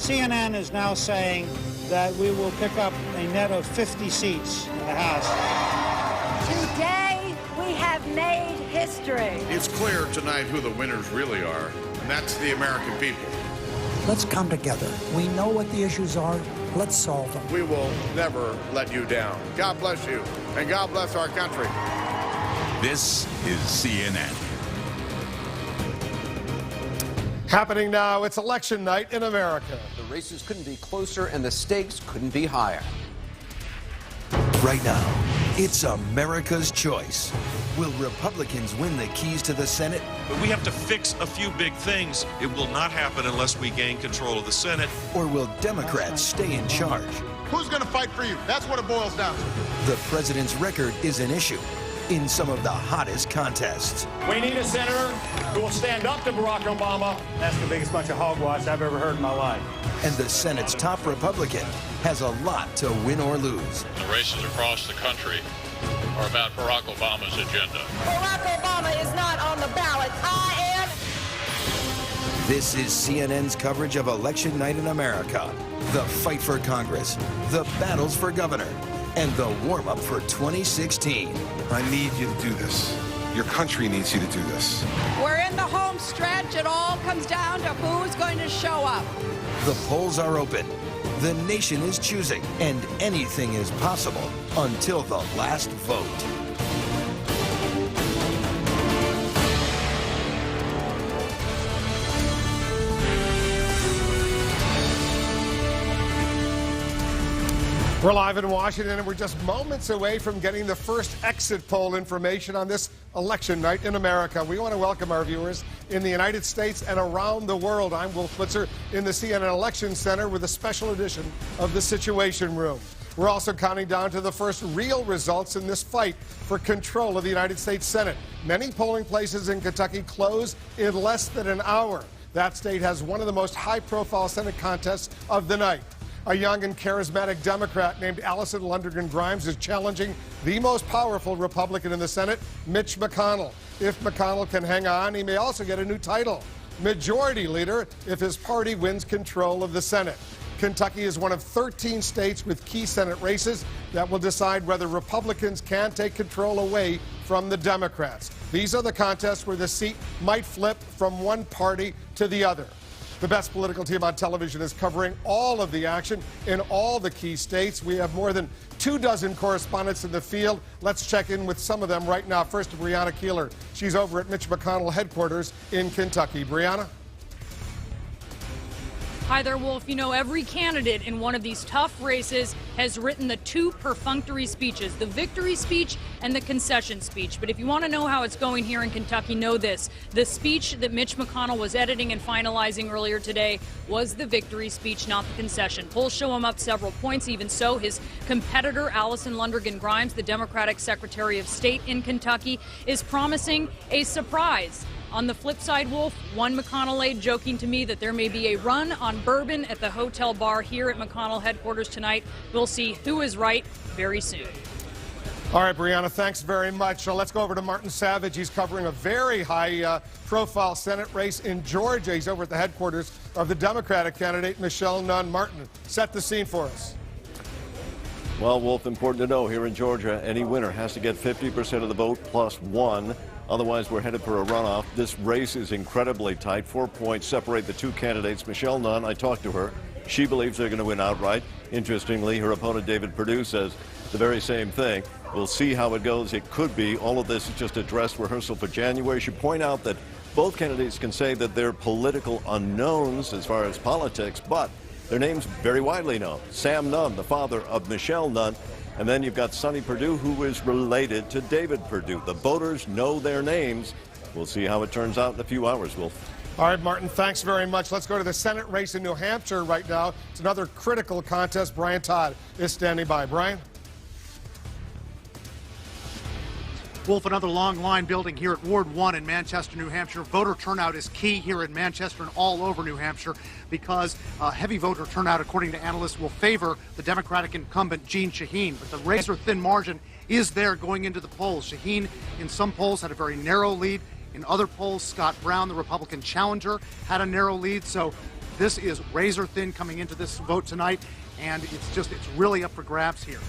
CNN is now saying that we will pick up a net of 50 seats in the House. Today, we have made history. It's clear tonight who the winners really are, and that's the American people. Let's come together. We know what the issues are. Let's solve them. We will never let you down. God bless you, and God bless our country. This is CNN. Happening now, it's election night in America. The races couldn't be closer and the stakes couldn't be higher. Right now, it's America's choice. Will Republicans win the keys to the Senate? But we have to fix a few big things. It will not happen unless we gain control of the Senate. Or will Democrats stay in charge? Who's going to fight for you? That's what it boils down to. The president's record is an issue in some of the hottest contests. We need a senator who will stand up to Barack Obama. That's the biggest bunch of hogwash I've ever heard in my life. And the Senate's top Republican has a lot to win or lose. The races across the country are about Barack Obama's agenda. Barack Obama is not on the ballot. I am. This is CNN's coverage of Election Night in America. The fight for Congress, the battles for governor, and the warm-up for 2016. I need you to do this. Your country needs you to do this. We're in the home stretch. It all comes down to who's going to show up. The polls are open. The nation is choosing, and anything is possible until the last vote. We're live in Washington, and we're just moments away from getting the first exit poll information on this election night in America. We want to welcome our viewers in the United States and around the world. I'm Will Flitzer in the CNN Election Center with a special edition of the Situation Room. We're also counting down to the first real results in this fight for control of the United States Senate. Many polling places in Kentucky close in less than an hour. That state has one of the most high-profile Senate contests of the night. A young and charismatic Democrat named Allison Lundergan Grimes is challenging the most powerful Republican in the Senate, Mitch McConnell. If McConnell can hang on, he may also get a new title, Majority Leader, if his party wins control of the Senate. Kentucky is one of 13 states with key Senate races that will decide whether Republicans can take control away from the Democrats. These are the contests where the seat might flip from one party to the other. The best political team on television is covering all of the action in all the key states. We have more than 24 correspondents in the field. Let's check in with some of them right now. First to Brianna Keeler. She's over at Mitch McConnell headquarters in Kentucky. Brianna? Hi there, Wolf. You know, every candidate in one of these tough races has written the two perfunctory speeches, the victory speech and the concession speech. But if you want to know how it's going here in Kentucky, know this. The speech that Mitch McConnell was editing and finalizing earlier today was the victory speech, not the concession. Polls show him up several points. Even so, his competitor, Allison Lundergan Grimes, the Democratic Secretary of State in Kentucky, is promising a surprise. On the flip side, Wolf, one McConnell aide joking to me that there may be a run on bourbon at the hotel bar here at McConnell headquarters tonight. We'll see who is right very soon. All right, Brianna, thanks very much. So let's go over to Martin Savage. He's covering a very high-profile Senate race in Georgia. He's over at the headquarters of the Democratic candidate, Michelle Nunn. Martin, set the scene for us. Well, Wolf, important to know here in Georgia, any winner has to get 50% of the vote plus one. Otherwise, we're headed for a runoff. This race is incredibly tight. 4 points separate the two candidates. Michelle Nunn, I talked to her. She believes they're going to win outright. Interestingly, her opponent, David Perdue, says the very same thing. We'll see how it goes. It could be. All of this is just a dress rehearsal for January. She point out that both candidates can say that they're political unknowns as far as politics, but their names very widely known. Sam Nunn, the father of Michelle Nunn. And then you've got Sonny Perdue, who is related to David Perdue. The voters know their names. We'll see how it turns out in a few hours, Wolf. All right, Martin, thanks very much. Let's go to the Senate race in New Hampshire right now. It's another critical contest. Brian Todd is standing by. Brian? Wolf, another long line building here at Ward 1 in Manchester, New Hampshire. Voter turnout is key here in Manchester and all over New Hampshire because heavy voter turnout, according to analysts, will favor the Democratic incumbent Jeanne Shaheen. But the razor-thin margin is there going into the polls. Shaheen, in some polls, had a very narrow lead. In other polls, Scott Brown, the Republican challenger, had a narrow lead. So This is razor thin coming into this vote tonight, and it's really up for grabs here.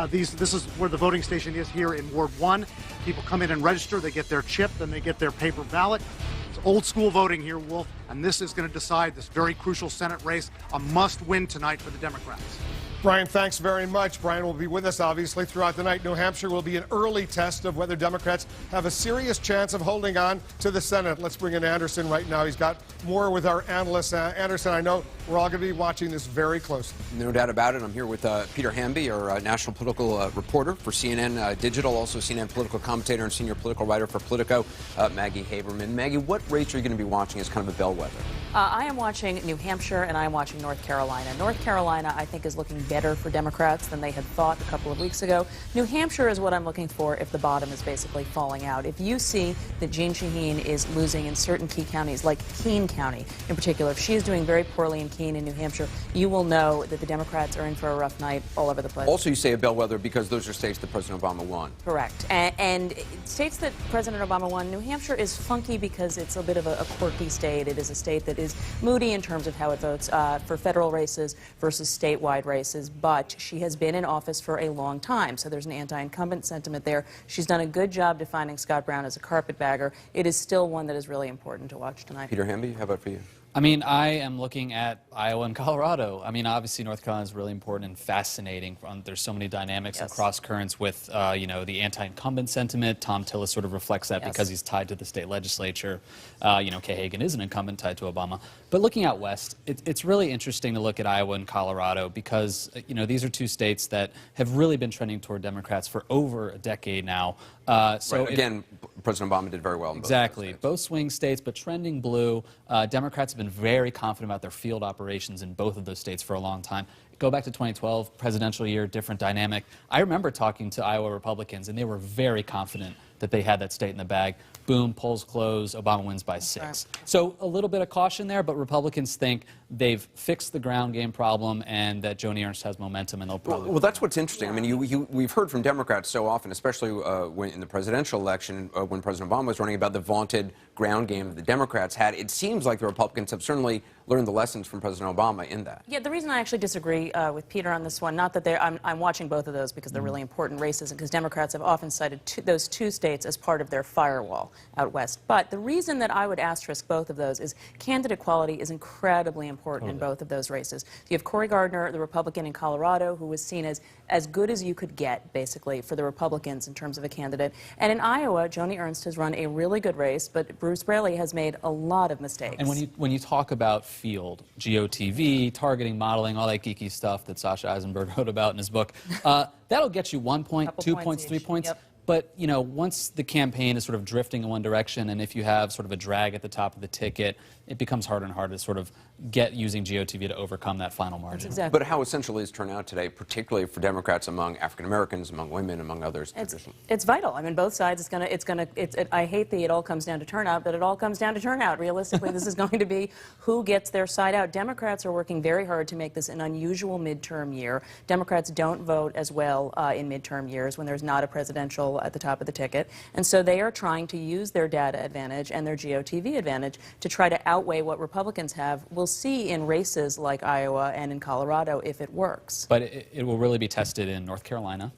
This is where the voting station is here in Ward 1. People come in and register, they get their chip, then they get their paper ballot. It's old school voting here, Wolf, and this is going to decide this very crucial Senate race, a must-win tonight for the Democrats. Brian, thanks very much. Brian will be with us, obviously, throughout the night. New Hampshire will be an early test of whether Democrats have a serious chance of holding on to the Senate. Let's bring in Anderson right now. He's got more with our analysts. Anderson, I know we're all going to be watching this very closely. No doubt about it. I'm here with Peter Hamby, our national political reporter for CNN Digital, also CNN political commentator and senior political writer for Politico, Maggie Haberman. Maggie, what race are you going to be watching as kind of a bellwether? I am watching New Hampshire, and I am watching North Carolina. North Carolina, I think, is looking better for Democrats than they had thought a couple of weeks ago. New Hampshire is what I'm looking for if the bottom is basically falling out. If you see that Jeanne Shaheen is losing in certain key counties, like Keene County in particular, if she is doing very poorly in Keene in New Hampshire, you will know that the Democrats are in for a rough night all over the place. Also, you say a bellwether because those are states that President Obama won. Correct. And states that President Obama won, New Hampshire is funky because it's a bit of a quirky state. It is a state that is moody in terms of how it votes for federal races versus statewide races, but she has been in office for a long time, so there's an anti-incumbent sentiment there. She's done a good job defining Scott Brown as a carpetbagger. It is still one that is really important to watch tonight. Peter Hamby, how about for you? I mean, I am looking at Iowa and Colorado. I mean, obviously, North Carolina is really important and fascinating. There's so many dynamics and cross currents with, you know, the anti-incumbent sentiment. Tom Tillis sort of reflects that because he's tied to the state legislature. You know, Kay Hagan is an incumbent tied to Obama. But looking out west, it's really interesting to look at Iowa and Colorado because, you know, these are two states that have really been trending toward Democrats for over a decade now. So right. Again, President Obama did very well in both swing states, but trending blue. Democrats have been very confident about their field operations in both of those states for a long time. Go back to 2012, presidential year, different dynamic. I remember talking to Iowa Republicans, and they were very confident that they had that state in the bag. Boom, polls close, Obama wins by 6. Right. So a little bit of caution there, but Republicans think they've fixed the ground game problem and that Joni Ernst has momentum, and they'll probably... Well, that's what's interesting. I mean, we've heard from Democrats so often, especially in the presidential election, when President Obama was running, about the vaunted ground game that the Democrats had. It seems like the Republicans have certainly learned the lessons from President Obama in that. Yeah, the reason I actually disagree with Peter on this one, not that I'm watching both of those because they're really important races, and because Democrats have often cited those two states as part of their firewall out west. But the reason that I would asterisk both of those is candidate quality is incredibly important in both of those races. You have Cory Gardner, the Republican in Colorado, who was seen as good as you could get, basically, for the Republicans in terms of a candidate. And in Iowa, Joni Ernst has run a really good race, but Bruce Braley has made a lot of mistakes. And when you talk about field, GOTV, targeting, modeling, all that geeky stuff that Sasha Eisenberg wrote about in his book, that'll get you 1 point, 2 points, 3 points. Yep. But, you know, once the campaign is sort of drifting in one direction, and if you have sort of a drag at the top of the ticket, it becomes harder and harder to sort of get using GOTV to overcome that final margin. Exactly. But how essential is turnout today, particularly for Democrats among African Americans, among women, among others? It's vital. I mean, both sides. I hate that it all comes down to turnout, but it all comes down to turnout. Realistically, this is going to be who gets their side out. Democrats are working very hard to make this an unusual midterm year. Democrats don't vote as well in midterm years when there's not a presidential at the top of the ticket, and so they are trying to use their data advantage and their GOTV advantage to try to outweigh what Republicans have. We'll see in races like Iowa and in Colorado if it works. But it will really be tested in North Carolina,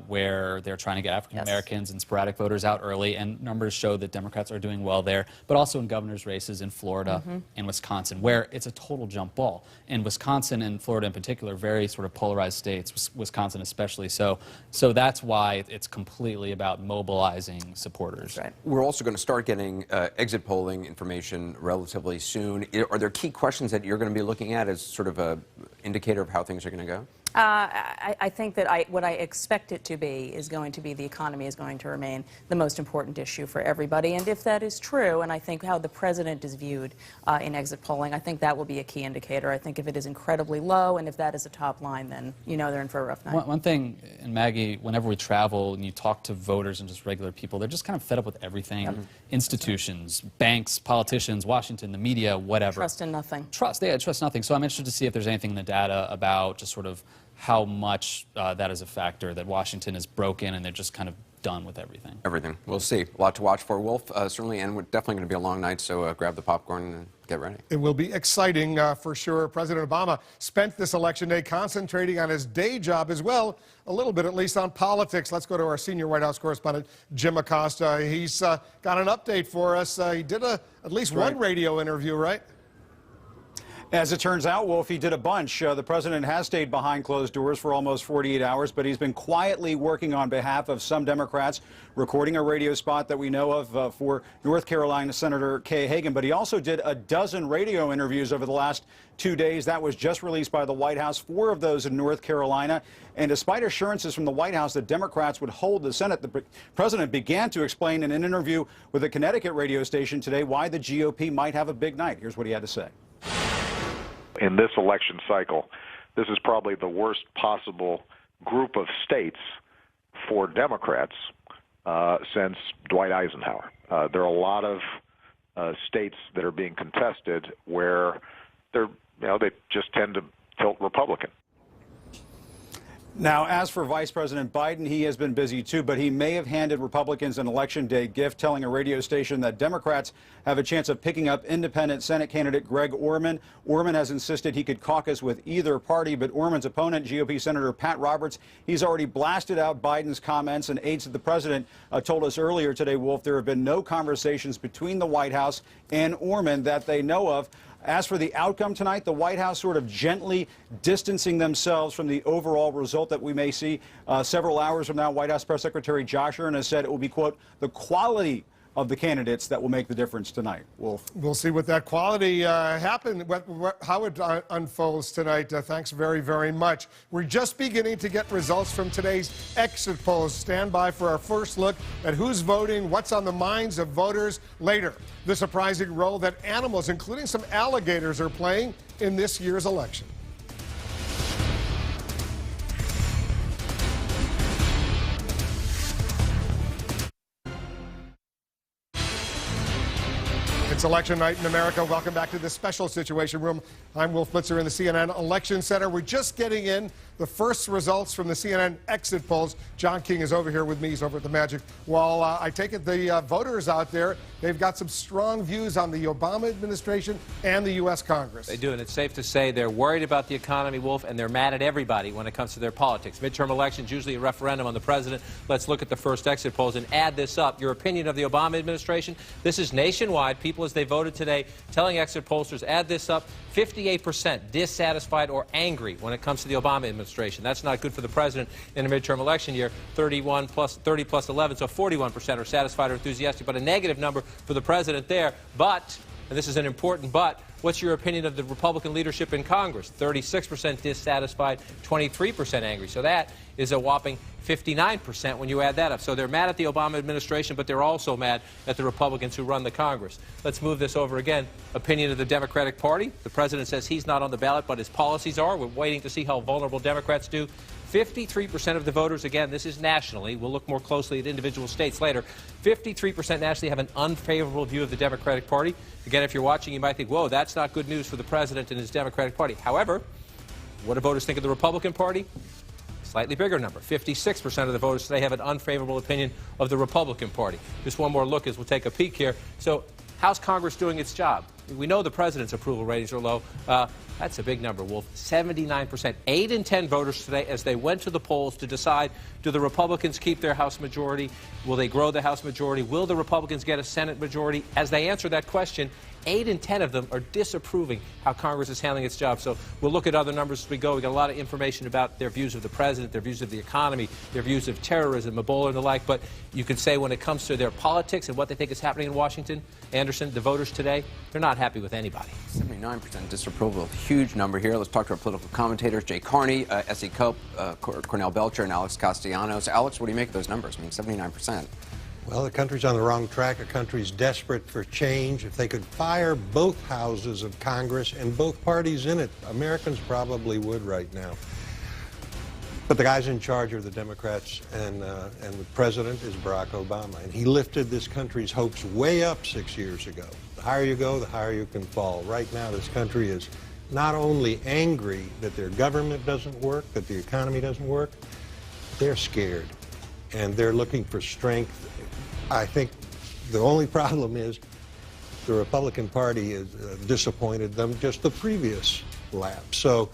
where they're trying to get African Americans and sporadic voters out early, and numbers show that Democrats are doing well there, but also in governor's races in Florida and Wisconsin, where it's a total jump ball. And Wisconsin and Florida in particular, very sort of polarized states, Wisconsin especially. So that's why it's completely about mobilizing supporters. Right. We're also going to start getting exit polling information relatively soon. Are there key questions that you're going to be looking at as sort of an indicator of how things are going to go? I think that what I expect it to be is going to be the economy is going to remain the most important issue for everybody. And if that is true, and I think how the president is viewed in exit polling, I think that will be a key indicator. I think if it is incredibly low and if that is a top line, then you know they're in for a rough night. One thing, and Maggie, whenever we travel and you talk to voters and just regular people, they're just kind of fed up with everything. Institutions, banks, politicians, Washington, the media, whatever. Trust in nothing. Trust nothing. So I'm interested to see if there's anything in the data about just sort of how much that is a factor, that Washington is broken and they're just kind of done with everything. Everything. We'll see. A lot to watch for, Wolf, certainly, and we're definitely going to be a long night, so grab the popcorn and get ready. It will be exciting for sure. President Obama spent this election day concentrating on his day job as well, a little bit at least on politics. Let's go to our senior White House correspondent, Jim Acosta. He's got an update for us. He did at least one radio interview, right? As it turns out, Wolf, he did a bunch. The president has stayed behind closed doors for almost 48 hours, but he's been quietly working on behalf of some Democrats, recording a radio spot that we know of for North Carolina Senator Kay Hagan. But he also did a dozen radio interviews over the last 2 days. That was just released by the White House, 4 of those in North Carolina. And despite assurances from the White House that Democrats would hold the Senate, the president began to explain in an interview with a Connecticut radio station today why the GOP might have a big night. Here's what he had to say. In this election cycle, this is probably the worst possible group of states for Democrats since Dwight Eisenhower. There are a lot of states that are being contested where they just tend to tilt Republican. Now, as for Vice President Biden, he has been busy too, but he may have handed Republicans an election day gift, telling a radio station that Democrats have a chance of picking up independent Senate candidate Greg Orman. Orman has insisted he could caucus with either party, but Orman's opponent, GOP Senator Pat Roberts, he's already blasted out Biden's comments, and aides of the president told us earlier today, Wolf, there have been no conversations between the White House and Orman that they know of. As for the outcome tonight, the White House sort of gently distancing themselves from the overall result that we may see several hours from now. White House Press Secretary Josh Earn has said it will be, quote, the quality of the candidates that will make the difference tonight. Wolf. We'll see what that quality happens, how it unfolds tonight. Thanks very, very much. We're just beginning to get results from today's exit polls. Stand by for our first look at who's voting, what's on the minds of voters later. The surprising role that animals, including some alligators, are playing in this year's election. It's election night in America. Welcome back to this special Situation Room. I'm Wolf Blitzer in the CNN Election Center. We're just getting in the first results from the CNN exit polls. John King is over here with me. He's over at the Magic Wall. I take it the voters out there, they've got some strong views on the Obama administration and the U.S. Congress. They do, and it's safe to say they're worried about the economy, Wolf, and they're mad at everybody when it comes to their politics. Midterm elections, usually a referendum on the president. Let's look at the first exit polls and add this up. Your opinion of the Obama administration? This is nationwide. People, as they voted today, telling exit pollsters, add this up, 58% dissatisfied or angry when it comes to the Obama administration. That's not good for the president in a midterm election year. 30 plus 11, so 41% are satisfied or enthusiastic, but a negative number for the president there. But, and this is an important but, what's your opinion of the Republican leadership in Congress? 36% dissatisfied, 23% angry. So that is a whopping 59% when you add that up. So they're mad at the Obama administration, but they're also mad at the Republicans who run the Congress. Let's move this over again. Opinion of the Democratic Party. The president says he's not on the ballot, but his policies are. We're waiting to see how vulnerable Democrats do. 53% of the voters, again, this is nationally. We'll look more closely at individual states later. 53% nationally have an unfavorable view of the Democratic Party. Again, if you're watching, you might think, whoa, that's not good news for the president and his Democratic Party. However, what do voters think of the Republican Party? Slightly bigger number. 56% of the voters today have an unfavorable opinion of the Republican Party. Just one more look as we'll take a peek here. So how's Congress doing its job? We know the president's approval ratings are low. That's a big number, Wolf. 79%. 8 in 10 voters today, as they went to the polls to decide, do the Republicans keep their House majority? Will they grow the House majority? Will the Republicans get a Senate majority? As they answer that question, 8 in 10 of them are disapproving how Congress is handling its job. So we'll look at other numbers as we go. We got a lot of information about their views of the president, their views of the economy, their views of terrorism, Ebola, and the like. But you can say when it comes to their politics and what they think is happening in Washington, Anderson, the voters today, they're not happy with anybody. 79% disapproval, huge number here. Let's talk to our political commentators, Jay Carney, S.E. Cope, Cornell Belcher, and Alex Castellanos. Alex, what do you make of those numbers? I mean, 79%. Well, the country's on the wrong track. The country's desperate for change. If they could fire both houses of Congress and both parties in it, Americans probably would right now. But the guy's in charge of the Democrats, and the president is Barack Obama. And he lifted this country's hopes way up 6 years ago. The higher you go, the higher you can fall. Right now, this country is not only angry that their government doesn't work, that the economy doesn't work, they're scared. and they're looking for strength. I think the only problem is the Republican Party has disappointed them just the previous lap. So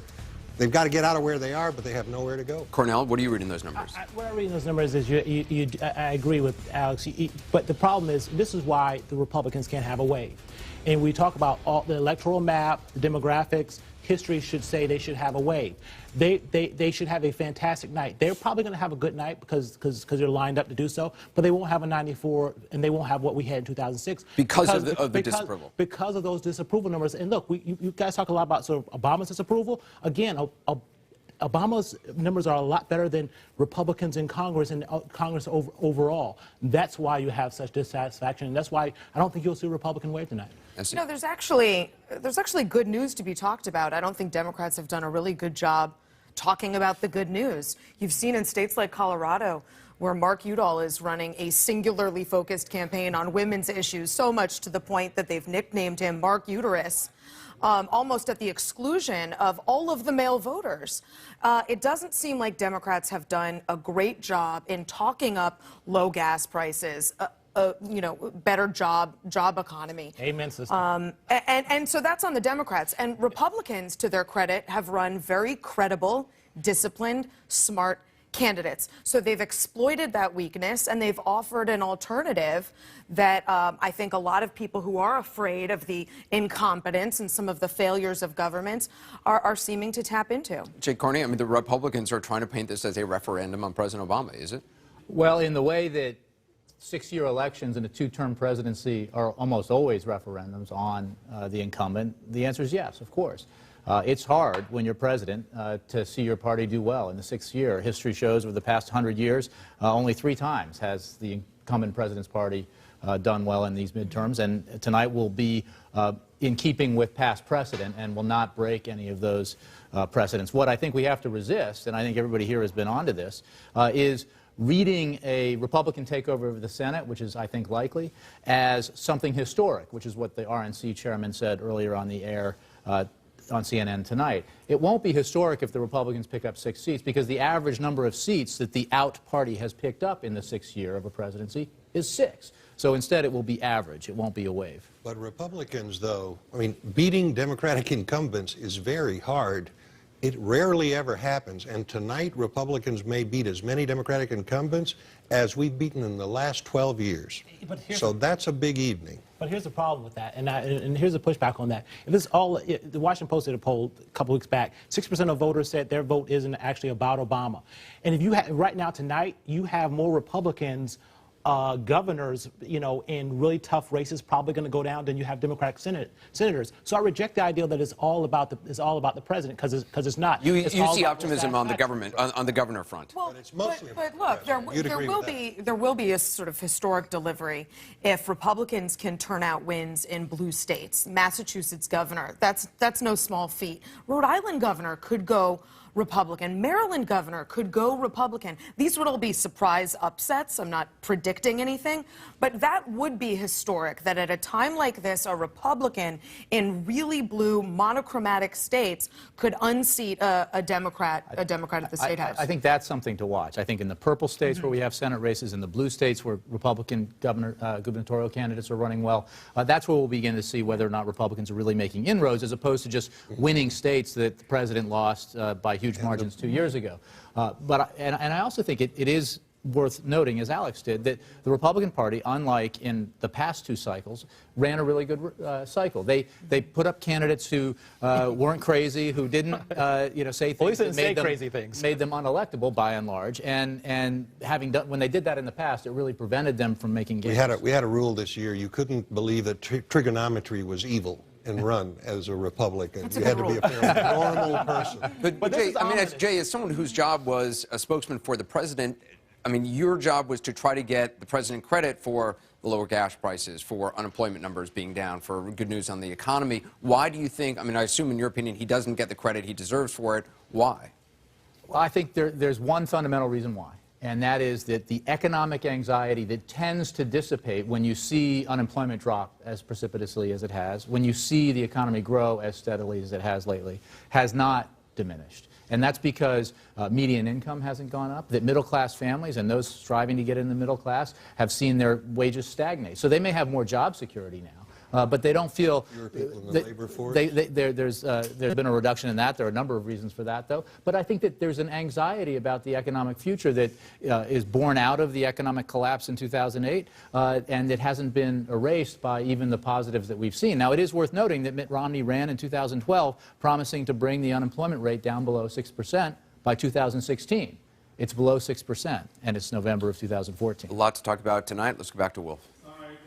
they've got to get out of where they are, but they have nowhere to go. Cornell, what are you reading those numbers? What I'm reading those numbers is I agree with Alex, but the problem is this is why the Republicans can't have a wave. And we talk about all the electoral map, the demographics. History should say they should have a wave. They should have a fantastic night. They're probably going to have a good night because they're lined up to do so, but they won't have a 94 and they won't have what we had in 2006 because of the disapproval. Because of those disapproval numbers. And look, you guys talk a lot about sort of Obama's disapproval. Again, Obama's numbers are a lot better than Republicans in Congress and Congress overall. That's why you have such dissatisfaction, and that's why I don't think you'll see a Republican wave tonight. You know, there's actually good news to be talked about. I don't think Democrats have done a really good job talking about the good news. You've seen in states like Colorado, where Mark Udall is running a singularly focused campaign on women's issues, so much to the point that they've nicknamed him Mark Uterus. Almost at the exclusion of all of the male voters. It doesn't seem like Democrats have done a great job in talking up low gas prices, better job economy. Amen, sister. And so that's on the Democrats. And Republicans, to their credit, have run very credible, disciplined, smart candidates. So they've exploited that weakness, and they've offered an alternative that I think a lot of people who are afraid of the incompetence and some of the failures of governments are seeming to tap into. Jay Carney, I mean, the Republicans are trying to paint this as a referendum on President Obama, is it? Well, in the way that six-year elections in a two-term presidency are almost always referendums on the incumbent, the answer is yes, of course. It's hard when you're president to see your party do well in the sixth year. History shows over the past 100 years, only 3 times has the incumbent president's party done well in these midterms, and tonight will be in keeping with past precedent and will not break any of those precedents. What I think we have to resist, and I think everybody here has been onto this, is reading a Republican takeover of the Senate, which is, I think, likely, as something historic, which is what the RNC chairman said earlier on the air on CNN tonight. It won't be historic if the Republicans pick up 6 seats, because the average number of seats that the out party has picked up in the 6th year of a presidency is 6. So instead it will be average. It won't be a wave. But Republicans, though, I mean, beating Democratic incumbents is very hard. It rarely ever happens, and tonight Republicans may beat as many Democratic incumbents as we've beaten in the last 12 years. So that's a big evening. But here's the problem with that, and here's the pushback on that. If it's all, the Washington Post did a poll a couple weeks back. 6% of voters said their vote isn't actually about Obama. And if you have, right now tonight, you have more Republicans governors, in really tough races, probably going to go down than you have Democratic senators. So I reject the idea that it's all about the president, because it's not. You see optimism on the government, on the governor front. Well, but look, there will be a sort of historic delivery if Republicans can turn out wins in blue states. Massachusetts governor, that's no small feat. Rhode Island governor could go Republican. Maryland governor could go Republican. These would all be surprise upsets. I'm not predicting anything, but that would be historic, that at a time like this, a Republican in really blue monochromatic states could unseat a Democrat at the State House. I think that's something to watch. I think in the purple states where we have Senate races, in the blue states where Republican gubernatorial candidates are running well, that's where we'll begin to see whether or not Republicans are really making inroads, as opposed to just winning states that the president lost by huge margins 2 years ago. But I also think it is worth noting, as Alex did, that the Republican Party, unlike in the past 2 cycles, ran a really good cycle. They put up candidates who weren't crazy, who didn't say things that made them unelectable by and large. And having done, when they did that in the past, it really prevented them from making gains. We had a rule this year: you couldn't believe that trigonometry was evil and run as a Republican. You had to be a fairly normal person. But Jay, as someone whose job was a spokesman for the president, I mean, your job was to try to get the president credit for the lower gas prices, for unemployment numbers being down, for good news on the economy. Why do you think, I assume in your opinion he doesn't get the credit he deserves for it. Why? Well, I think there's one fundamental reason why, and that is that the economic anxiety that tends to dissipate when you see unemployment drop as precipitously as it has, when you see the economy grow as steadily as it has lately, has not diminished. And that's because median income hasn't gone up, that middle-class families and those striving to get in the middle class have seen their wages stagnate. So they may have more job security now. But they don't feel fewer people in the labor force. There's been a reduction in that. There are a number of reasons for that, though. But I think that there's an anxiety about the economic future that is born out of the economic collapse in 2008, and it hasn't been erased by even the positives that we've seen. Now, it is worth noting that Mitt Romney ran in 2012 promising to bring the unemployment rate down below 6% by 2016. It's below 6%, and it's November of 2014. A lot to talk about tonight. Let's go back to Wolf.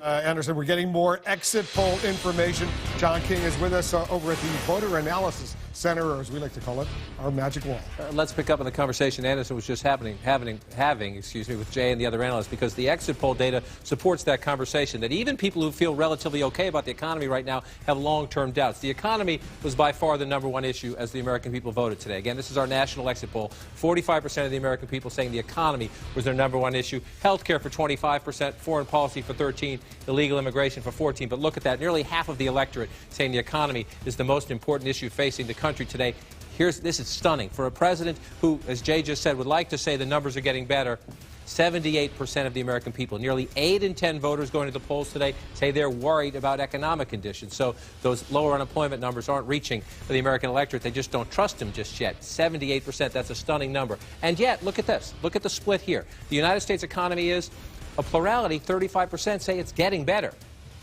Anderson, we're getting more exit poll information. John King is with us over at the Voter Analysis Center, or as we like to call it, our magic wall. Let's pick up on the conversation Anderson was just having with Jay and the other analysts, because the exit poll data supports that conversation, that even people who feel relatively okay about the economy right now have long-term doubts. The economy was by far the #1 issue as the American people voted today. Again, this is our national exit poll. 45% of the American people saying the economy was their #1 issue. Health care for 25%, foreign policy for 13%, illegal immigration for 14%. But look at that, nearly half of the electorate saying the economy is the most important issue facing the country today. This is stunning. For a president who, as Jay just said, would like to say the numbers are getting better, 78% of the American people, nearly 8 in 10 voters going to the polls today, say they're worried about economic conditions. So those lower unemployment numbers aren't reaching the American electorate. They just don't trust him just yet. 78%, that's a stunning number. And yet, look at this. Look at the split here. The United States economy is a plurality. 35% say it's getting better.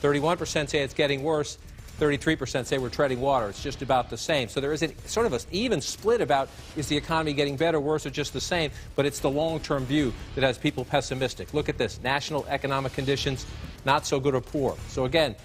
31% say it's getting worse. 33% say we're treading water. It's just about the same. So there is sort of an even split about, is the economy getting better, worse, or just the same? But it's the long-term view that has people pessimistic. Look at this. National economic conditions, not so good or poor. So again,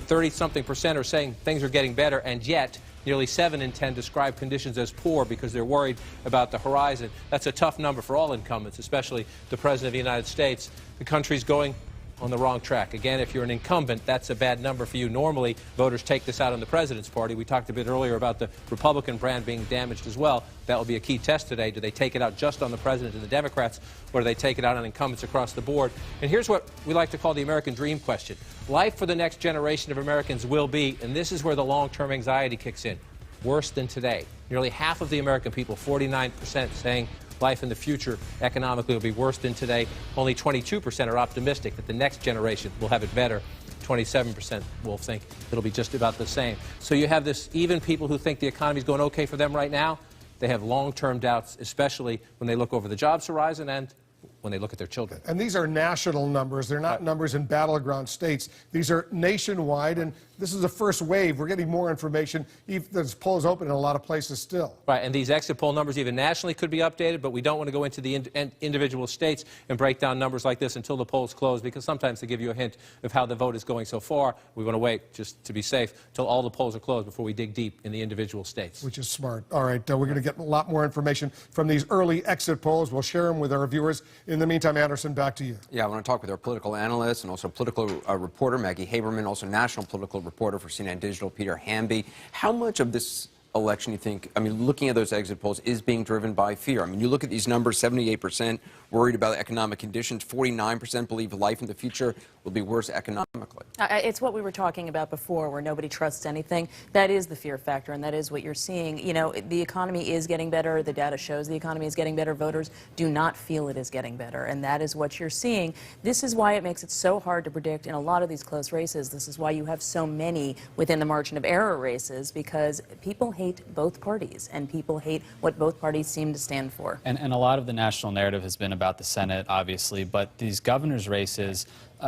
30-something% are saying things are getting better, and yet nearly 7 in 10 describe conditions as poor because they're worried about the horizon. That's a tough number for all incumbents, especially the President of the United States. The country's going on the wrong track. Again, if you're an incumbent, that's a bad number for you. Normally, voters take this out on the president's party. We talked a bit earlier about the Republican brand being damaged as well. That will be a key test today. Do they take it out just on the president and the Democrats, or do they take it out on incumbents across the board? And here's what we like to call the American dream question. Life for the next generation of Americans will be, and this is where the long-term anxiety kicks in, worse than today. Nearly half of the American people, 49%, saying life in the future economically will be worse than today. Only 22% are optimistic that the next generation will have it better. 27% will think it'll be just about the same. So you have this, even people who think the economy is going okay for them right now, they have long-term doubts, especially when they look over the jobs horizon and when they look at their children. And these are national numbers. They're not numbers in battleground states. These are nationwide, and this is the first wave. We're getting more information. This poll is open in a lot of places still. Right, and these exit poll numbers even nationally could be updated, but we don't want to go into the individual states and break down numbers like this until the polls close, because sometimes they give you a hint of how the vote is going so far. We want to wait, just to be safe, until all the polls are closed before we dig deep in the individual states. Which is smart. All right, we're going to get a lot more information from these early exit polls. We'll share them with our viewers. In the meantime, Anderson, back to you. Yeah, I want to talk with our political analyst and also political reporter, Maggie Haberman, also national political reporter for CNN Digital, Peter Hamby. How much of this election you think, I mean, looking at those exit polls, is being driven by fear? I mean, you look at these numbers, 78% worried about economic conditions, 49% believe life in the future will be worse economically. It's what we were talking about before, where nobody trusts anything. That is the fear factor, and that is what you're seeing. You know, the economy is getting better. The data shows the economy is getting better. Voters do not feel it is getting better, and that is what you're seeing. This is why it makes it so hard to predict in a lot of these close races. This is why you have so many within the margin of error races, because people hate both parties, and people hate what both parties seem to stand for. And a lot of the national narrative has been about the Senate, obviously, but these governor's races,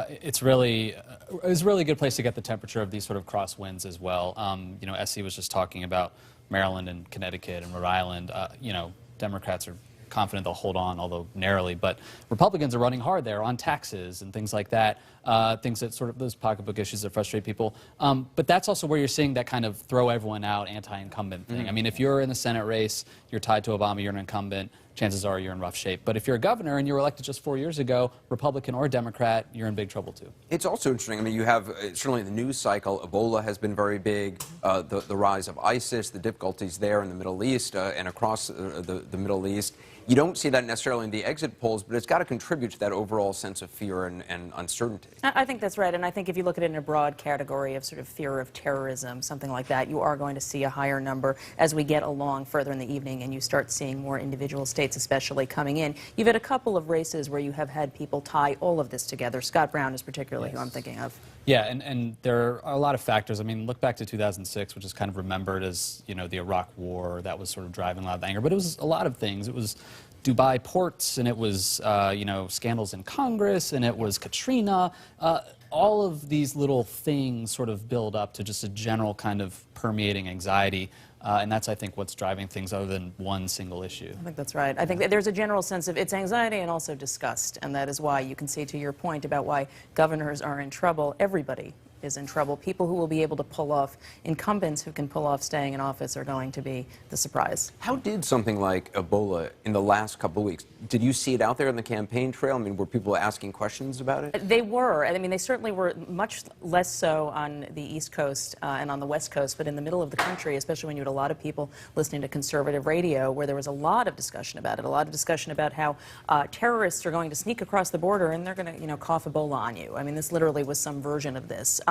it's really a good place to get the temperature of these sort of crosswinds as well. You know, SC was just talking about Maryland and Connecticut and Rhode Island. You know, Democrats are confident they'll hold on, although narrowly, but Republicans are running hard there on taxes and things like that, things that sort of, those pocketbook issues that frustrate people. But that's also where you're seeing that kind of throw everyone out anti-incumbent thing. I mean, if you're in the Senate race, you're tied to Obama, you're an incumbent, chances are you're in rough shape. But if you're a governor and you were elected just 4 years ago, Republican or Democrat, you're in big trouble too. It's also interesting. I mean, you have certainly the news cycle. Ebola has been very big. The rise of ISIS, the difficulties there in the Middle East and across the Middle East. You don't see that necessarily in the exit polls, but it's got to contribute to that overall sense of fear and uncertainty. I think that's right, and I think if you look at it in a broad category of sort of fear of terrorism, something like that, you are going to see a higher number as we get along further in the evening and you start seeing more individual states especially coming in. You've had a couple of races where you have had people tie all of this together. Scott Brown is particularly who I'm thinking of. Yeah, and there are a lot of factors. I mean, look back to 2006, which is kind of remembered as, you know, the Iraq War. That was sort of driving a lot of anger. But it was a lot of things. It was Dubai ports, and it was, you know, scandals in Congress, and it was Katrina. All of these little things sort of build up to just a general kind of permeating anxiety. And that's, I think, what's driving things other than one single issue. I think that's right. I think that there's a general sense of it's anxiety and also disgust, and that is why you can see, to your point about why governors are in trouble, everybody is in trouble. People who will be able to pull off, incumbents who can pull off staying in office are going to be the surprise. How did something like Ebola in the last couple of weeks, did you see it out there in the campaign trail? I mean, were people asking questions about it? They were. I mean, they certainly were much less so on the East Coast and on the West Coast, but in the middle of the country, especially when you had a lot of people listening to conservative radio, where there was a lot of discussion about it, a lot of discussion about how terrorists are going to sneak across the border and they're going to, you know, cough Ebola on you. I mean, this literally was some version of this.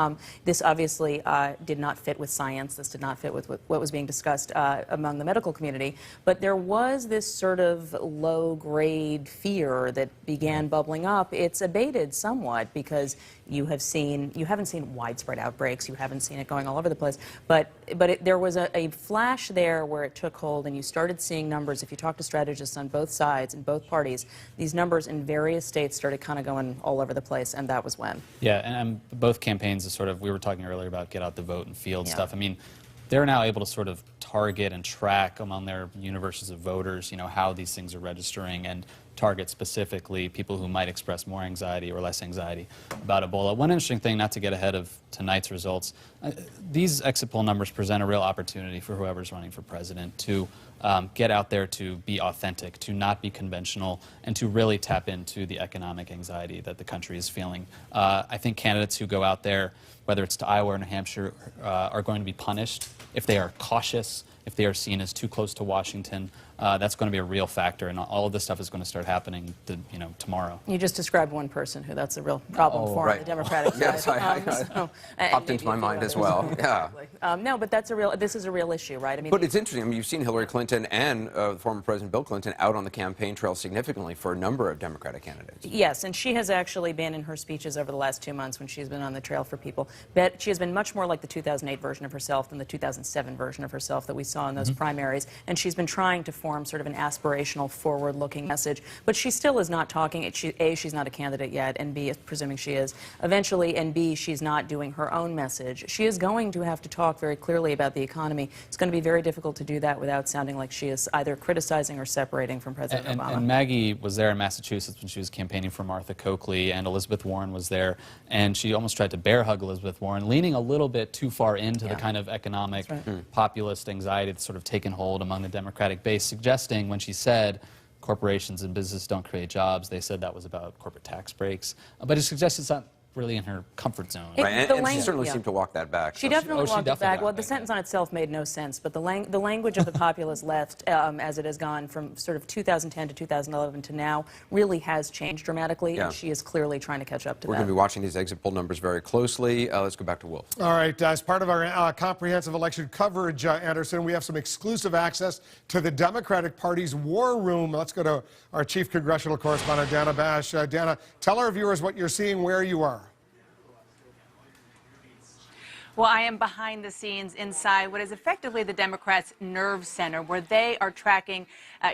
This obviously did not fit with science. This did not fit with what was being discussed among the medical community. But there was this sort of low-grade fear that began bubbling up. It's abated somewhat because you haven't seen widespread outbreaks. You haven't seen it going all over the place. But there was a flash there where it took hold, and you started seeing numbers. If you talk to strategists on both sides, in both parties, these numbers in various states started kind of going all over the place, and that was when. Yeah, and both campaigns are sort of, we were talking earlier about get out the vote and field stuff. I mean, they're now able to sort of target and track among their universes of voters, you know, how these things are registering and target specifically people who might express more anxiety or less anxiety about Ebola. One interesting thing, not to get ahead of tonight's results, these exit poll numbers present a real opportunity for whoever's running for president to get out there, to be authentic, to not be conventional, and to really tap into the economic anxiety that the country is feeling. I think candidates who go out there, whether it's to Iowa or New Hampshire, are going to be punished if they are cautious, if they are seen as too close to Washington. That's going to be a real factor, and all of this stuff is going to start happening, tomorrow. You just described one person who that's a real problem for on the Democratic side. Yes, popped into my mind as well. Yeah. No, but this is a real issue, right? I mean, but it's interesting. I mean, you've seen Hillary Clinton and former President Bill Clinton out on the campaign trail significantly for a number of Democratic candidates. Yes, and she has actually been in her speeches over the last 2 months when she's been on the trail for people. But she has been much more like the 2008 version of herself than the 2007 version of herself that we saw in those primaries. And she's been trying to form sort of an aspirational, forward-looking message. But she still is not talking. A, she's not a candidate yet, and B, presuming she is, eventually, and B, she's not doing her own message. She is going to have to talk very clearly about the economy. It's going to be very difficult to do that without sounding like she is either criticizing or separating from President Obama. And Maggie was there in Massachusetts when she was campaigning for Martha Coakley, and Elizabeth Warren was there, and she almost tried to bear hug Elizabeth Warren, leaning a little bit too far into the kind of economic populist anxiety that's sort of taken hold among the Democratic base, suggesting when she said corporations and business don't create jobs, they said that was about corporate tax breaks. But it suggests it's not really in her comfort zone. Right, and she certainly seemed to walk that back. She definitely walked it back. Well, the sentence on itself made no sense, but the language of the populist left, as it has gone from sort of 2010 to 2011 to now, really has changed dramatically, and she is clearly trying to catch up to that. We're going to be watching these exit poll numbers very closely. Let's go back to Wolf. All right, as part of our comprehensive election coverage, Anderson, we have some exclusive access to the Democratic Party's war room. Let's go to our chief congressional correspondent, Dana Bash. Dana, tell our viewers what you're seeing, where you are. Well, I am behind the scenes inside what is effectively the Democrats' nerve center, where they are tracking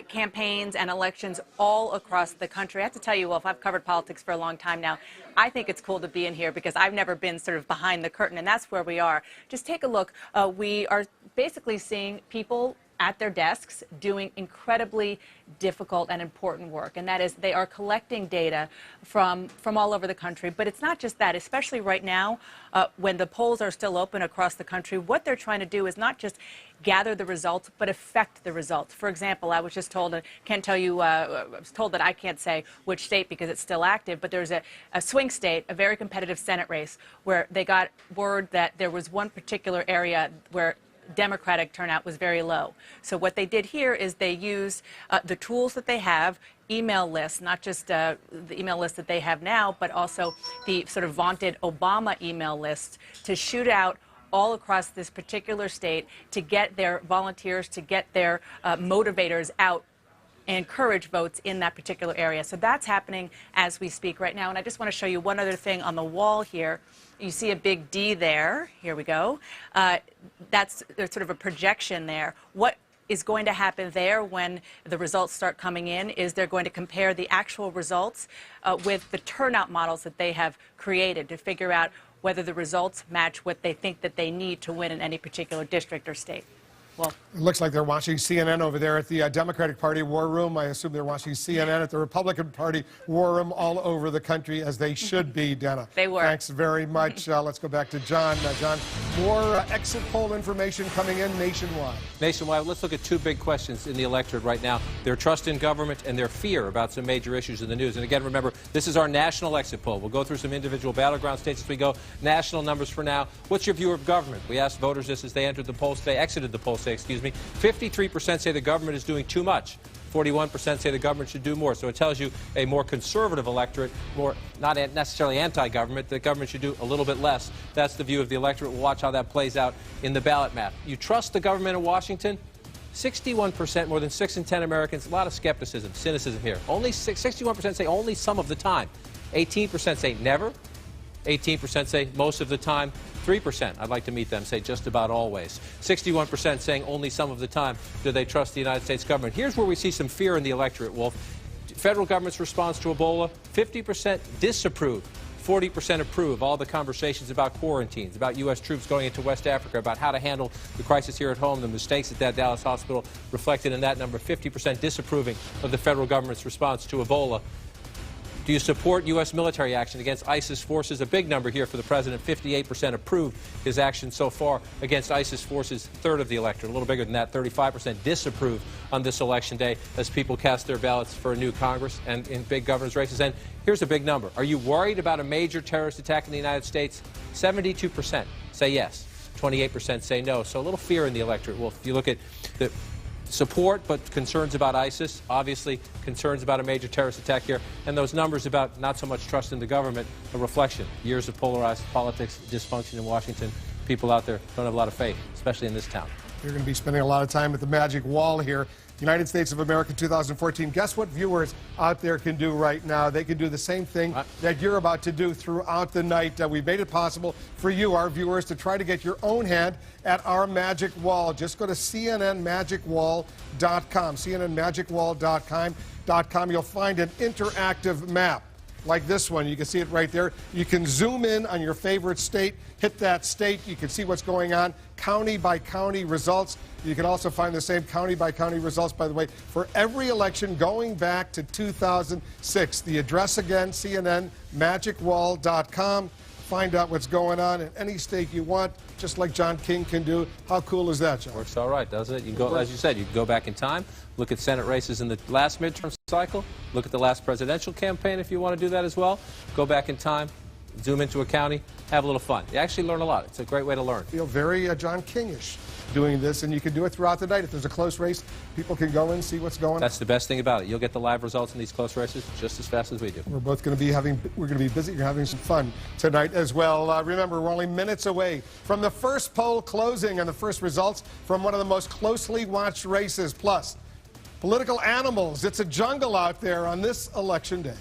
campaigns and elections all across the country. I have to tell you, Wolf, I've covered politics for a long time now. I think it's cool to be in here because I've never been sort of behind the curtain, and that's where we are. Just take a look. We are basically seeing people at their desks doing incredibly difficult and important work, and that is they are collecting data from all over the country. But it's not just that, especially right now when the polls are still open across the country. What they're trying to do is not just gather the results, but affect the results. For example, I was just told, can't tell you, I was told that I can't say which state because it's still active, but there's a swing state, a very competitive Senate race, where they got word that there was one particular area where Democratic turnout was very low. So what they did here is they used the tools that they have, email lists, not just the email list that they have now, but also the sort of vaunted Obama email list, to shoot out all across this particular state to get their volunteers, to get their motivators out and encourage votes in that particular area. So that's happening as we speak right now. And I just want to show you one other thing on the wall here. You see a big D there. Here we go. There's sort of a projection there. What is going to happen there when the results start coming in is they're going to compare the actual results with the turnout models that they have created to figure out whether the results match what they think that they need to win in any particular district or state. Well, it looks like they're watching CNN over there at the Democratic Party war room. I assume they're watching CNN at the Republican Party war room all over the country, as they should be, Dana. They were. Thanks very much. Let's go back to John. John, more exit poll information coming in nationwide. Nationwide, let's look at two big questions in the electorate right now. Their trust in government and their fear about some major issues in the news. And again, remember, this is our national exit poll. We'll go through some individual battleground states as we go. National numbers for now. What's your view of government? We asked voters this as they entered the polls today, exited the polls today, excuse me. 53% say the government is doing too much. 41% say the government should do more. So it tells you a more conservative electorate, more not necessarily anti-government, that government should do a little bit less. That's the view of the electorate. We'll watch how that plays out in the ballot map. You trust the government in Washington? 61%, more than 6 in 10 Americans. A lot of skepticism, cynicism here. Only 61% say only some of the time. 18% say never. 18% say most of the time. 3%, I'd like to meet them, say just about always. 61% saying only some of the time do they trust the United States government. Here's where we see some fear in the electorate, Wolf. Federal government's response to Ebola, 50% disapprove, 40% approve. All the conversations about quarantines, about U.S. troops going into West Africa, about how to handle the crisis here at home, the mistakes at that Dallas hospital reflected in that number, 50% disapproving of the federal government's response to Ebola. Do you support U.S. military action against ISIS forces? A big number here for the president. 58% approve his action so far against ISIS forces. Third of the electorate, a little bigger than that. 35% disapprove on this election day as people cast their ballots for a new Congress and in big governor's races. And here's a big number. Are you worried about a major terrorist attack in the United States? 72% say yes. 28% say no. So a little fear in the electorate. Well, if you look at the support, but concerns about ISIS, obviously concerns about a major terrorist attack here, and those numbers about not so much trust in the government, a reflection. Years of polarized politics, dysfunction in Washington. People out there don't have a lot of faith, especially in this town. You're going to be spending a lot of time at the magic wall here. United States of America 2014. Guess what viewers out there can do right now? They can do the same thing that you're about to do throughout the night. We've made it possible for you, our viewers, to try to get your own hand at our magic wall. Just go to cnnmagicwall.com, cnnmagicwall.com. You'll find an interactive map like this one. You can see it right there. You can zoom in on your favorite state, hit that state. You can see what's going on, county by county results. You can also find the same county by county results, by the way, for every election going back to 2006. The address again, cnnmagicwall.com. Find out what's going on in any state you want, just like John King can do. How cool is that, John? Works all right, doesn't it? You can go, as you said, you can go back in time, look at Senate races in the last midterm cycle, look at the last presidential campaign if you want to do that as well. Go back in time, zoom into a county, have a little fun. You actually learn a lot. It's a great way to learn. Feel very John King-ish doing this, and you can do it throughout the night. If there's a close race, people can go in, see what's going on. That's the best thing about it. You'll get the live results in these close races just as fast as we do. We're both going to be busy. You're having some fun tonight as well. Remember, we're only minutes away from the first poll closing and the first results from one of the most closely watched races. Plus, political animals. It's a jungle out there on this election day.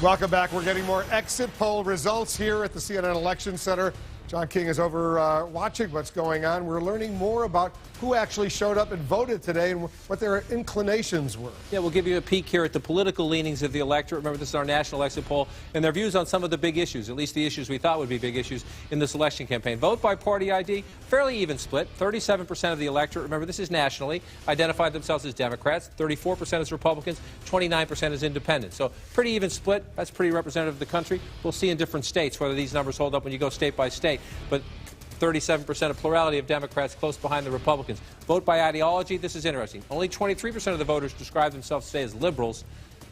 Welcome back. We're getting more exit poll results here at the CNN Election Center. John King is over watching what's going on. We're learning more about who actually showed up and voted today and what their inclinations were. Yeah, we'll give you a peek here at the political leanings of the electorate. Remember, this is our national exit poll, and their views on some of the big issues, at least the issues we thought would be big issues in this election campaign. Vote by party ID, fairly even split. 37% of the electorate, remember this is nationally, identified themselves as Democrats, 34% as Republicans, 29% as independents. So pretty even split. That's pretty representative of the country. We'll see in different states whether these numbers hold up when you go state by state. But 37% of plurality of Democrats close behind the Republicans. Vote by ideology, this is interesting. Only 23% of the voters describe themselves today as liberals.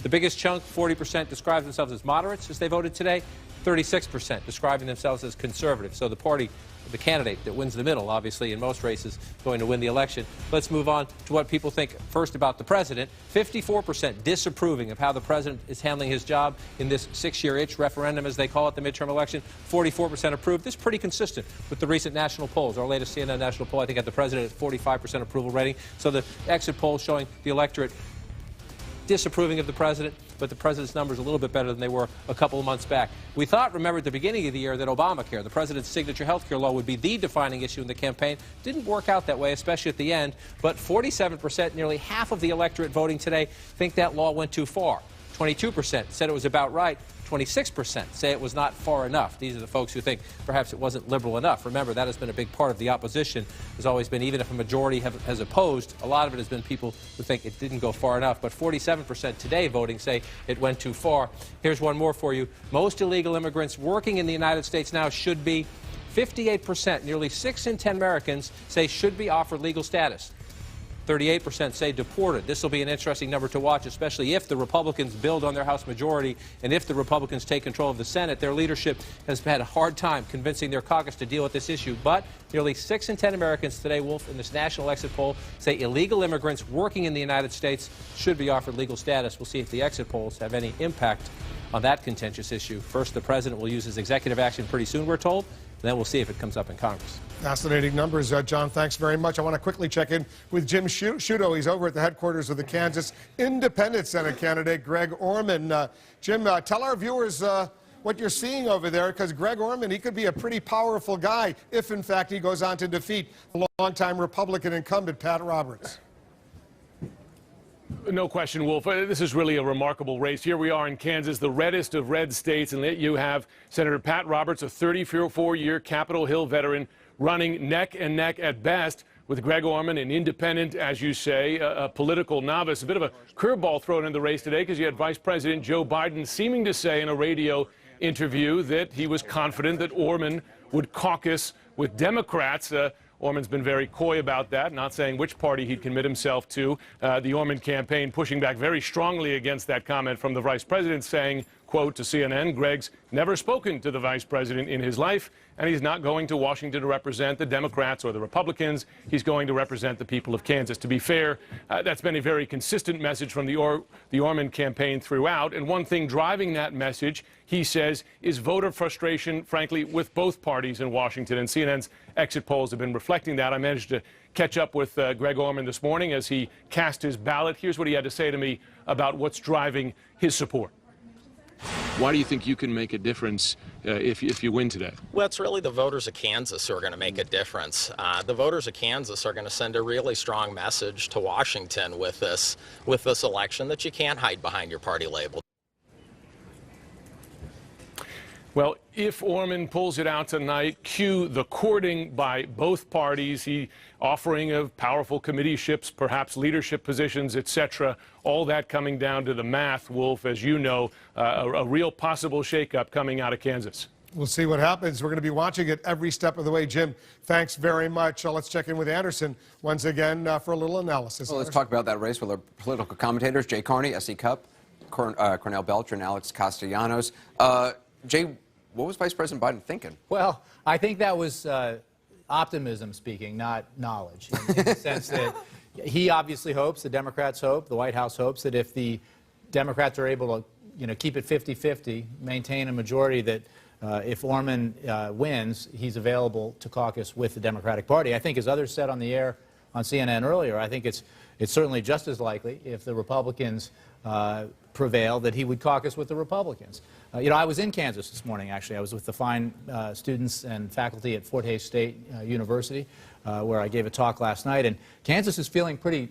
The biggest chunk, 40%, describes themselves as moderates as they voted today. 36% describing themselves as conservative. So the party, the candidate that wins the middle, obviously, in most races, going to win the election. Let's move on to what people think first about the president. 54% disapproving of how the president is handling his job in this 6-year itch referendum, as they call it, the midterm election. 44% approved. This is pretty consistent with the recent national polls. Our latest CNN national poll, I think, had the president at 45% approval rating. So the exit poll showing the electorate disapproving of the president, but the president's numbers a little bit better than they were a couple of months back. We thought, remember, at the beginning of the year that Obamacare, the president's signature health care law, would be the defining issue in the campaign. Didn't work out that way, especially at the end. But 47%, nearly half of the electorate voting today, think that law went too far. 22% said it was about right. 26% say it was not far enough. These are the folks who think perhaps it wasn't liberal enough. Remember, that has been a big part of the opposition. Has always been, even if a majority has opposed, a lot of it has been people who think it didn't go far enough. But 47% today voting say it went too far. Here's one more for you. Most illegal immigrants working in the United States now should be 58%. Nearly 6 in 10 Americans say should be offered legal status. 38% say deported. This will be an interesting number to watch, especially if the Republicans build on their House majority and if the Republicans take control of the Senate. Their leadership has had a hard time convincing their caucus to deal with this issue. But nearly 6 in 10 Americans today, Wolf, in this national exit poll, say illegal immigrants working in the United States should be offered legal status. We'll see if the exit polls have any impact on that contentious issue. First, the president will use his executive action pretty soon, we're told. Then we'll see if it comes up in Congress. Fascinating numbers, John. Thanks very much. I want to quickly check in with Jim Sciutto. He's over at the headquarters of the Kansas Independent Senate candidate, Greg Orman. Jim, tell our viewers what you're seeing over there, because Greg Orman, he could be a pretty powerful guy if, in fact, he goes on to defeat the longtime Republican incumbent, Pat Roberts. No question, Wolf. This is really a remarkable race. Here we are in Kansas, the reddest of red states, and you have Senator Pat Roberts, a 34-year Capitol Hill veteran, running neck and neck at best with Greg Orman, an independent, as you say, a political novice. A bit of a curveball thrown in the race today because you had Vice President Joe Biden seeming to say in a radio interview that he was confident that Orman would caucus with Democrats. Orman's been very coy about that, not saying which party he'd commit himself to. The Orman campaign pushing back very strongly against that comment from the vice president, saying, quote, to CNN, Greg's never spoken to the vice president in his life, and he's not going to Washington to represent the Democrats or the Republicans. He's going to represent the people of Kansas. To be fair, that's been a very consistent message from the Orman campaign throughout. And one thing driving that message, he says, is voter frustration, frankly, with both parties in Washington. And CNN's exit polls have been reflecting that. I managed to catch up with Greg Orman this morning as he cast his ballot. Here's what he had to say to me about what's driving his support. Why do you think you can make a difference if you win today? Well, it's really the voters of Kansas who are going to make a difference. The voters of Kansas are going to send a really strong message to Washington with this election that you can't hide behind your party label. Well, if Orman pulls it out tonight, cue the courting by both parties. He offering of powerful committeeships, perhaps leadership positions, etc. All that coming down to the math, Wolf, as you know, a real possible shakeup coming out of Kansas. We'll see what happens. We're going to be watching it every step of the way. Jim, thanks very much. Let's check in with Anderson once again for a little analysis. Well, let's talk about that race with our political commentators, Jay Carney, SD Gov, Cornell Belcher, and Alex Castellanos. Jay, what was Vice President Biden thinking? Well, I think that was optimism speaking, not knowledge, in the sense that he obviously hopes, the Democrats hope, the White House hopes that if the Democrats are able to, keep it 50-50, maintain a majority, that if Orman wins, he's available to caucus with the Democratic Party. I think, as others said on the air on CNN earlier, I think it's certainly just as likely if the Republicans prevail that he would caucus with the Republicans. I was in Kansas this morning, actually. I was with the fine students and faculty at Fort Hays State University, where I gave a talk last night. And Kansas is feeling pretty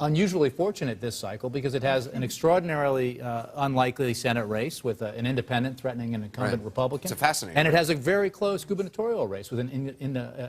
unusually fortunate this cycle because it has an extraordinarily unlikely Senate race with an independent threatening an incumbent Republican. It's fascinating. And it has a very close gubernatorial race with an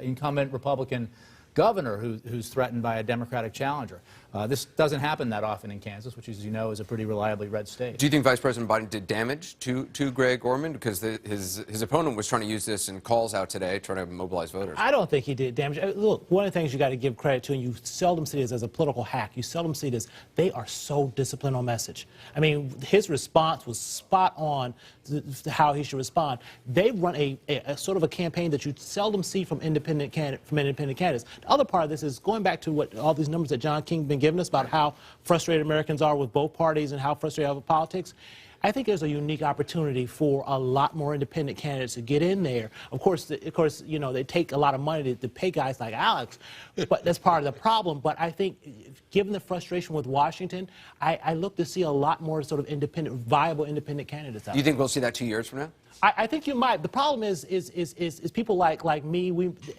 incumbent Republican governor who's threatened by a Democratic challenger. This doesn't happen that often in Kansas, which, as you know, is a pretty reliably red state. Do you think Vice President Biden did damage to Greg Orman? Because his opponent was trying to use this in calls out today, trying to mobilize voters. I don't think he did damage. Look, one of the things you got to give credit to, and you seldom see this as a political hack, you seldom see this, they are so disciplined on message. I mean, his response was spot on to how he should respond. They run a sort of a campaign that you seldom see from independent candidates. The other part of this is going back to what all these numbers that John King been giving us about how frustrated Americans are with both parties and how frustrated they are with politics. I think there's a unique opportunity for a lot more independent candidates to get in there. Of course, you know, they take a lot of money to pay guys like Alex, but that's part of the problem. But I think, given the frustration with Washington, I look to see a lot more sort of independent, viable independent candidates out there. Do you think we'll see that 2 years from now? I think you might. The problem is people like me,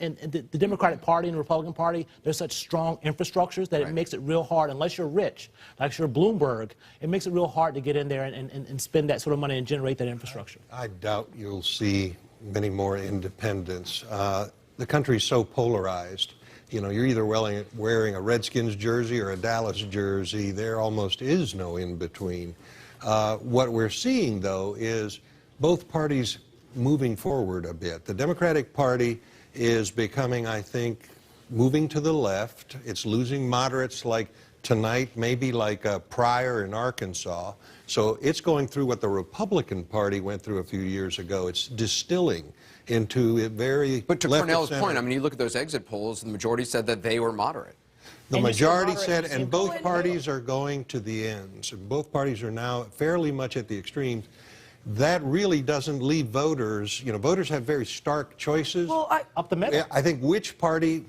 and the Democratic Party and the Republican Party, there's such strong infrastructures that it makes it real hard, unless you're rich, like you're Bloomberg, it makes it real hard to get in there and spend that sort of money and generate that infrastructure. I doubt you'll see many more independents. The country's so polarized. You know, you're either wearing a Redskins jersey or a Dallas jersey. There almost is no in between. What we're seeing, though, is both parties moving forward a bit. The Democratic Party is becoming, I think, moving to the left. It's losing moderates like tonight, maybe like Pryor in Arkansas. So it's going through what the Republican Party went through a few years ago. It's distilling into a very But to left Cornell's of point, I mean, you look at those exit polls, the majority said that they were moderate. The majority said, and both parties are going to the ends. And both parties are now fairly much at the extremes. That really doesn't leave voters, you know, voters have very stark choices. Well, up the middle. I think which party,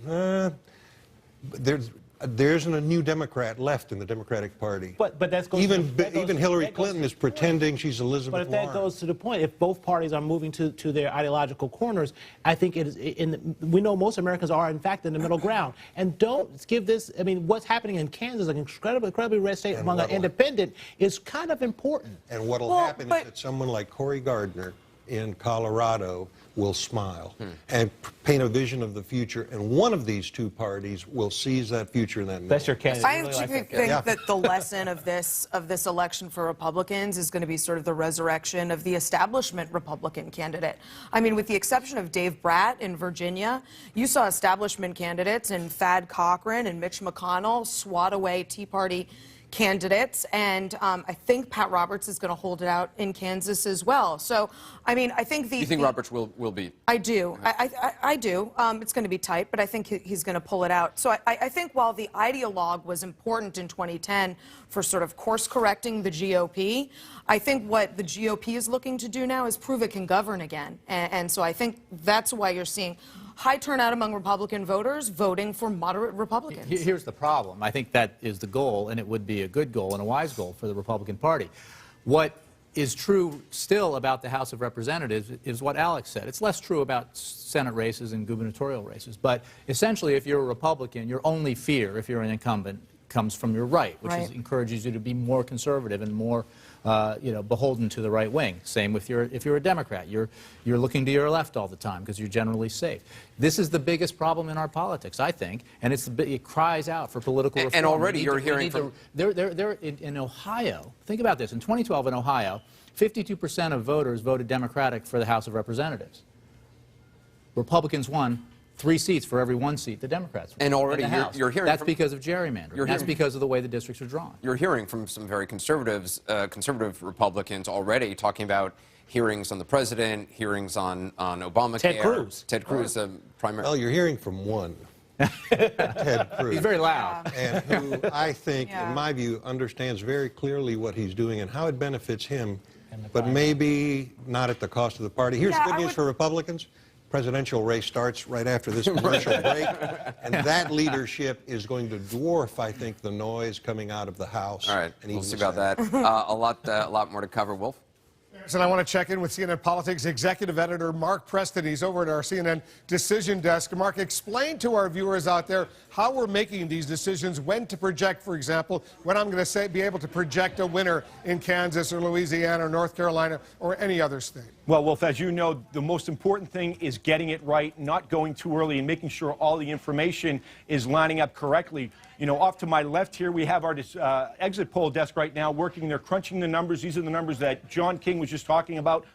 there isn't a new Democrat left in the Democratic Party. But that's going even Hillary Clinton is pretending she's Elizabeth But if Warren. that goes to the point, if both parties are moving to their ideological corners, I think it is. We know most Americans are, in fact, in the middle ground. And don't give this. I mean, what's happening in Kansas, an incredibly red state among an independent, is kind of important. And what will happen is that someone like Cory Gardner in Colorado will smile and paint a vision of the future, and one of these two parties will seize that future in that moment. That's your candidate. I actually think that the lesson of this election for Republicans is going to be sort of the resurrection of the establishment Republican candidate. I mean, with the exception of Dave Bratt in Virginia, you saw establishment candidates in Thad Cochran and Mitch McConnell swat away Tea Party candidates, and I think Pat Roberts is going to hold it out in Kansas as well. So, I mean, I think You think Roberts will beat? I do. I do. It's going to be tight, but I think he's going to pull it out. So I think while the ideologue was important in 2010 for sort of course-correcting the GOP, I think what the GOP is looking to do now is prove it can govern again. And so I think that's why you're seeing high turnout among Republican voters voting for moderate Republicans. Here's the problem. I think that is the goal, and it would be a good goal and a wise goal for the Republican Party. What is true still about the House of Representatives is what Alex said. It's less true about Senate races and gubernatorial races. But essentially, if you're a Republican, your only fear, if you're an incumbent, comes from your right, which encourages you to be more conservative and more beholden to the right wing. Same with if you're a Democrat. You're looking to your left all the time because you're generally safe. This is the biggest problem in our politics, I think, and it cries out for political reform. And already you're hearing from... They're in Ohio. Think about this. In 2012 in Ohio, 52% of voters voted Democratic for the House of Representatives. Republicans won 3 seats for every 1 seat the Democrats won. And already you're hearing that's because of gerrymandering. That's because of the way the districts are drawn. You're hearing from some very conservative Republicans already talking about hearings on the president, hearings on Obamacare. Ted Cruz. Ted Cruz, the primary. Well, you're hearing from one. Ted Cruz. He's very loud. And who I think, in my view, understands very clearly what he's doing and how it benefits him, but maybe not at the cost of the party. Here's good news for Republicans. Presidential race starts right after this commercial break, and that leadership is going to dwarf, I think, the noise coming out of the House. All right, we'll see about that. A lot more to cover. Wolf? And I want to check in with CNN Politics executive editor Mark Preston. He's over at our CNN decision desk. Mark, explain to our viewers out there how we're making these decisions, when to project, for example, when I'm going to be able to project a winner in Kansas or Louisiana or North Carolina or any other state. Well, Wolf, as you know, the most important thing is getting it right, not going too early, and making sure all the information is lining up correctly. You know, off to my left here, we have our exit poll desk right now working. They're crunching the numbers. These are the numbers that John King was just talking about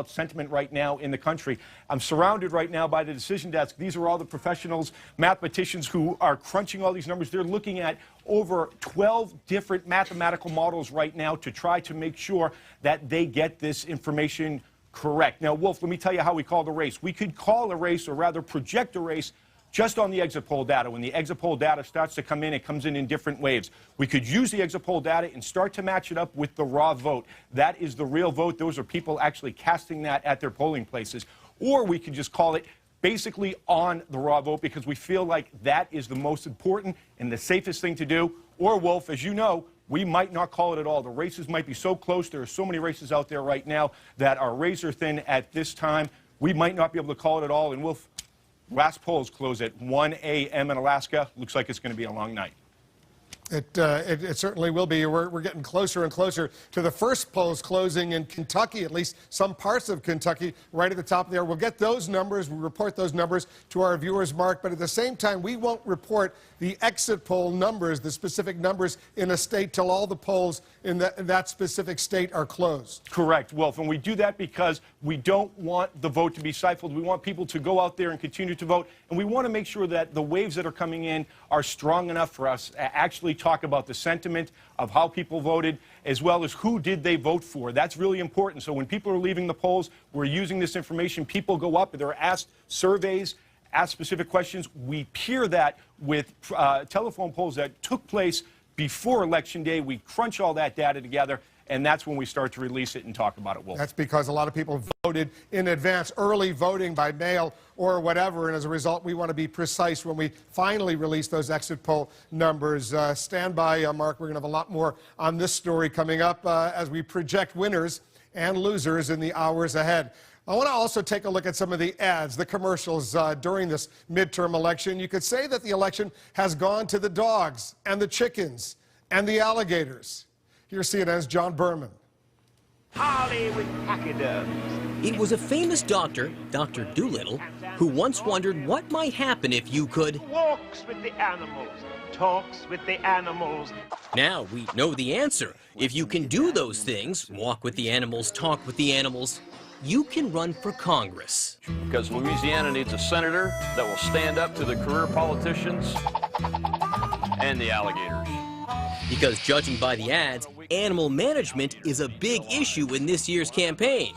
sentiment right now in the country. I'm surrounded right now by the decision desk. These are all the professionals, mathematicians who are crunching all these numbers. They're looking at over 12 different mathematical models right now to try to make sure that they get this information correct. Now, Wolf, let me tell you how we call the race. We could call a race, or rather project a race, just on the exit poll data. When the exit poll data starts to come in, it comes in different waves. We could use the exit poll data and start to match it up with the raw vote. That is the real vote. Those are people actually casting that at their polling places. Or we could just call it basically on the raw vote, because we feel like that is the most important and the safest thing to do. Or, Wolf, as you know, we might not call it at all. The races might be so close. There are so many races out there right now that are razor thin at this time. We might not be able to call it at all. And, Wolf, last polls close at 1 a.m. in Alaska. Looks like it's going to be a long night. It certainly will be. We're getting closer and closer to the first polls closing in Kentucky, at least some parts of Kentucky, right at the top there. We'll get those numbers. We'll report those numbers to our viewers, Mark. But at the same time, we won't report the exit poll numbers, the specific numbers in a state, till all the polls in that specific state are closed. Correct, Wolf. And we do that because we don't want the vote to be stifled. We want people to go out there and continue to vote. And we want to make sure that the waves that are coming in are strong enough for us to actually talk about the sentiment of how people voted, as well as who did they vote for. That's really important. So when people are leaving the polls, we're using this information. People go up, they're asked surveys, asked specific questions. We peer that with telephone polls that took place before Election Day. We crunch all that data together, and that's when we start to release it and talk about it, Wolf. That's because a lot of people voted in advance, early voting by mail or whatever, and as a result, we want to be precise when we finally release those exit poll numbers. Stand by, Mark. We're going to have a lot more on this story coming up as we project winners and losers in the hours ahead. I want to also take a look at some of the ads, the commercials during this midterm election. You could say that the election has gone to the dogs and the chickens and the alligators. Here's CNN's John Berman. Hollywood pachyderms. It was a famous doctor, Dr. Doolittle, who once wondered what might happen if you could walks with the animals, talks with the animals. Now we know the answer. If you can do those things, walk with the animals, talk with the animals, you can run for Congress. Because Louisiana needs a senator that will stand up to the career politicians and the alligators. Because judging by the ads, animal management is a big issue in this year's campaign.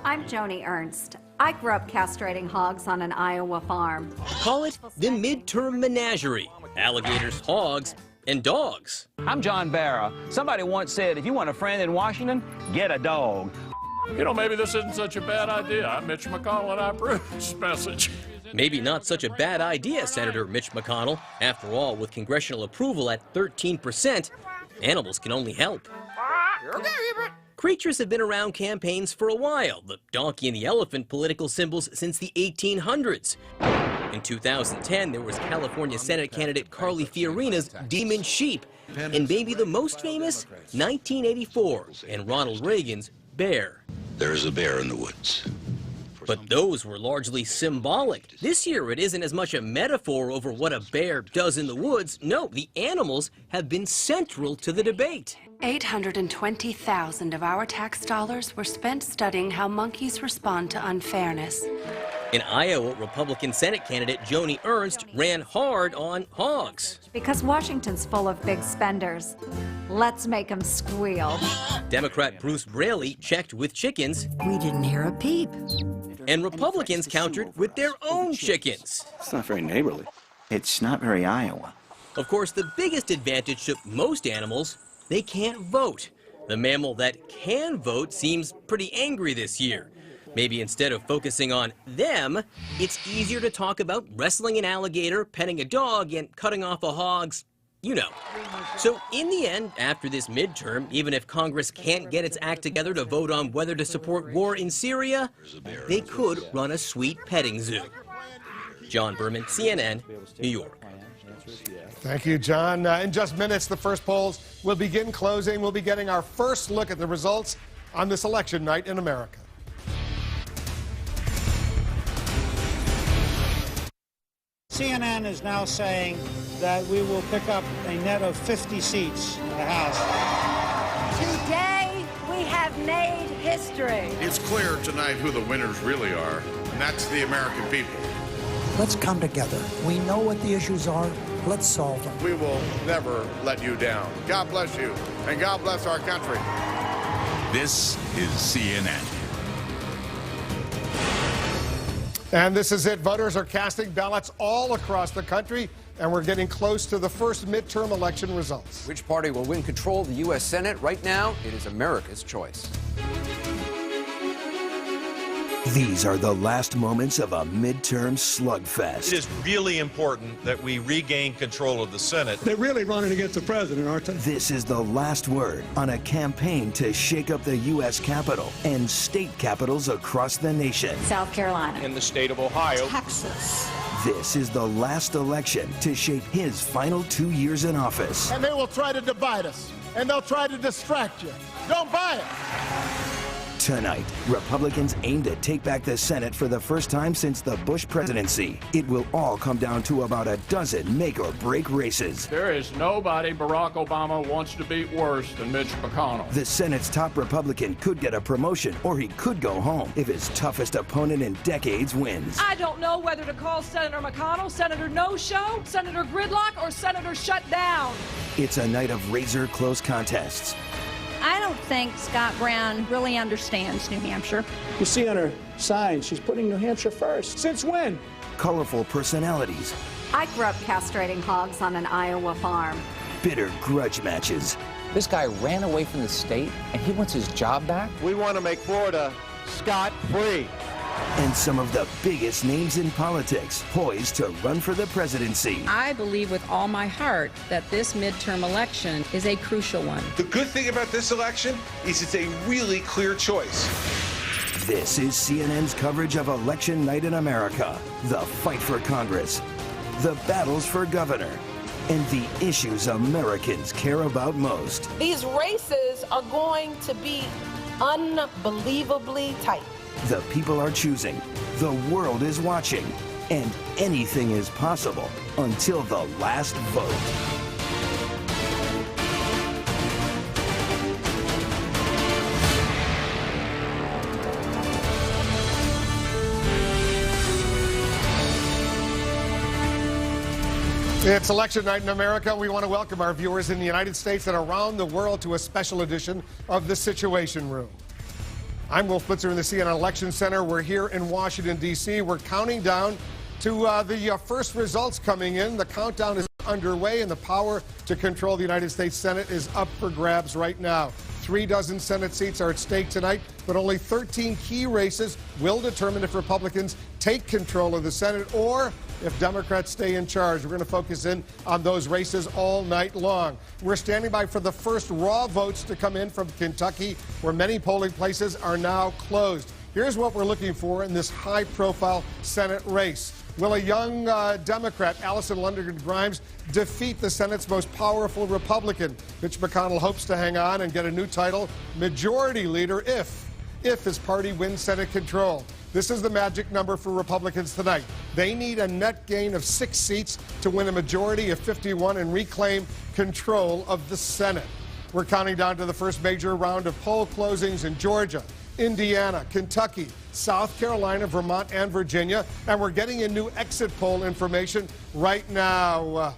I'm Joni Ernst. I grew up castrating hogs on an Iowa farm. Call it the midterm menagerie. Alligators, hogs, and dogs. I'm John Barra. Somebody once said, if you want a friend in Washington, get a dog. You know, maybe this isn't such a bad idea. I'm Mitch McConnell, and I approve this message. Maybe not such a bad idea, Senator Mitch McConnell. After all, with congressional approval at 13%, animals can only help. Creatures have been around campaigns for a while, the donkey and the elephant political symbols since the 1800s. In 2010, there was California Senate candidate Carly Fiorina's demon sheep, and maybe the most famous, 1984, and Ronald Reagan's bear. There's a bear in the woods. But those were largely symbolic. This year, it isn't as much a metaphor over what a bear does in the woods. No, the animals have been central to the debate. 820,000 of our tax dollars were spent studying how monkeys respond to unfairness. In Iowa, Republican Senate candidate Joni Ernst ran hard on hogs. Because Washington's full of big spenders. Let's make them squeal. Democrat Bruce Braley checked with chickens. We didn't hear a peep. And Republicans countered with their own chickens. It's not very neighborly. It's not very Iowa. Of course, the biggest advantage to most animals, they can't vote. The mammal that can vote seems pretty angry this year. Maybe instead of focusing on them, it's easier to talk about wrestling an alligator, petting a dog, and cutting off a hog's you know. So in the end, after this midterm, even if Congress can't get its act together to vote on whether to support war in Syria, they could run a sweet petting zoo. John Berman, CNN, New York. Thank you, John. In just minutes, the first polls will begin closing. We'll be getting our first look at the results on this election night in America. CNN is now saying that we will pick up a net of 50 seats in the House. Today, we have made history. It's clear tonight who the winners really are, and that's the American people. Let's come together. We know what the issues are. Let's solve them. We will never let you down. God bless you, and God bless our country. This is CNN. And this is it. Voters are casting ballots all across the country, and we're getting close to the first midterm election results. Which party will win control of the U.S. Senate? Right now, it is America's choice. These are the last moments of a midterm slugfest. It is really important that we regain control of the Senate. They're really running against the president, aren't they? This is the last word on a campaign to shake up the U.S. Capitol and state capitals across the nation. South Carolina. In the state of Ohio. Texas. This is the last election to shape his final 2 years in office. And they will try to divide us, and they'll try to distract you. Don't buy it. Tonight, Republicans aim to take back the Senate for the first time since the Bush presidency. It will all come down to about a dozen make-or-break races. There is nobody Barack Obama wants to beat worse than Mitch McConnell. The Senate's top Republican could get a promotion, or he could go home if his toughest opponent in decades wins. I don't know whether to call Senator McConnell Senator No-Show, Senator Gridlock, or Senator Shut Down. It's a night of razor-close contests. I don't think Scott Brown really understands New Hampshire. You see on her sign, she's putting New Hampshire first. Since when? Colorful personalities. I grew up castrating hogs on an Iowa farm. Bitter grudge matches. This guy ran away from the state, and he wants his job back? We want to make Florida scot-free. And some of the biggest names in politics poised to run for the presidency. I believe with all my heart that this midterm election is a crucial one. The good thing about this election is it's a really clear choice. This is CNN's coverage of Election Night in America. The fight for Congress, the battles for governor, and the issues Americans care about most. These races are going to be unbelievably tight. The people are choosing, the world is watching, and anything is possible until the last vote. It's election night in America. We want to welcome our viewers in the United States and around the world to a special edition of the Situation Room. I'm Wolf Blitzer in the CNN Election Center. We're here in Washington, D.C. We're counting down to the first results coming in. The countdown is underway, and the power to control the United States Senate is up for grabs right now. 36 Senate seats are at stake tonight, but only 13 key races will determine if Republicans take control of the Senate or if Democrats stay in charge. We're going to focus in on those races all night long. We're standing by for the first raw votes to come in from Kentucky, where many polling places are now closed. Here's what we're looking for in this high-profile Senate race. Will a young Democrat, Allison Lundgren Grimes, defeat the Senate's most powerful Republican? Mitch McConnell hopes to hang on and get a new title, Majority Leader, if his party wins Senate control. This is the magic number for Republicans tonight. They need a net gain of 6 seats to win a majority of 51 and reclaim control of the Senate. We're counting down to the first major round of poll closings in Georgia, Indiana, Kentucky, South Carolina, Vermont, and Virginia. And we're getting in new exit poll information right now.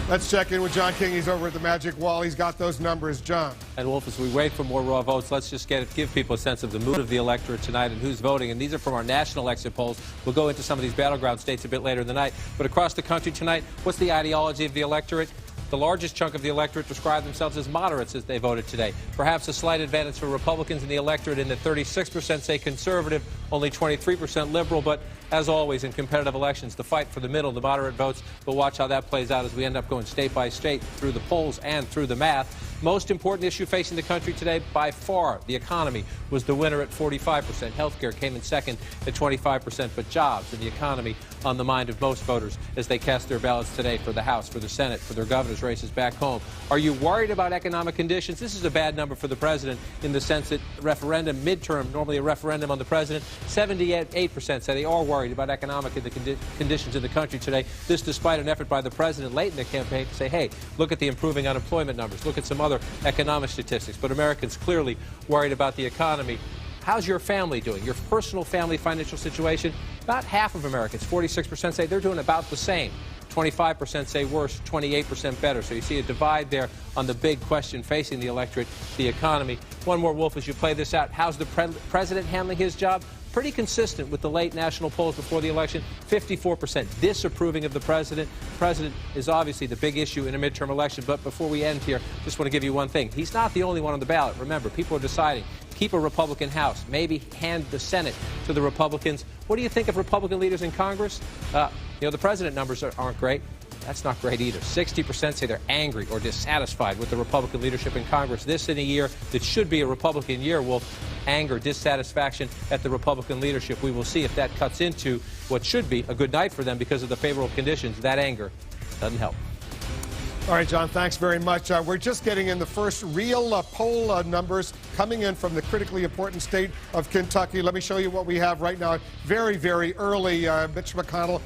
Let's check in with John King. He's over at the Magic Wall. He's got those numbers. John. And Wolf, as we wait for more raw votes, let's just give people a sense of the mood of the electorate tonight and who's voting. And these are from our national exit polls. We'll go into some of these battleground states a bit later in the night. But across the country tonight, what's the ideology of the electorate? The largest chunk of the electorate described themselves as moderates as they voted today. Perhaps a slight advantage for Republicans in the electorate in that 36% say conservative, only 23% liberal. But as always in competitive elections, the fight for the middle, the moderate votes. We'll watch how that plays out as we end up going state by state through the polls and through the math. Most important issue facing the country today, by far, the economy was the winner at 45%. Healthcare came in second at 25%, but jobs and the economy on the mind of most voters as they cast their ballots today for the House, for the Senate, for their governor's races back home. Are you worried about economic conditions? This is a bad number for the president in the sense that referendum, midterm, normally a referendum on the president, 78% say they are worried about economic conditions in the country today. This despite an effort by the president late in the campaign to say, hey, look at the improving unemployment numbers, look at some other economic statistics. But Americans clearly worried about the economy. How's your family doing? Your personal family financial situation? About half of Americans, 46%, say they're doing about the same. 25% say worse, 28% better. So you see a divide there on the big question facing the electorate, the economy. One more, Wolf, as you play this out. How's the president handling his job? Pretty consistent with the late national polls before the election. 54% disapproving of the president. The president is obviously the big issue in a midterm election. But before we end here, just want to give you one thing. He's not the only one on the ballot. Remember, people are deciding. Keep a Republican House. Maybe hand the Senate to the Republicans. What do you think of Republican leaders in Congress? The president numbers aren't great. That's not great either. 60% say they're angry or dissatisfied with the Republican leadership in Congress. This in a year that should be a Republican year, Wolf. Anger, dissatisfaction at the Republican leadership. We will see if that cuts into what should be a good night for them because of the favorable conditions. That anger doesn't help. All right, John, thanks very much. We're just getting in the first real poll numbers coming in from the critically important state of Kentucky. Let me show you what we have right now. Very, very early, Mitch McConnell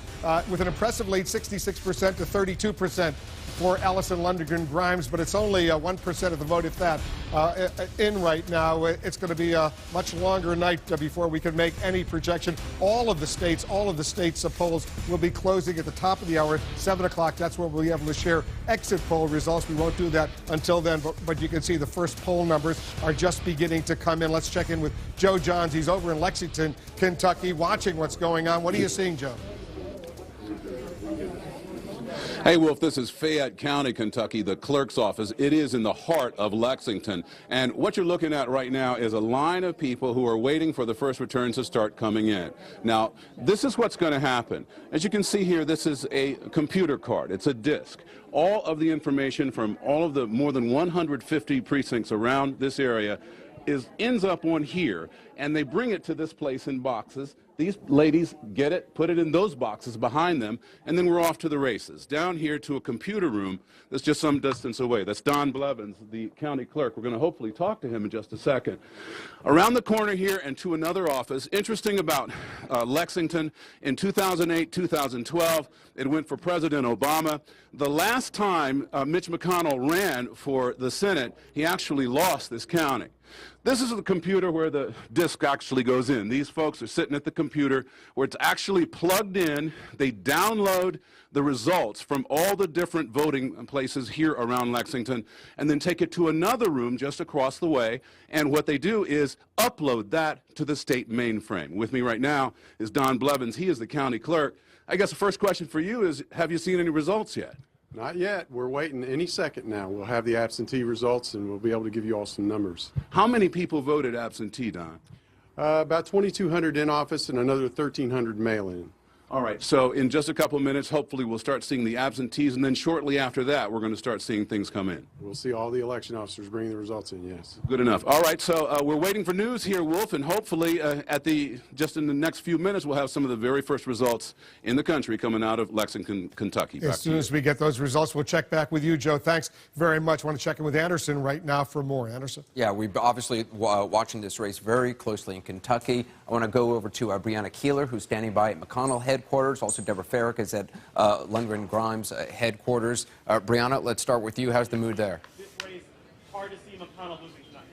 with an impressive lead, 66% to 32% for Allison Lundgren Grimes, but it's only 1% of the vote, if that, in right now. It's going to be a much longer night before we can make any projection. All of the states' polls will be closing at the top of the hour, 7 o'clock. That's when we'll be able to share exit poll results. We won't do that until then, but you can see the first poll numbers are just beginning to come in. Let's check in with Joe Johns. He's over in Lexington, Kentucky, watching what's going on. What are you seeing, Joe? Hey, Wolf, this is Fayette County, Kentucky, the clerk's office. It is in the heart of Lexington. And what you're looking at right now is a line of people who are waiting for the first returns to start coming in. Now, this is what's going to happen. As you can see here, this is a computer card. It's a disk. All of the information from all of the more than 150 precincts around this area ends up on here, and they bring it to this place in boxes. These ladies get it, put it in those boxes behind them, and then we're off to the races. Down here to a computer room that's just some distance away. That's Don Blevins, the county clerk. We're going to hopefully talk to him in just a second. Around the corner here and to another office. Interesting about Lexington, in 2008, 2012, it went for President Obama. The last time Mitch McConnell ran for the Senate, he actually lost this county. This is the computer where the disk actually goes in. These folks are sitting at the computer where it's actually plugged in. They download the results from all the different voting places here around Lexington and then take it to another room just across the way. And what they do is upload that to the state mainframe. With me right now is Don Blevins. He is the county clerk. I guess the first question for you is, have you seen any results yet? Not yet. We're waiting any second now. We'll have the absentee results, and we'll be able to give you all some numbers. How many people voted absentee, Don? About 2,200 in office and another 1,300 mail-in. All right, so in just a couple of minutes, hopefully we'll start seeing the absentees, and then shortly after that, we're going to start seeing things come in. We'll see all the election officers bring the results in, yes. Good enough. All right, so we're waiting for news here, Wolf, and hopefully just in the next few minutes, we'll have some of the very first results in the country coming out of Lexington, Kentucky. As soon as we get those results, we'll check back with you, Joe. Thanks very much. I want to check in with Anderson right now for more. Anderson? Yeah, we're obviously watching this race very closely in Kentucky. I want to go over to Breonna Keeler, who's standing by at McConnell headquarters. Also, Deborah Farrick is at Lundgren Grimes headquarters. Breonna, let's start with you. How's the mood there? This race, hard to see McConnell losing tonight.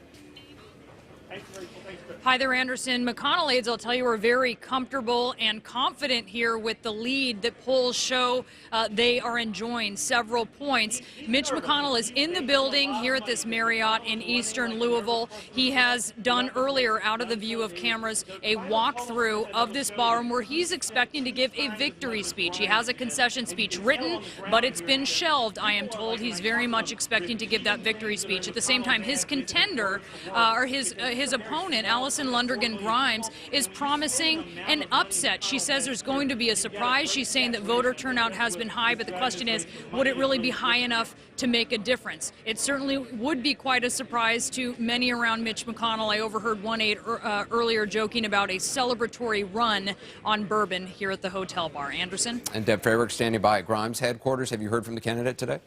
Thanks, Rachel. Thanks, Chris. Hi there, Anderson. McConnell aides, I'll tell you, are very comfortable and confident here with the lead that polls show they are enjoying several points. Mitch McConnell is in the building here at this Marriott in eastern Louisville. He has done earlier, out of the view of cameras, a walkthrough of this ballroom where he's expecting to give a victory speech. He has a concession speech written, but it's been shelved, I am told. He's very much expecting to give that victory speech. At the same time, his contender, or his opponent, Allison Lundergan Grimes, is promising an upset. She says there's going to be a surprise. She's saying that voter turnout has been high, but the question is, would it really be high enough to make a difference? It certainly would be quite a surprise to many around Mitch McConnell. I overheard one aide earlier joking about a celebratory run on bourbon here at the hotel bar. Anderson? And Deb Frerick standing by at Grimes headquarters. Have you heard from the candidate today?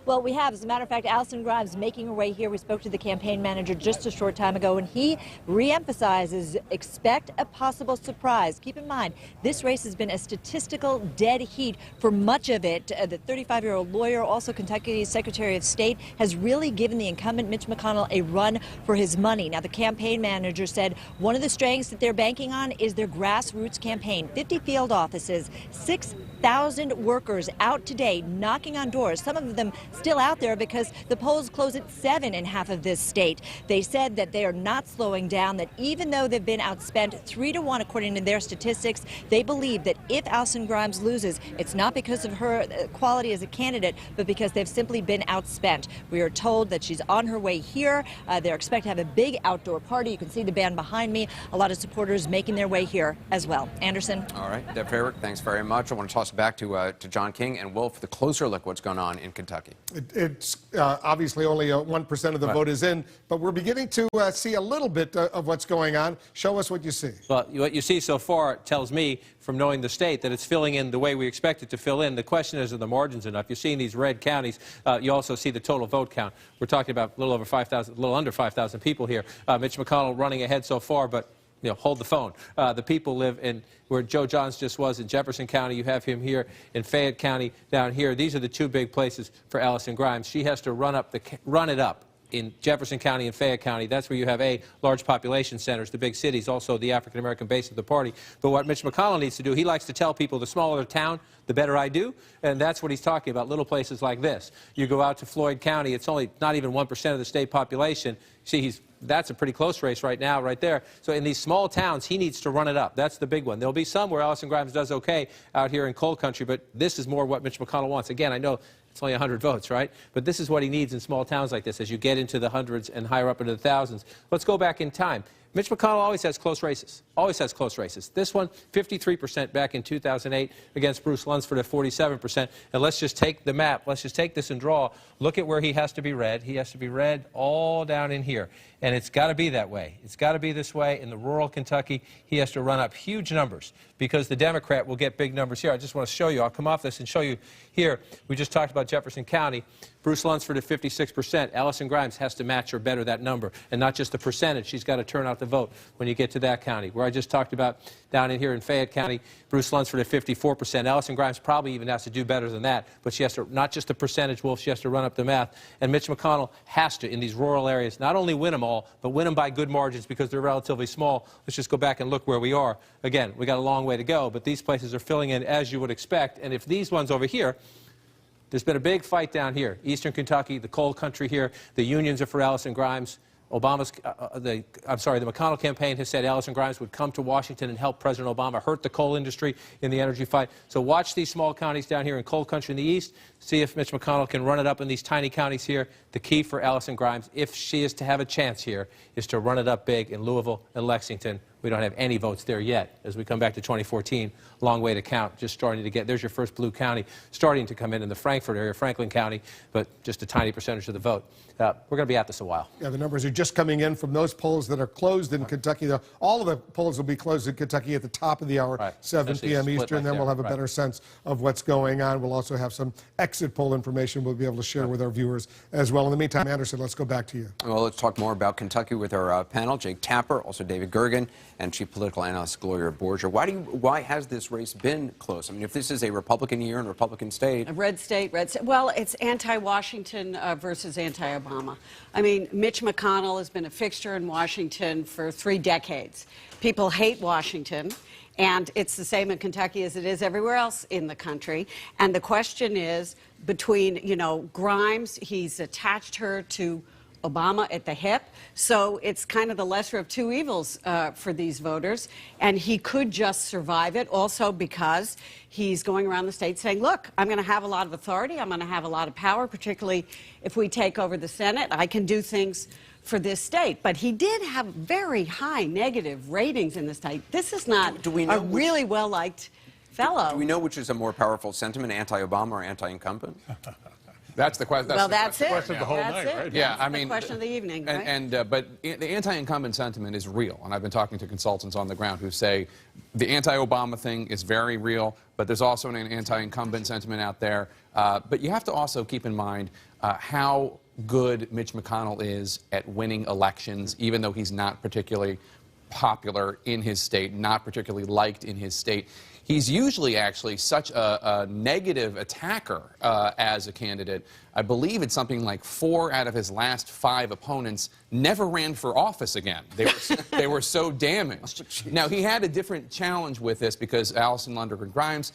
Well, we have. As a matter of fact, Allison Grimes making her way here. We spoke to the campaign manager just a short time ago, and he reemphasizes expect a possible surprise. Keep in mind, this race has been a statistical dead heat for much of it. The 35-year-old lawyer, also Kentucky's Secretary of State, has really given the incumbent Mitch McConnell a run for his money. Now, the campaign manager said one of the strengths that they're banking on is their grassroots campaign. 50 field offices, 6,000 workers out today knocking on doors, some of them still out there because the polls close at 7 in half of this state. They said that they are not slowing down, that even though they've been outspent 3-1 according to their statistics, they believe that if Allison Grimes loses, it's not because of her quality as a candidate, but because they've simply been outspent. We are told that she's on her way here. They're expected to have a big outdoor party. You can see the band behind me. A lot of supporters making their way here as well. Anderson? All right. Deb Frerick, thanks very much. I want to toss it back to John King and Wolf for the closer look at what's going on in Kentucky. It's obviously only 1% of the vote is in, but we're beginning to see a little bit of what's going on. Show us what you see. Well, what you see so far tells me, from knowing the state, that it's filling in the way we expect it to fill in. The question is, are the margins enough? You're seeing these red counties. You also see the total vote count. We're talking about a little over 5,000, a little under 5,000 people here. Mitch McConnell running ahead so far, but hold the phone. The people live in where Joe Johns just was in Jefferson County. You have him here in Fayette County down here. These are the two big places for Allison Grimes. She has to run it up in Jefferson County and Fayette County. That's where you have large population centers, the big cities, also the African-American base of the party. But what Mitch McConnell needs to do, he likes to tell people the smaller the town, the better I do, and that's what he's talking about, little places like this. You go out to Floyd County, it's only not even 1% of the state population. See, that's a pretty close race right now, right there. So in these small towns, he needs to run it up. That's the big one. There'll be some where Allison Grimes does okay out here in coal country, but this is more what Mitch McConnell wants. Again, I know it's only 100 votes, right? But this is what he needs in small towns like this as you get into the hundreds and higher up into the thousands. Let's go back in time. Mitch McConnell always has close races. Always has close races. This one, 53% back in 2008 against Bruce Lunsford at 47%. And let's just take the map. Let's just take this and draw. Look at where he has to be red. He has to be red all down in here. And it's got to be that way. It's got to be this way. In the rural Kentucky, he has to run up huge numbers because the Democrat will get big numbers here. I just want to show you. I'll come off this and show you here. We just talked about Jefferson County. Bruce Lunsford at 56%. Allison Grimes has to match or better that number. And not just the percentage. She's got to turn out the vote when you get to that county. Where I just talked about down in here in Fayette County, Bruce Lunsford at 54%. Allison Grimes probably even has to do better than that. But she has to, not just the percentage, Wolf, she has to run up the math. And Mitch McConnell has to, in these rural areas, not only win them all, but win them by good margins because they're relatively small. Let's just go back and look where we are. Again, we got a long way to go, but these places are filling in as you would expect. And if these ones over here, there's been a big fight down here. Eastern Kentucky, the coal country here, the unions are for Allison Grimes. The McConnell campaign has said Allison Grimes would come to Washington and help President Obama hurt the coal industry in the energy fight. So watch these small counties down here in coal country in the east. See if Mitch McConnell can run it up in these tiny counties here. The key for Allison Grimes, if she is to have a chance here, is to run it up big in Louisville and Lexington. We don't have any votes there yet. As we come back to 2014, long way to count. Just starting to get, there's your first blue county starting to come in the Frankfort area, Franklin County, but just a tiny percentage of the vote. We're going to be at this a while. Yeah, the numbers are just coming in from those polls that are closed in Kentucky. All of the polls will be closed in Kentucky at the top of the hour, 7 p.m. Eastern. Then we'll have a better sense of what's going on. We'll also have some exit poll information we'll be able to share with our viewers as well. In the meantime, Anderson, let's go back to you. Well, let's talk more about Kentucky with our panel. Jake Tapper, also David Gergen, and chief political analyst Gloria Borger. Why has this race been close? I mean, if this is a Republican year in a Republican state. A red state. Well, it's anti-Washington versus anti-Obama. I mean, Mitch McConnell has been a fixture in Washington for 3 decades. People hate Washington. And it's the same in Kentucky as it is everywhere else in the country. And the question is, between, Grimes, he's attached her to Obama at the hip. So it's kind of the lesser of 2 evils for these voters. And he could just survive it also because he's going around the state saying, look, I'm going to have a lot of authority. I'm going to have a lot of power, particularly if we take over the Senate. I can do things for this state. But he did have very high negative ratings in the state. This is not a really well-liked fellow. Do we know which is a more powerful sentiment, anti-Obama or anti-incumbent? That's the question. Well, that's it. Question of the whole night, right? Yeah, I mean, the question of the evening, right? But the anti-incumbent sentiment is real, and I've been talking to consultants on the ground who say the anti-Obama thing is very real, but there's also an anti-incumbent sentiment out there. But you have to also keep in mind how good Mitch McConnell is at winning elections, even though he's not particularly popular in his state, not particularly liked in his state. He's usually actually such a negative attacker as a candidate. I believe it's something like 4 out of his last 5 opponents never ran for office again. They were so damaged. Now, he had a different challenge with this because Allison Lundergan Grimes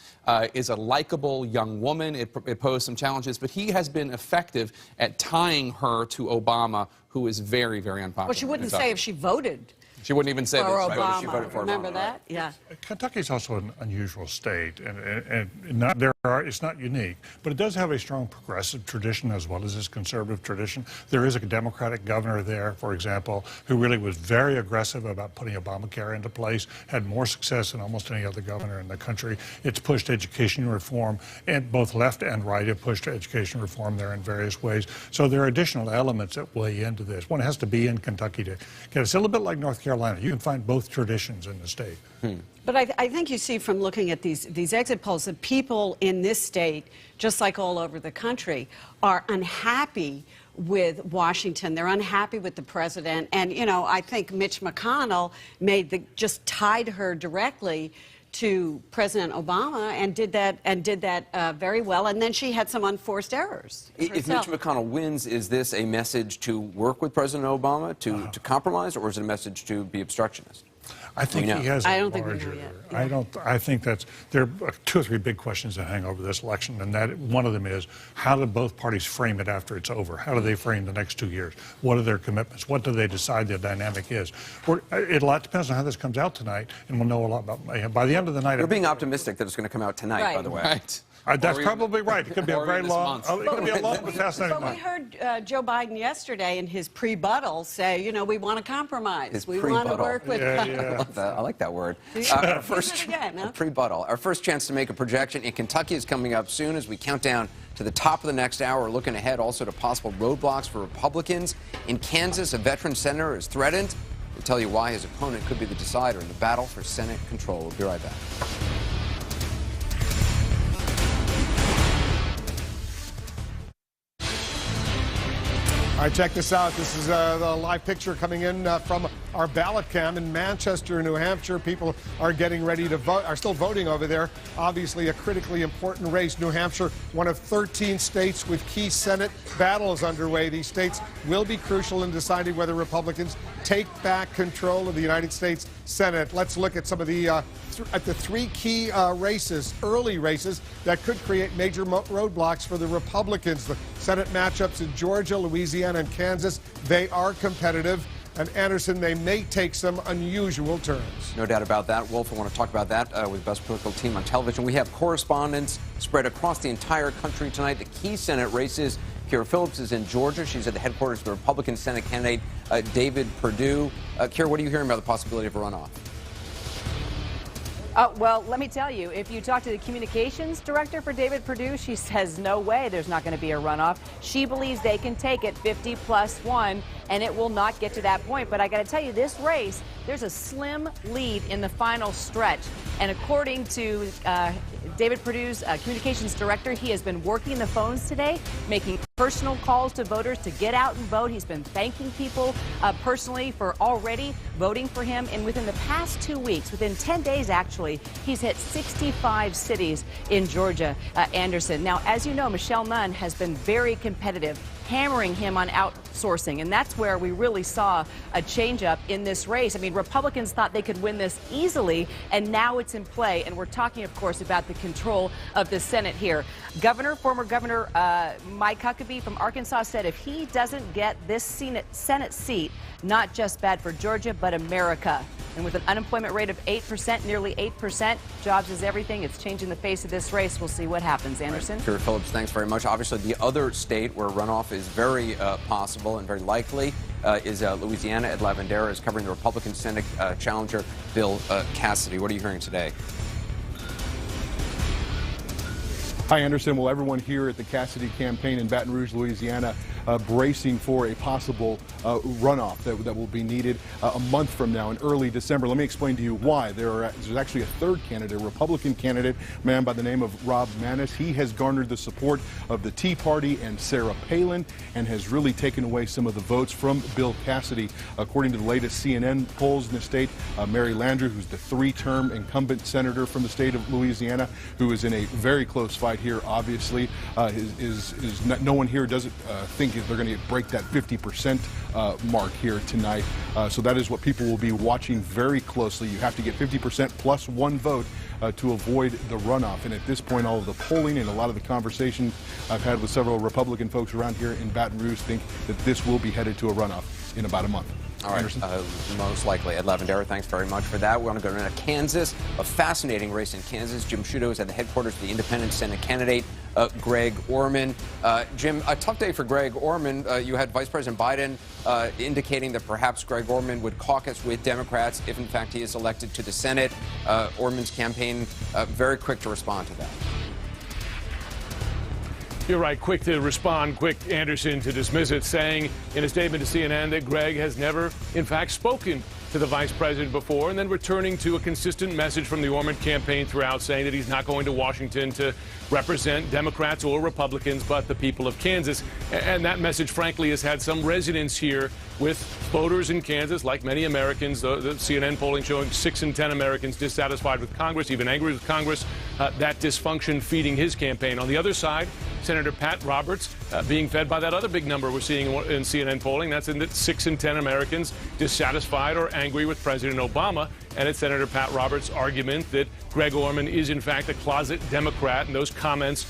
is a likable young woman. It posed some challenges, but he has been effective at tying her to Obama, who is very, very unpopular. Well, she wouldn't say if she voted. She wouldn't even say for that Obama. she voted for Remember Obama. that? Yeah. Kentucky's also an unusual state, and it's not unique, but it does have a strong progressive tradition as well as its conservative tradition. There is a Democratic governor there, for example, who really was very aggressive about putting Obamacare into place, had more success than almost any other governor in the country. It's pushed education reform, and both left and right have pushed education reform there in various ways. So there are additional elements that weigh into this. One has to be in Kentucky to get it. It's a little bit like North Carolina. You can find both traditions in the state. But I think you see from looking at these exit polls that people in this state, just like all over the country, are unhappy with Washington. They're unhappy with the president. And, I think Mitch McConnell just tied her directly to President Obama and did that very well. And then she had some unforced errors If Mitch McConnell wins, is this a message to work with President Obama, to compromise, or is it a message to be obstructionist? I think he has I a don't think we larger. know yet. I think there are 2 or 3 big questions that hang over this election, and that one of them is how do both parties frame it after it's over? How do they frame the next 2 years? What are their commitments? What do they decide the dynamic is? A lot depends on how this comes out tonight, and we'll know a lot about. By the end of the night, you're being optimistic that it's going to come out tonight, by the way. Right. That's probably right. It could be a very long. It could be a long but fascinating month. But we heard Joe Biden yesterday in his pre-buttal say, we want to compromise. We want to work with. I like that word. Our first pre-buttal. Our first chance to make a projection in Kentucky is coming up soon as we count down to the top of the next hour. We're looking ahead also to possible roadblocks for Republicans. In Kansas, a veteran senator is threatened. We'll tell you why his opponent could be the decider in the battle for Senate control. We'll be right back. All right, check this out. This is the live picture coming in from our ballot cam in Manchester, New Hampshire. People are getting ready to vote, are still voting over there. Obviously, a critically important race. New Hampshire, one of 13 states with key Senate battles underway. These states will be crucial in deciding whether Republicans take back control of the United States Senate. Let's look at some of the 3 key races, early races, that could create major roadblocks for the Republicans. The Senate matchups in Georgia, Louisiana, and Kansas, they are competitive. And Anderson, they may take some unusual turns. No doubt about that. Wolf, I want to talk about that with the best political team on television. We have correspondents spread across the entire country tonight. The key Senate races. Kira Phillips is in Georgia. She's at the headquarters of the Republican Senate candidate, David Perdue. Kira, what are you hearing about the possibility of a runoff? Well, let me tell you, if you talk to the communications director for David Perdue, she says no way there's not going to be a runoff. She believes they can take it 50+1, and it will not get to that point. But I got to tell you, this race, there's a slim lead in the final stretch. And according to David Perdue's communications director, he has been working the phones today, making personal calls to voters to get out and vote. He's been thanking people personally for already voting for him. And within the past 2 weeks, within 10 days actually, he's hit 65 cities in Georgia, Anderson. Now, as you know, Michelle Nunn has been very competitive, hammering him on outsourcing, and that's where we really saw a change-up in this race. I mean, Republicans thought they could win this easily, and now it's in play, and we're talking, of course, about the control of the Senate here. Former Governor Mike Huckabee from Arkansas said if he doesn't get this Senate seat, not just bad for Georgia, but America. And with an unemployment rate of 8%, nearly 8%, jobs is everything. It's changing the face of this race. We'll see what happens. Anderson? Right. Kira Phillips, thanks very much. Obviously, the other state where runoff is very possible and very likely is Louisiana. Ed Lavandera is covering the Republican Senate challenger, Bill Cassidy. What are you hearing today? Hi, Anderson. Well, everyone here at the Cassidy campaign in Baton Rouge, Louisiana, bracing for a possible runoff that will be needed a month from now in early December. Let me explain to you why. There's actually a third candidate, a Republican candidate, a man by the name of Rob Maness. He has garnered the support of the Tea Party and Sarah Palin and has really taken away some of the votes from Bill Cassidy. According to the latest CNN polls in the state, Mary Landrieu, who's the three-term incumbent senator from the state of Louisiana, who is in a very close fight here, obviously, no one here doesn't think they're going to break that 50% mark here tonight. So that is what people will be watching very closely. You have to get 50% plus one vote to avoid the runoff. And at this point, all of the polling and a lot of the conversation I've had with several Republican folks around here in Baton Rouge think that this will be headed to a runoff in about a month. All right, most likely. Ed Lavandera, thanks very much for that. We want to go to Kansas, a fascinating race in Kansas. Jim Sciutto is at the headquarters of the independent Senate candidate, Greg Orman. Jim, a tough day for Greg Orman. You had Vice President Biden indicating that perhaps Greg Orman would caucus with Democrats if, in fact, he is elected to the Senate. Orman's campaign very quick to respond to that. You're right, quick to respond, quick, Anderson, to dismiss it, saying in a statement to CNN that Greg has never, in fact, spoken to the vice president before, and then returning to a consistent message from the Orman campaign throughout, saying that he's not going to Washington to represent Democrats or Republicans, but the people of Kansas. And that message, frankly, has had some resonance here with voters in Kansas, like many Americans. The CNN polling showing 6 in 10 Americans dissatisfied with Congress, even angry with Congress. That dysfunction feeding his campaign. On the other side, Senator Pat Roberts being fed by that other big number we're seeing in CNN polling. That's in that 6 in 10 Americans dissatisfied or angry with President Obama. And it's Senator Pat Roberts' argument that Greg Orman is, in fact, a closet Democrat, and those comments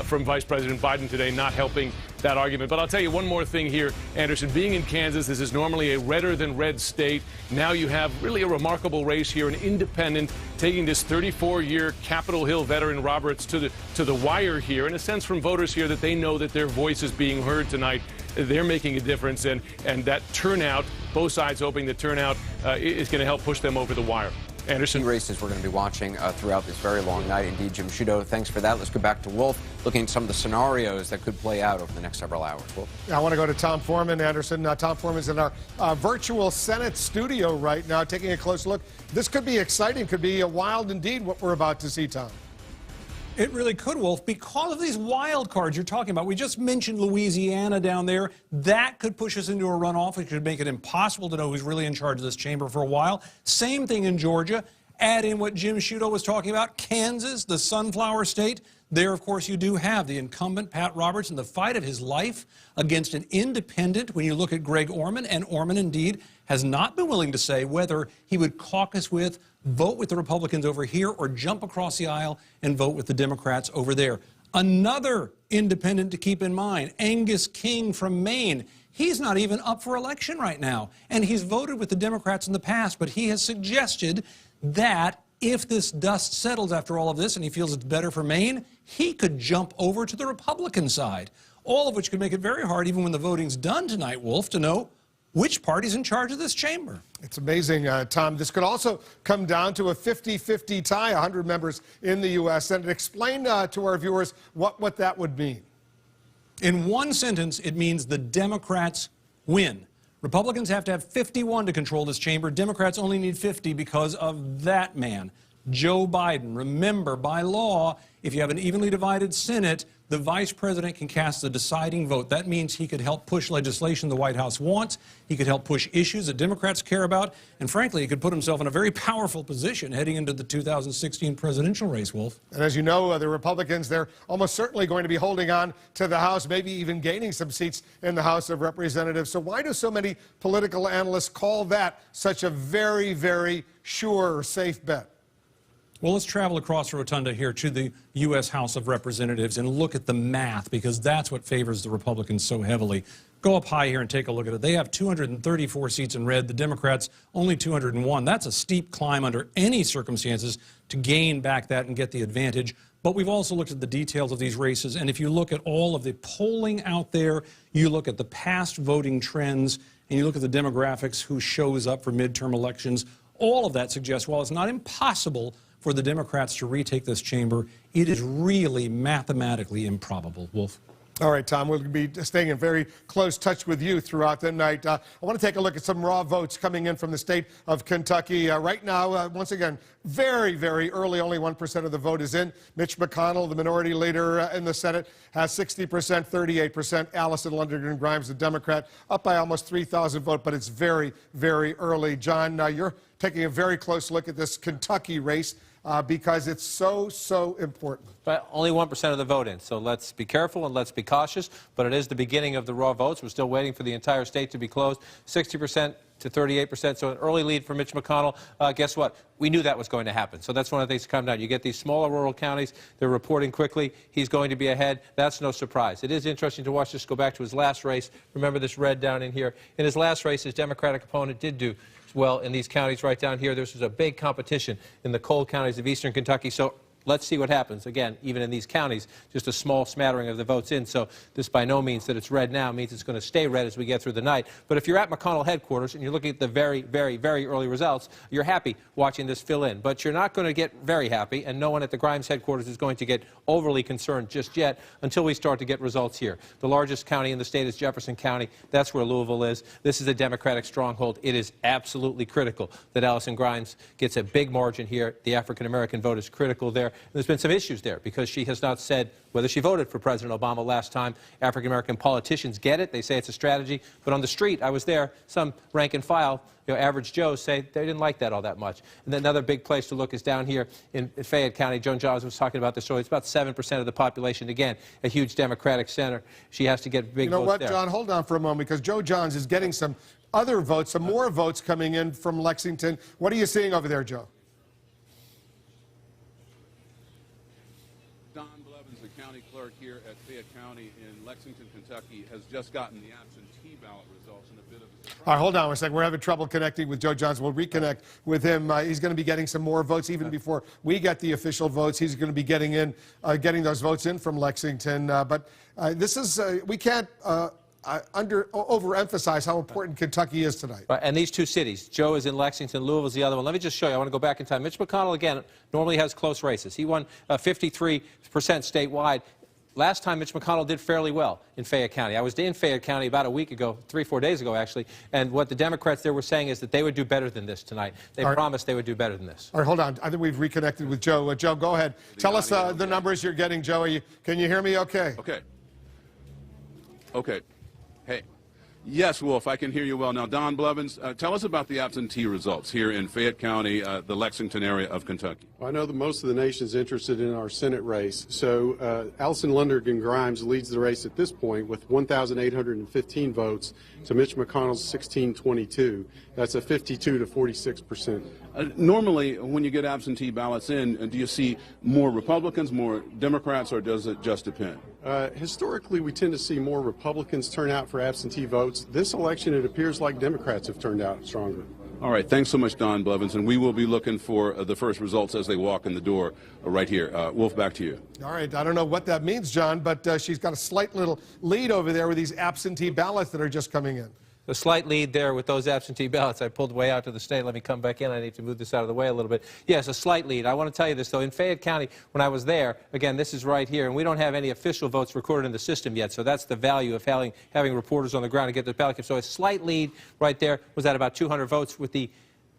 from Vice President Biden today not helping that argument. But I'll tell you one more thing here, Anderson. Being in Kansas, this is normally a redder than red state. Now you have really a remarkable race here, an independent taking this 34-year Capitol Hill veteran Roberts to the wire here, in a sense from voters here that they know that their voice is being heard tonight. They're making a difference, and that turnout, both sides hoping the turnout is going to help push them over the wire. Anderson. Races we're going to be watching throughout this very long night. Indeed, Jim Sciutto, thanks for that. Let's go back to Wolf, looking at some of the scenarios that could play out over the next several hours. Wolf. I want to go to Tom Foreman, Anderson. Tom Foreman's in our virtual Senate studio right now, taking a close look. This could be exciting, could be wild indeed what we're about to see, Tom. It really could, Wolf, because of these wild cards you're talking about. We just mentioned Louisiana down there. That could push us into a runoff. It could make it impossible to know who's really in charge of this chamber for a while. Same thing in Georgia. Add in what Jim Sciutto was talking about, Kansas, the sunflower state. There, of course, you do have the incumbent, Pat Roberts, in the fight of his life against an independent. When you look at Greg Orman, and Orman, indeed, has not been willing to say whether he would caucus with, vote with the Republicans over here, or jump across the aisle and vote with the Democrats over there. Another independent to keep in mind, Angus King from Maine. He's not even up for election right now, and he's voted with the Democrats in the past, but he has suggested that if this dust settles after all of this and he feels it's better for Maine, he could jump over to the Republican side, all of which could make it very hard, even when the voting's done tonight, Wolf, to know which party's in charge of this chamber. It's amazing, Tom. This could also come down to a 50-50 tie, 100 members in the U.S. Senate. Explain to our viewers what that would mean. In one sentence, it means the Democrats win. Republicans have to have 51 to control this chamber. Democrats only need 50 because of that man, Joe Biden. Remember, by law, if you have an evenly divided Senate, the vice president can cast the deciding vote. That means he could help push legislation the White House wants. He could help push issues that Democrats care about. And frankly, he could put himself in a very powerful position heading into the 2016 presidential race, Wolf. And as you know, the Republicans, they're almost certainly going to be holding on to the House, maybe even gaining some seats in the House of Representatives. So why do so many political analysts call that such a very, very sure or safe bet? Well, let's travel across the rotunda here to the U.S. House of Representatives and look at the math, because that's what favors the Republicans so heavily. Go up high here and take a look at it. They have 234 seats in red. The Democrats only 201. That's a steep climb under any circumstances to gain back that and get the advantage. But we've also looked at the details of these races, and if you look at all of the polling out there, you look at the past voting trends, and you look at the demographics, who shows up for midterm elections, all of that suggests, while it's not impossible for the Democrats to retake this chamber, it is really mathematically improbable. Wolf. All right, Tom, we'll be staying in very close touch with you throughout the night. I want to take a look at some raw votes coming in from the state of Kentucky. Right now, once again, very, very early, only 1% of the vote is in. Mitch McConnell, the minority leader in the Senate, has 60%, 38%. Allison Lundgren Grimes, the Democrat, up by almost 3,000 votes, but it's very, very early. John, you're taking a very close look at this Kentucky race. Because it's so important. But only 1% of the vote in, so let's be careful and let's be cautious. But it is the beginning of the raw votes. We're still waiting for the entire state to be closed. 60% to 38%, so an early lead for Mitch McConnell. Guess what? We knew that was going to happen. So that's one of the things to come down. You get these smaller rural counties, they're reporting quickly. He's going to be ahead. That's no surprise. It is interesting to watch this go back to his last race. Remember this red down in here. In his last race, his Democratic opponent did do well in these counties right down here. This was a big competition in the coal counties of eastern Kentucky. So let's see what happens. Again, even in these counties, just a small smattering of the votes in. So this by no means that it's red now means it's going to stay red as we get through the night. But if you're at McConnell headquarters and you're looking at the very, very, very early results, you're happy watching this fill in. But you're not going to get very happy, and no one at the Grimes headquarters is going to get overly concerned just yet until we start to get results here. The largest county in the state is Jefferson County. That's where Louisville is. This is a Democratic stronghold. It is absolutely critical that Allison Grimes gets a big margin here. The African-American vote is critical there. There's been some issues there because she has not said whether she voted for President Obama last time. African-American politicians get it. They say it's a strategy. But on the street, I was there, some rank and file, average Joes say they didn't like that all that much. And then another big place to look is down here in Fayette County. Joan Johns was talking about this earlier. It's about 7% of the population. Again, a huge Democratic center. She has to get big votes there. John, hold on for a moment, because Joe Johns is getting some other votes, some more votes coming in from Lexington. What are you seeing over there, Joe? Clerk here at Fayette County in Lexington, Kentucky, has just gotten the absentee ballot results in a bit of a surprise. All right, hold on a second. We're having trouble connecting with Joe Johns. We'll reconnect with him. He's going to be getting some more votes even before we get the official votes. He's going to be getting those votes in from Lexington. But this is we can't overemphasize how important Kentucky is tonight. Right, and these two cities, Joe is in Lexington, Louisville's the other one. Let me just show you. I want to go back in time. Mitch McConnell, again, normally has close races. He won 53% statewide. Last time, Mitch McConnell did fairly well in Fayette County. I was in Fayette County about a week ago, 3-4 days ago, actually, and what the Democrats there were saying is that they would do better than this tonight. They promised they would do better than this. All right, hold on. I think we've reconnected with Joe. Joe, go ahead. Tell us the numbers you're getting, Joe. Can you hear me okay? Okay. Hey. Yes, Wolf, I can hear you well. Now, Don Blevins, tell us about the absentee results here in Fayette County, the Lexington area of Kentucky. Well, I know that most of the nation is interested in our Senate race. So Allison Lundgren Grimes leads the race at this point with 1,815 votes to Mitch McConnell's 1,622. That's a 52 to 46%. Normally, when you get absentee ballots in, do you see more Republicans, more Democrats, or does it just depend? Historically, we tend to see more Republicans turn out for absentee votes. This election, it appears like Democrats have turned out stronger. All right. Thanks so much, Don Blevins. And we will be looking for the first results as they walk in the door right here. Wolf, back to you. All right. I don't know what that means, John, but she's got a slight little lead over there with these absentee ballots that are just coming in. A slight lead there with those absentee ballots. I pulled way out to the state. Let me come back in. I need to move this out of the way a little bit. Yes, a slight lead. I want to tell you this, though. In Fayette County, when I was there, again, this is right here, and we don't have any official votes recorded in the system yet, so that's the value of having reporters on the ground to get the ballot. So a slight lead right there was at about 200 votes with the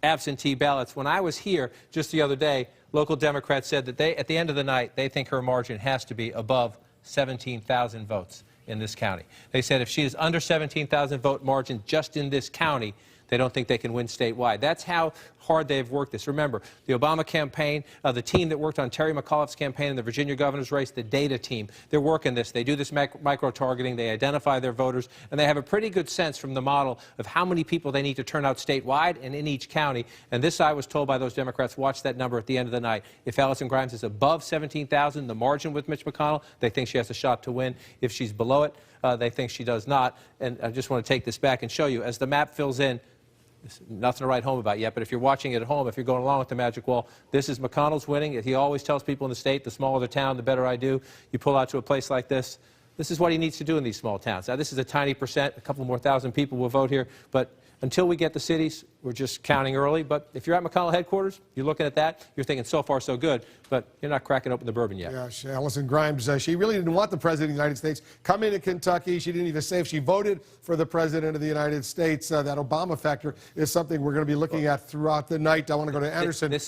absentee ballots. When I was here just the other day, local Democrats said that at the end of the night, they think her margin has to be above 17,000 votes in this county. They said if she is under 17,000 vote margin just in this county, they don't think they can win statewide. That's how hard they've worked this. Remember, the Obama campaign, the team that worked on Terry McAuliffe's campaign in the Virginia governor's race, the data team, they're working this. They do this micro-targeting. They identify their voters, and they have a pretty good sense from the model of how many people they need to turn out statewide and in each county. And this, I was told by those Democrats, watch that number at the end of the night. If Allison Grimes is above 17,000, the margin with Mitch McConnell, they think she has a shot to win. If she's below it, they think she does not. And I just want to take this back and show you, as the map fills in, nothing to write home about yet, but if you're watching it at home, if you're going along with the magic wall, this is McConnell's winning. He always tells people in the state, the smaller the town, the better I do. You pull out to a place like this, this is what he needs to do in these small towns. Now, this is a tiny percent. A couple more thousand people will vote here, but until we get the cities, we're just counting early. But if you're at McConnell headquarters, you're looking at that, you're thinking so far so good, but you're not cracking open the bourbon yet. Yeah, Allison Grimes, she really didn't want the President of the United States coming to Kentucky. She didn't even say if she voted for the President of the United States. That Obama factor is something we're going to be looking at throughout the night. I want to go to Anderson right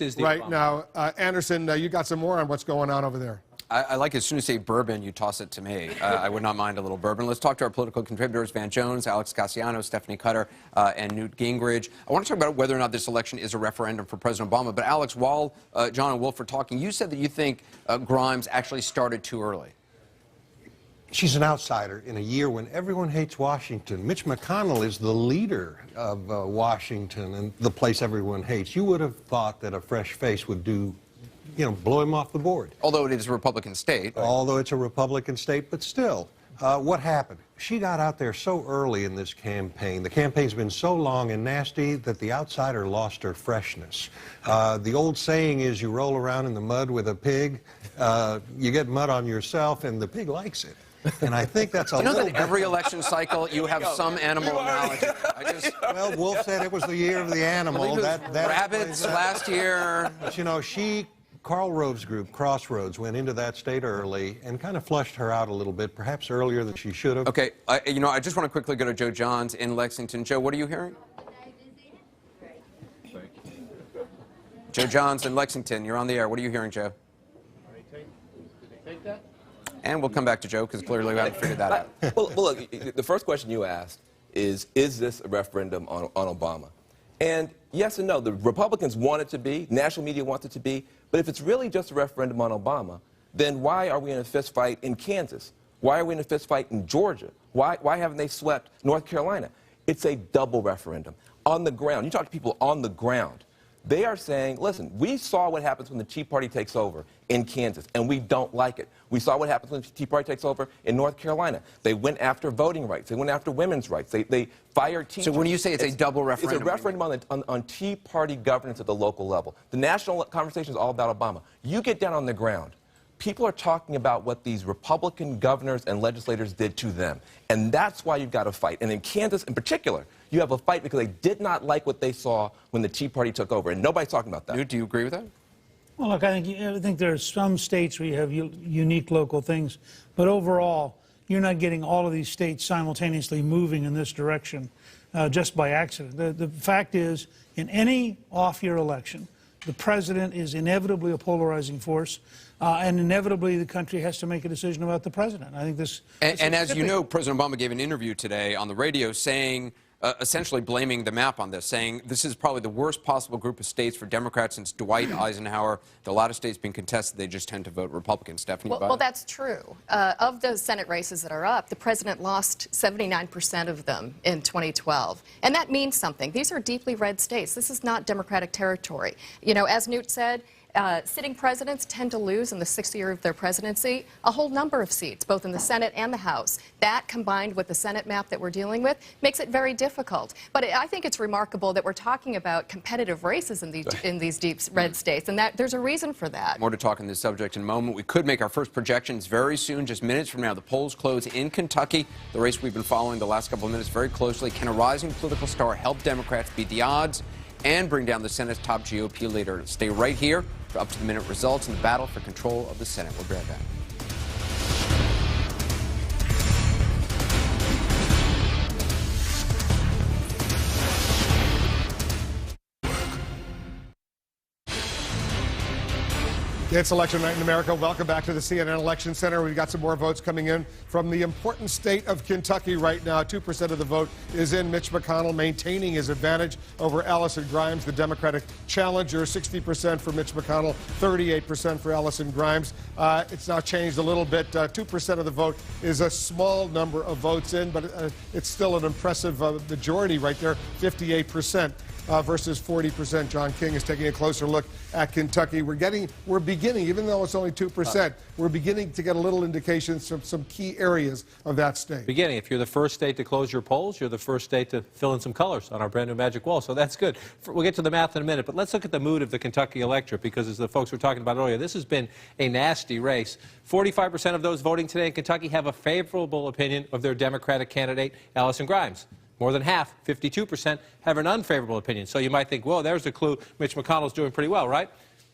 Obama. Now. Anderson, you got some more on what's going on over there. I like as soon as you say bourbon, you toss it to me. I would not mind a little bourbon. Let's talk to our political contributors, Van Jones, Alex Cassiano, Stephanie Cutter, and Newt Gingrich. I want to talk about whether or not this election is a referendum for President Obama. But Alex, while John and Wolf were talking, you said that you think Grimes actually started too early. She's an outsider in a year when everyone hates Washington. Mitch McConnell is the leader of Washington and the place everyone hates. You would have thought that a fresh face would do, blow him off the board. Although it is a Republican state. Although it's a Republican state, but still, what happened? She got out there so early in this campaign. The campaign's been so long and nasty that the outsider lost her freshness. The old saying is you roll around in the mud with a pig, you get mud on yourself, and the pig likes it. And I think that's a little that every election cycle you have some animal analogy. Well, Wolf said it was the year of the animal. That rabbits last year. But Karl Rove's group, Crossroads, went into that state early and kind of flushed her out a little bit, perhaps earlier than she should have. Okay, I just want to quickly go to Joe Johns in Lexington. Joe, what are you hearing? Joe Johns in Lexington, you're on the air. What are you hearing, Joe? And we'll come back to Joe, because clearly we haven't figured that out. Well, look, the first question you asked is this a referendum on Obama? And yes and no. The Republicans want it to be, national media wants it to be, but if it's really just a referendum on Obama, then why are we in a fist fight in Kansas? Why are we in a fist fight in Georgia? Why haven't they swept North Carolina? It's a double referendum. On the ground, you talk to people on the ground, they are saying, listen, we saw what happens when the Tea Party takes over in Kansas, and we don't like it. We saw what happens when the Tea Party takes over in North Carolina. They went after voting rights. They went after women's rights. They fired teachers. So when you say it's a double referendum... It's a referendum on Tea Party governance at the local level. The national conversation is all about Obama. You get down on the ground. People are talking about what these Republican governors and legislators did to them. And that's why you've got to fight. And in Kansas in particular, you have a fight because they did not like what they saw when the Tea Party took over. And nobody's talking about that. Do you agree with that? Well, look, I think there are some states where you have unique local things. But overall, you're not getting all of these states simultaneously moving in this direction just by accident. The fact is, in any off-year election, the president is inevitably a polarizing force, and inevitably the country has to make a decision about the president. I think this... And as you know, President Obama gave an interview today on the radio saying, essentially blaming the map on this, saying this is probably the worst possible group of states for Democrats since Dwight Eisenhower. A lot of states being contested, they just tend to vote Republican. Stephanie? Well, that's true. Of those Senate races that are up, the president lost 79% of them in 2012. And that means something. These are deeply red states. This is not Democratic territory. As Newt said, sitting presidents tend to lose in the 6th year of their presidency a whole number of seats, both in the Senate and the House. That, combined with the Senate map that we're dealing with, makes it very difficult. But I think it's remarkable that we're talking about competitive races in these deep red states, and that there's a reason for that. More to talk on this subject in a moment. We could make our first projections very soon, just minutes from now. The polls close in Kentucky, the race we've been following the last couple of minutes very closely. Can a rising political star help Democrats beat the odds and bring down the Senate's top GOP leader? Stay right here for up-to-the-minute results in the battle for control of the Senate. We'll be right back. It's election night in America. Welcome back to the CNN Election Center. We've got some more votes coming in from the important state of Kentucky right now. 2% of the vote is in Mitch McConnell, maintaining his advantage over Allison Grimes, the Democratic challenger. 60% for Mitch McConnell, 38% for Allison Grimes. It's now changed a little bit. 2% of the vote is a small number of votes in, but it's still an impressive majority right there, 58%. Versus 40%. John King is taking a closer look at Kentucky. We're beginning, even though it's only 2%, we're beginning to get a little indications from some key areas of that state. Beginning. If you're the first state to close your polls, you're the first state to fill in some colors on our brand new magic wall. So that's good. We'll get to the math in a minute, but let's look at the mood of the Kentucky electorate, because as the folks were talking about earlier, this has been a nasty race. 45% of those voting today in Kentucky have a favorable opinion of their Democratic candidate, Allison Grimes. More than half, 52%, have an unfavorable opinion. So you might think, whoa, there's a clue. Mitch McConnell's doing pretty well, right?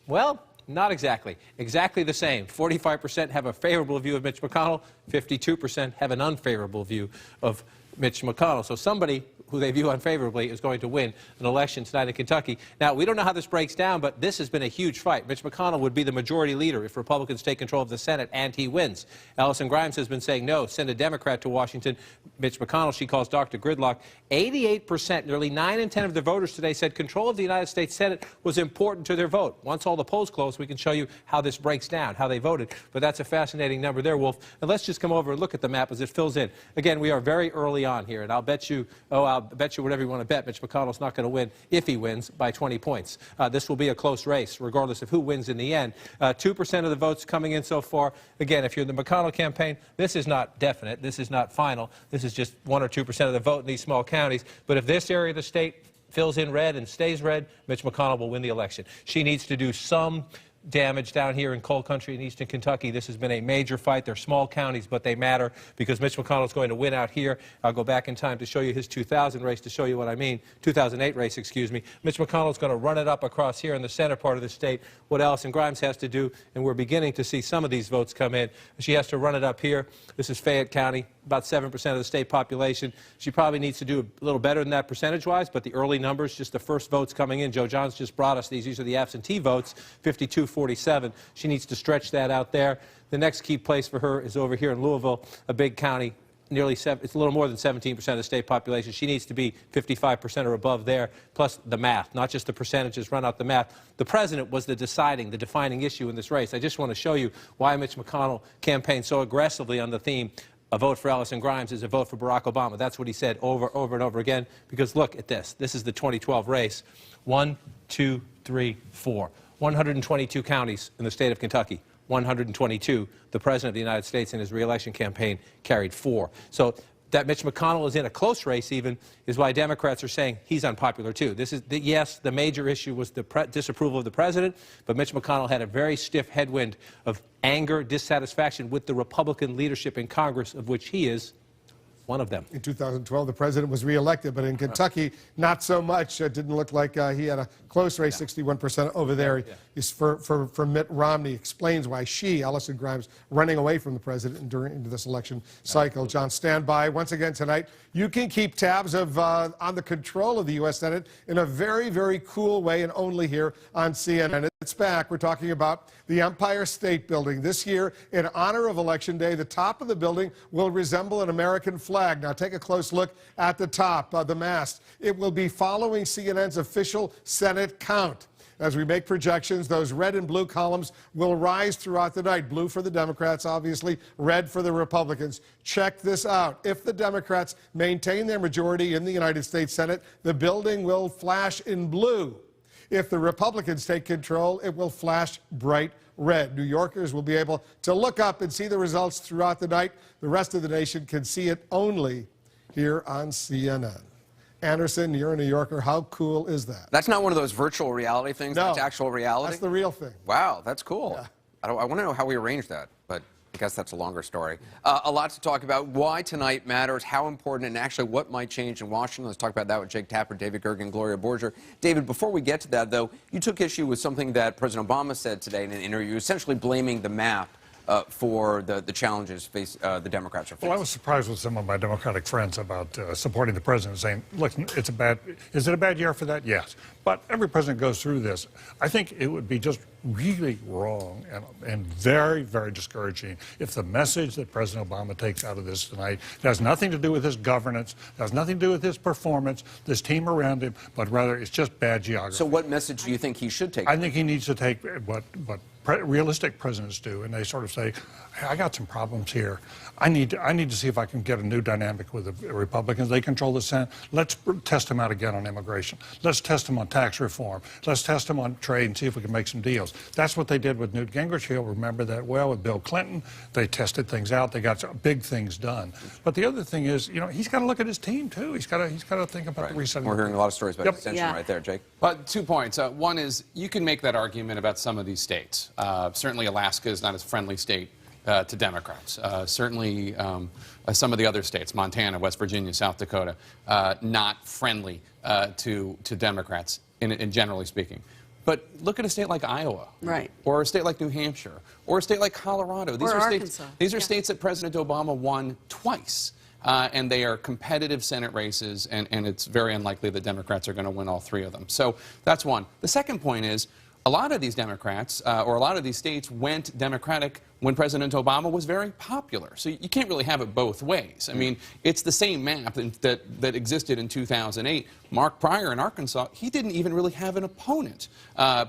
Well, not exactly. Exactly the same. 45% have a favorable view of Mitch McConnell. 52% have an unfavorable view of Mitch McConnell. So somebody who they view unfavorably is going to win an election tonight in Kentucky. Now, we don't know how this breaks down, but this has been a huge fight. Mitch McConnell would be the majority leader if Republicans take control of the Senate and he wins. Allison Grimes has been saying, no, send a Democrat to Washington. Mitch McConnell, she calls Dr. Gridlock. 88%, nearly 9 in 10 of the voters today said control of the United States Senate was important to their vote. Once all the polls close, we can show you how this breaks down, how they voted. But that's a fascinating number there, Wolf. And let's just come over and look at the map as it fills in. Again, we are very early on here, and I'll bet you whatever you want to bet, Mitch McConnell's not going to win if he wins by 20 points. This will be a close race, regardless of who wins in the end. 2% of the votes coming in so far. Again, if you're the McConnell campaign, this is not definite. This is not final. This is just 1 or 2% of the vote in these small counties. But if this area of the state fills in red and stays red, Mitch McConnell will win the election. She needs to do some damage down here in coal country in eastern Kentucky. This has been a major fight. They're small counties, but they matter because Mitch McConnell is going to win out here. I'll go back in time to show you his 2000 race to show you what I mean. 2008 race, excuse me. Mitch McConnell is going to run it up across here in the center part of the state. What Allison Grimes has to do, and we're beginning to see some of these votes come in, she has to run it up here. This is Fayette County, about 7% of the state population. She probably needs to do a little better than that percentage-wise, but the early numbers, just the first votes coming in. Joe Johns just brought us these. These are the absentee votes, 52-47. She needs to stretch that out there. The next key place for her is over here in Louisville, a big county. It's a little more than 17% of the state population. She needs to be 55% or above there, plus the math, not just the percentages, run out the math. The president was the defining issue in this race. I just want to show you why Mitch McConnell campaigned so aggressively on the theme, a vote for Allison Grimes is a vote for Barack Obama. That's what he said over and over again, because look at this. This is the 2012 race. 1, 2, 3, 4. 122 counties in the state of Kentucky. 122. The President of the United States in his re-election campaign carried 4. So that Mitch McConnell is in a close race even is why Democrats are saying he's unpopular too. Yes, the major issue was the disapproval of the president, but Mitch McConnell had a very stiff headwind of anger, dissatisfaction with the Republican leadership in Congress, of which he is one of them. In 2012, the president was reelected, but in Kentucky, not so much. It didn't look like he had a close race, 61% over there. Is for Mitt Romney. Explains why Allison Grimes, running away from the president into this election cycle. John, stand by. Once again tonight, you can keep tabs on the control of the U.S. Senate in a very, very cool way, and only here on CNN. It's back. We're talking about the Empire State Building. This year, in honor of Election Day, the top of the building will resemble an American flag. Now, take a close look at the top, the mast. It will be following CNN's official Senate count. As we make projections, those red and blue columns will rise throughout the night. Blue for the Democrats, obviously, red for the Republicans. Check this out. If the Democrats maintain their majority in the United States Senate, the building will flash in blue. If the Republicans take control, it will flash bright red. New Yorkers will be able to look up and see the results throughout the night. The rest of the nation can see it only here on CNN. Anderson, you're a New Yorker. How cool is that? That's not one of those virtual reality things. No, that's actual reality? That's the real thing. Wow, that's cool. Yeah. I want to know how we arranged that, but I guess that's a longer story. A lot to talk about. Why tonight matters, how important, and actually what might change in Washington. Let's talk about that with Jake Tapper, David Gergen, Gloria Borger. David, before we get to that, though, you took issue with something that President Obama said today in an interview, essentially blaming the map for the challenges the Democrats are facing. Well, I was surprised with some of my Democratic friends about supporting the president, saying, look, is it a bad year for that? Yes. But every president goes through this. I think it would be just really wrong and very, very discouraging if the message that President Obama takes out of this tonight has nothing to do with his governance, has nothing to do with his performance, this team around him, but rather it's just bad geography. So what message do you think he should take? I think he needs to take what realistic presidents do, and they sort of say, hey, I got some problems here. I need to see if I can get a new dynamic with the Republicans. They control the Senate. Let's test them out again on immigration. Let's test them on tax reform. Let's test them on trade and see if we can make some deals. That's what they did with Newt Gingrich. You'll remember that well with Bill Clinton. They tested things out. They got some big things done. But the other thing is, he's got to look at his team too. He's got to think about the resetting. We're hearing a lot of stories about extension right there, Jake. But 2 points. One is you can make that argument about some of these states. Certainly Alaska is not a friendly state to Democrats. Certainly some of the other states, Montana, West Virginia, South Dakota, not friendly to Democrats, in generally speaking. But look at a state like Iowa, right, or a state like New Hampshire, or a state like Colorado. These or are Arkansas. States. These are states that President Obama won twice. And they are competitive Senate races, and it's very unlikely that Democrats are going to win all 3 of them. So that's one. The second point is, a lot of these Democrats, or a lot of these states, went Democratic when President Obama was very popular. So you can't really have it both ways. I mean, it's the same map that existed in 2008. Mark Pryor in Arkansas, he didn't even really have an opponent.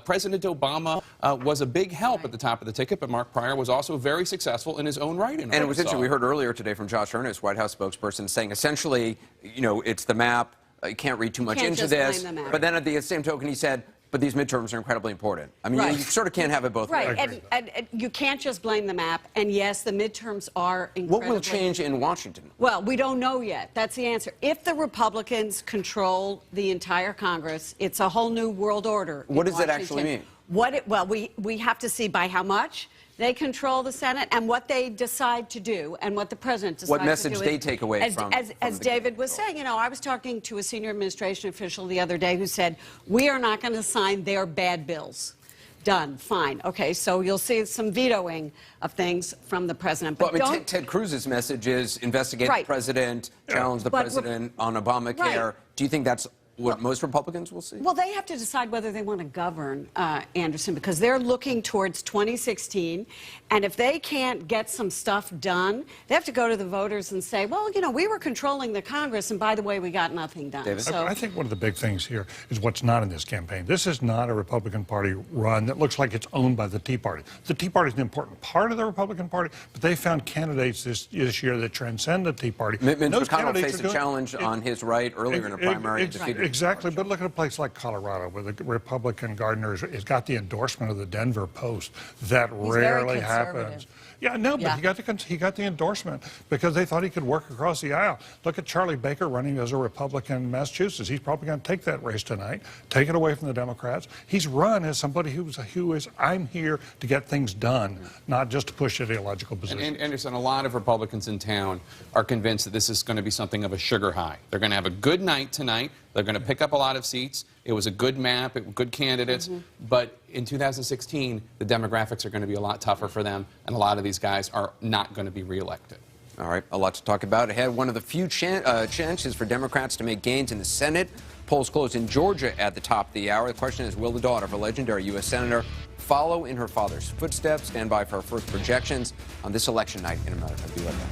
President Obama was a big help at the top of the ticket, but Mark Pryor was also very successful in his own right in Arkansas. And it was interesting. We heard earlier today from Josh Earnest, White House spokesperson, saying essentially, it's the map. You can't read too much into this. But then at the same token, he said, but these midterms are incredibly important. I mean, you sort of can't have it both ways. Right, and you can't just blame the map. And yes, the midterms are incredibly... What will change in Washington? Well, we don't know yet. That's the answer. If the Republicans control the entire Congress, it's a whole new world order. What does that actually mean? Well, we have to see by how much they control the Senate and what they decide to do and what the president decides to do. What message they take away from As David was saying, I was talking to a senior administration official the other day who said, we are not going to sign their bad bills. Done. Fine. Okay, so you'll see some vetoing of things from the president. But I mean, Ted Cruz's message is investigate the president, challenge the president on Obamacare. Do you think that's what most Republicans will see? Well, they have to decide whether they want to govern, Anderson, because they're looking towards 2016. And if they can't get some stuff done, they have to go to the voters and say, well, we were controlling the Congress, and by the way, we got nothing done. David? So, I think one of the big things here is what's not in this campaign. This is not a Republican Party run that looks like it's owned by the Tea Party. The Tea Party is an important part of the Republican Party, but they found candidates this year that transcend the Tea Party. Mitch McConnell faced a challenge on his right earlier in a primary and defeated. Exactly, but look at a place like Colorado, where the Republican Gardner has got the endorsement of the Denver Post. That rarely happens. Yeah, no, but he got the endorsement because they thought he could work across the aisle. Look at Charlie Baker running as a Republican in Massachusetts. He's probably going to take that race tonight, take it away from the Democrats. He's run as somebody who is I'm here to get things done, not just to push ideological positions. And Anderson, a lot of Republicans in town are convinced that this is going to be something of a sugar high. They're going to have a good night tonight. They're going to pick up a lot of seats. It was a good map, good candidates. But in 2016, the demographics are going to be a lot tougher for them, and a lot of these guys are not going to be reelected. All right, a lot to talk about ahead. One of the few chances for Democrats to make gains in the Senate. Polls closed in Georgia at the top of the hour. The question is, will the daughter of a legendary U.S. Senator follow in her father's footsteps? Stand by for our first projections on this election night in America. Be right back.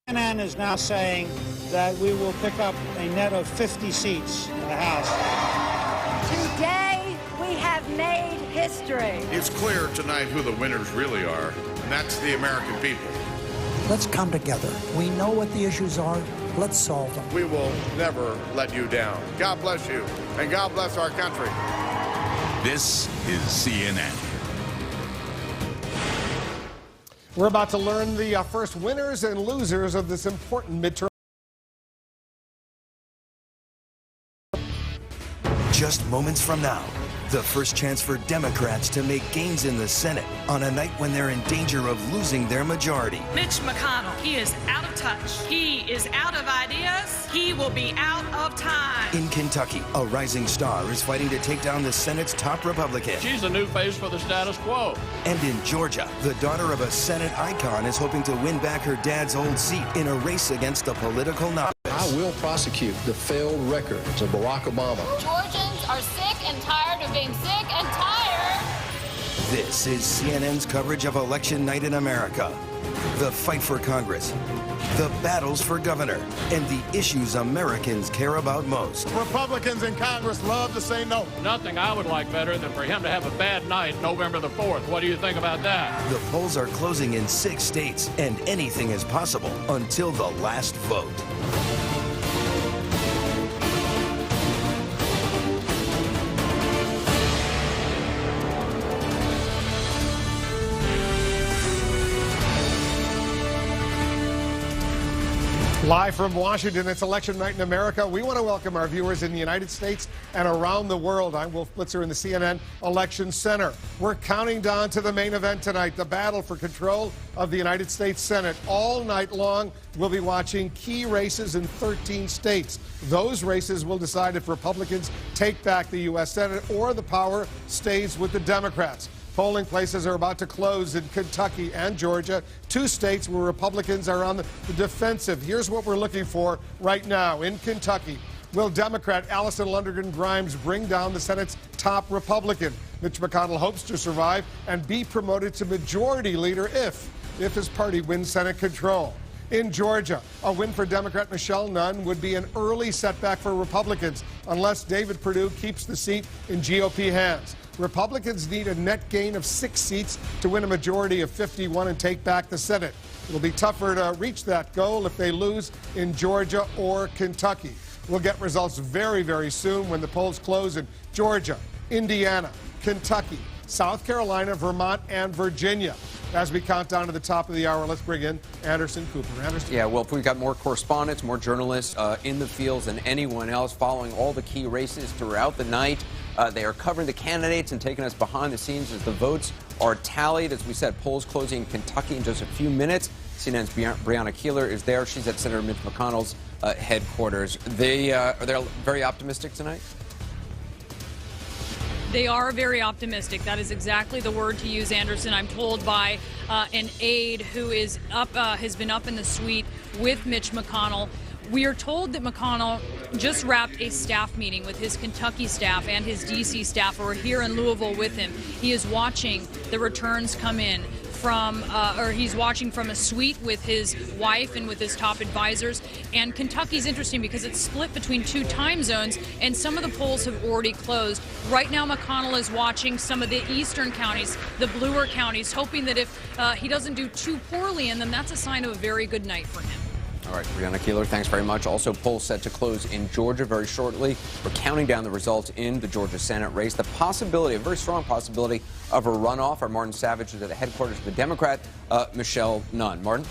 CNN is now saying that we will pick up a net of 50 seats in the House. Today, we have made history. It's clear tonight who the winners really are, and that's the American people. Let's come together. We know what the issues are. Let's solve them. We will never let you down. God bless you, and God bless our country. This is CNN. We're about to learn the first winners and losers of this important midterm. Just moments from now, the first chance for Democrats to make gains in the Senate on a night when they're in danger of losing their majority. Mitch McConnell, he is out of touch. He is out of ideas. He will be out of time. In Kentucky, a rising star is fighting to take down the Senate's top Republican. She's the new face for the status quo. And in Georgia, the daughter of a Senate icon is hoping to win back her dad's old seat in a race against the political novice. I will prosecute the failed records of Barack Obama. Georgians are sick and tired of being sick and tired. This is CNN's coverage of Election Night in America. The fight for Congress, the battles for governor, and the issues Americans care about most. Republicans in Congress love to say no. Nothing I would like better than for him to have a bad night November the 4th. What do you think about that? The polls are closing in 6 states, and anything is possible until the last vote. Live from Washington, it's Election Night in America. We want to welcome our viewers in the United States and around the world. I'm Wolf Blitzer in the CNN Election Center. We're counting down to the main event tonight, the battle for control of the United States Senate. All night long, we'll be watching key races in 13 states. Those races will decide if Republicans take back the U.S. Senate or the power stays with the Democrats. Polling places are about to close in Kentucky and Georgia, 2 states where Republicans are on the defensive. Here's what we're looking for right now in Kentucky. Will Democrat Allison Lundergan Grimes bring down the Senate's top Republican? Mitch McConnell hopes to survive and be promoted to majority leader if his party wins Senate control. In Georgia, a win for Democrat Michelle Nunn would be an early setback for Republicans unless David Perdue keeps the seat in GOP hands. Republicans need a net gain of 6 seats to win a majority of 51 and take back the Senate. It'll be tougher to reach that goal if they lose in Georgia or Kentucky. We'll get results very, very soon when the polls close in Georgia, Indiana, Kentucky, South Carolina, Vermont, and Virginia. As we count down to the top of the hour, let's bring in Anderson Cooper. Anderson? Yeah, well, we've got more correspondents, more journalists in the fields than anyone else, following all the key races throughout the night. They are covering the candidates and taking us behind the scenes as the votes are tallied. As we said, polls closing in Kentucky in just a few minutes. CNN's Brianna Keeler is there. She's at Senator Mitch McConnell's headquarters. Are they very optimistic tonight? They are very optimistic. That is exactly the word to use, Anderson. I'm told by an aide who is has been up in the suite with Mitch McConnell. We are told that McConnell just wrapped a staff meeting with his Kentucky staff and his D.C. staff who are here in Louisville with him. He is watching the returns come in from, he's watching from a suite with his wife and with his top advisors. And Kentucky's interesting because it's split between 2 time zones, and some of the polls have already closed. Right now, McConnell is watching some of the eastern counties, the bluer counties, hoping that if he doesn't do too poorly in them, that's a sign of a very good night for him. All right, Brianna Keeler, thanks very much. Also, polls set to close in Georgia very shortly. We're counting down the results in the Georgia Senate race. The possibility, a very strong possibility, of a runoff. Our Martin Savage is at the headquarters of the Democrat, Michelle Nunn. Martin?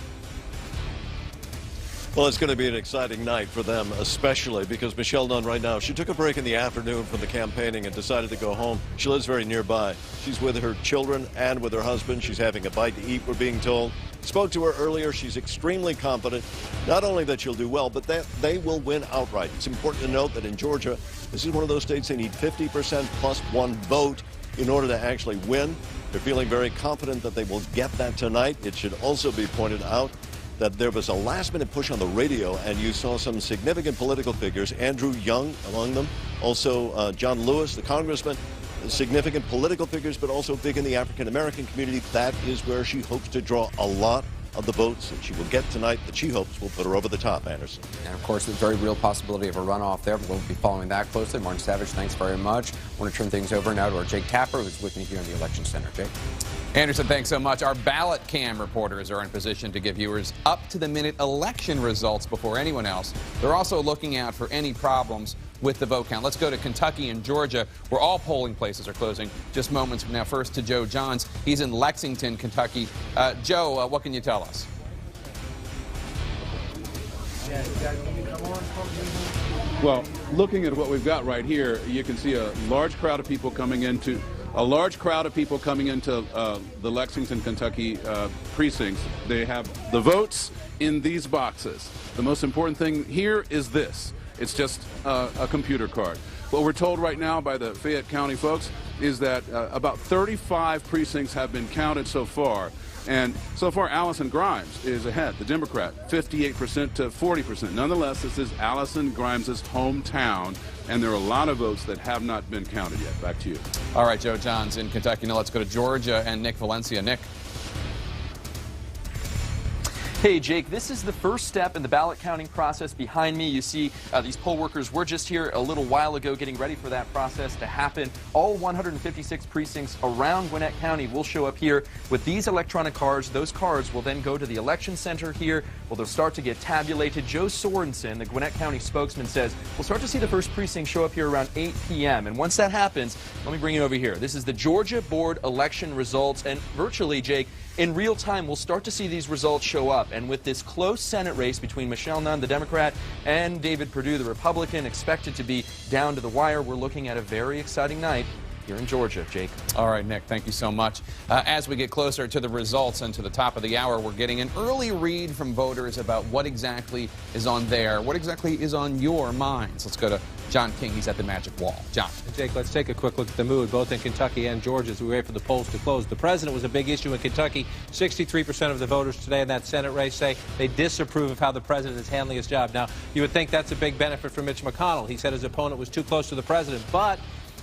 Well, it's going to be an exciting night for them, especially because Michelle Nunn right now, she took a break in the afternoon from the campaigning and decided to go home. She lives very nearby. She's with her children and with her husband. She's having a bite to eat, we're being told. Spoke to her earlier. She's extremely confident, not only that she'll do well, but that they will win outright. It's important to note that in Georgia, this is one of those states they need 50% plus 1 vote in order to actually win. They're feeling very confident that they will get that tonight. It should also be pointed out that there was a last-minute push on the radio, and you saw some significant political figures, Andrew Young among them, also John Lewis, the congressman, significant political figures, but also big in the African-American community. That is where she hopes to draw a lot of the votes that she will get tonight that she hopes will put her over the top, Anderson. And, of course, the very real possibility of a runoff there. We'll be following that closely. Martin Savage, thanks very much. I want to turn things over now to our Jake Tapper, who's with me here in the Election Center. Jake? Anderson, thanks so much. Our ballot cam reporters are in position to give viewers up-to-the-minute election results before anyone else. They're also looking out for any problems with the vote count. Let's go to Kentucky and Georgia, where all polling places are closing just moments from now. First to Joe Johns. He's in Lexington, Kentucky. Joe, what can you tell us? Well, looking at what we've got right here, you can see a large crowd of people coming into the Lexington, Kentucky precincts. They have the votes in these boxes. The most important thing here is this. It's just a computer card. What we're told right now by the Fayette County folks is that about 35 precincts have been counted so far. And so far, Allison Grimes is ahead, the Democrat, 58% to 40%. Nonetheless, this is Allison Grimes' hometown, and there are a lot of votes that have not been counted yet. Back to you. All right, Joe John's in Kentucky. Now let's go to Georgia and Nick Valencia. Nick. Hey, Jake, this is the first step in the ballot counting process. Behind me, you see these poll workers were just here a little while ago getting ready for that process to happen. All 156 precincts around Gwinnett County will show up here with these electronic cards. Those cards will then go to the election center here, where they'll start to get tabulated. Joe Sorensen, the Gwinnett County spokesman, says we'll start to see the first precinct show up here around 8 p.m. And once that happens, let me bring you over here. This is the Georgia Board election results, and virtually, Jake, in real time, we'll start to see these results show up. And with this close Senate race between Michelle Nunn, the Democrat, and David Perdue, the Republican, expected to be down to the wire, we're looking at a very exciting night here in Georgia, Jake. All right, Nick, thank you so much. As we get closer to the results and to the top of the hour, we're getting an early read from voters about what exactly is on what exactly is on your minds. Let's go to John King. He's at the Magic Wall. John. Jake, let's take a quick look at the mood, both in Kentucky and Georgia, as we wait for the polls to close. The president was a big issue in Kentucky. 63% of the voters today in that Senate race say they disapprove of how the president is handling his job. Now, you would think that's a big benefit for Mitch McConnell. He said his opponent was too close to the president, but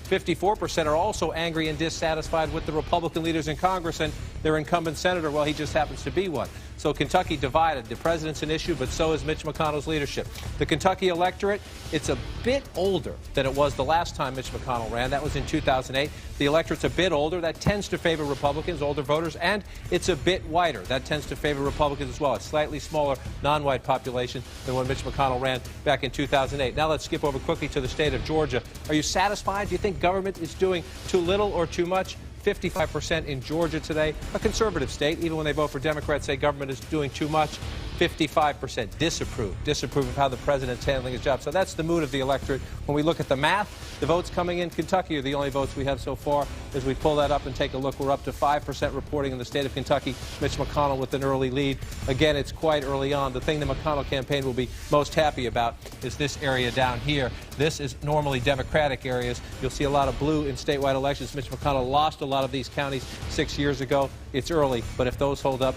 54% are also angry and dissatisfied with the Republican leaders in Congress and their incumbent senator. Well, he just happens to be one. So Kentucky divided. The president's an issue, but so is Mitch McConnell's leadership. The Kentucky electorate, it's a bit older than it was the last time Mitch McConnell ran. That was in 2008. The electorate's a bit older. That tends to favor Republicans, older voters, and it's a bit whiter. That tends to favor Republicans as well. A slightly smaller non-white population than when Mitch McConnell ran back in 2008. Now let's skip over quickly to the state of Georgia. Are you satisfied? Do you think government is doing too little or too much? 55% in Georgia today, a conservative state. Even when they vote for Democrats, say government is doing too much. 55% disapprove of how the president's handling his job. So that's the mood of the electorate. When we look at the math, the votes coming in Kentucky are the only votes we have so far. As we pull that up and take a look, we're up to 5% reporting in the state of Kentucky. Mitch McConnell with an early lead. Again, it's quite early on. The thing the McConnell campaign will be most happy about is this area down here. This is normally Democratic areas. You'll see a lot of blue in statewide elections. Mitch McConnell lost a lot of these counties 6 years ago. It's early, but if those hold up,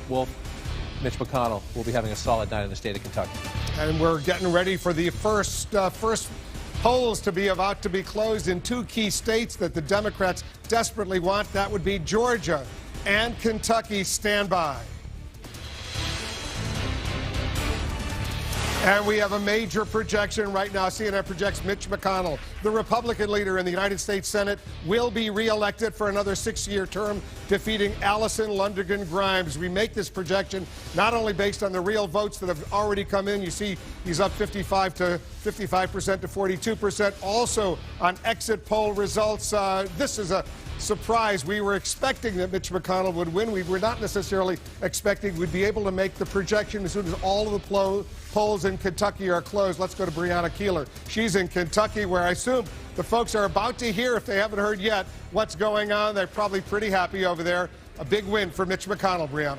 Mitch McConnell will be having a solid night in the state of Kentucky. And we're getting ready for the first polls to be about to be closed in two key states that the Democrats desperately want. That would be Georgia and Kentucky. Stand by. And we have a major projection right now. CNN projects Mitch McConnell, the Republican leader in the United States Senate, will be reelected for another 6-year term, defeating Allison Lundergan Grimes. We make this projection not only based on the real votes that have already come in. You see he's up 55% to 42%. Also on exit poll results. This is a surprise. We were expecting that Mitch McConnell would win. We were not necessarily expecting we'd be able to make the projection as soon as all of the polls in Kentucky are closed. Let's go to Brianna Keeler. She's in Kentucky, where I assume the folks are about to hear, if they haven't heard yet, what's going on. They're probably pretty happy over there. A big win for Mitch McConnell, Brianna.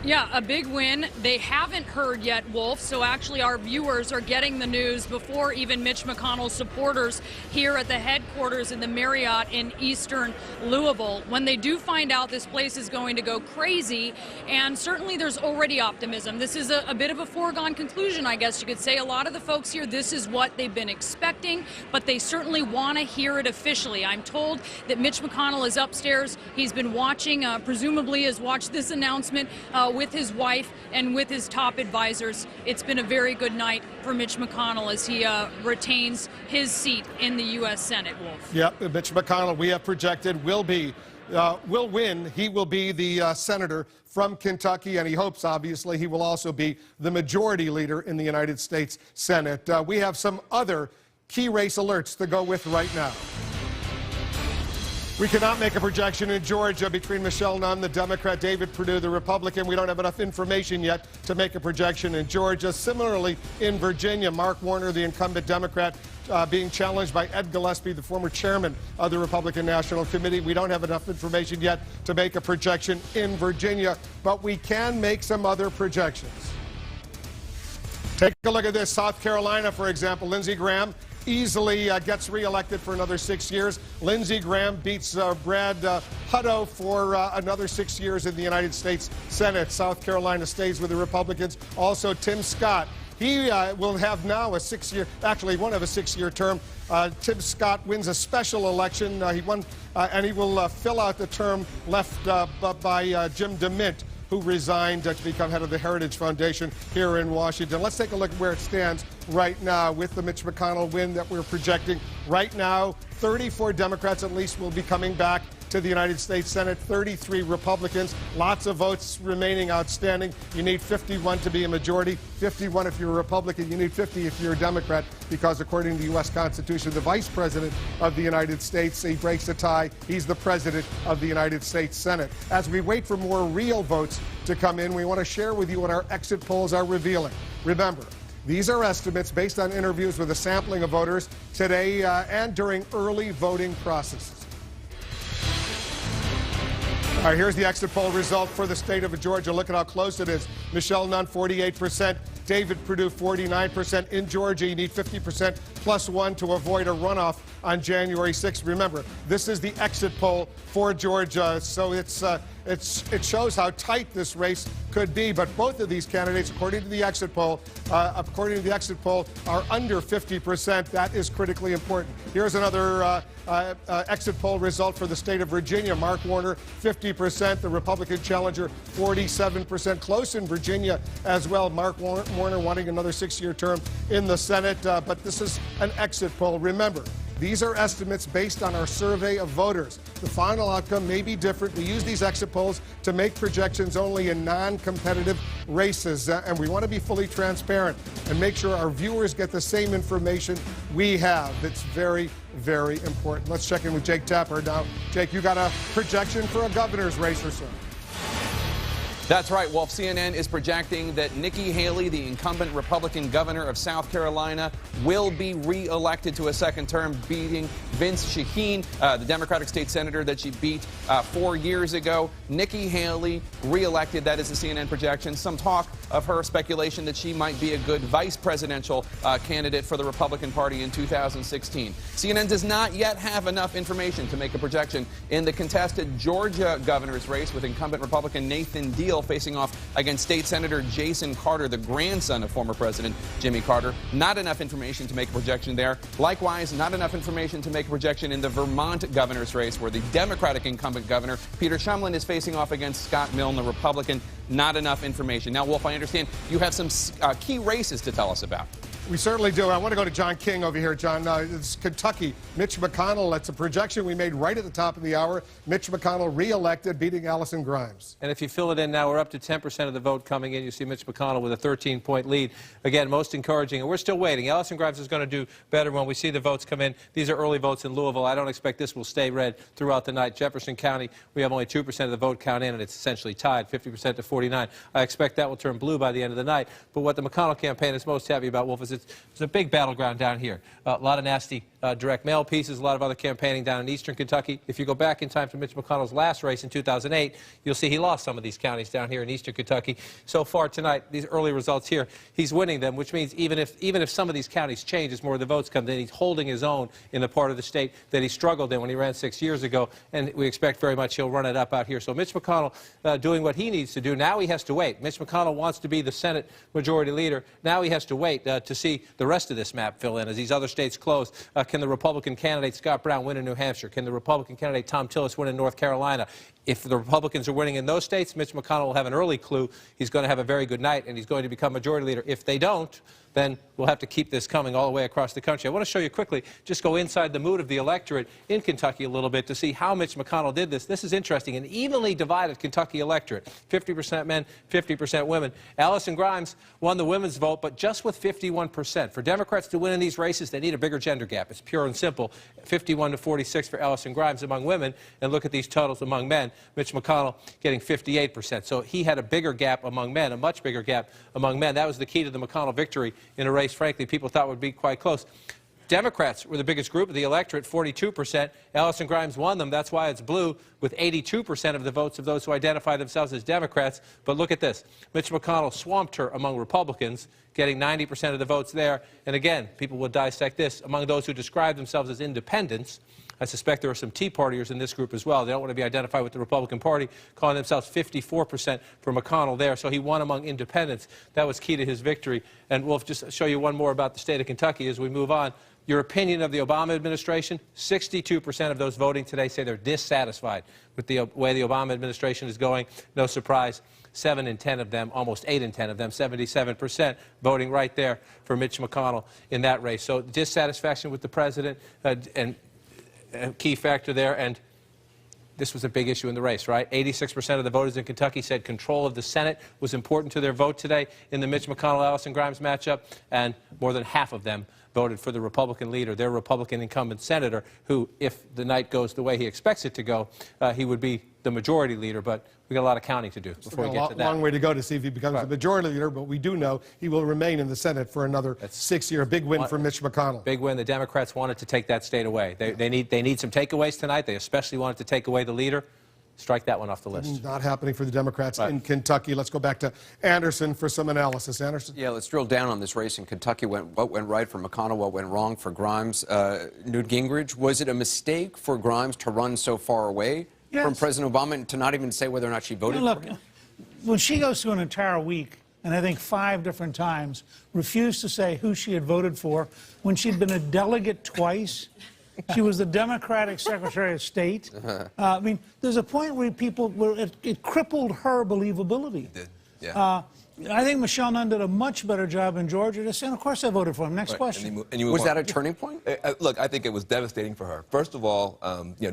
Yeah, a big win. They haven't heard yet, Wolf, so actually our viewers are getting the news before even Mitch McConnell's supporters here at the headquarters in the Marriott in eastern Louisville. When they do find out, this place is going to go crazy, and certainly there's already optimism. This is a bit of a foregone conclusion, I guess you could say. A lot of the folks here, this is what they've been expecting, but they certainly want to hear it officially. I'm told that Mitch McConnell is upstairs. He's been watching, presumably has watched this announcement with his wife and with his top advisors. It's been a very good night for Mitch McConnell as he retains his seat in the U.S. Senate, Wolf. Yep, Mitch McConnell, we have projected, will win. He will be the senator from Kentucky, and he hopes, obviously, he will also be the majority leader in the United States Senate. We have some other key race alerts to go with right now. We cannot make a projection in Georgia between Michelle Nunn, the Democrat, David Perdue, the Republican. We don't have enough information yet to make a projection in Georgia. Similarly, in Virginia, Mark Warner, the incumbent Democrat, being challenged by Ed Gillespie, the former chairman of the Republican National Committee. We don't have enough information yet to make a projection in Virginia, but we can make some other projections. Take a look at this. South Carolina, for example, Lindsey Graham easily gets reelected for another 6 years. Lindsey Graham beats Brad Hutto for another 6 years in the United States Senate. South Carolina stays with the Republicans. Also, Tim Scott. He will have now a 6-year, actually won't have a 6-year term. Tim Scott wins a special election. He won, and he will fill out the term left by Jim DeMint, who resigned to become head of the Heritage Foundation here in Washington. Let's take a look at where it stands right now with the Mitch McConnell win that we're projecting. Right now, 34 Democrats at least will be coming back to the United States Senate, 33 Republicans. Lots of votes remaining outstanding. You need 51 to be a majority, 51 if you're a Republican. You need 50 if you're a Democrat, because according to the U.S. Constitution, the Vice President of the United States, he breaks a tie. He's the President of the United States Senate. As we wait for more real votes to come in, we want to share with you what our exit polls are revealing. Remember, these are estimates based on interviews with a sampling of voters today and during early voting processes. All right, here's the exit poll result for the state of Georgia. Look at how close it is. Michelle Nunn, 48%. David Perdue, 49%. In Georgia, you need 50% plus 1 to avoid a runoff on January 6th. Remember, this is the exit poll for Georgia, so it shows how tight this race could be. But both of these candidates, according to the exit poll, are under 50%. That is critically important. Here's another exit poll result for the state of Virginia. Mark Warner, 50%. The Republican challenger, 47%. Close in Virginia as well. Mark Warner wanting another 6-year term in the Senate. But this is an exit poll. Remember, these are estimates based on our survey of voters. The final outcome may be different. We use these exit polls to make projections only in non-competitive races. And we want to be fully transparent and make sure our viewers get the same information we have. It's very, very important. Let's check in with Jake Tapper now. Jake, you got a projection for a governor's race or so? That's right, Wolf. CNN is projecting that Nikki Haley, the incumbent Republican governor of South Carolina, will be re-elected to a second term, beating Vince Shaheen, the Democratic state senator that she beat 4 years ago. Nikki Haley re-elected. That is the CNN projection. Some talk of her speculation that she might be a good vice presidential candidate for the Republican Party in 2016. CNN does not yet have enough information to make a projection in the contested Georgia governor's race, with incumbent Republican Nathan Deal facing off against State Senator Jason Carter, the grandson of former President Jimmy Carter. Not enough information to make a projection there. Likewise, not enough information to make a projection in the Vermont governor's race, where the Democratic incumbent governor, Peter Shumlin, is facing off against Scott Milne, the Republican. Not enough information. Now, Wolf, I understand you have some key races to tell us about. We certainly do. I want to go to John King over here. John, it's Kentucky. Mitch McConnell, that's a projection we made right at the top of the hour. Mitch McConnell re-elected, beating Allison Grimes. And if you fill it in now, we're up to 10% of the vote coming in. You see Mitch McConnell with a 13-point lead. Again, most encouraging. And we're still waiting. Allison Grimes is going to do better when we see the votes come in. These are early votes in Louisville. I don't expect this will stay red throughout the night. Jefferson County, we have only 2% of the vote count in, and it's essentially tied, 50% to 49. I expect that will turn blue by the end of the night. But what the McConnell campaign is most happy about, Wolf, is it's a big battleground down here. A lot of nasty direct mail pieces, a lot of other campaigning down in eastern Kentucky. If you go back in time to Mitch McConnell's last race in 2008, you'll see he lost some of these counties down here in eastern Kentucky. So far tonight, these early results here, he's winning them, which means even if some of these counties change as more of the votes come, then he's holding his own in the part of the state that he struggled in when he ran 6 years ago, and we expect very much he'll run it up out here. So Mitch McConnell doing what he needs to do. Now he has to wait. Mitch McConnell wants to be the Senate Majority Leader. Now he has to wait to see the rest of this map fill in as these other states close. Can the Republican candidate Scott Brown win in New Hampshire? Can the Republican candidate Tom Tillis win in North Carolina? If the Republicans are winning in those states, Mitch McConnell will have an early clue. He's going to have a very good night, and he's going to become Majority Leader. If they don't, then we'll have to keep this coming all the way across the country. I want to show you quickly, just go inside the mood of the electorate in Kentucky a little bit to see how Mitch McConnell did this. This is interesting. An evenly divided Kentucky electorate, 50% men, 50% women. Allison Grimes won the women's vote, but just with 51%. For Democrats to win in these races, they need a bigger gender gap. It's pure and simple. 51 to 46 for Allison Grimes among women. And look at these totals among men. Mitch McConnell getting 58%. So he had a bigger gap among men, a much bigger gap among men. That was the key to the McConnell victory in a race, frankly, people thought would be quite close. Democrats were the biggest group of the electorate, 42%. Allison Grimes won them. That's why it's blue, with 82% of the votes of those who identify themselves as Democrats. But look at this. Mitch McConnell swamped her among Republicans, getting 90% of the votes there. And again, people will dissect this. Among those who describe themselves as independents, I suspect there are some Tea Partiers in this group as well. They don't want to be identified with the Republican Party, calling themselves 54% for McConnell there. So he won among independents. That was key to his victory. And we'll just show you one more about the state of Kentucky as we move on. Your opinion of the Obama administration, 62% of those voting today say they're dissatisfied with the way the Obama administration is going. No surprise, 7 in 10 of them, almost 8 in 10 of them, 77% voting right there for Mitch McConnell in that race. So dissatisfaction with the president and a key factor there, and this was a big issue in the race, right? 86% of the voters in Kentucky said control of the Senate was important to their vote today in the Mitch McConnell-Allison Grimes matchup, and more than half of them voted for the Republican leader, their Republican incumbent senator, who, if the night goes the way he expects it to go, he would be the majority leader, but we got a lot of counting to do before we get to that. Long way to go to see if he becomes the majority leader, but we do know he will remain in the Senate for another 6 years. Big win for Mitch McConnell. Big win. The Democrats wanted to take that state away. They need some takeaways tonight. They especially wanted to take away the leader. Strike that one off the list. Not happening for the Democrats in Kentucky. Let's go back to Anderson for some analysis. Anderson? Yeah, let's drill down on this race in Kentucky. What went right for McConnell, what went wrong for Grimes. Newt Gingrich, was it a mistake for Grimes to run so far away from President Obama and to not even say whether or not she voted for him? When she goes through an entire week, and I think 5 different times, refused to say who she had voted for, when she'd been a delegate twice, she was the Democratic Secretary of State. I mean, there's a point where it crippled her believability. It did, yeah. I think Michelle Nunn did a much better job in Georgia just saying, of course I voted for him. Next question. Was that a turning point? Look, I think it was devastating for her. First of all,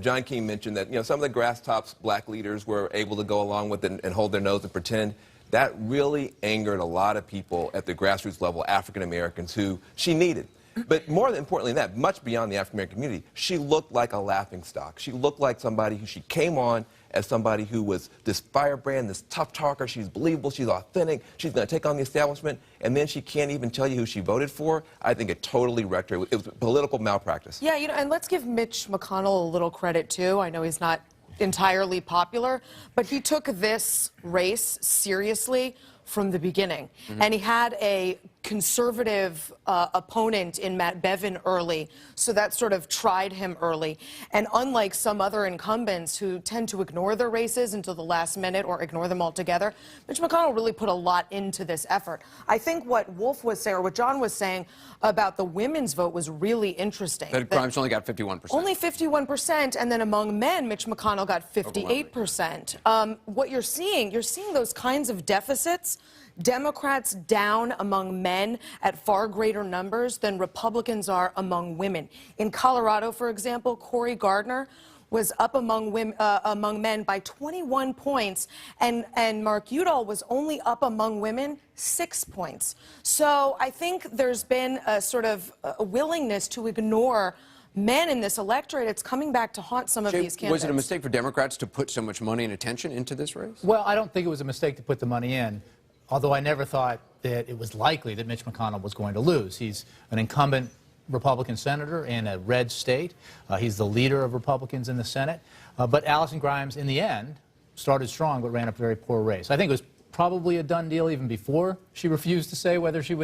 John King mentioned that, some of the grass tops black leaders were able to go along with it and hold their nose and pretend. That really angered a lot of people at the grassroots level, African Americans, who she needed. But more importantly than that, much beyond the African-American community, she looked like a laughingstock. She looked like somebody who she came on as somebody who was this firebrand, this tough talker. She's believable. She's authentic. She's going to take on the establishment. And then she can't even tell you who she voted for. I think it totally wrecked her. It was political malpractice. Yeah, and let's give Mitch McConnell a little credit, too. I know he's not entirely popular, but he took this race seriously from the beginning. And he had a conservative opponent in Matt Bevin early, so that sort of tried him early. And unlike some other incumbents who tend to ignore their races until the last minute or ignore them altogether, Mitch McConnell really put a lot into this effort. I think what Wolf was saying, or what John was saying about the women's vote was really interesting. That Grimes only got 51%. Only 51%, and then among men, Mitch McConnell got 58%. What you're seeing those kinds of deficits. Democrats down among men at far greater numbers than Republicans are among women. In Colorado, for example, Cory Gardner was up among men by 21 points, and Mark Udall was only up among women 6 points. So I think there's been a sort of a willingness to ignore men in this electorate. It's coming back to haunt some of these candidates. Was it a mistake for Democrats to put so much money and attention into this race? Well, I don't think it was a mistake to put the money in, although I never thought that it was likely that Mitch McConnell was going to lose. He's an incumbent Republican senator in a red state. He's the leader of Republicans in the Senate. But Allison Grimes, in the end, started strong but ran a very poor race. I think it was probably a done deal even before she refused to say whether she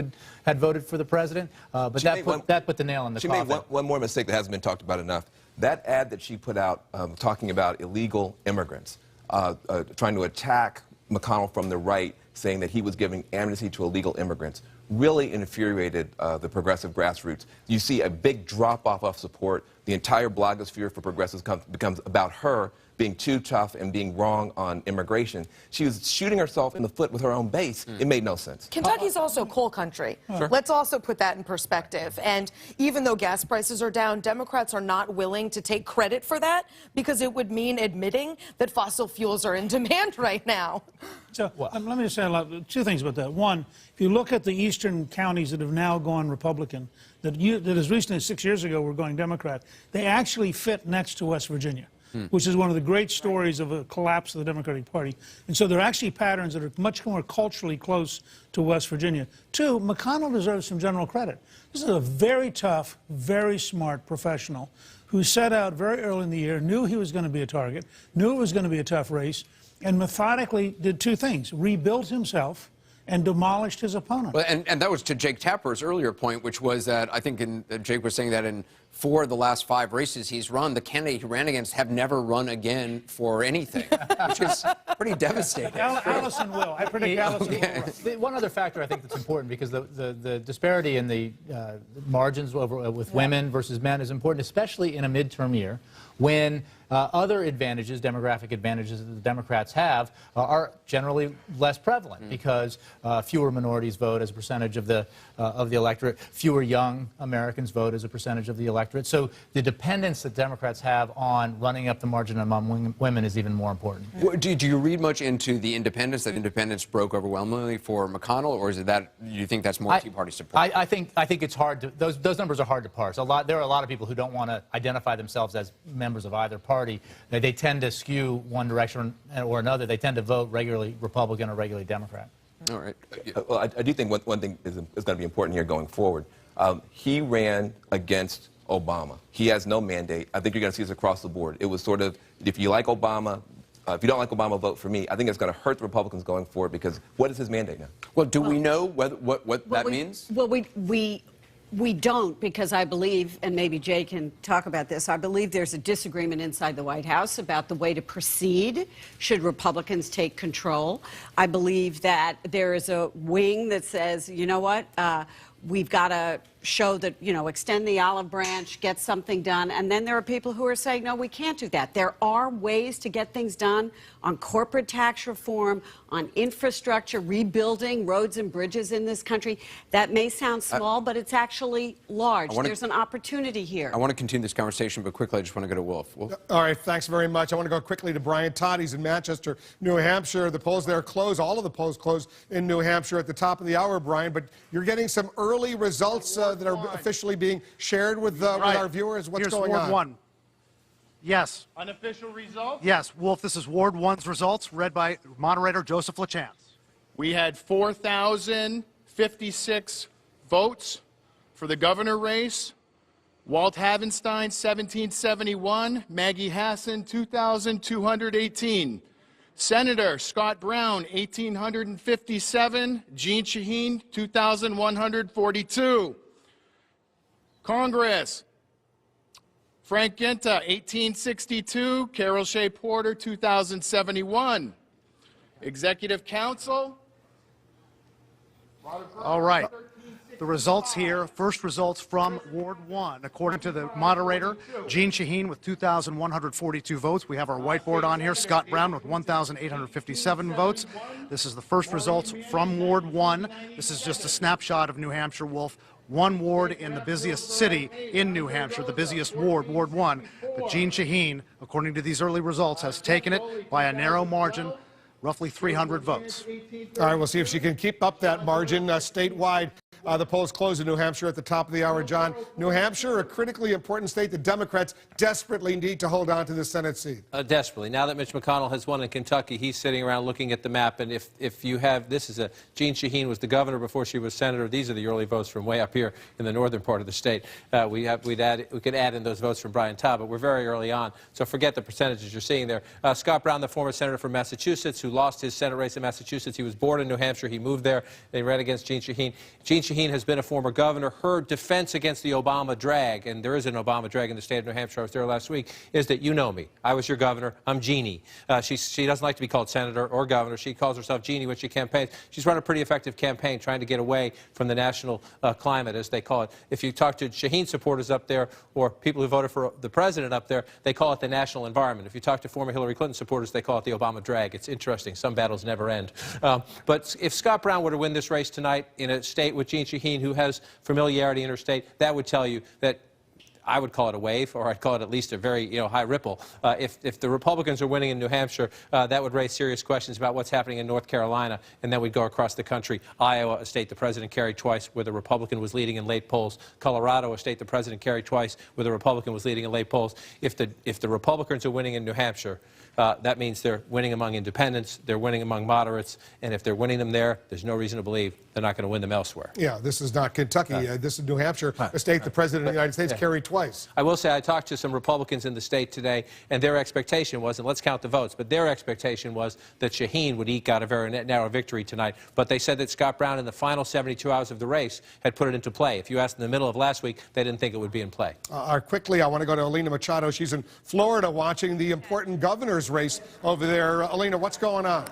had voted for the president. But that put the nail in the coffin. She made one more mistake that hasn't been talked about enough. That ad that she put out talking about illegal immigrants, trying to attack McConnell from the right, saying that he was giving amnesty to illegal immigrants, really infuriated the progressive grassroots. You see a big drop-off of support. The entire blogosphere for progressives becomes about her being too tough and being wrong on immigration. She was shooting herself in the foot with her own base. It made no sense. Kentucky's also coal country. Sure. Let's also put that in perspective. And even though gas prices are down, Democrats are not willing to take credit for that because it would mean admitting that fossil fuels are in demand right now. So let me just say two things about that. One, if you look at the eastern counties that have now gone Republican, that as recently as 6 years ago were going Democrat, they actually fit next to West Virginia. which is one of the great stories of a collapse of the Democratic Party. And so there are actually patterns that are much more culturally close to West Virginia. Two, McConnell deserves some general credit. This is a very tough, very smart professional who set out very early in the year, knew he was going to be a target, knew it was going to be a tough race, and methodically did two things: rebuilt himself and demolished his opponent. Well, and that was to Jake Tapper's earlier point, which was that I think Jake was saying that in 4 of the last 5 races he's run, the candidate he ran against have never run again for anything, which is pretty devastating. Allison will. I predict Allison will. One other factor I think that's important, because the disparity in the margins with women versus men is important, especially in a midterm year when other advantages, demographic advantages that the Democrats have are generally less prevalent, because fewer minorities vote as a percentage of the electorate, fewer young Americans vote as a percentage of the electorate. So the dependence that Democrats have on running up the margin among women is even more important. Do you read much into the independence, that independence broke overwhelmingly for McConnell, or is it that you think that's more Tea Party support? I think it's hard to, those numbers are hard to parse. There are a lot of people who don't want to identify themselves as members of either party. They tend to skew one direction or another. They tend to vote regularly Republican or regularly Democrat. All right. Well, I do think one thing is going to be important here going forward. He ran against Obama. He has no mandate. I think you're going to see this across the board. It was sort of, if you like Obama, if you don't like Obama, vote for me. I think it's going to hurt the Republicans going forward, because what is his mandate now? Well, do we know what that means? Well, we don't, because I believe, and maybe Jay can talk about this, I believe there's a disagreement inside the White House about the way to proceed should Republicans take control. I believe that there is a wing that says, you know what, we've got to show that, extend the olive branch, get something done. And then there are people who are saying, no, we can't do that. There are ways to get things done on corporate tax reform, on infrastructure, rebuilding roads and bridges in this country. That may sound small, but it's actually large. There's an opportunity here. I want to continue this conversation, but quickly I just want to go to Wolf. Wolf? All right, thanks very much. I want to go quickly to Brian Todd. He's in Manchester, New Hampshire. The polls there close. All of the polls close in New Hampshire at the top of the hour, Brian. But you're getting some early results that are officially being shared with our viewers. What's going on? Ward 1. Yes. Unofficial results? Yes. Wolf, this is Ward 1's results, read by moderator Joseph LaChance. We had 4,056 votes for the governor race. Walt Havenstein, 1771. Maggie Hassan, 2,218. Senator Scott Brown, 1,857. Jeanne Shaheen, 2,142. Congress, Frank Ginta, 1862. Carol Shea Porter, 2071. Executive Council. All right. The results here, first results from Ward 1. According to the moderator, Jeanne Shaheen with 2,142 votes. We have our whiteboard on here. Scott Brown with 1,857 votes. This is the first results from Ward 1. This is just a snapshot of New Hampshire, Wolf. One ward in the busiest city in New Hampshire, the busiest ward, Ward 1. But Jeanne Shaheen, according to these early results, has taken it by a narrow margin, roughly 300 votes. All right, we'll see if she can keep up that margin statewide. The polls close in New Hampshire at the top of the hour. John, New Hampshire, a critically important state. The Democrats desperately need to hold on to the Senate seat. Desperately. Now that Mitch McConnell has won in Kentucky, he's sitting around looking at the map. And if you have, this is Jeanne Shaheen was the governor before she was senator. These are the early votes from way up here in the northern part of the state. We could add in those votes from Brian Todd, but we're very early on. So forget the percentages you're seeing there. Scott Brown, the former senator from Massachusetts, who lost his Senate race in Massachusetts. He was born in New Hampshire. He moved there. They ran against Jeanne Shaheen. Jeanne Shaheen has been a former governor. Her defense against the Obama drag, and there is an Obama drag in the state of New Hampshire, I was there last week, is that you know me. I was your governor. I'm Jeannie. She doesn't like to be called senator or governor. She calls herself Jeannie when she campaigns. She's run a pretty effective campaign trying to get away from the national climate, as they call it. If you talk to Shaheen supporters up there or people who voted for the president up there, they call it the national environment. If you talk to former Hillary Clinton supporters, they call it the Obama drag. It's interesting. Some battles never end. But if Scott Brown were to win this race tonight in a state with Jeanne Shaheen, who has familiarity in her state, that would tell you that I would call it a wave, or I'd call it at least a very high ripple. If the Republicans are winning in New Hampshire, that would raise serious questions about what's happening in North Carolina, and then we'd go across the country. Iowa, a state the president carried twice, where the Republican was leading in late polls. Colorado, a state the president carried twice, where the Republican was leading in late polls. If the Republicans are winning in New Hampshire, that means they're winning among independents, they're winning among moderates, and if they're winning them there, there's no reason to believe they're not going to win them elsewhere. Yeah, this is not Kentucky. This is New Hampshire, a state the President of the United States carried twice. I will say I talked to some Republicans in the state today, and their expectation was, and let's count the votes, but their expectation was that Shaheen would eke out a very narrow victory tonight. But they said that Scott Brown, in the final 72 hours of the race, had put it into play. If you asked in the middle of last week, they didn't think it would be in play. Quickly, I want to go to Alina Machado. She's in Florida watching the important governor's race over there. Alina, what's going on?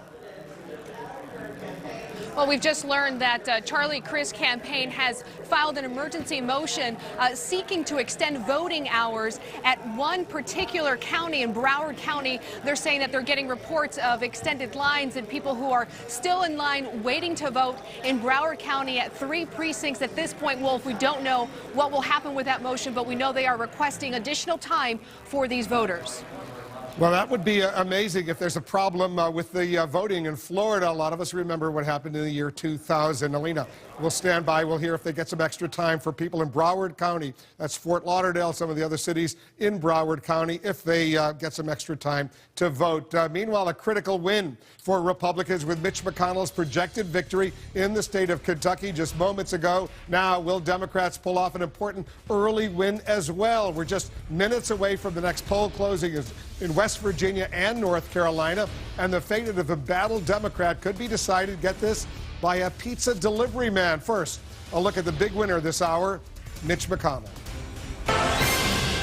Well, we've just learned that Charlie Crist's campaign has filed an emergency motion seeking to extend voting hours at one particular county in Broward County. They're saying that they're getting reports of extended lines and people who are still in line waiting to vote in Broward County at 3 precincts at this point. Wolf, we don't know what will happen with that motion, but we know they are requesting additional time for these voters. Well, that would be amazing if there's a problem with the voting in Florida. A lot of us remember what happened in the year 2000. Alina, we'll stand by. We'll hear if they get some extra time for people in Broward County. That's Fort Lauderdale, some of the other cities in Broward County, if they get some extra time to vote. Meanwhile, a critical win for Republicans with Mitch McConnell's projected victory in the state of Kentucky just moments ago. Now, will Democrats pull off an important early win as well? We're just minutes away from the next poll closing in West Virginia and North Carolina, and the fate of the embattled Democrat could be decided, get this, by a pizza delivery man. First, a look at the big winner this hour, Mitch McConnell.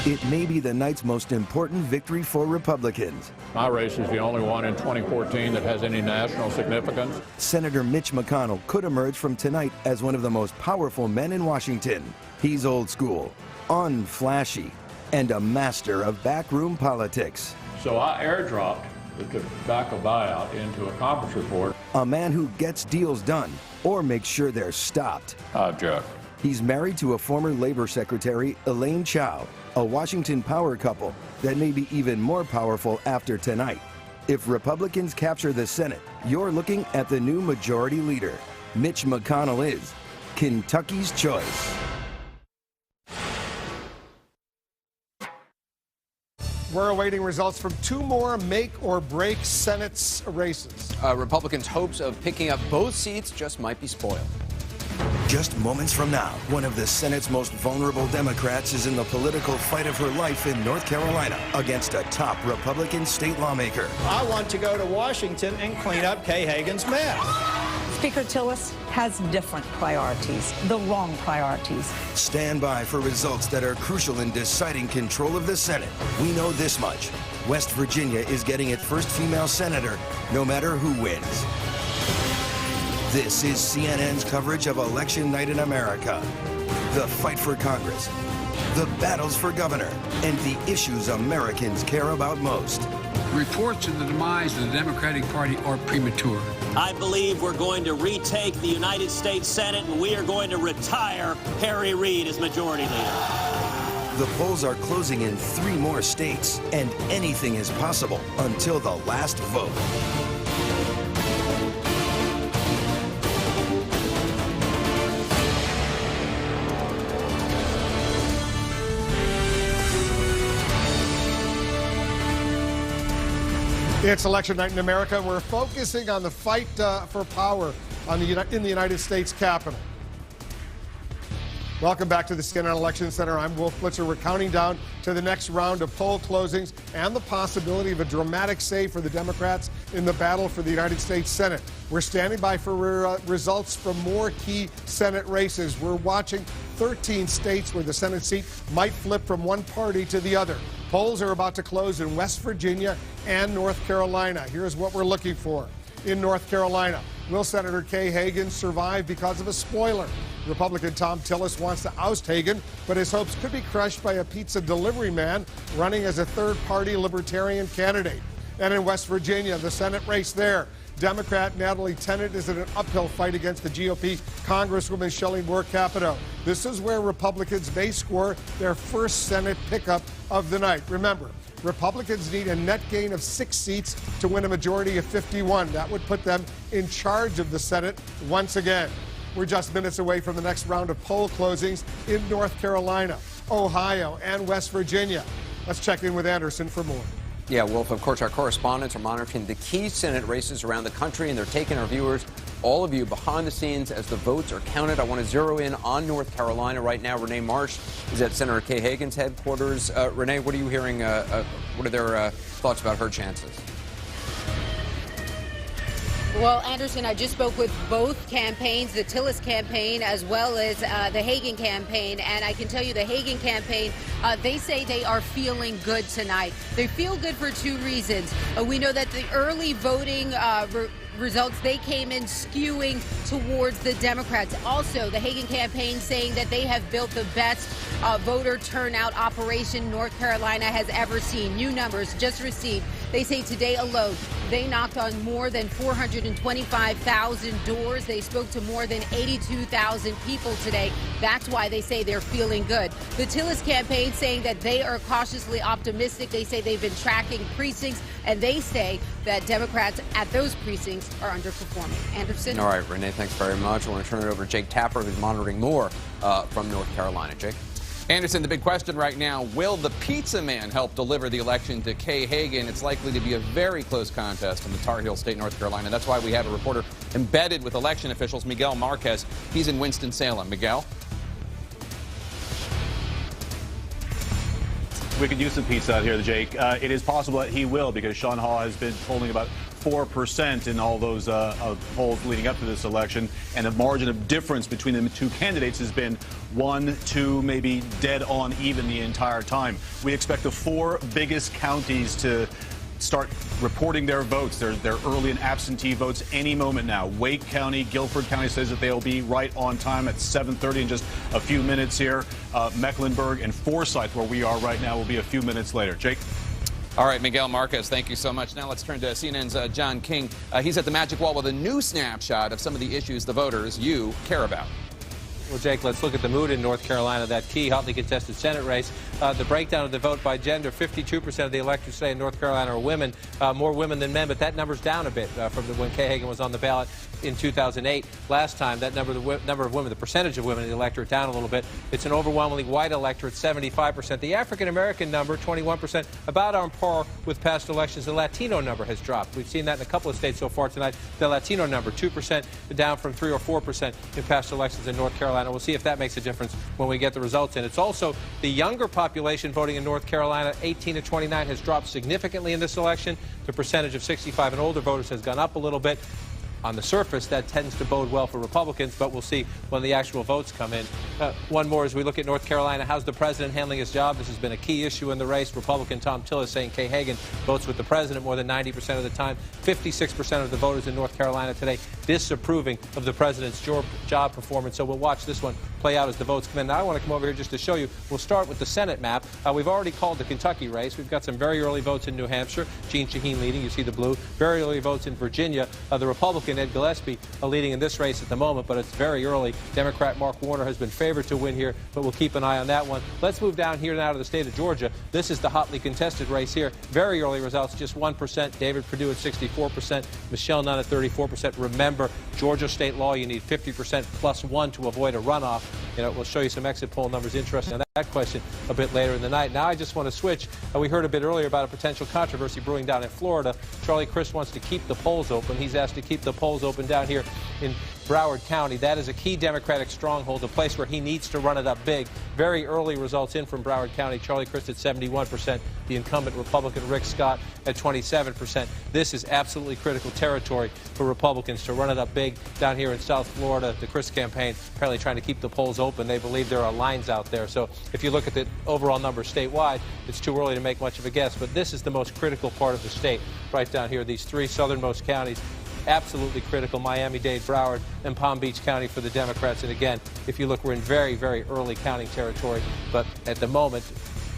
It may be the night's most important victory for Republicans. My race is the only one in 2014 that has any national significance. Senator Mitch McConnell could emerge from tonight as one of the most powerful men in Washington. He's old school, unflashy, and a master of backroom politics. So I airdropped the tobacco buyout into a conference report. A man who gets deals done or makes sure they're stopped. Jeff. He's married to a former labor secretary, Elaine Chao, a Washington power couple that may be even more powerful after tonight. If Republicans capture the Senate, you're looking at the new majority leader. Mitch McConnell is Kentucky's choice. We're awaiting results from 2 more make-or-break Senate races. Republicans' hopes of picking up both seats just might be spoiled. Just moments from now, one of the Senate's most vulnerable Democrats is in the political fight of her life in North Carolina against a top Republican state lawmaker. I want to go to Washington and clean up Kay Hagan's mess. Speaker Tillis has different priorities, the wrong priorities. Stand by for results that are crucial in deciding control of the Senate. We know this much. West Virginia is getting its first female senator, no matter who wins. This is CNN's coverage of Election Night in America. The fight for Congress, the battles for governor, and the issues Americans care about most. Reports of the demise of the Democratic Party are premature. I believe we're going to retake the United States Senate, and we are going to retire Harry Reid as majority leader. The polls are closing in 3 more states, and anything is possible until the last vote. It's election night in America. We're focusing on the fight for power in the United States Capitol. Welcome back to the CNN Election Center. I'm Wolf Blitzer. We're counting down to the next round of poll closings and the possibility of a dramatic save for the Democrats in the battle for the United States Senate. We're standing by for results from more key Senate races. We're watching 13 states where the Senate seat might flip from one party to the other. Polls are about to close in West Virginia and North Carolina. Here's what we're looking for. In North Carolina, will Senator Kay Hagan survive because of a spoiler? Republican Tom Tillis wants to oust Hagan, but his hopes could be crushed by a pizza delivery man running as a third-party libertarian candidate. And in West Virginia, the Senate race there, Democrat Natalie Tennant is in an uphill fight against the GOP Congresswoman Shelly Moore-Capito. This is where Republicans may score their first Senate pickup of the night. Remember, Republicans need a net gain of 6 seats to win a majority of 51. That would put them in charge of the Senate once again. We're just minutes away from the next round of poll closings in North Carolina, Ohio, and West Virginia. Let's check in with Anderson for more. Yeah, Wolf, of course, our correspondents are monitoring the key Senate races around the country, and they're taking our viewers, all of you, behind the scenes as the votes are counted. I want to zero in on North Carolina right now. Renee Marsh is at Senator Kay Hagan's headquarters. Renee, what are you hearing? What are their thoughts about her chances? Well, Anderson, I just spoke with both campaigns, the Tillis campaign as well as the Hagan campaign, and I can tell you the Hagan campaign, they say they are feeling good tonight. They feel good for 2 reasons. We know that the early voting results, they came in skewing towards the Democrats. Also, the Hagan campaign saying that they have built the best voter turnout operation North Carolina has ever seen. New numbers just received. They say today alone, they knocked on more than 425,000 doors. They spoke to more than 82,000 people today. That's why they say they're feeling good. The Tillis campaign saying that they are cautiously optimistic. They say they've been tracking precincts, and they say that Democrats at those precincts are underperforming. Anderson? All right, Renee, thanks very much. I want to turn it over to Jake Tapper, who's monitoring more from North Carolina. Jake? Anderson, the big question right now, will the pizza man help deliver the election to Kay Hagan? It's likely to be a very close contest in the Tar Heel State, North Carolina. That's why we have a reporter embedded with election officials, Miguel Marquez. He's in Winston-Salem. Miguel? We could use some pizza out here, Jake. It is possible that he will, because Sean Hall has been polling about 4% in all those polls leading up to this election, and the margin of difference between the 2 candidates has been 1, 2, maybe dead on even the entire time. We expect the 4 biggest counties to start reporting their votes, their early and absentee votes any moment now. Wake County, Guilford County says that they'll be right on time at 7:30 in just a few minutes here. Mecklenburg and Forsyth, where we are right now, will be a few minutes later. Jake? All right, Miguel Marquez, thank you so much. Now let's turn to CNN's John King. He's at the Magic Wall with a new snapshot of some of the issues the voters you care about. Well, Jake, let's look at the mood in North Carolina, that key hotly contested Senate race. The breakdown of the vote by gender, 52% of the electors today in North Carolina are women, more women than men, but that number's down a bit from when Kay Hagan was on the ballot in 2008. Last time, that number of women, the percentage of women in the electorate, down a little bit. It's an overwhelmingly white electorate, 75%. The African-American number, 21%, about on par with past elections. The Latino number has dropped. We've seen that in a couple of states so far tonight. The Latino number, 2%, down from 3 or 4% in past elections in North Carolina. We'll see if that makes a difference when we get the results in. It's also the younger population voting in North Carolina, 18 to 29, has dropped significantly in this election. The percentage of 65 and older voters has gone up a little bit. On the surface, that tends to bode well for Republicans, but we'll see when the actual votes come in. One more as we look at North Carolina. How's the president handling his job? This has been a key issue in the race. Republican Tom Tillis saying Kay Hagan votes with the president more than 90% of the time. 56% of the voters in North Carolina today disapproving of the president's job performance. So we'll watch this one play out as the votes come in. Now I want to come over here just to show you. We'll start with the Senate map. We've already called the Kentucky race. We've got some very early votes in New Hampshire. Jeanne Shaheen leading. You see the blue. Very early votes in Virginia. The Republican Ed Gillespie leading in this race at the moment, but it's very early. Democrat Mark Warner has been favored to win here, but we'll keep an eye on that one. Let's move down here now to the state of Georgia. This is the hotly contested race here. Very early results, just 1%. David Perdue at 64%. Michelle Nunn at 34%. Remember, Georgia state law, you need 50% plus 1 to avoid a runoff. We'll show you some exit poll numbers interesting on that question a bit later in the night. Now I just want to switch. We heard a bit earlier about a potential controversy brewing down in Florida. Charlie Crist wants to keep the polls open. He's asked to keep the polls open down here in Broward County. That is a key Democratic stronghold, a place where he needs to run it up big. Very early results in from Broward County. Charlie Crist at 71%. The incumbent Republican Rick Scott at 27%. This is absolutely critical territory for Republicans to run it up big down here in South Florida. The Crist campaign apparently trying to keep the polls open. They believe there are lines out there. So if you look at the overall numbers statewide, it's too early to make much of a guess. But this is the most critical part of the state right down here. These 3 southernmost counties. Absolutely critical. Miami-Dade, Broward, and Palm Beach County for the Democrats. And again, if you look, we're in very, very early counting territory. But at the moment,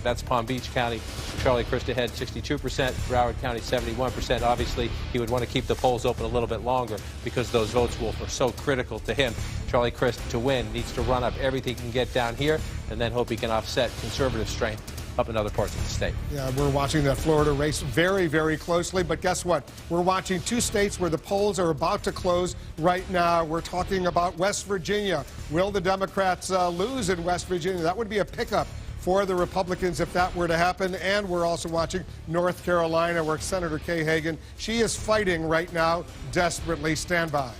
That's Palm Beach County. Charlie Crist ahead 62%, Broward County 71%. Obviously, he would want to keep the polls open a little bit longer because those votes, Wolf, are so critical to him. Charlie Crist, to win, needs to run up everything he can get down here and then hope he can offset conservative strength up in other parts of the state. Yeah, we're watching that Florida race very, very closely. But guess what? We're watching two states where the polls are about to close right now. We're talking about West Virginia. Will the Democrats lose in West Virginia? That would be a pickup for the Republicans if that were to happen. And we're also watching North Carolina, where Senator Kay Hagan, she is fighting right now desperately. Stand by.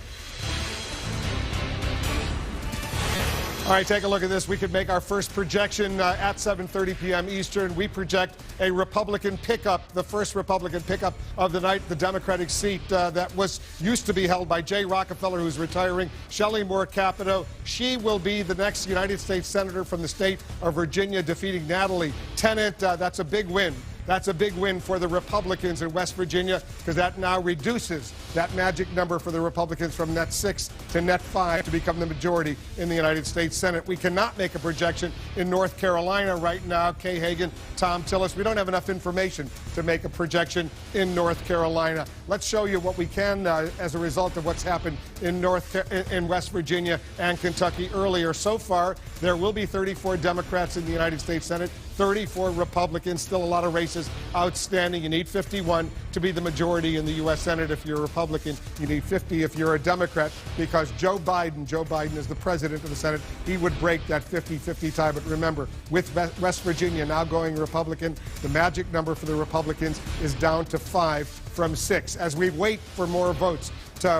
All right, take a look at this. We could make our first projection at 7:30 p.m. Eastern. We project a Republican pickup, the first Republican pickup of the night, the Democratic seat that used to be held by Jay Rockefeller, who's retiring. Shelly Moore-Capito, she will be the next United States Senator from the state of Virginia, defeating Natalie Tennant. That's a big win. That's a big win for the Republicans in West Virginia, because that now reduces that magic number for the Republicans from net 6 to net 5 to become the majority in the United States Senate. We cannot make a projection in North Carolina right now. Kay Hagan, Tom Tillis, we don't have enough information to make a projection in North Carolina. Let's show you what we can as a result of what's happened in West Virginia and Kentucky earlier. So far, there will be 34 Democrats in the United States Senate, 34 Republicans, still a lot of races outstanding. You need 51 to be the majority in the U.S. Senate if you're a Republican. You need 50 if you're a Democrat, because Joe Biden is the president of the Senate. He would break that 50-50 tie. But remember, with West Virginia now going Republican, the magic number for the Republicans is down to 5 from 6. As we wait for more votes,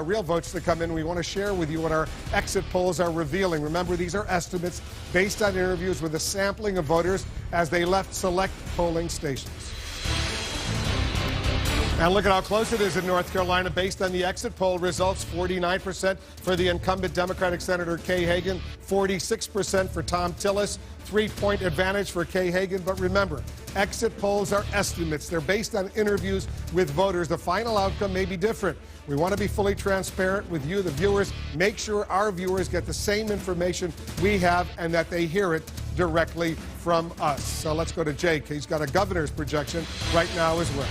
real votes to come in, we want to share with you what our exit polls are revealing. Remember, these are estimates based on interviews with a sampling of voters as they left select polling stations. And look at how close it is in North Carolina. Based on the exit poll results, 49% for the incumbent Democratic Senator Kay Hagan, 46% for Tom Tillis, 3-point advantage for Kay Hagan. But remember, exit polls are estimates. They're based on interviews with voters. The final outcome may be different. We want to be fully transparent with you, the viewers. Make sure our viewers get the same information we have and that they hear it directly from us. So let's go to Jake. He's got a governor's projection right now as well.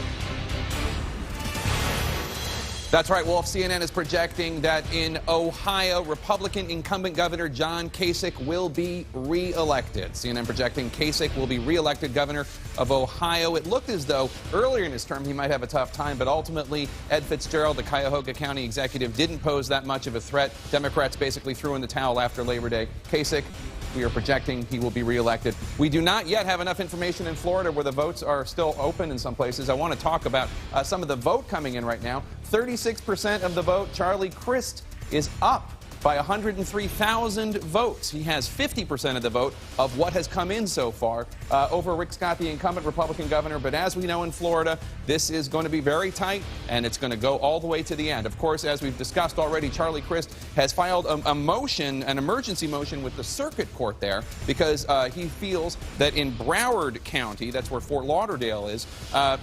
That's right, Wolf. CNN is projecting that in Ohio, Republican incumbent Governor John Kasich will be re-elected. CNN projecting Kasich will be re-elected governor of Ohio. It looked as though earlier in his term he might have a tough time, but ultimately Ed Fitzgerald, the Cuyahoga County executive, didn't pose that much of a threat. Democrats basically threw in the towel after Labor Day. Kasich, we are projecting he will be re-elected. We do not yet have enough information in Florida, where the votes are still open in some places. I want to talk about some of the vote coming in right now. 36% of the vote. Charlie Crist is up by 103,000 votes. He has 50% of the vote of what has come in so far over Rick Scott, the incumbent Republican governor. But as we know in Florida, this is going to be very tight, and it's going to go all the way to the end. Of course, as we've discussed already, Charlie Crist has filed a motion, an emergency motion with the circuit court there, because he feels that in Broward County, that's where Fort Lauderdale is,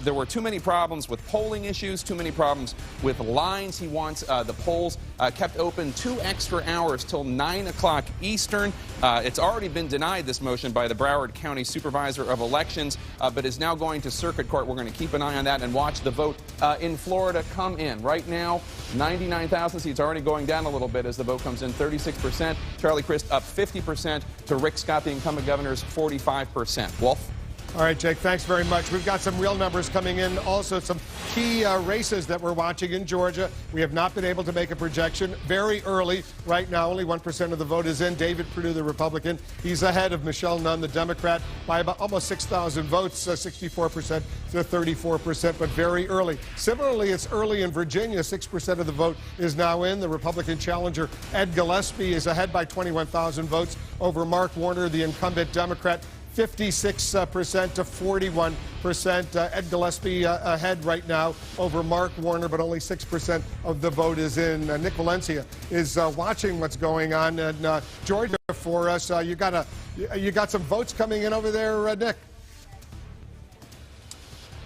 there were too many problems with polling issues, too many problems with lines. He wants the polls kept open 2 extra hours till 9 o'clock Eastern. It's already been denied, this motion, by the Broward County Supervisor of Elections, but is now going to circuit court. We're going to keep an eye on that and watch the vote in Florida come in. Right now, 99,000 seats, already going down a little bit as the vote comes in. 36%. Charlie Crist up 50% to Rick Scott, the incumbent governor's 45%. Wolf? All right, Jake, thanks very much. We've got some real numbers coming in. Also, some key races that we're watching in Georgia. We have not been able to make a projection. Very early right now, only 1% of the vote is in. David Perdue, the Republican, he's ahead of Michelle Nunn, the Democrat, by about almost 6,000 votes, 64% to 34%, but very early. Similarly, it's early in Virginia. 6% of the vote is now in. The Republican challenger, Ed Gillespie, is ahead by 21,000 votes over Mark Warner, the incumbent Democrat. 56% to 41%. Ed Gillespie ahead right now over Mark Warner, but only 6% of the vote is in. Nick Valencia is watching what's going on in Georgia for us. You got some votes coming in over there, Nick.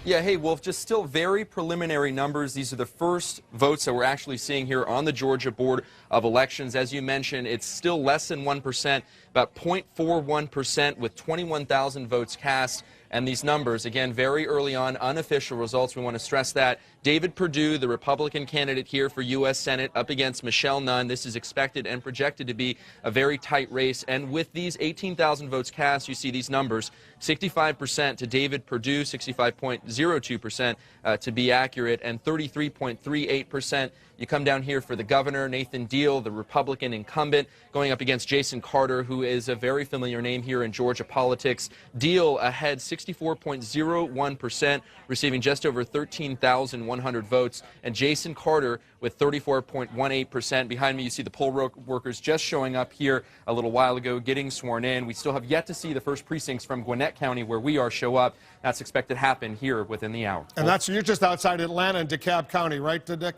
Yeah, hey, Wolf, just still very preliminary numbers. These are the first votes that we're actually seeing here on the Georgia Board of Elections. As you mentioned, it's still less than 1%. about 0.41% with 21,000 votes cast. And these numbers, again, very early on, unofficial results. We want to stress that. David Perdue, the Republican candidate here for U.S. Senate, up against Michelle Nunn. This is expected and projected to be a very tight race. And with these 18,000 votes cast, you see these numbers, 65% to David Perdue, 65.02% to be accurate, and 33.38%. You come down here for the governor, Nathan Deal, the Republican incumbent, going up against Jason Carter, who is a very familiar name here in Georgia politics. Deal ahead 64.01%, receiving just over 13,100 votes, and Jason Carter with 34.18%. Behind me, you see the poll workers just showing up here a little while ago, getting sworn in. We still have yet to see the first precincts from Gwinnett County, where we are, show up. That's expected to happen here within the hour. And you're just outside Atlanta in DeKalb County, right, Nick?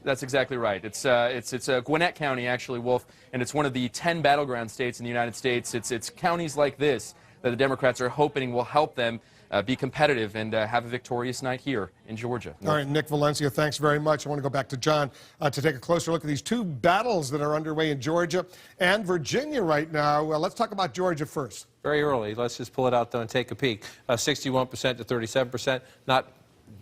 That's exactly right. It's Gwinnett County, actually, Wolf, and it's one of the 10 battleground states in the United States. It's counties like this that the Democrats are hoping will help them be competitive and have a victorious night here in Georgia. All right, Nick Valencia, thanks very much. I want to go back to John to take a closer look at these two battles that are underway in Georgia and Virginia right now. Let's talk about Georgia first. Very early. Let's just pull it out, though, and take a peek. 61% to 37%. Not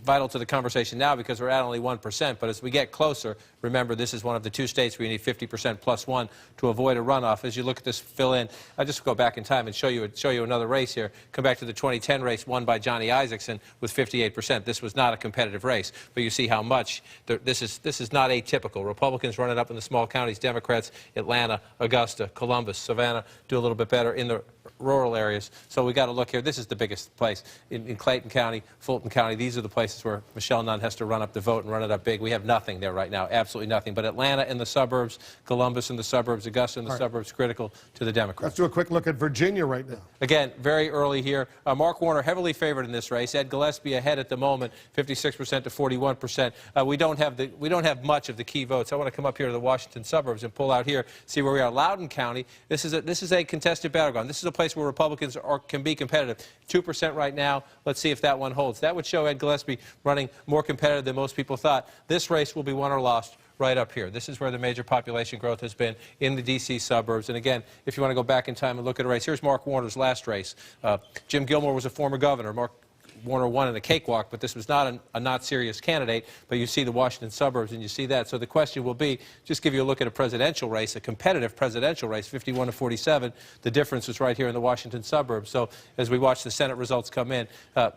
vital to the conversation now because we're at only 1%, but as we get closer, remember this is one of the two states where you need 50% plus one to avoid a runoff. As you look at this fill-in, I'll just go back in time and show you another race here. Come back to the 2010 race won by Johnny Isakson with 58%. This was not a competitive race, but you see how much this is not atypical. Republicans running up in the small counties, Democrats, Atlanta, Augusta, Columbus, Savannah do a little bit better in the rural areas. So we got to look here. This is the biggest place in Clayton County, Fulton County. These are the places where Michelle Nunn has to run up the vote and run it up big. We have nothing there right now, absolutely nothing. But Atlanta in the suburbs, Columbus in the suburbs, Augusta in the suburbs, critical to the Democrats. Let's do a quick look at Virginia right now. Again, very early here. Mark Warner heavily favored in this race. Ed Gillespie ahead at the moment, 56% to 41%. We don't have much of the key votes. I want to come up here to the Washington suburbs and pull out here, see where we are. Loudoun County. This is a contested battleground. This is a place where Republicans can be competitive. 2% right now. Let's see if that one holds. That would show Ed Gillespie running more competitive than most people thought. This race will be won or lost right up here. This is where the major population growth has been in the D.C. suburbs. And again, if you want to go back in time and look at a race, here's Mark Warner's last race. Jim Gilmore was a former governor. Mark Warner won in a cakewalk, but this was not a not serious candidate. But you see the Washington suburbs, and you see that. So the question will be, just give you a look at a presidential race, a competitive presidential race, 51 to 47. The difference was right here in the Washington suburbs. So as we watch the Senate results come in,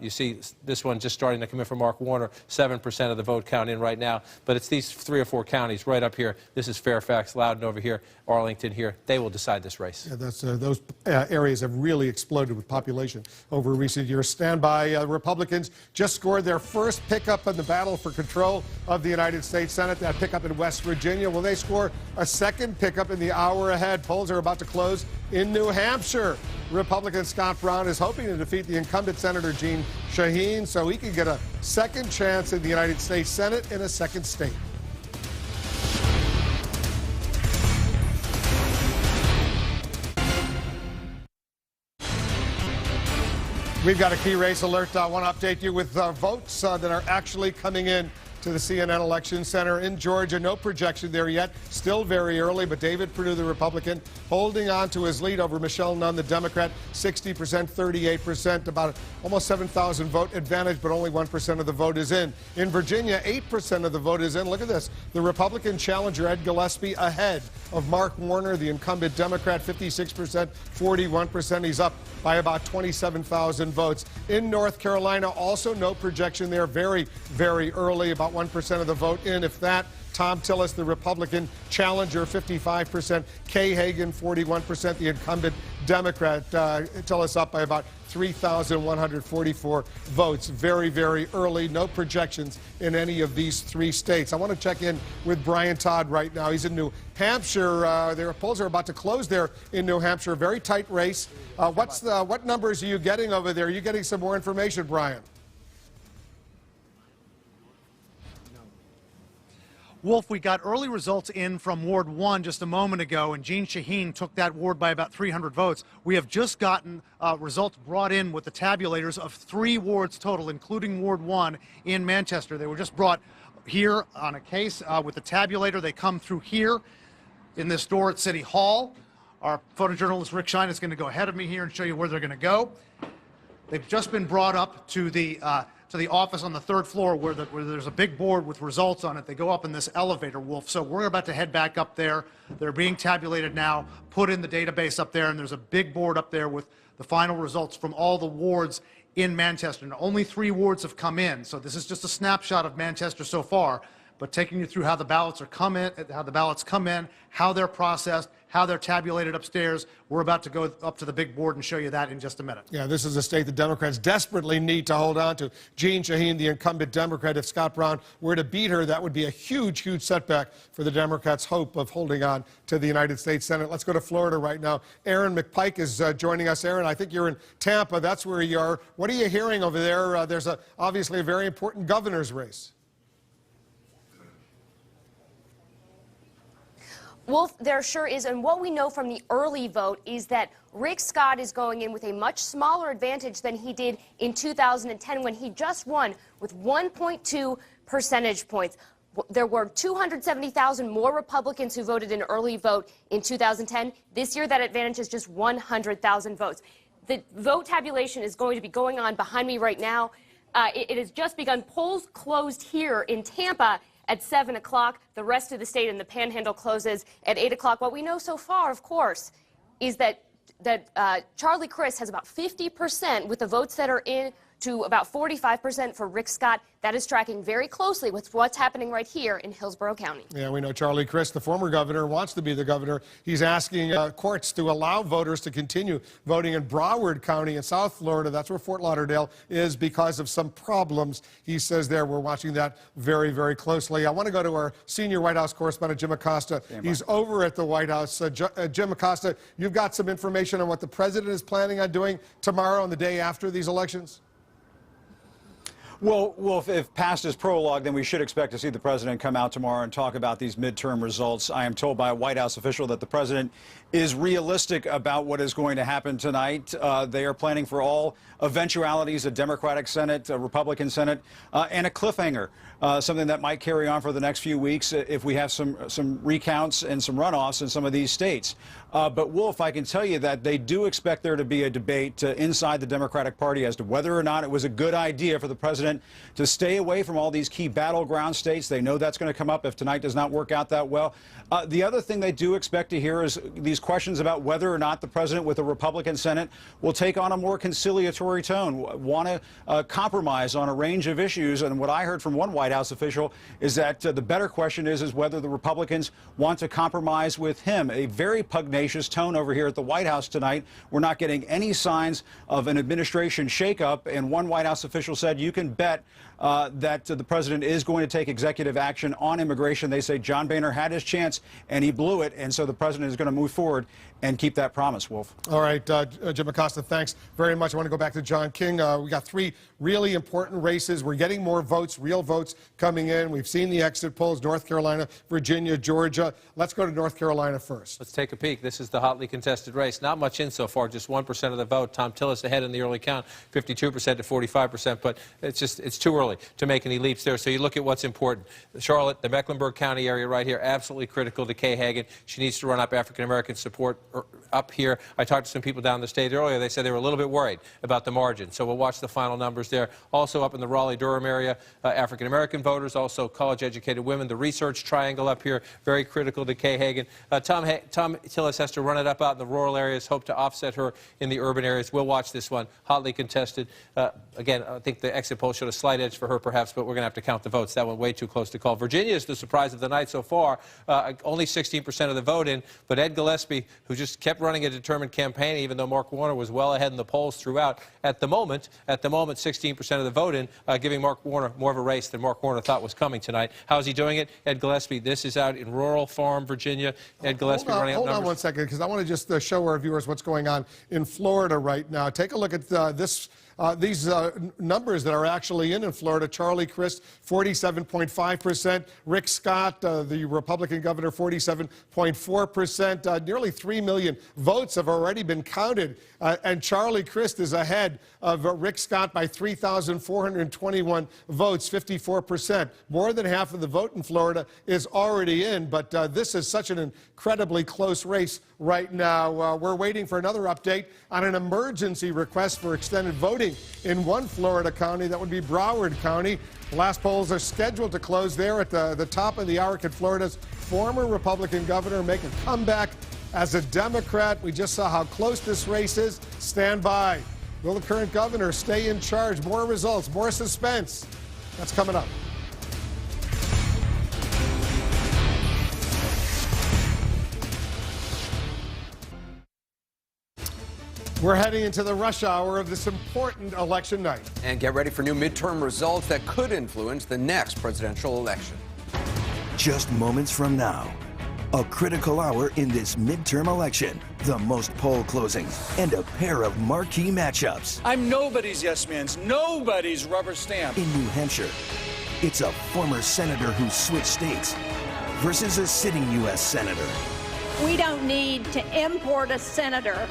you see this one just starting to come in for Mark Warner, 7% of the vote count in right now. But it's these 3 or 4 counties right up here. This is Fairfax, Loudoun over here, Arlington here. They will decide this race. Yeah, those areas have really exploded with population over recent years. Stand by. Republicans just scored their first pickup in the battle for control of the United States Senate, that pickup in West Virginia. Will they score a second pickup in the hour ahead? Polls are about to close in New Hampshire. Republican Scott Brown is hoping to defeat the incumbent Senator Jeanne Shaheen so he can get a second chance in the United States Senate in a second state. We've got a key race alert. I want to update you with votes that are actually coming in to the CNN Election Center in Georgia. No projection there yet. Still very early, but David Perdue, the Republican, holding on to his lead over Michelle Nunn, the Democrat, 60%, 38%, about almost 7,000 vote advantage, but only 1% of the vote is in. In Virginia, 8% of the vote is in. Look at this. The Republican challenger, Ed Gillespie, ahead of Mark Warner, the incumbent Democrat, 56%, 41%. He's up by about 27,000 votes. In North Carolina, also no projection there. Very, very early, about 1% of the vote in, if that. Tom Tillis, the Republican challenger, 55%. Kay Hagan, 41%. The incumbent Democrat, Tillis up by about 3,144 votes. Very, very early. No projections in any of these 3 states. I want to check in with Brian Todd right now. He's in New Hampshire. Their polls are about to close there in New Hampshire. Very tight race. What numbers are you getting over there? Are you getting some more information, Brian? Wolf, we got early results in from Ward 1 just a moment ago, and Jeanne Shaheen took that ward by about 300 votes. We have just gotten results brought in with the tabulators of 3 wards total, including Ward 1 in Manchester. They were just brought here on a case with the tabulator. They come through here. in this door at City Hall. Our photojournalist Rick Shine is going to go ahead of me here and show you where they're going to go. They've just been brought up to the office on the third floor where there's a big board with results on it. They go up in this elevator, Wolf. So we're about to head back up there. They're being tabulated now, put in the database up there, and there's a big board up there with the final results from all the wards in Manchester. And only 3 wards have come in, so this is just a snapshot of Manchester so far, but taking you through how the ballots come in, how they're processed, how they're tabulated upstairs. We're about to go up to the big board and show you that in just a minute. Yeah, this is a state the Democrats desperately need to hold on to. Jeanne Shaheen, the incumbent Democrat, if Scott Brown were to beat her, that would be a huge, huge setback for the Democrats' hope of holding on to the United States Senate. Let's go to Florida right now. Aaron McPike is joining us. Aaron, I think you're in Tampa. That's where you are. What are you hearing over there? There's obviously a very important governor's race. Wolf, there sure is, and what we know from the early vote is that Rick Scott is going in with a much smaller advantage than he did in 2010 when he just won with 1.2 percentage points. There were 270,000 more Republicans who voted in early vote in 2010. This year, that advantage is just 100,000 votes. The vote tabulation is going to be going on behind me right now. It has just begun. Polls closed here in Tampa at 7 o'clock. The rest of the state and the Panhandle closes at 8 o'clock. What we know so far, of course, is that Charlie Crist has about 50% with the votes that are in to about 45% for Rick Scott. That is tracking very closely with what's happening right here in Hillsborough County. Yeah, we know Charlie Crist, the former governor, wants to be the governor. He's asking courts to allow voters to continue voting in Broward County in South Florida. That's where Fort Lauderdale is because of some problems, he says there. We're watching that very, very closely. I want to go to our senior White House correspondent, Jim Acosta. He's over at the White House. Jim Acosta, you've got some information on what the president is planning on doing tomorrow and the day after these elections? Well, if past is prologue, then we should expect to see the president come out tomorrow and talk about these midterm results. I am told by a White House official that the president is realistic about what is going to happen tonight. They are planning for all eventualities, a Democratic Senate, a Republican Senate, and a cliffhanger, something that might carry on for the next few weeks if we have some recounts and some runoffs in some of these states. But, Wolf, I can tell you that they do expect there to be a debate inside the Democratic Party as to whether or not it was a good idea for the president to stay away from all these key battleground states. They know that's going to come up if tonight does not work out that well. The other thing they do expect to hear is these questions about whether or not the president with a Republican Senate will take on a more conciliatory tone, want to compromise on a range of issues. And what I heard from one White House official is that the better question is whether the Republicans want to compromise with him. A very pugnacious tone over here at the White House tonight. We're not getting any signs of an administration shakeup. And one White House official said you can bet that the president is going to take executive action on immigration. They say John Boehner had his chance and he blew it, and so the president is going to move forward and keep that promise, Wolf. All right, Jim Acosta, thanks very much. I want to go back to John King. We got 3 really important races. We're getting more votes, real votes coming in. We've seen the exit polls, North Carolina, Virginia, Georgia. Let's go to North Carolina first. Let's take a peek. This is the hotly contested race. Not much in so far, just 1% of the vote. Tom Tillis ahead in the early count, 52% to 45%, but it's too early to make any leaps there. So you look at what's important. Charlotte, the Mecklenburg County area right here, absolutely critical to Kay Hagan. She needs to run up African-American support up here. I talked to some people down the state earlier. They said they were a little bit worried about the margin. So we'll watch the final numbers there. Also up in the Raleigh-Durham area, African-American voters, also college-educated women. The research triangle up here, very critical to Kay Hagan. Tom Tillis has to run it up out in the rural areas, hope to offset her in the urban areas. We'll watch this one, hotly contested. Again, I think the exit poll showed a slight edge for her perhaps, but we're going to have to count the votes. That one way too close to call. Virginia is the surprise of the night so far. Only 16% of the vote in, but Ed Gillespie, who just kept running a determined campaign, even though Mark Warner was well ahead in the polls throughout. At the moment, 16% of the vote in, giving Mark Warner more of a race than Mark Warner thought was coming tonight. How's he doing it? Ed Gillespie, this is out in rural Farm, Virginia. Ed Gillespie running up numbers. Hold on one second, because I want to just show our viewers what's going on in Florida right now. Take a look at these numbers that are actually actually in Florida. Charlie Crist, 47.5%. Rick Scott, the Republican governor, 47.4%. Nearly 3 million votes have already been counted, and Charlie Crist is ahead of Rick Scott by 3,421 votes, 54%. More than half of the vote in Florida is already in, but this is such an incredibly close race right now. We're waiting for another update on an emergency request for extended voting in one Florida county. That would be Broward County. The last polls are scheduled to close there at the top of the hour. Can Florida's former Republican governor make a comeback as a Democrat? We just saw how close this race is. Stand by. Will the current governor stay in charge? More results, more suspense. That's coming up. We're heading into the rush hour of this important election night. And get ready for new midterm results that could influence the next presidential election. Just moments from now, a critical hour in this midterm election, the most poll closings, and a pair of marquee matchups. I'm nobody's yes man's, nobody's rubber stamp. In New Hampshire, it's a former senator who switched states versus a sitting U.S. senator. We don't need to import a senator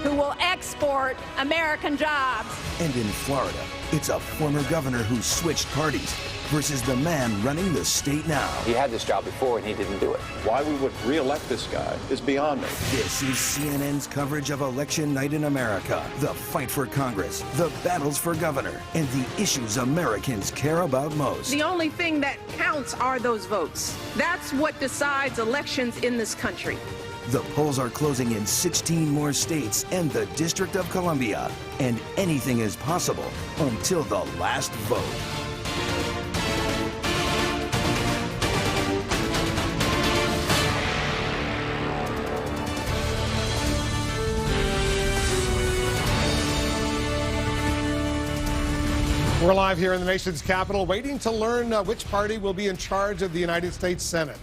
who will export American jobs. And in Florida, it's a former governor who switched parties versus the man running the state now. He had this job before and he didn't do it. Why we would re-elect this guy is beyond me. This is CNN's coverage of election night in America. The fight for Congress, the battles for governor, and the issues Americans care about most. The only thing that counts are those votes. That's what decides elections in this country. The polls are closing in 16 more states and the District of Columbia. And anything is possible until the last vote. We're live here in the nation's capital, waiting to learn which party will be in charge of the United States Senate.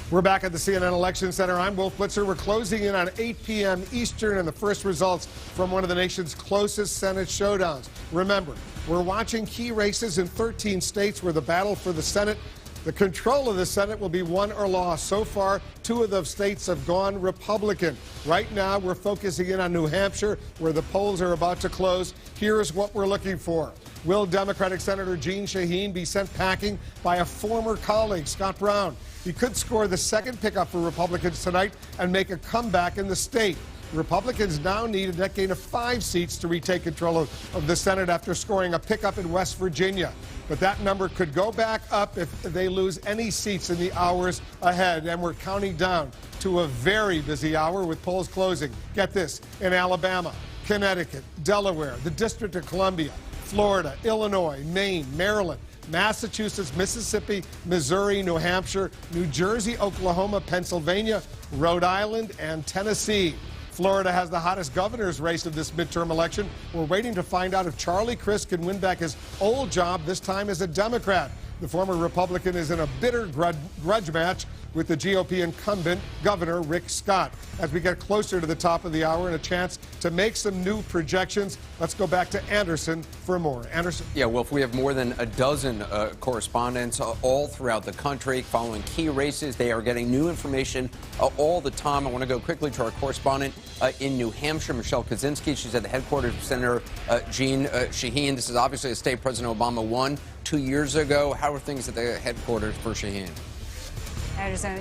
We're back at the CNN Election Center. I'm Wolf Blitzer. We're closing in on 8 p.m. Eastern and the first results from one of the nation's closest Senate showdowns. Remember, we're watching key races in 13 states where the battle for the Senate, the control of the Senate, will be won or lost. So far, 2 of those states have gone Republican. Right now, we're focusing in on New Hampshire, where the polls are about to close. Here's what we're looking for. Will Democratic Senator Jeanne Shaheen be sent packing by a former colleague, Scott Brown? He could score the second pickup for Republicans tonight and make a comeback in the state. Republicans now need a net gain of 5 seats to retake control of the Senate after scoring a pickup in West Virginia. But that number could go back up if they lose any seats in the hours ahead. And we're counting down to a very busy hour with polls closing. Get this, in Alabama, Connecticut, Delaware, the District of Columbia, Florida, Illinois, Maine, Maryland, Massachusetts, Mississippi, Missouri, New Hampshire, New Jersey, Oklahoma, Pennsylvania, Rhode Island, and Tennessee. Florida has the hottest governor's race of this midterm election. We're waiting to find out if Charlie Crist can win back his old job, this time as a Democrat. The former Republican is in a bitter grudge match with the GOP incumbent, Governor Rick Scott. As we get closer to the top of the hour and a chance to make some new projections, let's go back to Anderson for more. Anderson? Yeah, Wolf, we have more than a dozen correspondents all throughout the country following key races. They are getting new information all the time. I want to go quickly to our correspondent in New Hampshire, Michelle Kaczynski. She's at the headquarters of Senator Jeanne Shaheen. This is obviously a state President Obama won 2 years ago. How are things at the headquarters for Shaheen? Anderson,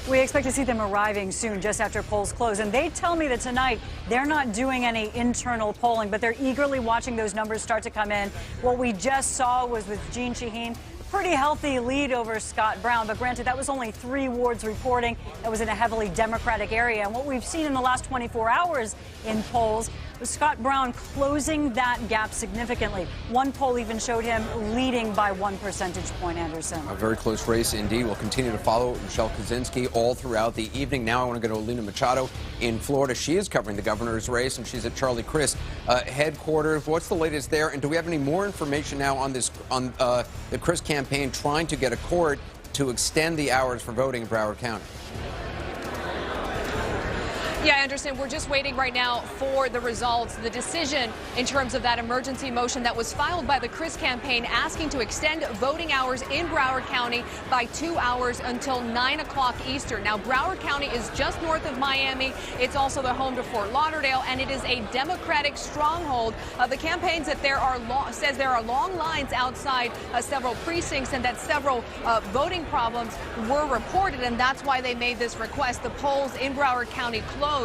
we expect to see them arriving soon, just after polls close. And they tell me that tonight they're not doing any internal polling, but they're eagerly watching those numbers start to come in. What we just saw was with Jeanne Shaheen, pretty healthy lead over Scott Brown. But granted, that was only 3 wards reporting. That was in a heavily Democratic area. And what we've seen in the last 24 hours in polls was Scott Brown closing that gap significantly. One poll even showed him leading by 1 percentage point, Anderson. A very close race indeed. We'll continue to follow Michelle Kaczynski all throughout the evening. Now I want to go to Alina Machado in Florida. She is covering the governor's race, and she's at Charlie Crist headquarters. What's the latest there? And do we have any more information now on this, on the Crist campaign trying to get a court to extend the hours for voting in Broward County? Yeah, Anderson, we're just waiting right now for the results, the decision in terms of that emergency motion that was filed by the Crist campaign asking to extend voting hours in Broward County by 2 hours until 9 o'clock Eastern. Now, Broward County is just north of Miami. It's also the home to Fort Lauderdale, and it is a Democratic stronghold. The campaign says there are long lines outside several precincts and that several voting problems were reported, and that's why they made this request. The polls in Broward County closed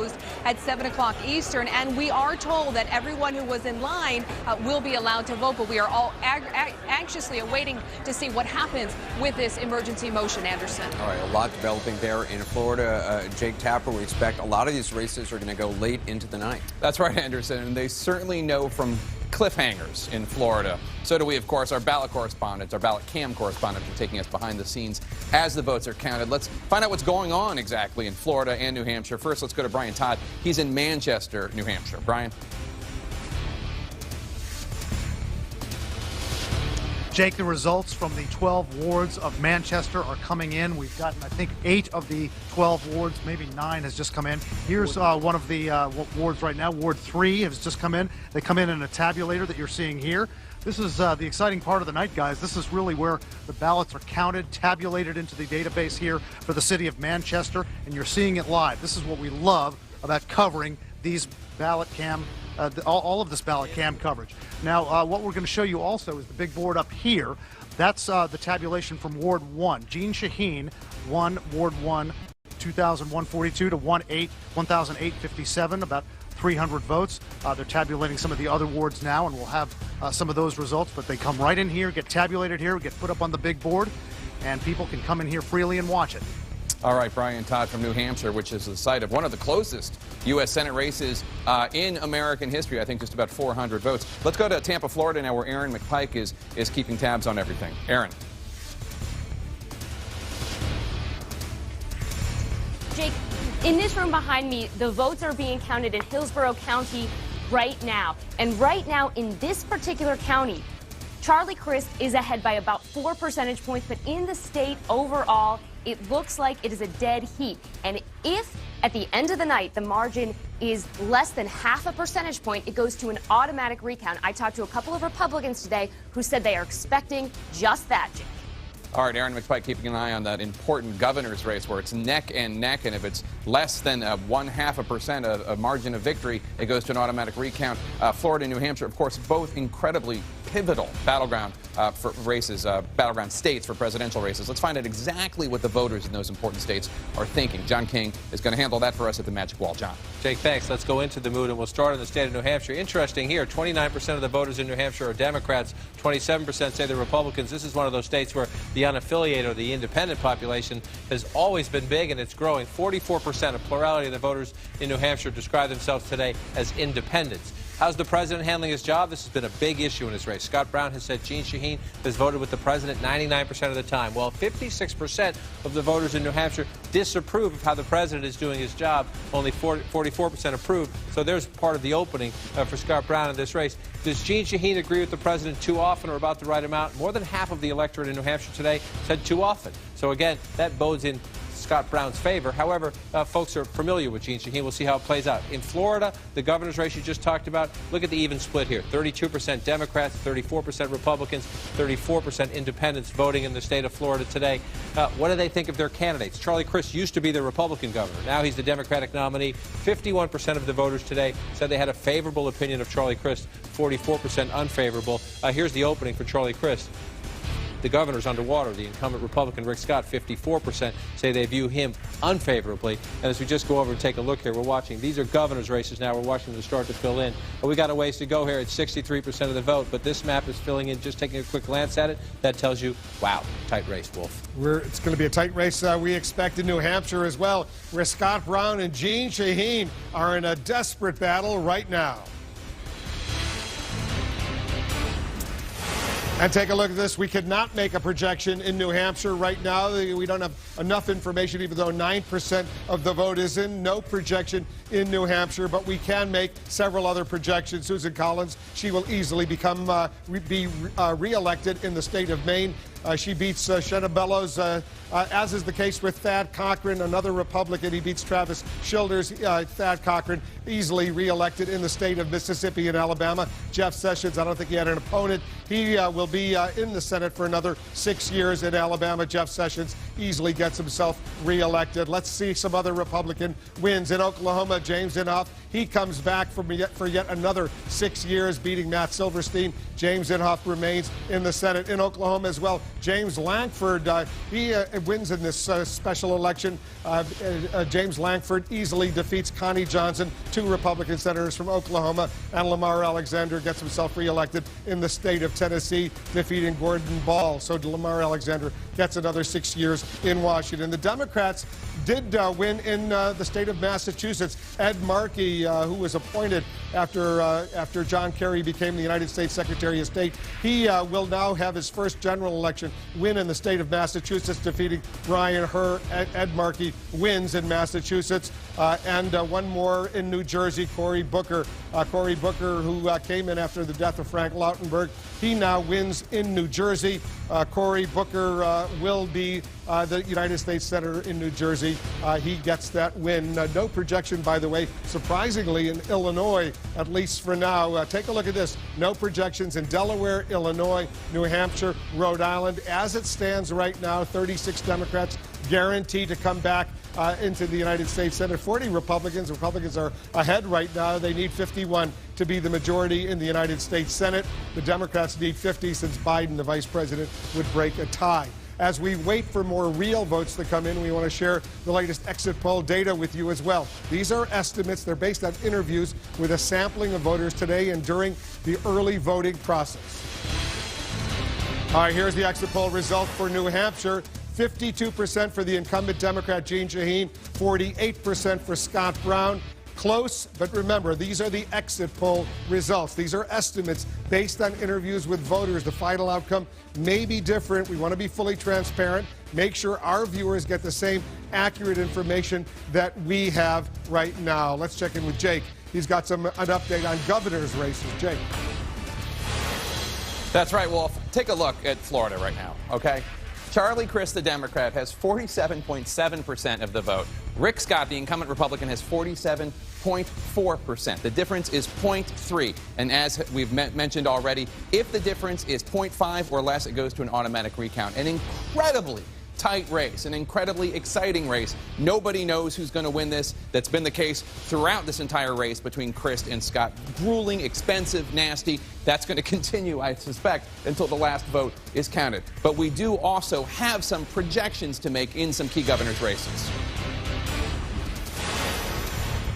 at 7 o'clock Eastern, and we are told that everyone who was in line will be allowed to vote, but we are all anxiously awaiting to see what happens with this emergency motion, Anderson. All right, a lot developing there in Florida. Jake Tapper, we expect a lot of these races are going to go late into the night. That's right, Anderson, and they certainly know from cliffhangers in Florida. So do we, of course. Our ballot correspondents, our ballot cam correspondents are taking us behind the scenes as the votes are counted. Let's find out what's going on exactly in Florida and New Hampshire. First, let's go to Brian Todd. He's in Manchester, New Hampshire. Brian. Jake, the results from the 12 wards of Manchester are coming in. We've gotten, I think, 8 of the 12 wards, maybe 9 has just come in. Here's one of the wards right now. Ward 3 has just come in. They come in a tabulator that you're seeing here. This is the exciting part of the night, guys. This is really where the ballots are counted, tabulated into the database here for the city of Manchester, and you're seeing it live. This is what we love about covering these ballot cam all of this ballot cam coverage. Now, what we're going to show you also is the big board up here. That's the tabulation from Ward 1. Jeanne Shaheen won Ward 1, 2,142 to 1,857, about 300 votes. They're tabulating some of the other wards now, and we'll have some of those results, but they come right in here, get tabulated here, get put up on the big board, and people can come in here freely and watch it. All right, Brian Todd from New Hampshire, which is the site of one of the closest U.S. Senate races in American history. I think just about 400 votes. Let's go to Tampa, Florida now, where Aaron McPike is keeping tabs on everything. Aaron. Jake, in this room behind me, the votes are being counted in Hillsborough County right now. And right now, in this particular county, Charlie Crist is ahead by about 4 percentage points, but in the state overall, it looks like it is a dead heat. And if at the end of the night the margin is less than half a percentage point, it goes to an automatic recount. I talked to a couple of Republicans today who said they are expecting just that, Jake. All right, Aaron McPike keeping an eye on that important governor's race where it's neck and neck, and if it's less than 0.5% a margin of victory, it goes to an automatic recount. Florida and New Hampshire, of course, both incredibly pivotal battleground for races, battleground states for presidential races. Let's find out exactly what the voters in those important states are thinking. John King is going to handle that for us at the Magic Wall. John. Jake, thanks. Let's go into the mood, and we'll start in the state of New Hampshire. Interesting here, 29% of the voters in New Hampshire are Democrats, 27% say they're Republicans. This is one of those states where the unaffiliated or the independent population has always been big, and it's growing. 44%, a plurality of the voters in New Hampshire describe themselves today as independents. How's the president handling his job? This has been a big issue in his race. Scott Brown has said Jeanne Shaheen has voted with the president 99% of the time. Well, 56% of the voters in New Hampshire disapprove of how the president is doing his job. Only 44% approve. So there's part of the opening for Scott Brown in this race. Does Jeanne Shaheen agree with the president too often or about the right amount? More than half of the electorate in New Hampshire today said too often. So again, that bodes in Scott Brown's favor. However, folks are familiar with Jeanne Shaheen. We'll see how it plays out. In Florida, the governor's race you just talked about, look at the even split here. 32% Democrats, 34% Republicans, 34% independents voting in the state of Florida today. What do they think of their candidates? Charlie Crist used to be the Republican governor. Now he's the Democratic nominee. 51% of the voters today said they had a favorable opinion of Charlie Crist, 44% unfavorable. Here's the opening for Charlie Crist. The governor's underwater. The incumbent Republican Rick Scott, 54%, say they view him unfavorably. And as we just go over and take a look here, we're watching. These are governor's races now. We're watching them start to fill in. But we got a ways to go here. It's 63% of the vote. But this map is filling in, just taking a quick glance at it. That tells you, wow, tight race, Wolf. It's going to be a tight race we expect in New Hampshire as well, where Scott Brown and Jeanne Shaheen are in a desperate battle right now. And take a look at this. We could not make a projection in New Hampshire right now. We don't have enough information, even though 9% of the vote is in. No projection in New Hampshire, but we can make several other projections. Susan Collins, she will easily be reelected in the state of Maine. She beats Shenna Bellows, as is the case with Thad Cochran, another Republican. He beats Travis Childers. Thad Cochran easily reelected in the state of Mississippi and Alabama. Jeff Sessions, I don't think he had an opponent. He will be in the Senate for another 6 years in Alabama. Jeff Sessions easily gets himself reelected. Let's see some other Republican wins. In Oklahoma, James Inhofe, he comes back for yet another 6 years, beating Matt Silverstein. James Inhofe remains in the Senate. In Oklahoma as well, James Lankford, he wins in this special election. James Lankford easily defeats Connie Johnson, two Republican senators from Oklahoma, and Lamar Alexander gets himself reelected in the state of Tennessee, defeating Gordon Ball. So Lamar Alexander gets another 6 years in Washington. The Democrats did win in the state of Massachusetts. Ed Markey, who was appointed after John Kerry became the United States Secretary of State, he will now have his first general election win in the state of Massachusetts, defeating Brian Herr. Ed Markey wins in Massachusetts. And one more in New Jersey, Cory Booker. Cory Booker, who came in after the death of Frank Lautenberg, he now wins in New Jersey. Cory Booker will be the United States Senator in New Jersey. He gets that win. No projection, by the way, surprisingly, in Illinois, at least for now. Take a look at this. No projections in Delaware, Illinois, New Hampshire, Rhode Island. As it stands right now, 36 Democrats guaranteed to come back into the United States Senate. 40 Republicans. Republicans are ahead right now. They need 51 to be the majority in the United States Senate. The Democrats need 50 since Biden, the vice president, would break a tie. As we wait for more real votes to come in, we want to share the latest exit poll data with you as well. These are estimates. They're based on interviews with a sampling of voters today and during the early voting process. All right, here's the exit poll result for New Hampshire. 52% for the incumbent Democrat Jeanne Shaheen, 48% for Scott Brown. Close, but remember, these are the exit poll results. These are estimates based on interviews with voters. The final outcome may be different. We want to be fully transparent. Make sure our viewers get the same accurate information that we have right now. Let's check in with Jake. He's got an update on governor's races. Jake. That's right, Wolf. Take a look at Florida right now, okay? Charlie Crist, the Democrat, has 47.7% of the vote. Rick Scott, the incumbent Republican, has 47.4%. The difference is 0.3. And as we've mentioned already, if the difference is 0.5 or less, it goes to an automatic recount. An incredibly tight race, an incredibly exciting race. Nobody knows who's going to win this. That's been the case throughout this entire race between Crist and Scott. Grueling, expensive, nasty. That's going to continue, I suspect, until the last vote is counted. But we do also have some projections to make in some key governor's races.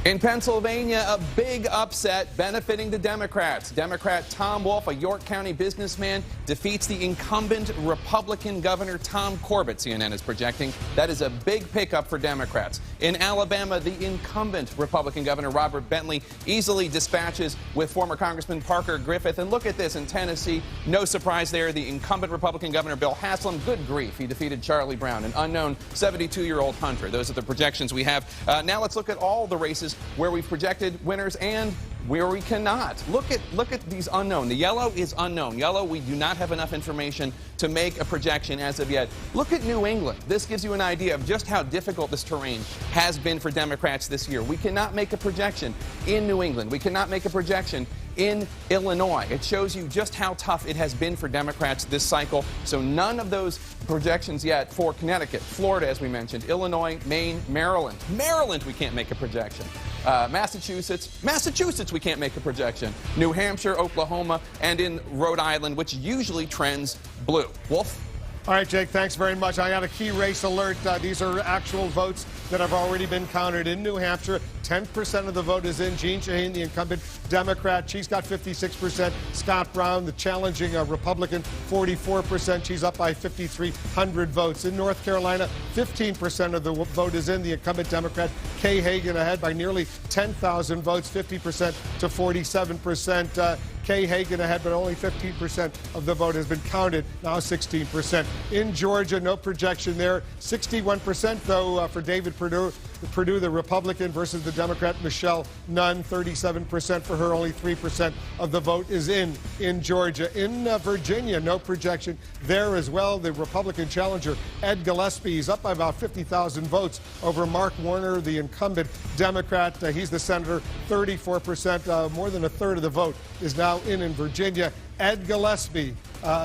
In Pennsylvania, a big upset benefiting the Democrats. Democrat Tom Wolf, a York County businessman, defeats the incumbent Republican Governor Tom Corbett, CNN is projecting. That is a big pickup for Democrats. In Alabama, the incumbent Republican Governor Robert Bentley easily dispatches with former Congressman Parker Griffith. And look at this in Tennessee. No surprise there. The incumbent Republican Governor Bill Haslam, good grief, he defeated Charlie Brown, an unknown 72-year-old hunter. Those are the projections we have. Now let's look at all the races where we've projected winners and where we cannot. Look at these unknown. The yellow is unknown. Yellow, we do not have enough information to make a projection as of yet. Look at New England. This gives you an idea of just how difficult this terrain has been for Democrats this year. We cannot make a projection in New England. We cannot make a projection in Illinois. It shows you just how tough it has been for Democrats this cycle. So none of those projections yet for Connecticut, Florida, as we mentioned, Illinois, Maine, Maryland. Maryland, we can't make a projection. Massachusetts, we can't make a projection. New Hampshire, Oklahoma, and in Rhode Island, which usually trends blue. Wolf? All right, Jake, thanks very much. I got a key race alert. These are actual votes that have already been counted in New Hampshire. 10% of the vote is in. Jeanne Shaheen, the incumbent Democrat, she's got 56%. Scott Brown, the challenging Republican, 44%. She's up by 5,300 votes. In North Carolina, 15% of the vote is in. The incumbent Democrat, Kay Hagan, ahead by nearly 10,000 votes, 50% to 47%. Kay Hagan ahead, but only 15% of the vote has been counted, now 16%. In Georgia, no projection there. 61%, though, for David Perdue, the Republican, versus the Democrat, Michelle Nunn. 37% for her, only 3% of the vote is in Georgia. In Virginia, no projection there as well. The Republican challenger, Ed Gillespie, is up by about 50,000 votes over Mark Warner, the incumbent Democrat. He's the senator, 34%, more than a third of the vote is now in Virginia. Ed Gillespie,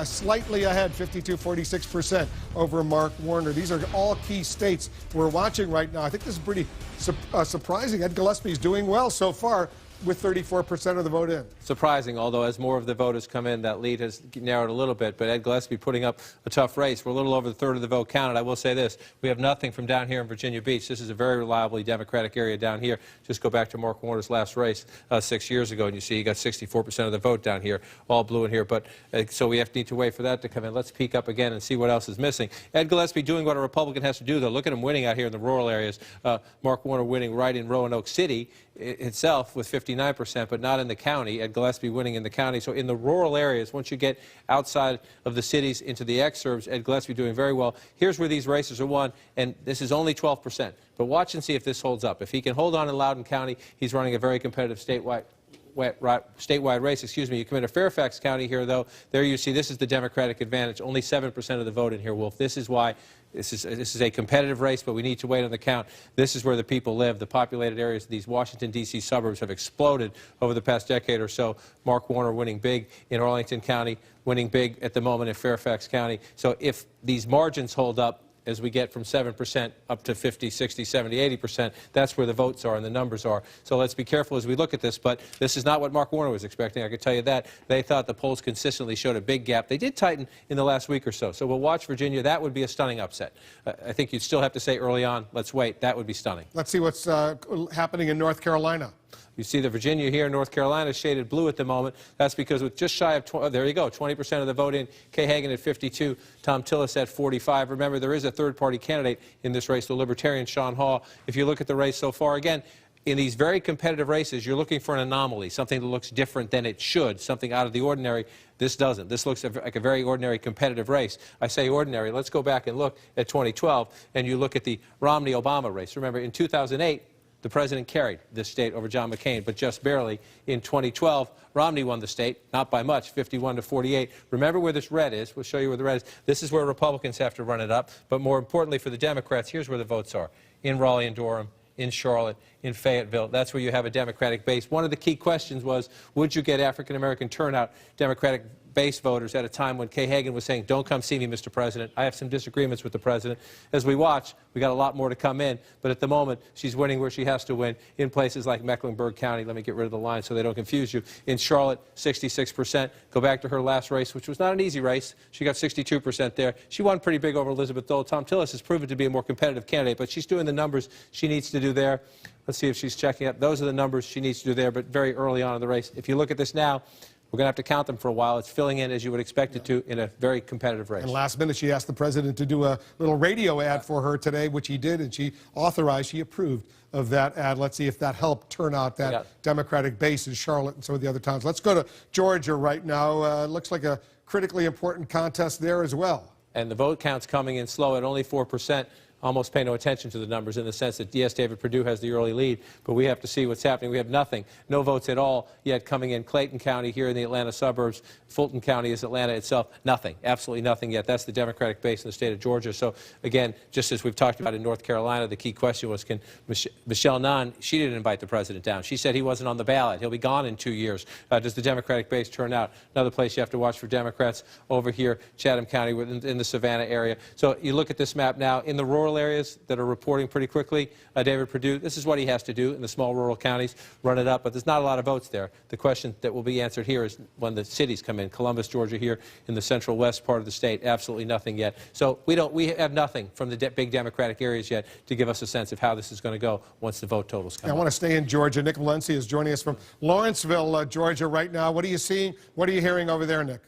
slightly ahead, 52-46% over Mark Warner. These are all key states we're watching right now. I think this is pretty surprising. Ed Gillespie is doing well so far, with 34% of the vote in. Surprising, although as more of the voters come in, that lead has narrowed a little bit. But Ed Gillespie putting up a tough race. We're a little over the third of the vote counted. I will say this, we have nothing from down here in Virginia Beach. This is a very reliably Democratic area down here. Just go back to Mark Warner's last race 6 years ago, and you see he got 64% of the vote down here, all blue in here. But so we need to wait for that to come in. Let's peek up again and see what else is missing. Ed Gillespie doing what a Republican has to do, though. Look at him winning out here in the rural areas. Mark Warner winning right in Roanoke City itself with 59%, but not in the county. Ed Gillespie winning in the county. So in the rural areas, once you get outside of the cities into the exurbs, Ed Gillespie doing very well. Here's where these races are won, and this is only 12%. But watch and see if this holds up. If he can hold on in Loudoun County, he's running a very competitive statewide race, excuse me. You come into Fairfax County here, though. There you see this is the Democratic advantage. Only 7% of the vote in here, Wolf. This is why this is a competitive race, but we need to wait on the count. This is where the people live. The populated areas of these Washington, D.C. suburbs have exploded over the past decade or so. Mark Warner winning big in Arlington County, winning big at the moment in Fairfax County. So if these margins hold up, as we get from 7% up to 50, 60, 70, 80%, that's where the votes are and the numbers are. So let's be careful as we look at this, but this is not what Mark Warner was expecting. I can tell you that. They thought the polls consistently showed a big gap. They did tighten in the last week or so. So we'll watch Virginia. That would be a stunning upset. I think you'd still have to say early on, let's wait. That would be stunning. Let's see what's happening in North Carolina. You see the Virginia here, North Carolina shaded blue at the moment. That's because with just shy of, there you go, 20% of the vote in. Kay Hagan at 52, Tom Tillis at 45. Remember, there is a third-party candidate in this race, the Libertarian Sean Hall. If you look at the race so far, again, in these very competitive races, you're looking for an anomaly, something that looks different than it should, something out of the ordinary. This doesn't. This looks like a very ordinary competitive race. I say ordinary. Let's go back and look at 2012, and you look at the Romney-Obama race. Remember, in 2008, the president carried this state over John McCain, but just barely. In 2012, Romney won the state, not by much, 51-48. Remember where this red is. We'll show you where the red is. This is where Republicans have to run it up. But more importantly for the Democrats, here's where the votes are. In Raleigh and Durham, in Charlotte, in Fayetteville. That's where you have a Democratic base. One of the key questions was, would you get African-American turnout, Democratic base voters, at a time when Kay Hagan was saying, don't come see me, Mr. President. I have some disagreements with the president. As we watch, we got a lot more to come in, but at the moment, she's winning where she has to win in places like Mecklenburg County. Let me get rid of the line so they don't confuse you. In Charlotte, 66%. Go back to her last race, which was not an easy race. She got 62% there. She won pretty big over Elizabeth Dole. Tom Tillis has proven to be a more competitive candidate, but she's doing the numbers she needs to do there. Let's see if she's checking up. Those are the numbers she needs to do there, but very early on in the race. If you look at this now, we're going to have to count them for a while. It's filling in as you would expect it to in a very competitive race. And last minute, she asked the president to do a little radio ad for her today, which he did, and she authorized, she approved of that ad. Let's see if that helped turn out that Democratic base in Charlotte and some of the other towns. Let's go to Georgia right now. Looks like a critically important contest there as well. And the vote count's coming in slow at only 4%. Almost pay no attention to the numbers in the sense that, yes, David Perdue has the early lead, but we have to see what's happening. We have nothing, no votes at all yet coming in. Clayton County here in the Atlanta suburbs, Fulton County is Atlanta itself, nothing, absolutely nothing yet. That's the Democratic base in the state of Georgia. So, again, just as we've talked about in North Carolina, the key question was, can Michelle Nunn, she didn't invite the president down. She said he wasn't on the ballot. He'll be gone in 2 years. Does the Democratic base turn out? Another place you have to watch for Democrats over here, Chatham County, in the Savannah area. So you look at this map now, in the rural areas that are reporting pretty quickly, David Perdue, this is what he has to do in the small rural counties, run it up, but there's not a lot of votes there. The question that will be answered here is when the cities come in. Columbus, Georgia here in the central west part of the state, absolutely nothing yet. So we have nothing from the big Democratic areas yet to give us a sense of how this is going to go once the vote totals come. I want to stay in Georgia. Nick Linsey is joining us from Lawrenceville, Georgia right now. What are you seeing? What are you hearing over there, Nick?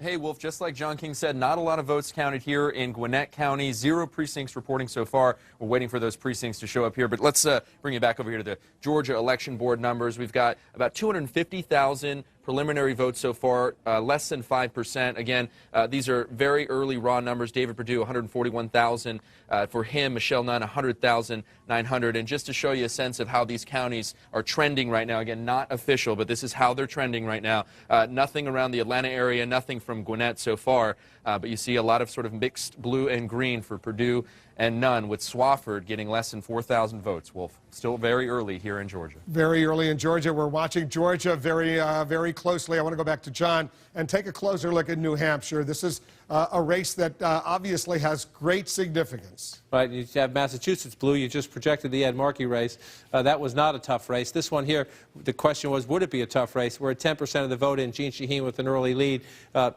Hey, Wolf, just like John King said, not a lot of votes counted here in Gwinnett County. 0 precincts reporting so far. We're waiting for those precincts to show up here. But let's bring you back over here to the Georgia Election Board numbers. We've got about 250,000 preliminary votes so far, less than 5%. Again, these are very early raw numbers. David Perdue, 141,000. For him, Michelle Nunn, 100,900. And just to show you a sense of how these counties are trending right now, again, not official, but this is how they're trending right now. Nothing around the Atlanta area, nothing from Gwinnett so far. But you see a lot of sort of mixed blue and green for Perdue and Nunn, with Swofford getting less than 4,000 votes. Wolf, still very early here in Georgia. Very early in Georgia. We're watching Georgia very closely. I want to go back to John and take a closer look at New Hampshire. This is a race that obviously has great significance. Right, you have Massachusetts blue. You just projected the Ed Markey race. That was not a tough race. This one here, the question was, would it be a tough race? We're at 10% of the vote in. Jeanne Shaheen with an early lead.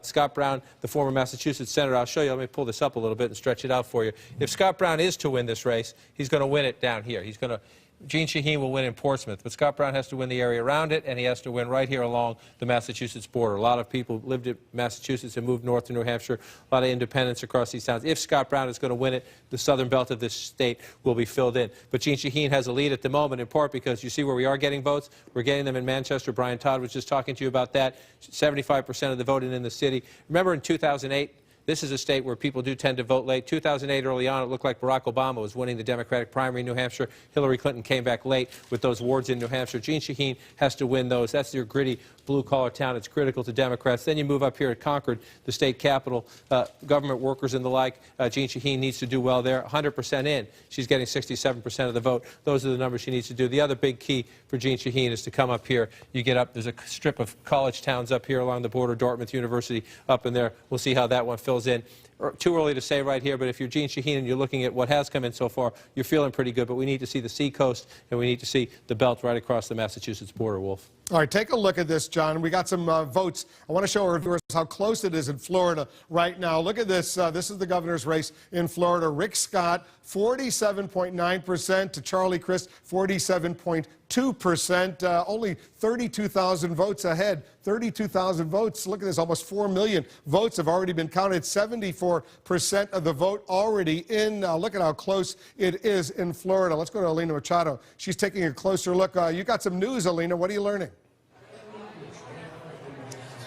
Scott Brown, the former Massachusetts senator. I'll show you. Let me pull this up a little bit and stretch it out for you. If Scott Brown is to win this race, he's going to win it down here. He's going to. Jeanne Shaheen will win in Portsmouth, but Scott Brown has to win the area around it, and he has to win right here along the Massachusetts border. A lot of people lived in Massachusetts and moved north to New Hampshire, a lot of independents across these towns. If Scott Brown is going to win it, the southern belt of this state will be filled in. But Jeanne Shaheen has a lead at the moment, in part because you see where we are getting votes. We're getting them in Manchester. Brian Todd was just talking to you about that. 75% of the voting in the city. Remember in 2008, this is a state where people do tend to vote late. 2008, early on, it looked like Barack Obama was winning the Democratic primary in New Hampshire. Hillary Clinton came back late with those wards in New Hampshire. Jeanne Shaheen has to win those. That's your gritty blue-collar town. It's critical to Democrats. Then you move up here at Concord, the state capital, government workers and the like. Jeanne Shaheen needs to do well there. 100% in. She's getting 67% of the vote. Those are the numbers she needs to do. The other big key for Jeanne Shaheen is to come up here. You get up. There's a strip of college towns up here along the border. Dartmouth University up in there. We'll see how that one fills in. Too early to say right here, but if you're Jeanne Shaheen and you're looking at what has come in so far, you're feeling pretty good. But we need to see the seacoast, and we need to see the belt right across the Massachusetts border, Wolf. All right, take a look at this, John. We got some votes. I want to show our viewers how close it is in Florida right now. Look at this. This is the governor's race in Florida. Rick Scott, 47.9% to Charlie Crist, 47.2%. Only 32,000 votes ahead. 32,000 votes. Look at this. Almost 4 million votes have already been counted. 74% of the vote already in. Look at how close it is in Florida. Let's go to Alina Machado. She's taking a closer look. You got some news, Alina. What are you learning?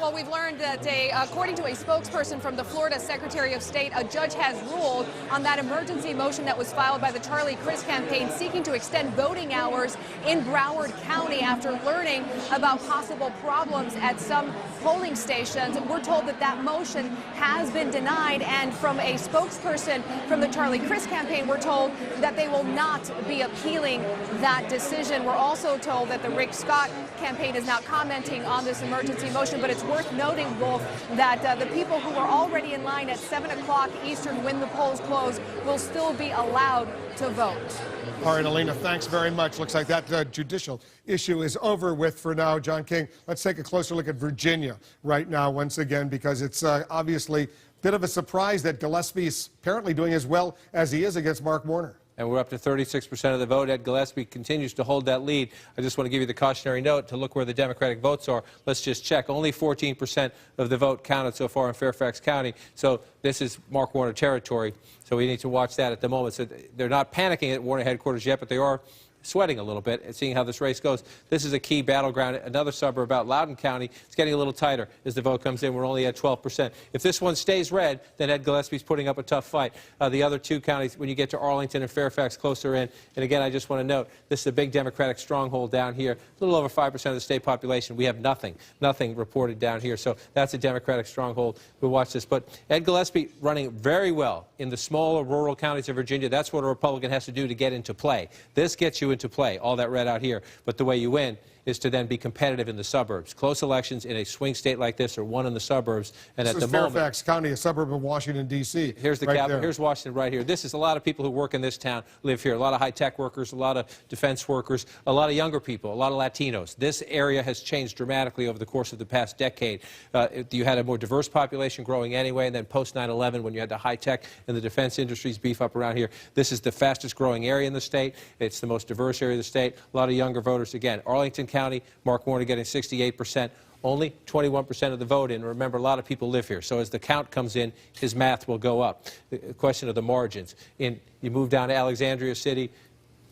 Well, we've learned that, according to a spokesperson from the Florida Secretary of State, a judge has ruled on that emergency motion that was filed by the Charlie Crist campaign seeking to extend voting hours in Broward County after learning about possible problems at some polling stations. We're told that that motion has been denied, and from a spokesperson from the Charlie Crist campaign, we're told that they will not be appealing that decision. We're also told that the Rick Scott campaign is not commenting on this emergency motion, but it's worth noting, Wolf, that the people who are already in line at 7 o'clock Eastern when the polls close will still be allowed to vote. All right, Alina, thanks very much. Looks like that judicial issue is over with for now. John King, let's take a closer look at Virginia right now once again, because it's obviously a bit of a surprise that Gillespie is apparently doing as well as he is against Mark Warner. And we're up to 36% of the vote. Ed Gillespie continues to hold that lead. I just want to give you the cautionary note to look where the Democratic votes are. Let's just check. Only 14% of the vote counted so far in Fairfax County. So this is Mark Warner territory. So we need to watch that at the moment. So they're not panicking at Warner headquarters yet, but they are sweating a little bit and seeing how this race goes. This is a key battleground. Another suburb about Loudoun County. It's getting a little tighter as the vote comes in. We're only at 12%. If this one stays red, then Ed Gillespie's putting up a tough fight. The other two counties, when you get to Arlington and Fairfax, closer in. And again, I just want to note, this is a big Democratic stronghold down here. A little over 5% of the state population. We have nothing reported down here. So that's a Democratic stronghold. We'll watch this. But Ed Gillespie running very well in the smaller rural counties of Virginia. That's what a Republican has to do to get into play. This gets you into play, all that red out here. But the way you win is to then be competitive in the suburbs. Close elections in a swing state like this are won in the suburbs. And this at the moment, Fairfax County, a suburb of Washington, D.C. Here's the right capital. There. Here's Washington right here. This is a lot of people who work in this town live here. A lot of high-tech workers, a lot of defense workers, a lot of younger people, a lot of Latinos. This area has changed dramatically over the course of the past decade. You had a more diverse population growing anyway, and then post 9/11, when you had the high-tech and the defense industries beef up around here, this is the fastest growing area in the state. It's the most diverse area of the state. A lot of younger voters. Again, Arlington County, Mark Warner getting 68%. Only 21% of the vote in. Remember, a lot of people live here. So as the count comes in, his math will go up. The question of the margins. You move down to Alexandria City,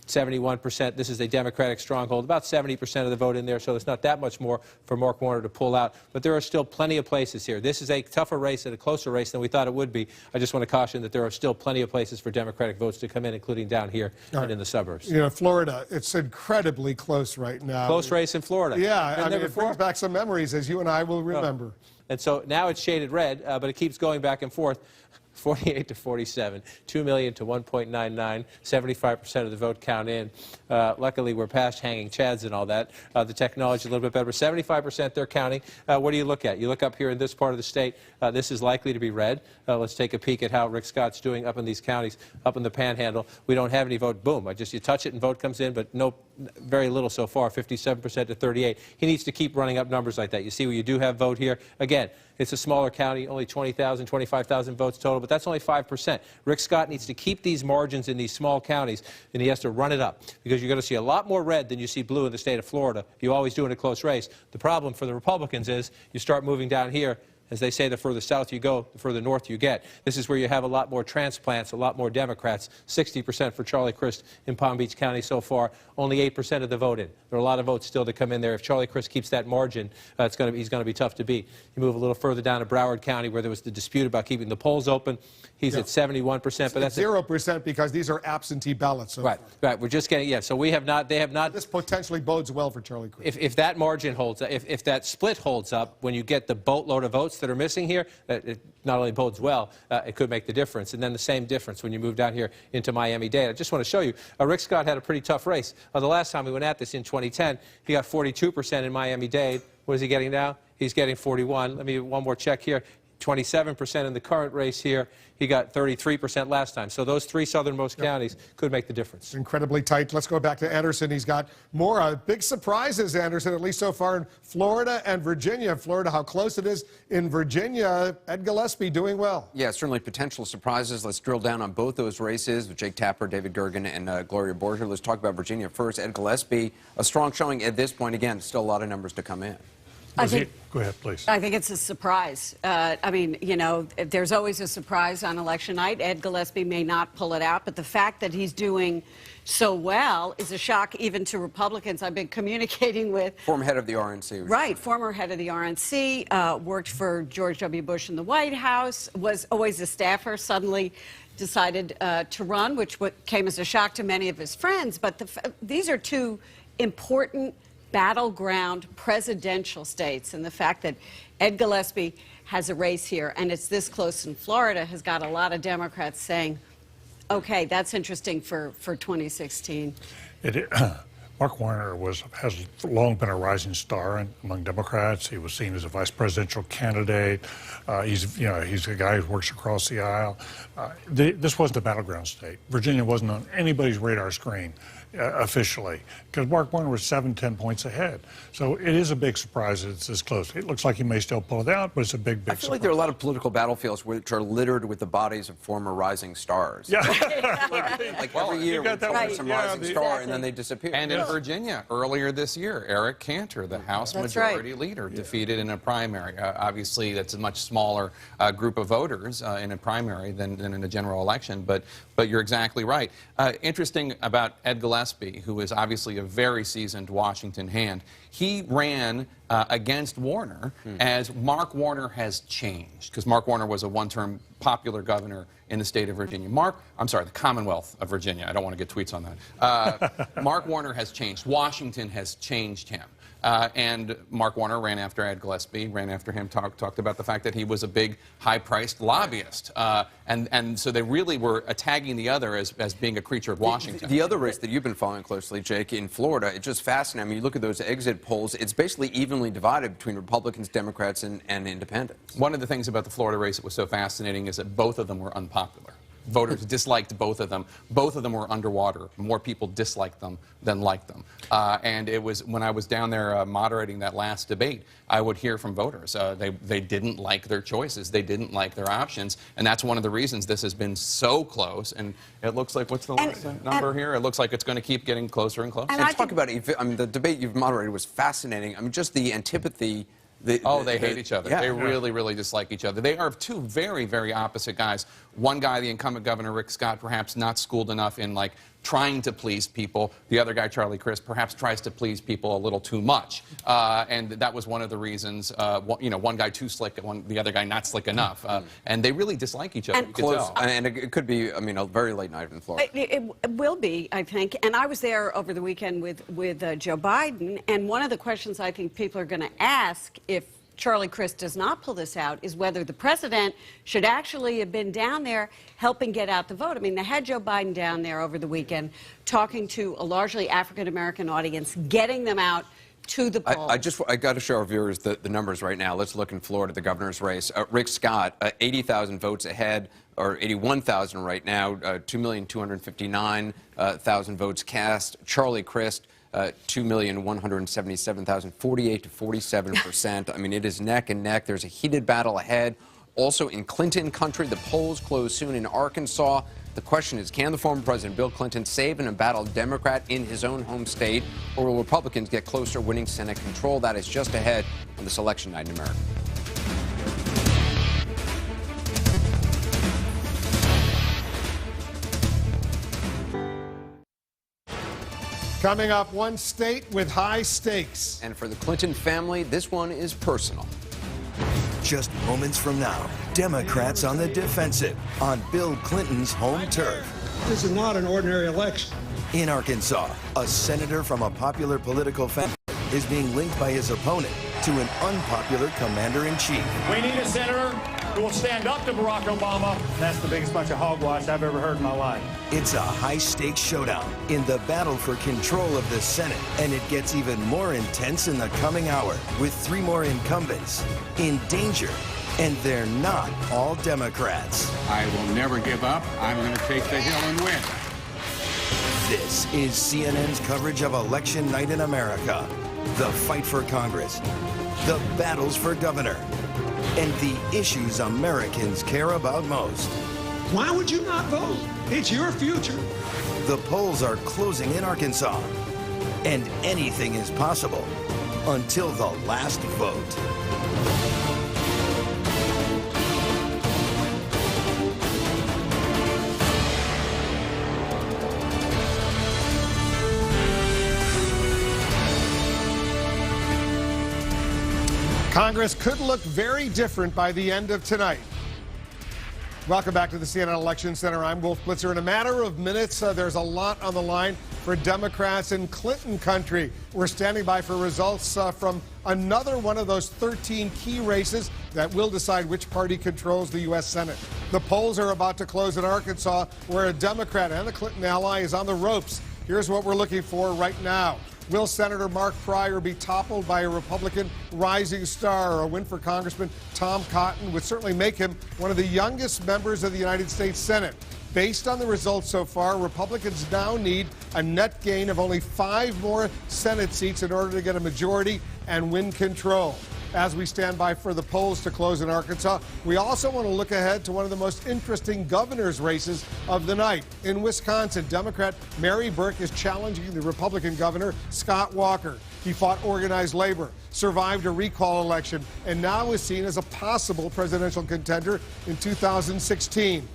71%. This is a Democratic stronghold. About 70% of the vote in there, so there's not that much more for Mark Warner to pull out. But there are still plenty of places here. This is a tougher race and a closer race than we thought it would be. I just want to caution that there are still plenty of places for Democratic votes to come in, including down here and in the suburbs. You know, Florida, it's incredibly close right now. Close race in Florida. Yeah, I mean, it brings back some memories, as you and I will remember. And so now it's shaded red, but it keeps going back and forth. 48 to 47, 2 million to 1.99, 75% of the vote count in. Luckily, we're past hanging chads and all that. The technology a little bit better. 75% they're counting. What do you look at? You look up here in this part of the state. This is likely to be red. Let's take a peek at how Rick Scott's doing up in these counties, up in the Panhandle. We don't have any vote. Boom. You touch it and vote comes in, but no, very little so far, 57% to 38. He needs to keep running up numbers like that. You see where you do have vote here. Again, it's a smaller county, only 20,000, 25,000 votes total, but that's only 5%. Rick Scott needs to keep these margins in these small counties, and he has to run it up, because you're going to see a lot more red than you see blue in the state of Florida. You always do in a close race. The problem for the Republicans is you start moving down here. As they say, the further south you go, the further north you get. This is where you have a lot more transplants, a lot more Democrats. 60% for Charlie Crist in Palm Beach County so far. Only 8% of the vote in. There are a lot of votes still to come in there. If Charlie Crist keeps that margin, he's going to be tough to beat. You move a little further down to Broward County, where there was the dispute about keeping the polls open. He's at 71%, but that's 0% because these are absentee ballots. Right. We're just getting, so we have not, they have not. This potentially bodes well for Charlie Crist. If that margin holds, if that split holds up, when you get the boatload of votes that are missing here, it not only bodes well, it could make the difference. And then the same difference when you move down here into Miami-Dade. I just want to show you, Rick Scott had a pretty tough race. The last time we went at this in 2010, he got 42% in Miami-Dade. What is he getting now? He's getting 41. Let me one more check here. 27% in the current race here. He got 33% last time. So those three southernmost counties could make the difference. Incredibly tight. Let's go back to Anderson. He's got more big surprises, Anderson, at least so far in Florida and Virginia. Florida, how close it is. In Virginia, Ed Gillespie doing well. Yeah, certainly potential surprises. Let's drill down on both those races with Jake Tapper, David Gergen, and Gloria Borger. Let's talk about Virginia first. Ed Gillespie, a strong showing at this point. Again, still a lot of numbers to come in. Go ahead, please. I think it's a surprise. I mean, you know, there's always a surprise on election night. Ed Gillespie may not pull it out, but the fact that he's doing so well is a shock even to Republicans I've been communicating with. Former head of the RNC. Right, former head of the RNC, worked for George W. Bush in the White House, was always a staffer, suddenly decided to run, which came as a shock to many of his friends. But these are two important battleground presidential states, and the fact that Ed Gillespie has a race here and it's this close in Florida has got a lot of Democrats saying, okay, that's interesting for 2016. Mark Warner has long been a rising star among Democrats. He was seen as a vice presidential candidate. He's a guy who works across the aisle. This wasn't a battleground state. Virginia wasn't on anybody's radar screen officially, because Mark Warner was 7-10 points ahead. So it is a big surprise that it's this close. It looks like he may still pull it out, but it's a big I feel surprise. like there are a lot of political battlefields which are littered with the bodies of former rising stars. Yeah. Like every year we find some rising star and then they disappear. And in Virginia, earlier this year, Eric Cantor, the House Majority Leader, defeated in a primary. Obviously, that's a much smaller group of voters in a primary than in a general election, but you're exactly right. Interesting about Ed Gillespie, who is obviously a very seasoned Washington hand. He ran against Warner as Mark Warner has changed, because Mark Warner was a one-term popular governor in the state of Virginia. the Commonwealth of Virginia. I don't want to get tweets on that. Mark Warner has changed. Washington has changed him. And Mark Warner ran after Ed Gillespie, ran after him, talked about the fact that he was a big, high-priced lobbyist. And so they really were tagging the other as being a creature of Washington. The other race that you've been following closely, Jake, in Florida, it's just fascinating. I mean, you look at those exit polls, it's basically evenly divided between Republicans, Democrats, and independents. One of the things about the Florida race that was so fascinating is that both of them were unpopular. voters disliked both of them. Both of them were underwater. More people disliked them than liked them. And it was when I was down there moderating that last debate, I would hear from voters. They didn't like their choices. They didn't like their options. And that's one of the reasons this has been so close. And it looks like, what's the last number here? It looks like it's going to keep getting closer and closer. And talk about, I mean, the debate you've moderated was fascinating. I mean, just the antipathy. They hate each other. Yeah. They really, really dislike each other. They are two very, very opposite guys. One guy, the incumbent governor, Rick Scott, perhaps not schooled enough in, like, trying to please people. The other guy, Charlie Crist, perhaps tries to please people a little too much. And that was one of the reasons, you know, one guy too slick, the other guy not slick enough. And they really dislike each other. And, close, and it could be, I mean, a very late night in Florida. It will be, I think. And I was there over the weekend with Joe Biden. And one of the questions I think people are going to ask if Charlie Crist does not pull this out is whether the president should actually have been down there helping get out the vote. I mean, they had Joe Biden down there over the weekend talking to a largely African-American audience, getting them out to the polls. I got to show our viewers the numbers right now. Let's look in Florida, the governor's race. Rick Scott, 80,000 votes ahead, or 81,000 right now, 2,259,000 votes cast. Charlie Crist, 2,177,000, 48 to 47%. I mean, it is neck and neck. There's a heated battle ahead. Also in Clinton country, the polls close soon in Arkansas. The question is, can the former president, Bill Clinton, save an embattled Democrat in his own home state, or will Republicans get closer, winning Senate control? That is just ahead on this election night in America. Coming up, one state with high stakes. And for the Clinton family, this one is personal. Just moments from now, Democrats on the defensive on Bill Clinton's home turf. This is not an ordinary election. In Arkansas, a senator from a popular political family is being linked by his opponent to an unpopular commander-in-chief. We need a senator who will stand up to Barack Obama. That's the biggest bunch of hogwash I've ever heard in my life. It's a high-stakes showdown in the battle for control of the Senate, and it gets even more intense in the coming hour with 3 more incumbents in danger, and they're not all Democrats. I will never give up. I'm going to take the hill and win. This is CNN's coverage of election night in America. The fight for Congress, the battles for governor, and the issues Americans care about most. Why would you not vote? It's your future. The polls are closing in Arkansas, and anything is possible until the last vote. Congress could look very different by the end of tonight. Welcome back to the CNN Election Center. I'm Wolf Blitzer. In a matter of minutes, there's a lot on the line for Democrats in Clinton country. We're standing by for results from another one of those 13 key races that will decide which party controls the U.S. Senate. The polls are about to close in Arkansas, where a Democrat and a Clinton ally is on the ropes. Here's what we're looking for right now. Will Senator Mark Pryor be toppled by a Republican rising star? A win for Congressman Tom Cotton would certainly make him one of the youngest members of the United States Senate. Based on the results so far, Republicans now need a net gain of only 5 more Senate seats in order to get a majority and win control. As we stand by for the polls to close in Arkansas, we also want to look ahead to one of the most interesting governor's races of the night. In Wisconsin, Democrat Mary Burke is challenging the Republican governor, Scott Walker. He fought organized labor, survived a recall election, and now is seen as a possible presidential contender in 2016.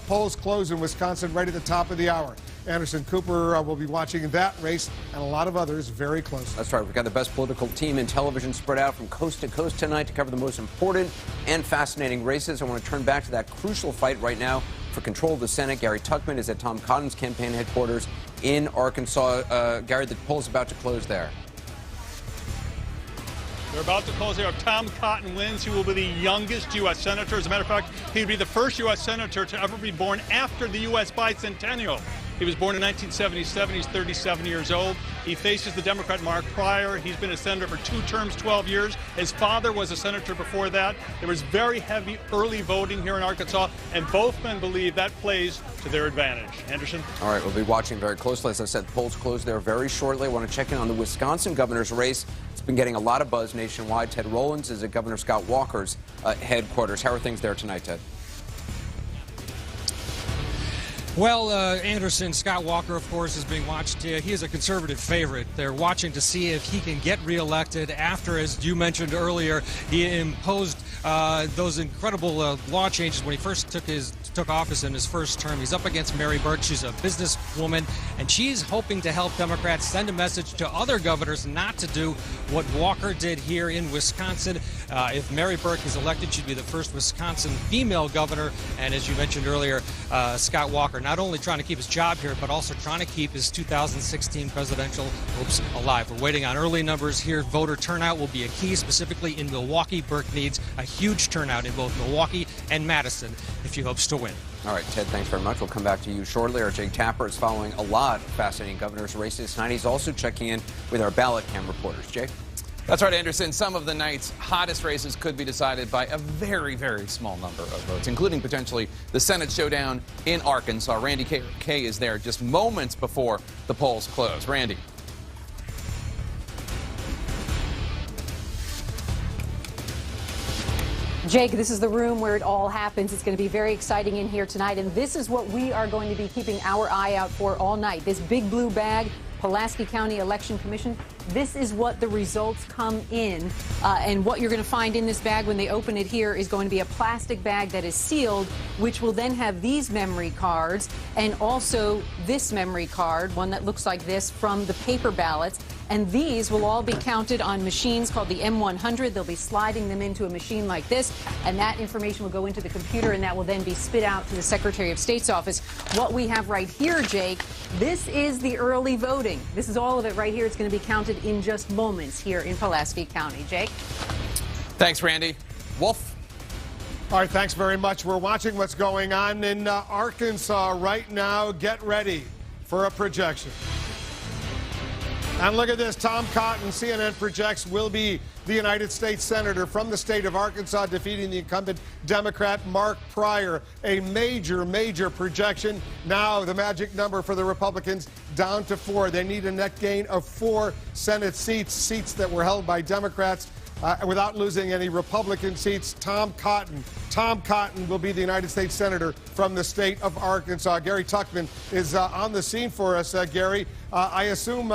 Polls close in Wisconsin right at the top of the hour. Anderson Cooper will be watching that race and a lot of others very closely. That's right. We've got the best political team in television spread out from coast to coast tonight to cover the most important and fascinating races. I want to turn back to that crucial fight right now for control of the Senate. Gary Tuchman is at Tom Cotton's campaign headquarters in Arkansas. Gary, the poll's about to close there. They're about to close here. Tom Cotton wins. He will be the youngest U.S. senator. As a matter of fact, he would be the first U.S. senator to ever be born after the U.S. bicentennial. He was born in 1977. He's 37 years old. He faces the Democrat Mark Pryor. He's been a senator for 2 terms, 12 years. His father was a senator before that. There was very heavy early voting here in Arkansas, and both men believe that plays to their advantage. Anderson? All right, we'll be watching very closely. As I said, polls close there very shortly. I want to check in on the Wisconsin governor's race. It's been getting a lot of buzz nationwide. Ted Rowlands is at Governor Scott Walker's headquarters. How are things there tonight, Ted? Well, Anderson, Scott Walker, of course, is being watched. He is a conservative favorite. They're watching to see if he can get reelected after, as you mentioned earlier, he imposed those incredible law changes when he first took office in his first term. He's up against Mary Burke. She's a businesswoman, and she's hoping to help Democrats send a message to other governors not to do what Walker did here in Wisconsin. If Mary Burke is elected, she'd be the first Wisconsin female governor. And as you mentioned earlier, Scott Walker not only trying to keep his job here, but also trying to keep his 2016 presidential hopes alive. We're waiting on early numbers here. Voter turnout will be a key, specifically in Milwaukee. Burke needs a huge turnout in both Milwaukee and Madison if he hopes to win. All right, Ted, thanks very much. We'll come back to you shortly. Our Jake Tapper is following a lot of fascinating governor's races tonight. He's also checking in with our ballot cam reporters. Jake? That's right, Anderson. Some of the night's hottest races could be decided by a very, very small number of votes, including potentially the Senate showdown in Arkansas. Randy Kay is there just moments before the polls close. Randy. Jake, this is the room where it all happens. It's going to be very exciting in here tonight, and this is what we are going to be keeping our eye out for all night. This big blue bag, Pulaski County Election Commission. This is what the results come in, and what you're going to find in this bag when they open it here is going to be a plastic bag that is sealed, which will then have these memory cards and also this memory card, one that looks like this, from the paper ballots. And these will all be counted on machines called the M100. They'll be sliding them into a machine like this, and that information will go into the computer, and that will then be spit out to the Secretary of State's office. What we have right here, Jake, this is the early voting. This is all of it right here. It's going to be counted in just moments here in Pulaski County. Jake? Thanks, Randy. Wolf? All right, thanks very much. We're watching what's going on in Arkansas right now. Get ready for a projection. And look at this. Tom Cotton, CNN projects, will be the United States Senator from the state of Arkansas, defeating the incumbent Democrat Mark Pryor. A major, major projection. Now the magic number for the Republicans down to 4. They need a net gain of 4 Senate seats that were held by Democrats without losing any Republican seats. Tom Cotton will be the United States Senator from the state of Arkansas. Gary Tuckman is on the scene for us. Gary, I assume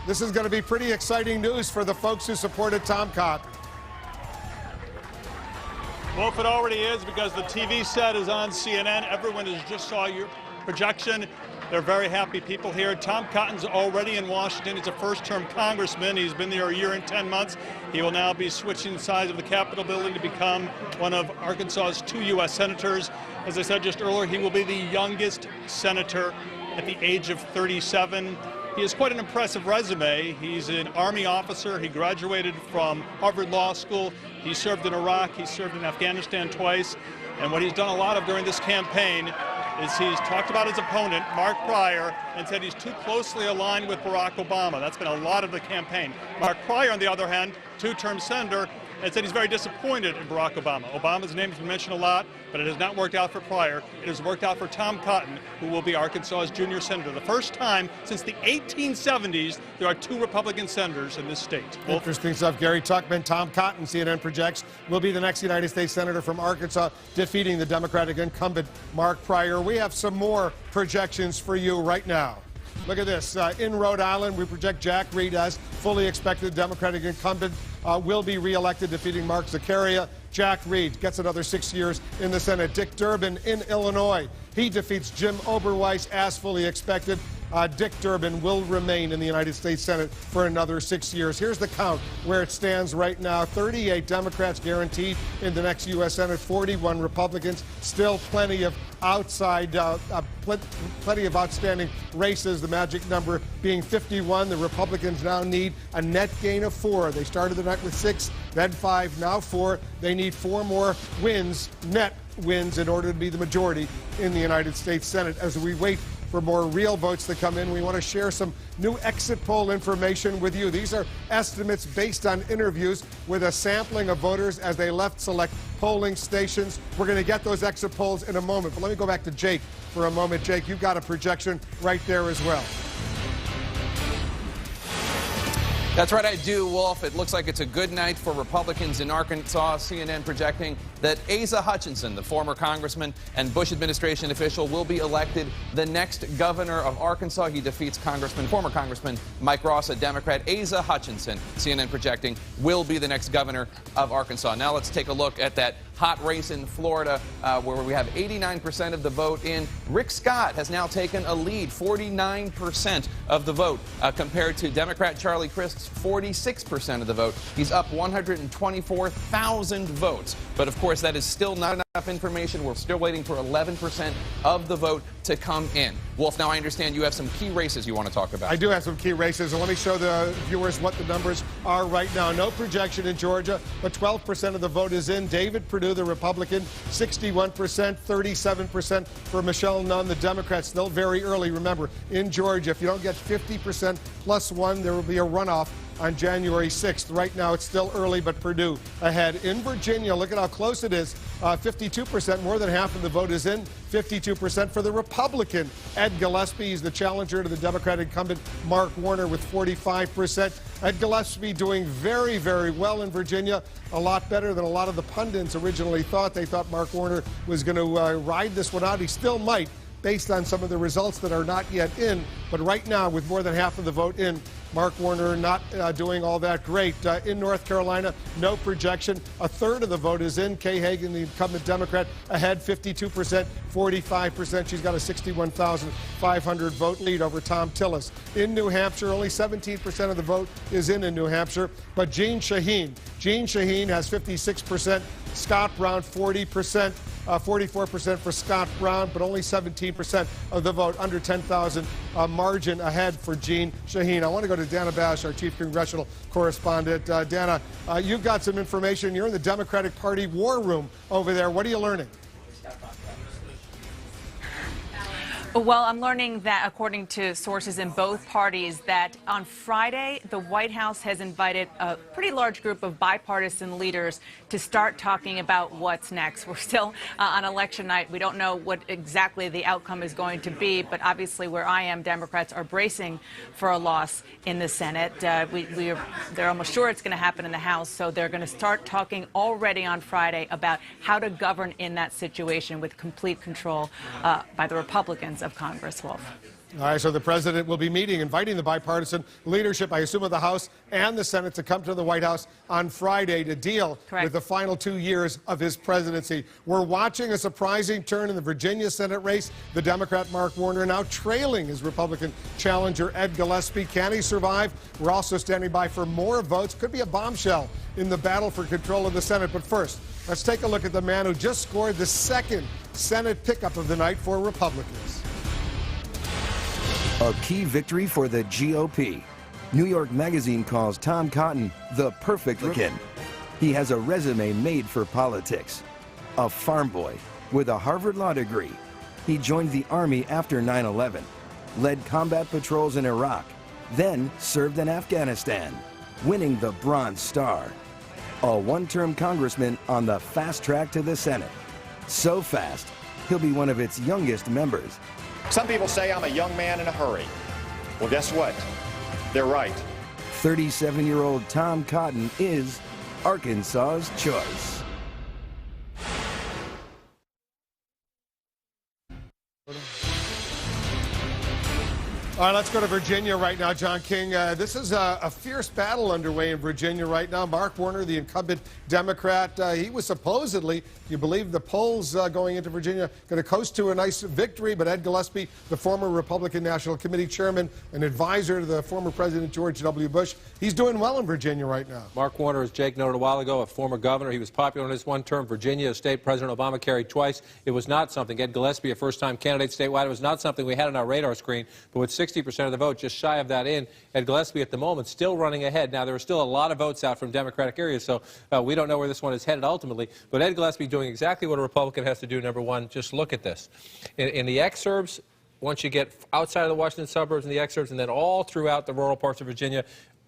this is going to be pretty exciting news for the folks who supported Tom Cotton. Well, if it already is, because the TV set is on CNN, everyone has just saw your projection. They're very happy people here. Tom Cotton's already in Washington. He's a first-term congressman. He's been there a year and 10 months. He will now be switching sides of the Capitol building to become one of Arkansas's 2 U.S. senators. As I said just earlier, he will be the youngest senator at the age of 37. He has quite an impressive resume. He's an Army officer. He graduated from Harvard Law School. He served in Iraq. He served in Afghanistan twice. And what he's done a lot of during this campaign is he's talked about his opponent, Mark Pryor, and said he's too closely aligned with Barack Obama. That's been a lot of the campaign. Mark Pryor, on the other hand, 2-term senator, and said he's very disappointed in Barack Obama. Obama's name has been mentioned a lot, but it has not worked out for Pryor. It has worked out for Tom Cotton, who will be Arkansas's junior senator. The first time since the 1870s there are 2 Republican senators in this state. Interesting stuff. Gary Tuckman. Tom Cotton, CNN projects, will be the next United States Senator from Arkansas, defeating the Democratic incumbent Mark Pryor. We have some more projections for you right now. Look at this. In Rhode Island, we project Jack Reed as fully expected Democratic incumbent will be reelected, defeating Mark Zakaria. Jack Reed gets another 6 years in the Senate. Dick Durbin in Illinois. He defeats Jim Oberweis as fully expected. Dick Durbin will remain in the United States Senate for another 6 years. Here's the count where it stands right now. 38 Democrats guaranteed in the next U.S. Senate, 41 Republicans. Still plenty of plenty of outstanding races. The magic number being 51. The Republicans now need a net gain of 4. They started the night with 6, then 5, now 4. They need 4 more wins, net wins, in order to be the majority in the United States Senate. As we wait for for more real votes to come in. We want to share some new exit poll information with you. These are estimates based on interviews with a sampling of voters as they left select polling stations. We're going to get those exit polls in a moment, but let me go back to Jake for a moment. Jake, you've got a projection right there as well. That's right, I do, Wolf. It looks like it's a good night for Republicans in Arkansas. CNN projecting that Asa Hutchinson, the former congressman and Bush administration official, will be elected the next governor of Arkansas. He defeats former Congressman Mike Ross, a Democrat. Asa Hutchinson, CNN projecting, will be the next governor of Arkansas. Now let's take a look at that hot race in Florida, where we have 89% of the vote in. Rick Scott has now taken a lead, 49% of the vote, compared to Democrat Charlie Crist's 46% of the vote. He's up 124,000 votes. But of course, that is still not enough information. We're still waiting for 11% of the vote to come in. Wolf, now I understand you have some key races you want to talk about. I do have some key races, and let me show the viewers what the numbers are right now. No projection in Georgia, but 12% of the vote is in. David Perdue, the Republican, 61%, 37% for Michelle Nunn, the Democrat. Still very early. Remember, in Georgia, if you don't get 50% plus one, there will be a runoff on January 6th. Right now, it's still early, but Perdue ahead. In Virginia, look at how close it is. 52%, more than half of the vote is in. 52% for the Republican, Ed Gillespie. He's the challenger to the Democratic incumbent, Mark Warner, with 45%. Ed Gillespie doing very, very well in Virginia. A lot better than a lot of the pundits originally thought. They thought Mark Warner was going to ride this one out. He still might, based on some of the results that are not yet in. But right now, with more than half of the vote in, Mark Warner not doing all that great. In North Carolina, no projection. A third of the vote is in. Kay Hagan, the incumbent Democrat, ahead 52%, 45%. She's got a 61,500 vote lead over Tom Tillis. In New Hampshire, only 17% of the vote is in New Hampshire. But Jeanne Shaheen has 56%. Scott Brown, 40%. 44% for Scott Brown, but only 17% of the vote, under 10,000 margin ahead for Jeanne Shaheen. I want to go to Dana Bash, our chief congressional correspondent. Dana, you've got some information. You're in the Democratic Party war room over there. What are you learning? Well, I'm learning that, according to sources in both parties, that on Friday, the White House has invited a pretty large group of bipartisan leaders to start talking about what's next. We're still on election night. We don't know what exactly the outcome is going to be, but obviously where I am, Democrats are bracing for a loss in the Senate. They're almost sure it's going to happen in the House, so they're going to start talking already on Friday about how to govern in that situation with complete control by the Republicans of Congress. Wolf. All right, so the president will be inviting the bipartisan leadership, I assume, of the House and the Senate to come to the White House on Friday to deal with the final 2 years of his presidency. We're watching a surprising turn in the Virginia Senate race. The Democrat Mark Warner now trailing his Republican challenger Ed Gillespie. Can he survive? We're also standing by for more votes. Could be a bombshell in the battle for control of the Senate. But first, let's take a look at the man who just scored the second Senate pickup of the night for Republicans. A key victory for the GOP. New York Magazine calls Tom Cotton the perfect Republican. He has a resume made for politics. A farm boy with a Harvard Law degree. He joined the Army after 9/11, led combat patrols in Iraq, then served in Afghanistan, winning the Bronze Star. A one-term congressman on the fast track to the Senate. So fast, he'll be one of its youngest members. Some people say I'm a young man in a hurry. Well, guess what? They're right. 37-year-old Tom Cotton is Arkansas's choice. All right, let's go to Virginia right now, John King. This is a fierce battle underway in Virginia right now. Mark Warner, the incumbent Democrat, he was supposedly, you believe the polls going into Virginia, going to coast to a nice victory, but Ed Gillespie, the former Republican National Committee chairman and advisor to the former President George W. Bush, he's doing well in Virginia right now. Mark Warner, as Jake noted a while ago, a former governor. He was popular in his one term. Virginia, a state President Obama carried twice. It was not something. Ed Gillespie, a first-time candidate statewide, it was not something we had on our radar screen, but with 60% of the vote, just shy of that in. Ed Gillespie at the moment still running ahead. Now, there are still a lot of votes out from Democratic areas, so we don't know where this one is headed ultimately. But Ed Gillespie doing exactly what a Republican has to do, number one. Just look at this. In the excerpts, once you get outside of the Washington suburbs and the exurbs, and then all throughout the rural parts of Virginia,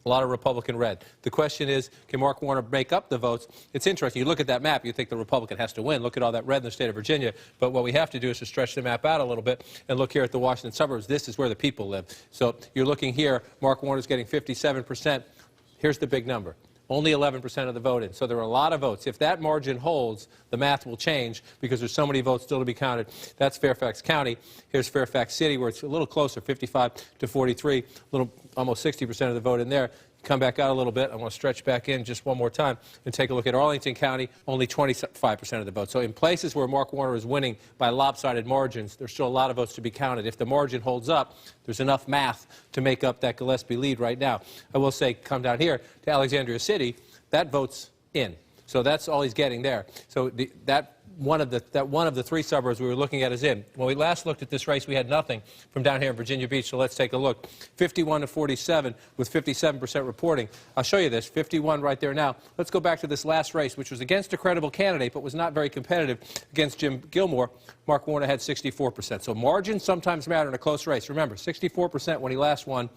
a lot of Republican red. The question is, can Mark Warner make up the votes? It's interesting. You look at that map, you think the Republican has to win. Look at all that red in the state of Virginia. But what we have to do is to stretch the map out a little bit and look here at the Washington suburbs. This is where the people live. So you're looking here, Mark Warner's getting 57%. Here's the big number. Only 11% of the vote in. So there are a lot of votes. If that margin holds, the math will change because there's so many votes still to be counted. That's Fairfax County. Here's Fairfax City, where it's a little closer, 55 to 43, almost 60% of the vote in there. Come back out a little bit. I want to stretch back in just one more time and take a look at Arlington County, only 25% of the vote. So in places where Mark Warner is winning by lopsided margins, there's still a lot of votes to be counted. If the margin holds up, there's enough math to make up that Gillespie lead right now. I will say, come down here to Alexandria City, that vote's in. So that's all he's getting there. So that one of the three suburbs we were looking at is in. When we last looked at this race, we had nothing from down here in Virginia Beach, so let's take a look. 51 to 47 with 57% reporting. I'll show you this, 51 right there now. Let's go back to this last race, which was against a credible candidate, but was not very competitive against Jim Gilmore. Mark Warner had 64%. So margins sometimes matter in a close race. Remember, 64% when he last won.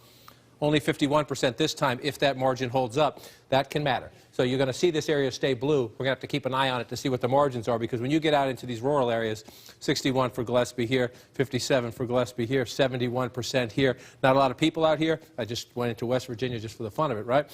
Only 51% this time. If that margin holds up, that can matter. So you're going to see this area stay blue. We're going to have to keep an eye on it to see what the margins are, because when you get out into these rural areas, 61 for Gillespie here, 57 for Gillespie here, 71% here. Not a lot of people out here. I just went into West Virginia just for the fun of it, right?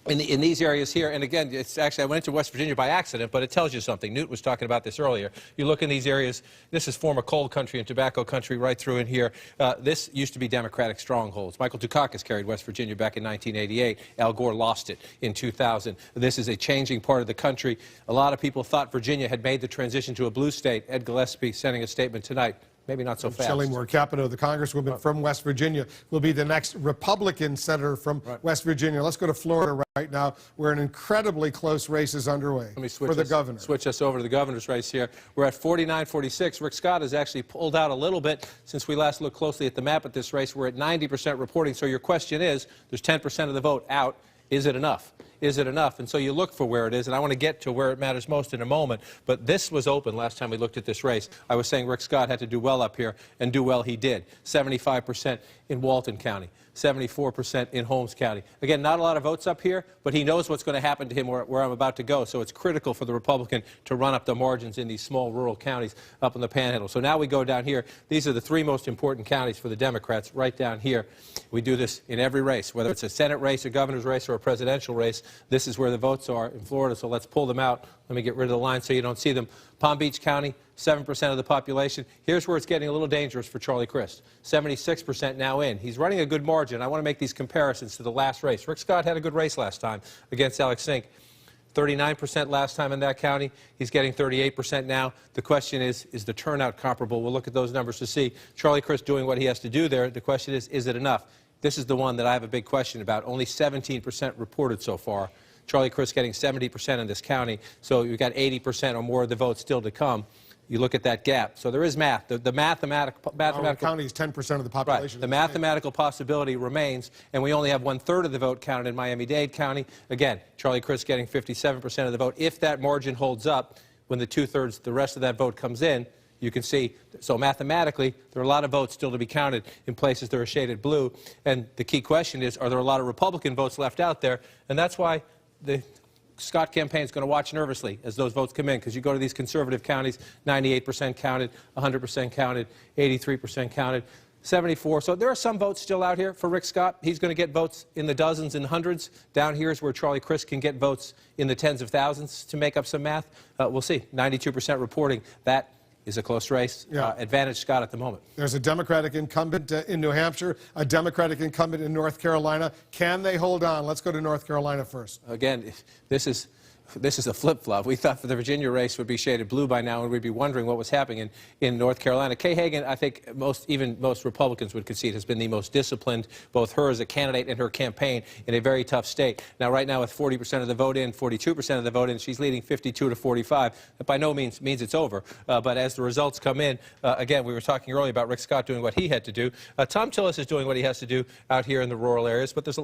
In these areas here, and again, it's actually, I went into West Virginia by accident, but it tells you something. Newt was talking about this earlier. You look in these areas, this is former coal country and tobacco country right through in here. This used to be Democratic strongholds. Michael Dukakis carried West Virginia back in 1988. Al Gore lost it in 2000. This is a changing part of the country. A lot of people thought Virginia had made the transition to a blue state. Ed Gillespie sending a statement tonight. Maybe not so fast. Shelly Moore-Capito, the congresswoman from West Virginia, will be the next Republican senator from West Virginia. Let's go to Florida right now, where an incredibly close race is underway for the governor. Switch us over to the governor's race here. We're at 49-46. Rick Scott has actually pulled out a little bit since we last looked closely at the map at this race. We're at 90% reporting. So your question is, there's 10% of the vote out. Is it enough? Is it enough? And so you look for where it is, and I want to get to where it matters most in a moment. But this was open last time we looked at this race. I was saying Rick Scott had to do well up here, and do well he did. 75% in Walton County, 74% in Holmes County. Again, not a lot of votes up here, but he knows what's going to happen to him where I'm about to go. So it's critical for the Republican to run up the margins in these small rural counties up in the Panhandle. So now we go down here. These are the three most important counties for the Democrats right down here. We do this in every race, whether it's a Senate race, a governor's race, or a presidential race. This is where the votes are in Florida, so let's pull them out. Let me get rid of the line so you don't see them. Palm Beach County, 7% of the population. Here's where it's getting a little dangerous for Charlie Crist. 76% now in. He's running a good margin. I want to make these comparisons to the last race. Rick Scott had a good race last time against Alex Sink. 39% last time in that county. He's getting 38% now. The question is the turnout comparable? We'll look at those numbers to see. Charlie Crist doing what he has to do there. The question is it enough? This is the one that I have a big question about. Only 17% reported so far. Charlie Crist getting 70% in this county, so you've got 80% or more of the votes still to come. You look at that gap. So there is math. The mathematical county is 10% of the population. Right. The mathematical possibility remains, and we only have 1/3 of the vote counted in Miami-Dade County. Again, Charlie Crist getting 57% of the vote. If that margin holds up, when the 2/3, the rest of that vote comes in, you can see, so mathematically, there are a lot of votes still to be counted in places that are shaded blue. And the key question is, are there a lot of Republican votes left out there? And that's why the Scott campaign is going to watch nervously as those votes come in, because you go to these conservative counties, 98% counted, 100% counted, 83% counted, 74. So there are some votes still out here for Rick Scott. He's going to get votes in the dozens and hundreds. Down here is where Charlie Crist can get votes in the tens of thousands to make up some math. We'll see. 92% reporting. That is a close race. Advantage Scott at the moment. There's a Democratic incumbent in New Hampshire, a Democratic incumbent in North Carolina. Can they hold on? Let's go to North Carolina first. Again, this is a flip-flop. We thought the Virginia race would be shaded blue by now, and we'd be wondering what was happening in North Carolina. Kay Hagan, I think even most Republicans would concede, has been the most disciplined, both her as a candidate and her campaign, in a very tough state. Now, right now, with 40% of the vote in, 42% of the vote in, she's leading 52 to 45. That by no means it's over. But as the results come in, again, we were talking earlier about Rick Scott doing what he had to do. Tom Tillis is doing what he has to do out here in the rural areas. But there's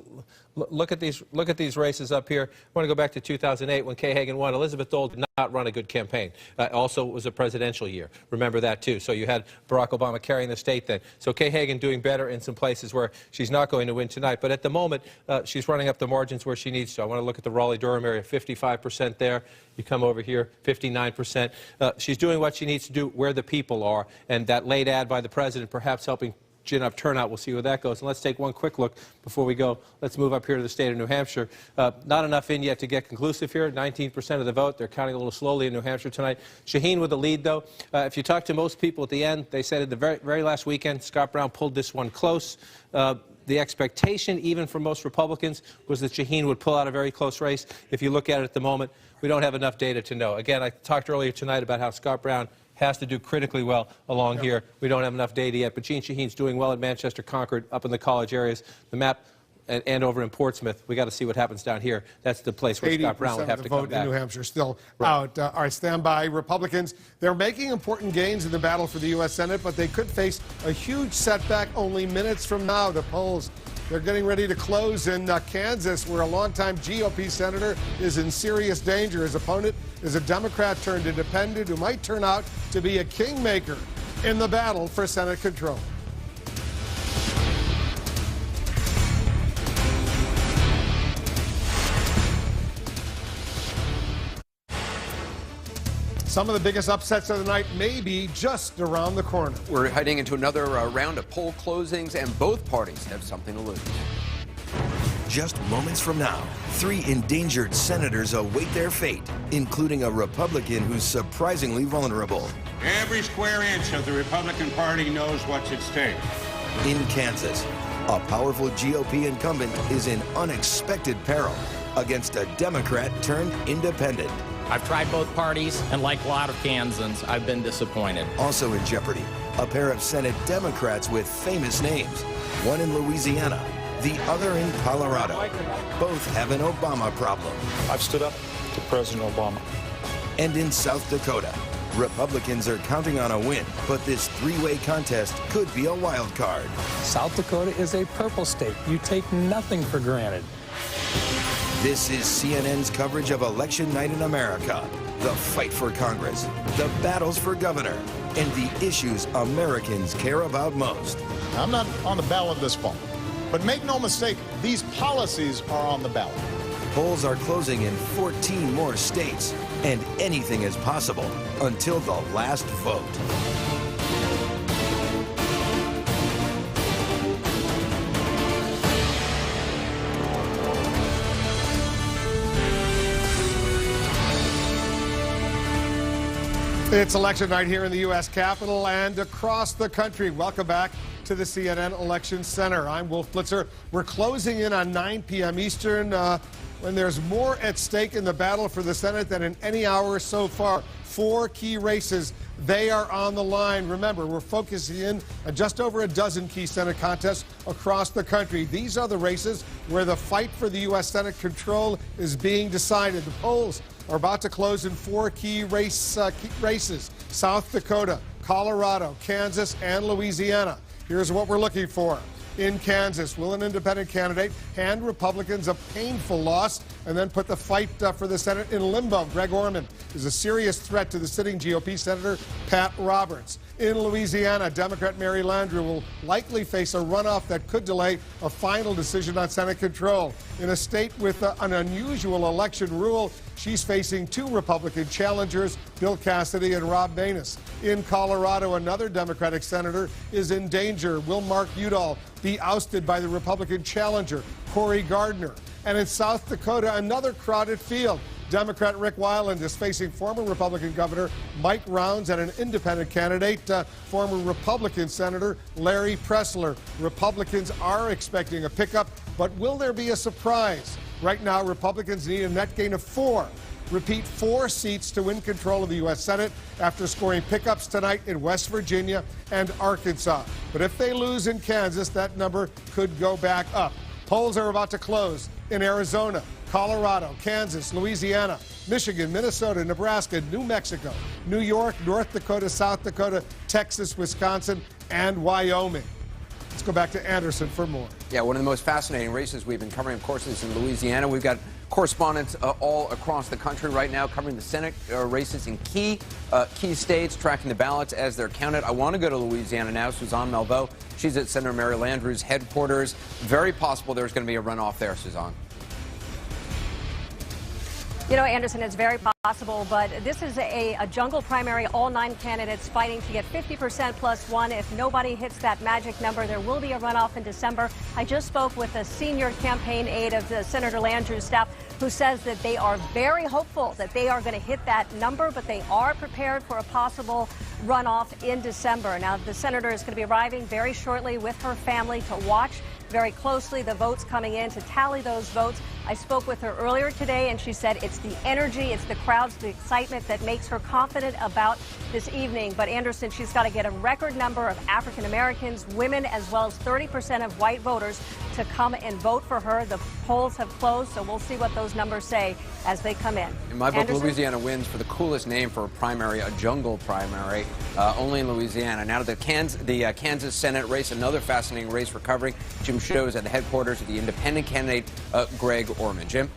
look at these races up here. I want to go back to 2008 when when Kay Hagan won. Elizabeth Dole did not run a good campaign. Also, it was a presidential year. Remember that, too. So you had Barack Obama carrying the state then. So Kay Hagan doing better in some places where she's not going to win tonight. But at the moment, she's running up the margins where she needs to. I want to look at the Raleigh-Durham area, 55% there. You come over here, 59%. She's doing what she needs to do where the people are. And that late ad by the president perhaps helping gin up turnout. We'll see where that goes. And let's take one quick look before we go. Let's move up here to the state of New Hampshire. Not enough in yet to get conclusive here. 19% of the vote. They're counting a little slowly in New Hampshire tonight. Shaheen with the lead, though. If you talk to most people at the end, they said at the very last weekend, Scott Brown pulled this one close. The expectation, even for most Republicans, was that Shaheen would pull out a very close race. If you look at it at the moment, we don't have enough data to know. Again, I talked earlier tonight about how Scott Brown has to do critically well along here. We don't have enough data yet, but Jeanne Shaheen's doing well at Manchester, Concord, up in the college areas. The map and over in Portsmouth, we got to see what happens down here. That's the place where Scott Brown would have to come back. 80% of the vote in New Hampshire still out. All right, stand by. Republicans, they're making important gains in the battle for the U.S. Senate, but they could face a huge setback only minutes from now. The polls, they're getting ready to close in Kansas, where a longtime GOP senator is in serious danger. His opponent is a Democrat turned independent who might turn out to be a kingmaker in the battle for Senate control. Some of the biggest upsets of the night may be just around the corner. We're heading into another round of poll closings, and both parties have something to lose. Just moments from now, 3 endangered senators await their fate, including a Republican who's surprisingly vulnerable. Every square inch of the Republican Party knows what's at stake. In Kansas, a powerful GOP incumbent is in unexpected peril against a Democrat turned independent. I've tried both parties, and like a lot of Kansans, I've been disappointed. Also in jeopardy, a pair of Senate Democrats with famous names, one in Louisiana, the other in Colorado. Both have an Obama problem. I've stood up to President Obama. And in South Dakota, Republicans are counting on a win, but this 3-way contest could be a wild card. South Dakota is a purple state. You take nothing for granted. This is CNN's coverage of Election Night in America. The fight for Congress, the battles for governor, and the issues Americans care about most. I'm not on the ballot this fall, but make no mistake, these policies are on the ballot. Polls are closing in 14 more states, and anything is possible until the last vote. It's election night here in the U.S. Capitol and across the country. Welcome back to the CNN Election Center. I'm Wolf Blitzer. We're closing in on 9 p.m. Eastern when there's more at stake in the battle for the Senate than in any hour so far. 4 key races, they are on the line. Remember, we're focusing in on just over a dozen key Senate contests across the country. These are the races where the fight for the U.S. Senate control is being decided. The polls are about to close in 4 key races: South Dakota, Colorado, Kansas, and Louisiana. Here's what we're looking for. In Kansas, will an independent candidate hand Republicans a painful loss and then put the fight for the Senate in limbo? Greg Orman is a serious threat to the sitting GOP Senator Pat Roberts. In Louisiana, Democrat Mary Landrieu will likely face a runoff that could delay a final decision on Senate control. In a state with an unusual election rule, she's facing 2 Republican challengers, Bill Cassidy and Rob Maness. In Colorado, another Democratic senator is in danger. Will Mark Udall be ousted by the Republican challenger, Cory Gardner? And in South Dakota, another crowded field. Democrat Rick Weiland is facing former Republican Governor Mike Rounds and an independent candidate, former Republican Senator Larry Pressler. Republicans are expecting a pickup, but will there be a surprise? Right now, Republicans need a net gain of 4. Repeat, 4 seats to win control of the U.S. Senate after scoring pickups tonight in West Virginia and Arkansas. But if they lose in Kansas, that number could go back up. Polls are about to close in Arizona, Colorado, Kansas, Louisiana, Michigan, Minnesota, Nebraska, New Mexico, New York, North Dakota, South Dakota, Texas, Wisconsin, and Wyoming. Let's go back to Anderson for more. Yeah, one of the most fascinating races we've been covering, of course, is in Louisiana. We've got correspondents all across the country right now covering the Senate races in key states, tracking the ballots as they're counted. I want to go to Louisiana now. Suzanne Malveaux, she's at Senator Mary Landrieu's headquarters. Very possible there's going to be a runoff there, Suzanne. You know, Anderson, it's very possible, but this is a jungle primary. All 9 candidates fighting to get 50% plus 1. If nobody hits that magic number, there will be a runoff in December. I just spoke with a senior campaign aide of Senator Landrieu's staff who says that they are very hopeful that they are going to hit that number, but they are prepared for a possible runoff in December. Now, the senator is going to be arriving very shortly with her family to watch very closely the votes coming in, to tally those votes. I spoke with her earlier today, and she said it's the energy, it's the crowds, the excitement that makes her confident about this evening. But Anderson, she's got to get a record number of African Americans, women, as well as 30% of white voters to come and vote for her. The polls have closed, so we'll see what those numbers say as they come in. In my book, Anderson? Louisiana wins for the coolest name for a primary, a jungle primary, only in Louisiana. Now to the Kansas Senate race, another fascinating race for covering. Jim Shows at the headquarters of the independent candidate, Greg Orman. Jim?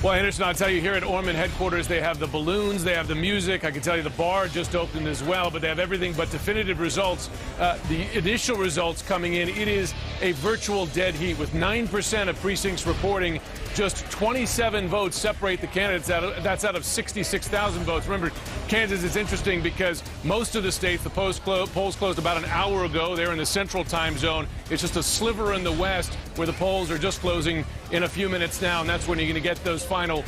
Well, Anderson, I'll tell you, here at Orman headquarters, they have the balloons, they have the music. I can tell you the bar just opened as well, but they have everything but definitive results. The initial results coming in, it is a virtual dead heat with 9% of precincts reporting. Just 27 votes separate the candidates. That's out of 66,000 votes. Remember, Kansas is interesting because most of the states, the polls closed about an hour ago. They're in the central time zone. It's just a sliver in the west where the polls are just closing in a few minutes now, and that's when you're going to get those final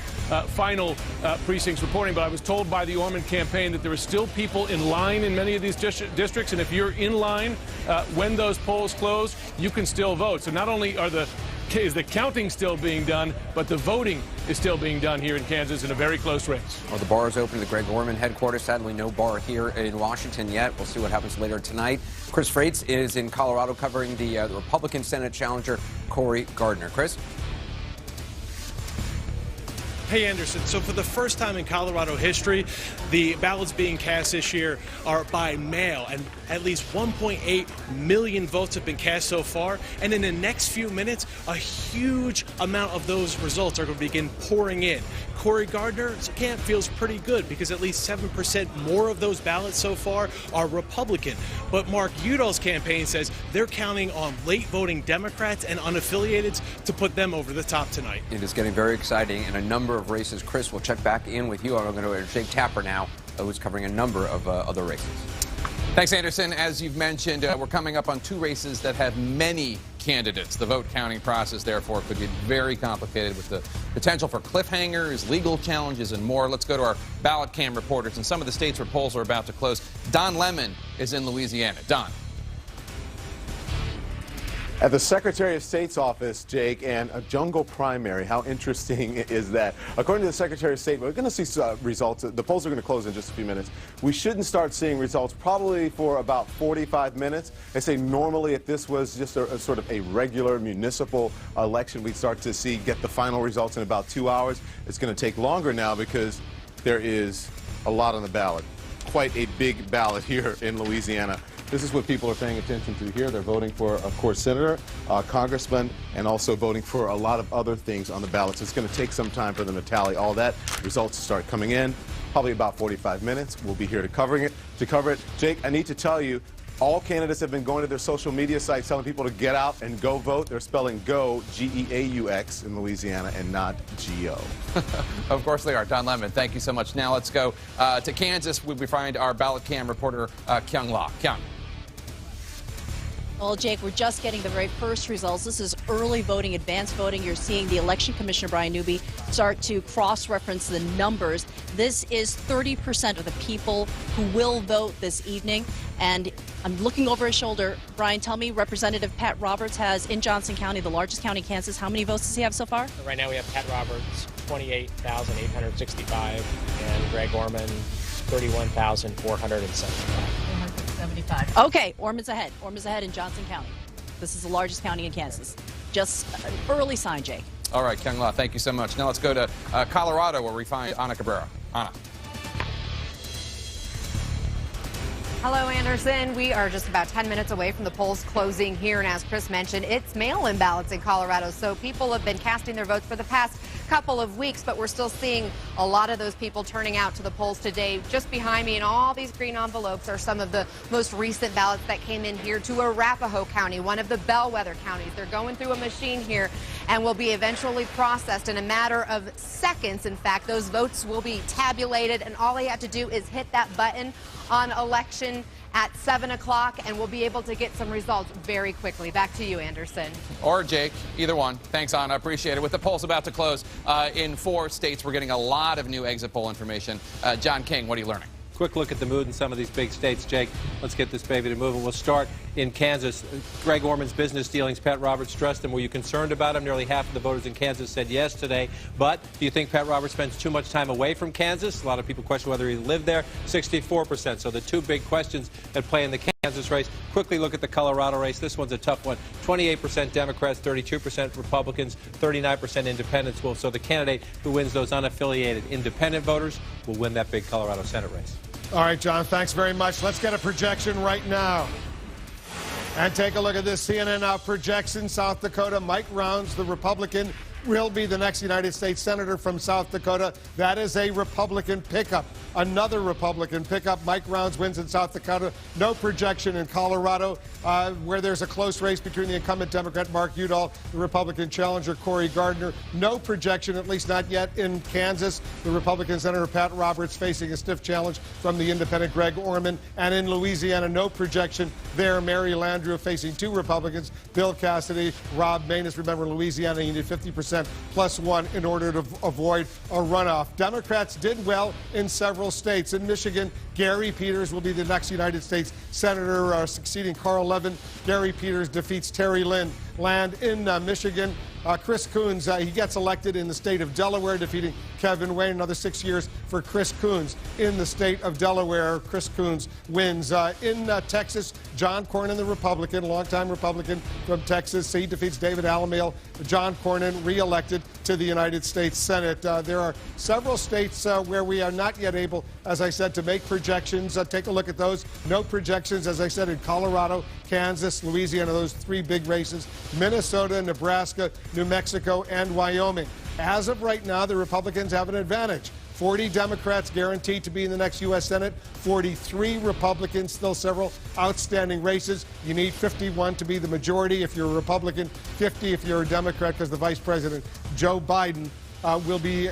precincts reporting. But I was told by the Orman campaign that there are still people in line in many of these districts, and if you're in line when those polls close, you can still vote. So not only is the counting still being done, but the voting is still being done here in Kansas in a very close race. Well, the bar is open at the Greg Orman headquarters. Sadly, no bar here in Washington yet. We'll see what happens later tonight. Chris Freitz is in Colorado covering the Republican Senate challenger, Cory Gardner. Chris? Hey, Anderson. So for the first time in Colorado history, the ballots being cast this year are by mail, and at least 1.8 million votes have been cast so far. And in the next few minutes, a huge amount of those results are going to begin pouring in. Cory Gardner's camp feels pretty good because at least 7% more of those ballots so far are Republican. But Mark Udall's campaign says they're counting on late voting Democrats and unaffiliateds to put them over the top tonight. It is getting very exciting in a number of races. Chris, we'll check back in with you. I'm going to go to Jake Tapper now, who's covering a number of other races. Thanks, Anderson. As you've mentioned, we're coming up on 2 races that have many candidates. The vote counting process, therefore, could get very complicated with the potential for cliffhangers, legal challenges, and more. Let's go to our ballot cam reporters in some of the states where polls are about to close. Don Lemon is in Louisiana. Don. At the Secretary of State's office, Jake, and a jungle primary. How interesting is that? According to the Secretary of State, we're going to see results. The polls are going to close in just a few minutes. We shouldn't start seeing results probably for about 45 minutes. They say normally if this was just a sort of a regular municipal election, we'd start to get the final results in about 2 hours. It's going to take longer now because there is a lot on the ballot. Quite a big ballot here in Louisiana. This is what people are paying attention to here. They're voting for, of course, senator, congressman, and also voting for a lot of other things on the ballot. So it's going to take some time for them to tally all that. Results start coming in, probably about 45 minutes. We'll be here to cover it. Jake, I need to tell you, all candidates have been going to their social media sites telling people to get out and go vote. They're spelling go, G-E-A-U-X, in Louisiana and not G-O. Of course they are. Don Lemon, thank you so much. Now let's go to Kansas, where we find our ballot cam reporter, Kyung La. Kyung. Well, Jake, we're just getting the very first results. This is early voting, advanced voting. You're seeing the election commissioner, Brian Newby, start to cross-reference the numbers. This is 30% of the people who will vote this evening. And I'm looking over his shoulder. Brian, tell me, Representative Pat Roberts has, in Johnson County, the largest county in Kansas, how many votes does he have so far? Right now we have Pat Roberts, 28,865, and Greg Orman, 31,475. Okay, Orman's ahead. Orman's ahead in Johnson County. This is the largest county in Kansas. Just an early sign, Jake. All right, Kyung La, thank you so much. Now let's go to Colorado, where we find Ana Cabrera. Ana. Hello, Anderson. We are just about 10 minutes away from the polls closing here. And as Chris mentioned, it's mail-in ballots in Colorado. So people have been casting their votes for the past couple of weeks, but we're still seeing a lot of those people turning out to the polls today. Just behind me in all these green envelopes are some of the most recent ballots that came in here to Arapahoe County, one of the bellwether counties. They're going through a machine here and will be eventually processed in a matter of seconds. In fact, those votes will be tabulated, and all you have to do is hit that button on election at 7 o'clock, and we'll be able to get some results very quickly. Back to you, Anderson. Or Jake, either one. Thanks, Anna. Appreciate it. With the polls about to close in 4 states, we're getting a lot of new exit poll information. John King, what are you learning? Quick look at the mood in some of these big states, Jake. Let's get this baby to move, and we'll start in Kansas. Greg Orman's business dealings, Pat Roberts stressed them. Were you concerned about him? Nearly half of the voters in Kansas said yes today. But do you think Pat Roberts spends too much time away from Kansas? A lot of people question whether he lived there. 64%. So the two big questions at play in the Kansas race. Quickly look at the Colorado race. This one's a tough one. 28% Democrats, 32% Republicans, 39% independents. So the candidate who wins those unaffiliated independent voters will win that big Colorado Senate race. All right, John, thanks very much. Let's get a projection right now. And take a look at this CNN projection. South Dakota, Mike Rounds, the Republican, will be the next United States Senator from South Dakota. That is a Republican pickup. Another Republican pickup. Mike Rounds wins in South Dakota. No projection in Colorado, where there's a close race between the incumbent Democrat Mark Udall, the Republican challenger Cory Gardner. No projection, at least not yet, in Kansas. The Republican Senator Pat Roberts facing a stiff challenge from the independent Greg Orman. And in Louisiana, no projection there. Mary Landrieu facing 2 Republicans, Bill Cassidy, Rob Maness. Remember, Louisiana, you need 50% plus 1 in order to avoid a runoff. Democrats did well in several states. In Michigan, Gary Peters will be the next United States Senator, succeeding Carl Levin. Gary Peters defeats Terry Land in Michigan. Chris Coons, he gets elected in the state of Delaware, defeating Kevin Wayne. Another 6 years for Chris Coons in the state of Delaware. Chris Coons wins. In Texas, John Cornyn, the Republican, longtime Republican from Texas. He defeats David Alamale. John Cornyn reelected to the United States Senate. There are several states where we are not yet able, as I said, to make projections. Take a look at those. No projections, as I said, in Colorado, Kansas, Louisiana, those 3 big races. Minnesota, Nebraska, New Mexico, and Wyoming. As of right now, the Republicans have an advantage. 40 Democrats guaranteed to be in the next U.S. Senate, 43 Republicans, still several outstanding races. You need 51 to be the majority if you're a Republican, 50 if you're a Democrat, because the Vice President, Joe Biden,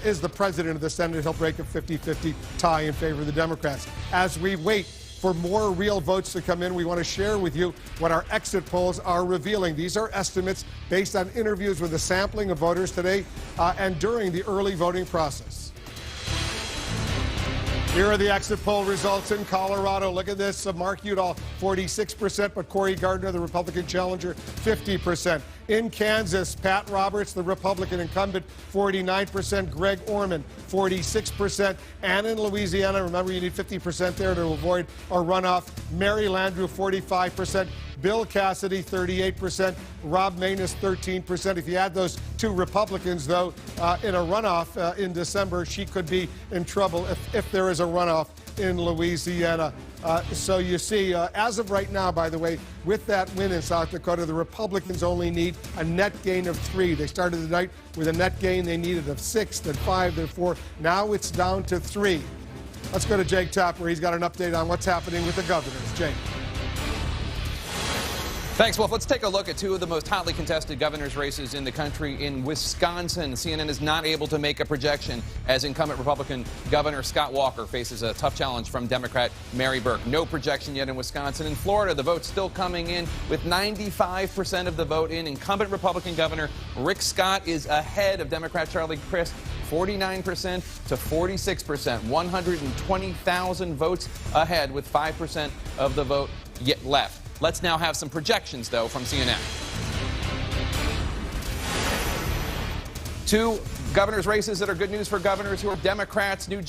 is the president of the Senate. He'll break a 50-50 tie in favor of the Democrats. As we wait for more real votes to come in, we want to share with you what our exit polls are revealing. These are estimates based on interviews with a sampling of voters today and during the early voting process. Here are the exit poll results in Colorado. Look at this. Mark Udall, 46%, but Cory Gardner, the Republican challenger, 50%. In Kansas, Pat Roberts, the Republican incumbent, 49%. Greg Orman, 46%. And in Louisiana, remember you need 50% there to avoid a runoff. Mary Landrieu, 45%. Bill Cassidy, 38%. Rob Maness, 13%. If you add those 2 Republicans, though, in a runoff in December, she could be in trouble if there is a runoff in Louisiana. So you see, as of right now, by the way, with that win in South Dakota, the Republicans only need a net gain of 3. They started the night with a net gain they needed of 6, then 5, then 4. Now it's down to 3. Let's go to Jake Tapper. He's got an update on what's happening with the governors. Jake. Thanks, Wolf. Let's take a look at 2 of the most hotly contested governor's races in the country. In Wisconsin, CNN is not able to make a projection as incumbent Republican Governor Scott Walker faces a tough challenge from Democrat Mary Burke. No projection yet in Wisconsin. In Florida, the vote's still coming in with 95% of the vote in. Incumbent Republican Governor Rick Scott is ahead of Democrat Charlie Crist, 49% to 46%. 120,000 votes ahead with 5% of the vote yet left. Let's now have some projections, though, from CNN. 2 governor's races that are good news for governors who are Democrats. New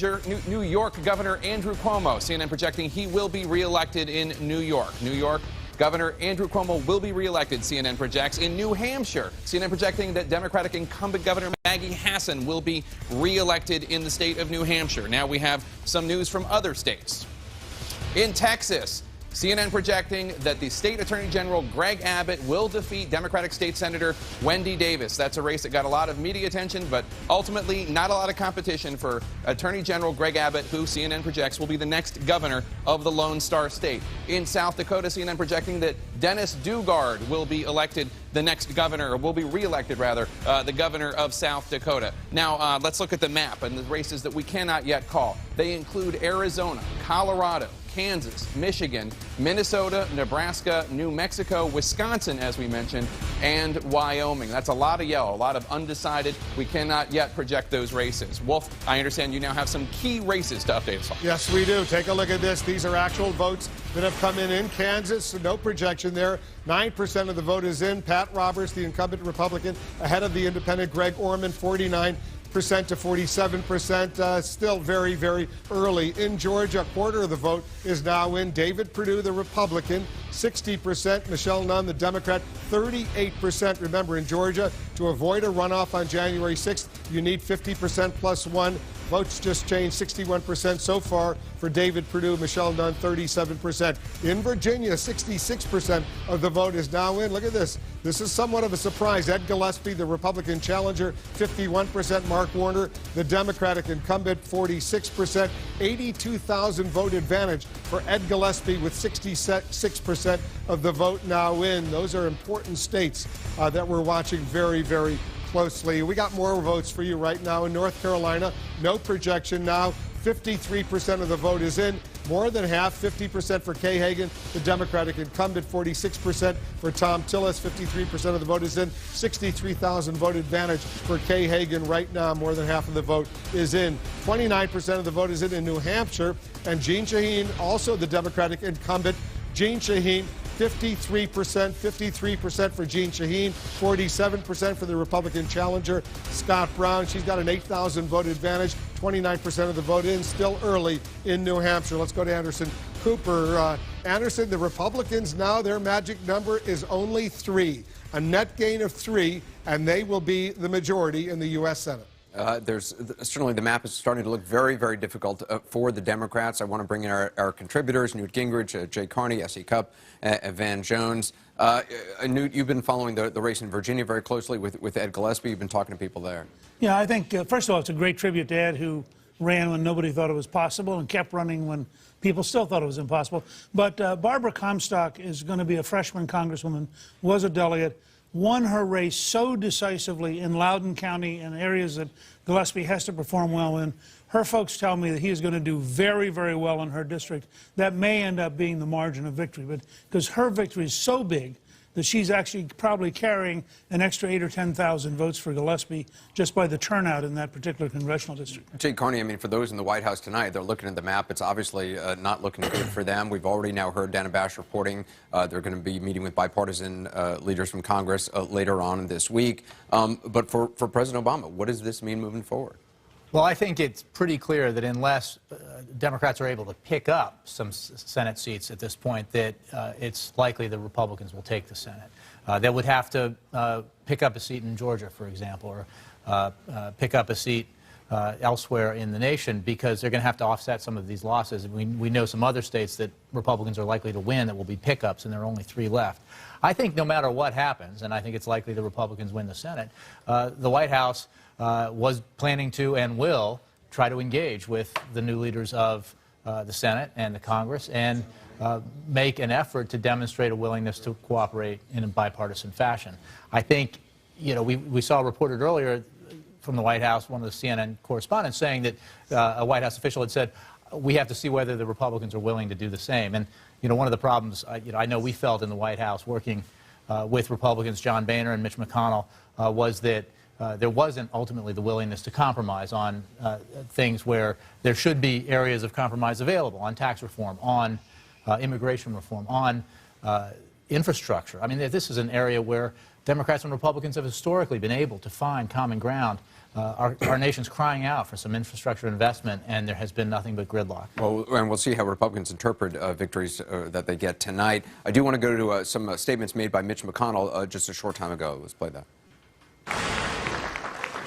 York Governor Andrew Cuomo, CNN projecting he will be reelected in New York. New York Governor Andrew Cuomo will be reelected, CNN projects. In New Hampshire, CNN projecting that Democratic incumbent Governor Maggie Hassan will be reelected in the state of New Hampshire. Now we have some news from other states. In Texas, CNN projecting that the state attorney general Greg Abbott will defeat Democratic State Senator Wendy Davis. That's a race that got a lot of media attention, but ultimately not a lot of competition for Attorney General Greg Abbott, who CNN projects will be the next governor of the Lone Star State. In South Dakota, CNN projecting that Dennis Dugard will be elected the next governor, or will be reelected rather, the governor of South Dakota. Now, let's look at the map and the races that we cannot yet call. They include Arizona, Colorado, Kansas, Michigan, Minnesota, Nebraska, New Mexico, Wisconsin, as we mentioned, and Wyoming. That's a lot of yellow, a lot of undecided. We cannot yet project those races. Wolf, I understand you now have some key races to update us on. Yes, we do. Take a look at this. These are actual votes that have come in Kansas. So no projection there. 9% of the vote is in. Pat Roberts, the incumbent Republican, ahead of the independent Greg Orman, 49% to 47%. Still very, very early. In Georgia, a quarter of the vote is now in. David Perdue, the Republican, 60%. Michelle Nunn, the Democrat, 38%. Remember, in Georgia, to avoid a runoff on January 6th, you need 50% plus one. Votes just changed, 61% so far for David Perdue, Michelle Nunn, 37%. In Virginia, 66% of the vote is now in. Look at this. This is somewhat of a surprise. Ed Gillespie, the Republican challenger, 51%. Mark Warner, the Democratic incumbent, 46%. 82,000 vote advantage for Ed Gillespie with 66% of the vote now in. Those are important states that we're watching very, very closely. We got more votes for you right now in North Carolina. No projection now. 53% of the vote is in. More than half, 50% for Kay Hagan, the Democratic incumbent, 46% for Tom Tillis, 53% of the vote is in. 63,000 vote advantage for Kay Hagan right now. More than half of the vote is in. 29% of the vote is in New Hampshire. And Jeanne Shaheen, also the Democratic incumbent. Jeanne Shaheen, 53% for Jeanne Shaheen, 47% for the Republican challenger, Scott Brown. She's got an 8,000 vote advantage, 29% of the vote in, still early in New Hampshire. Let's go to Anderson Cooper. Anderson, the Republicans now, their magic number is only 3, a net gain of 3, and they will be the majority in the U.S. Senate. There's certainly the map is starting to look very, very difficult for the Democrats. I want to bring in our contributors, Newt Gingrich, Jay Carney, S.E. Cupp, Van Jones. Newt, you've been following the race in Virginia very closely with Ed Gillespie. You've been talking to people there. Yeah, I think, first of all, it's a great tribute to Ed, who ran when nobody thought it was possible and kept running when people still thought it was impossible. But Barbara Comstock is going to be a freshman congresswoman, was a delegate, won her race so decisively in Loudoun County and areas that Gillespie has to perform well in. Her folks tell me that he is going to do very, very well in her district. That may end up being the margin of victory, but because her victory is so big that she's actually probably carrying an extra 8,000 or 10,000 votes for Gillespie just by the turnout in that particular congressional district. Jay Carney, I mean, for those in the White House tonight, they're looking at the map. It's obviously not looking good for them. We've already now heard Dana Bash reporting they're going to be meeting with bipartisan leaders from Congress later on this week. But for President Obama, what does this mean moving forward? Well, I think it's pretty clear that unless Democrats are able to pick up some Senate seats at this point, that it's likely the Republicans will take the Senate. They would have to pick up a seat in Georgia, for example, or pick up a seat elsewhere in the nation, because they're going to have to offset some of these losses. We know some other states that Republicans are likely to win that will be pickups, and there are only 3 left. I think no matter what happens, and I think it's likely the Republicans win the Senate, the White House was planning to and will try to engage with the new leaders of the Senate and the Congress and make an effort to demonstrate a willingness to cooperate in a bipartisan fashion. I think, you know, we saw reported earlier from the White House, one of the CNN correspondents saying that a White House official had said, we have to see whether the Republicans are willing to do the same. And, you know, one of the problems, I know we felt in the White House working with Republicans, John Boehner and Mitch McConnell, was that there wasn't ultimately the willingness to compromise on things where there should be areas of compromise available, on tax reform, on immigration reform, on infrastructure. I mean, this is an area where Democrats and Republicans have historically been able to find common ground. Our nation's crying out for some infrastructure investment, and there has been nothing but gridlock. Well, and we'll see how Republicans interpret victories that they get tonight. I do want to go to some statements made by Mitch McConnell just a short time ago. Let's play that.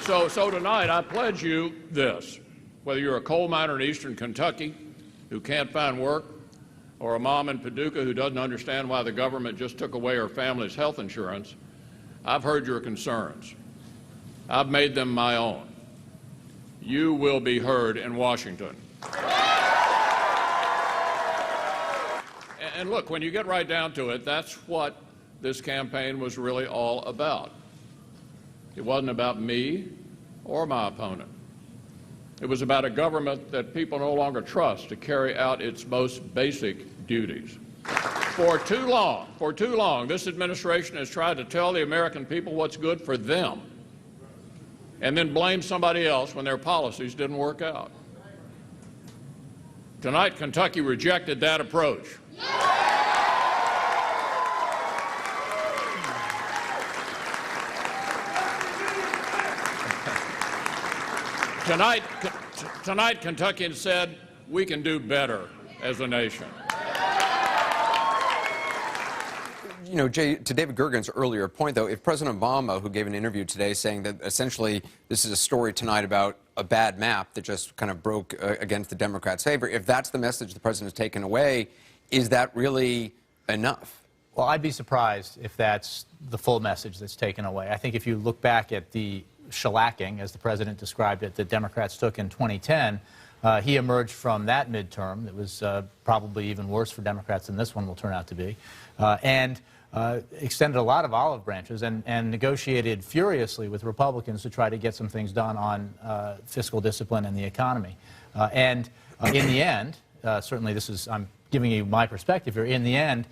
So tonight I pledge you this. Whether you're a coal miner in eastern Kentucky who can't find work, or a mom in Paducah who doesn't understand why the government just took away her family's health insurance, I've heard your concerns. I've made them my own. You will be heard in Washington. And look, when you get right down to it, that's what this campaign was really all about. It wasn't about me or my opponent. It was about a government that people no longer trust to carry out its most basic duties. For too long, this administration has tried to tell the American people what's good for them and then blame somebody else when their policies didn't work out. Tonight, Kentucky rejected that approach. Tonight, Kentuckians said we can do better as a nation. You know, Jay, to David Gergen's earlier point, though, if President Obama, who gave an interview today saying that essentially this is a story tonight about a bad map that just kind of broke against the Democrats' favor, if that's the message the president has taken away, is that really enough? Well, I'd be surprised if that's the full message that's taken away. I think if you look back at the shellacking, as the president described it, that Democrats took in 2010, he emerged from that midterm that was probably even worse for Democrats than this one will turn out to be, and extended a lot of olive branches and negotiated furiously with Republicans to try to get some things done on fiscal discipline and the economy. And in the end, certainly this is, I'm giving you my perspective here, in the end,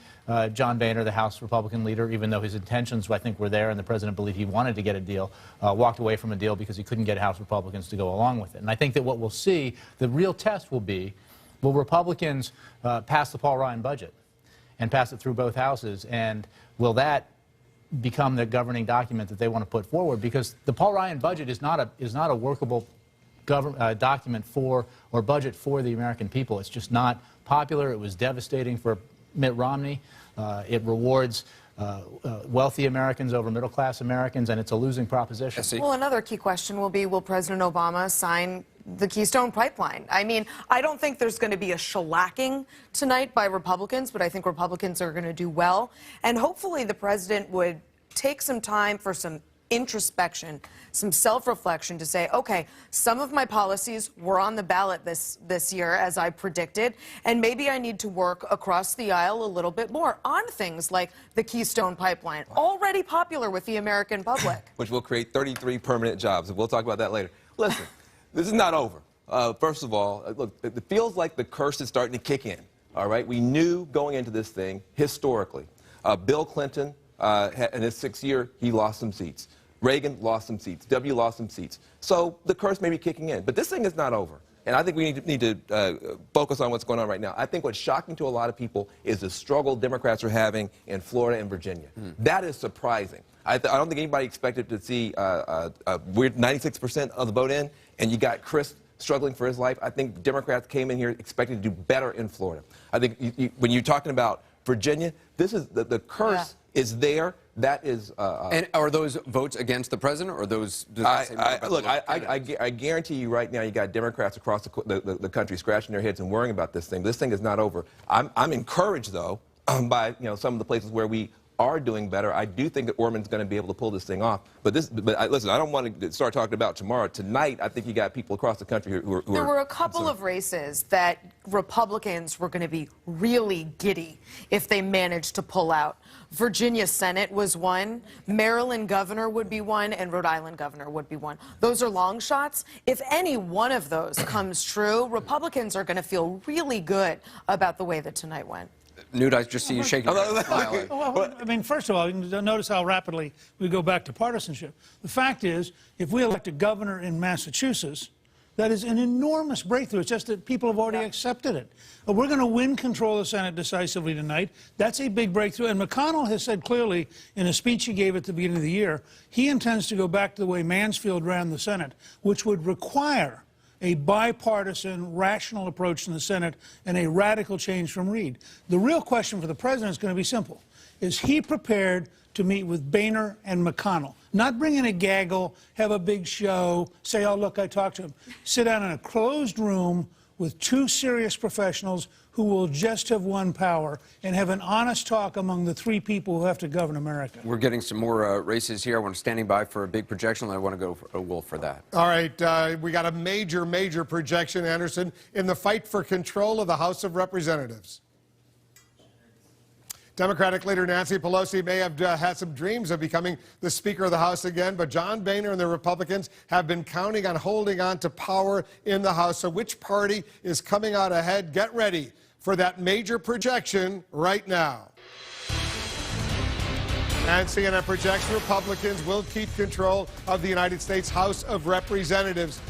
John Boehner, the House Republican leader, even though his intentions, I think, were there and the president believed he wanted to get a deal, walked away from a deal because he couldn't get House Republicans to go along with it. And I think that what we'll see, the real test will be, will Republicans pass the Paul Ryan budget and pass it through both houses, and will that become the governing document that they want to put forward? Because the Paul Ryan budget is not a workable document for, or budget for, the American people. It's just not popular. It was devastating for Mitt Romney. It rewards wealthy Americans over middle-class Americans, and it's a losing proposition. Well, another key question will be, will President Obama sign the Keystone Pipeline? I mean, I don't think there's going to be a shellacking tonight by Republicans, but I think Republicans are going to do well. And hopefully the president would take some time for some introspection, some self-reflection to say, okay, some of my policies were on the ballot this year, as I predicted, and maybe I need to work across the aisle a little bit more on things like the Keystone Pipeline, already popular with the American public. Which will create 33 permanent jobs, and we'll talk about that later. Listen, this is not over. First of all, look, it feels like the curse is starting to kick in, all right? We knew going into this thing, historically, Bill Clinton, in his 6th year, he lost some seats. Reagan lost some seats. W lost some seats. So the curse may be kicking in. But this thing is not over. And I think we need to focus on what's going on right now. I think what's shocking to a lot of people is the struggle Democrats are having in Florida and Virginia. That is surprising. I don't think anybody expected to see a weird 96% of the vote in, and you got Chris struggling for his life. I think Democrats came in here expecting to do better in Florida. I think when you're talking about Virginia, this is the curse is there. That is. And are those votes against the president, or those? I guarantee you right now, you got Democrats across the country scratching their heads and worrying about this thing. This thing is not over. I'm encouraged though by some of the places where we are doing better. I do think that Orman's going to be able to pull this thing off. But listen, I don't want to start talking about tomorrow. Tonight, I think you got people across the country who are. There were a couple of races that Republicans were going to be really giddy if they managed to pull out. Virginia Senate was one, Maryland governor would be one, and Rhode Island governor would be one. Those are long shots. If any one of those comes true, Republicans are going to feel really good about the way that tonight went. Newt, I just see you shaking your head. Well, I mean, first of all, you can notice how rapidly we go back to partisanship. The fact is, if we elect a governor in Massachusetts, that is an enormous breakthrough. It's just that people have already accepted it. We're going to win control of the Senate decisively tonight. That's a big breakthrough. And McConnell has said clearly in a speech he gave at the beginning of the year, he intends to go back to the way Mansfield ran the Senate, which would require a bipartisan, rational approach in the Senate and a radical change from Reid. The real question for the president is going to be simple. Is he prepared to meet with Boehner and McConnell? Not bring in a gaggle, have a big show, say, oh, look, I talked to him. Sit down in a closed room with two serious professionals who will just have won power and have an honest talk among the three people who have to govern America. We're getting some more races here. I want to standing by for a big projection. I want to go for Wolf for that. All right, we got a major projection, Anderson, in the fight for control of the House of Representatives. Democratic leader Nancy Pelosi may have had some dreams of becoming the Speaker of the House again, but John Boehner and the Republicans have been counting on holding on to power in the House. So which party is coming out ahead? Get ready for that major projection right now. And CNN projects Republicans will keep control of the United States House of Representatives.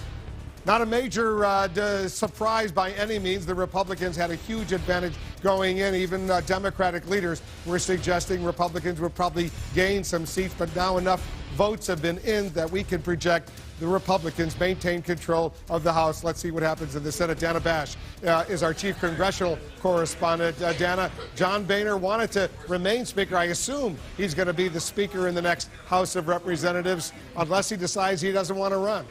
Not a major surprise by any means. The Republicans had a huge advantage going in. Even Democratic leaders were suggesting Republicans would probably gain some seats, but now enough votes have been in that we can project the Republicans maintain control of the House. Let's see what happens in the Senate. Dana Bash is our chief congressional correspondent. Dana, John Boehner wanted to remain Speaker. I assume he's going to be the Speaker in the next House of Representatives, unless he decides he doesn't want to run.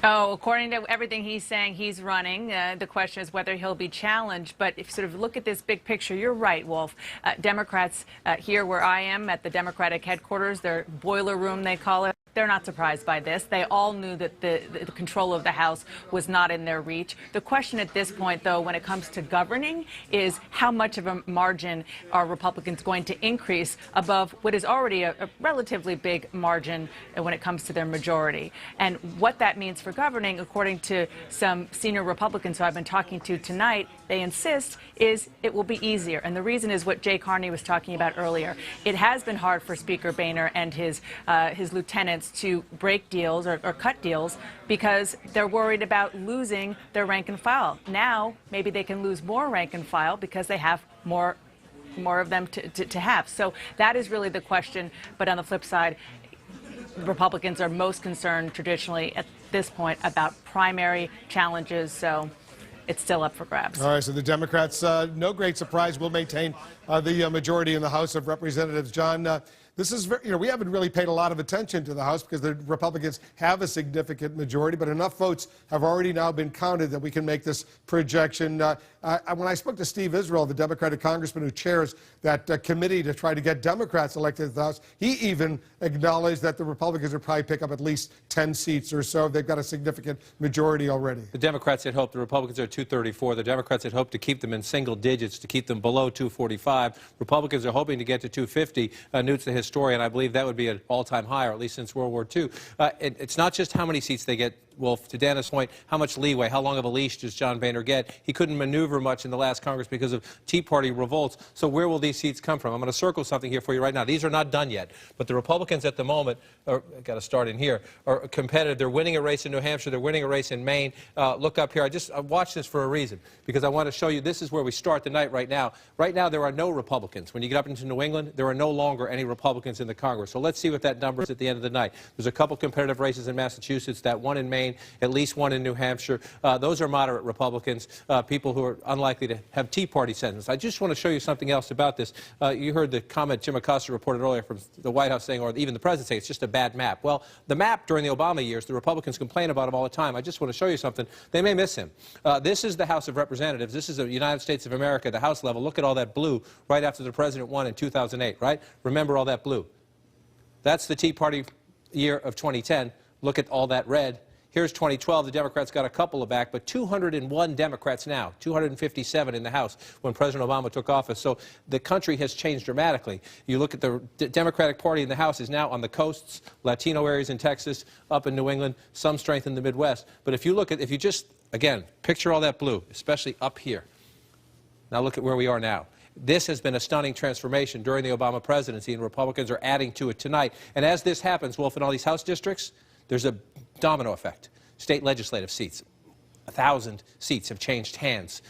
Oh, according to everything he's saying, he's running. The question is whether he'll be challenged. But if you sort of look at this big picture, you're right, Wolf. Democrats here where I am at the Democratic headquarters, their boiler room, they call it, they're not surprised by this. They all knew that the control of the House was not in their reach. The question at this point, though, when it comes to governing, is how much of a margin are Republicans going to increase above what is already a relatively big margin when it comes to their majority. And what that means for governing, according to some senior Republicans who I've been talking to tonight, they insist is it will be easier. And the reason is what Jay Carney was talking about earlier. It has been hard for Speaker Boehner and his lieutenants to break deals or cut deals because they're worried about losing their rank and file. Now, maybe they can lose more rank and file because they have more of them to have. So that is really the question. But on the flip side, Republicans are most concerned traditionally at this point about primary challenges. So it's still up for grabs. All right, so the Democrats, no great surprise, will maintain the majority in the House of Representatives. John, this is, we haven't really paid a lot of attention to the House because the Republicans have a significant majority, but enough votes have already now been counted that we can make this projection. When I spoke to Steve Israel, the Democratic congressman who chairs that committee to try to get Democrats elected to the House, he even acknowledged that the Republicans would probably pick up at least 10 seats or so. They've got a significant majority already. The Democrats had hoped, the Republicans are 234. The Democrats had hoped to keep them in single digits, to keep them below 245. Republicans are hoping to get to 250. Newt's the historian. I believe that would be an all-time high, or at least since World War II. It's not just how many seats they get, Wolf. To Dana's point, how much leeway, how long of a leash does John Boehner get? He couldn't maneuver much in the last Congress because of Tea Party revolts. So where will these seats come from? I'm going to circle something here for you right now. These are not done yet, but the Republicans at the moment, got to start in here, are competitive. They're winning a race in New Hampshire. They're winning a race in Maine. Look up here. I watched this for a reason, because I want to show you this is where we start the night right now. Right now, there are no Republicans. When you get up into New England, there are no longer any Republicans in the Congress. So let's see what that number is at the end of the night. There's a couple competitive races in Massachusetts, that one in Maine, at least one in New Hampshire. Those are moderate Republicans, people who are unlikely to have Tea Party sentiments. I just want to show you something else about this. You heard the comment Jim Acosta reported earlier from the White House saying, or even the president saying, it's just a bad map. Well, the map during the Obama years, the Republicans complain about him all the time. I just want to show you something. They may miss him. This is the House of Representatives. This is the United States of America, the House level. Look at all that blue right after the president won in 2008, right? Remember all that blue. That's the Tea Party year of 2010. Look at all that red. Here's 2012. The Democrats got a couple of back, but 201 Democrats now, 257 in the House when President Obama took office. So the country has changed dramatically. You look at the Democratic Party in the House is now on the coasts, Latino areas in Texas, up in New England, some strength in the Midwest. But if you look at, if you just, again, picture all that blue, especially up here. Now look at where we are now. This has been a stunning transformation during the Obama presidency, and Republicans are adding to it tonight. And as this happens, Wolf, in all these House districts, there's a domino effect. State legislative seats. 1,000 seats have changed hands.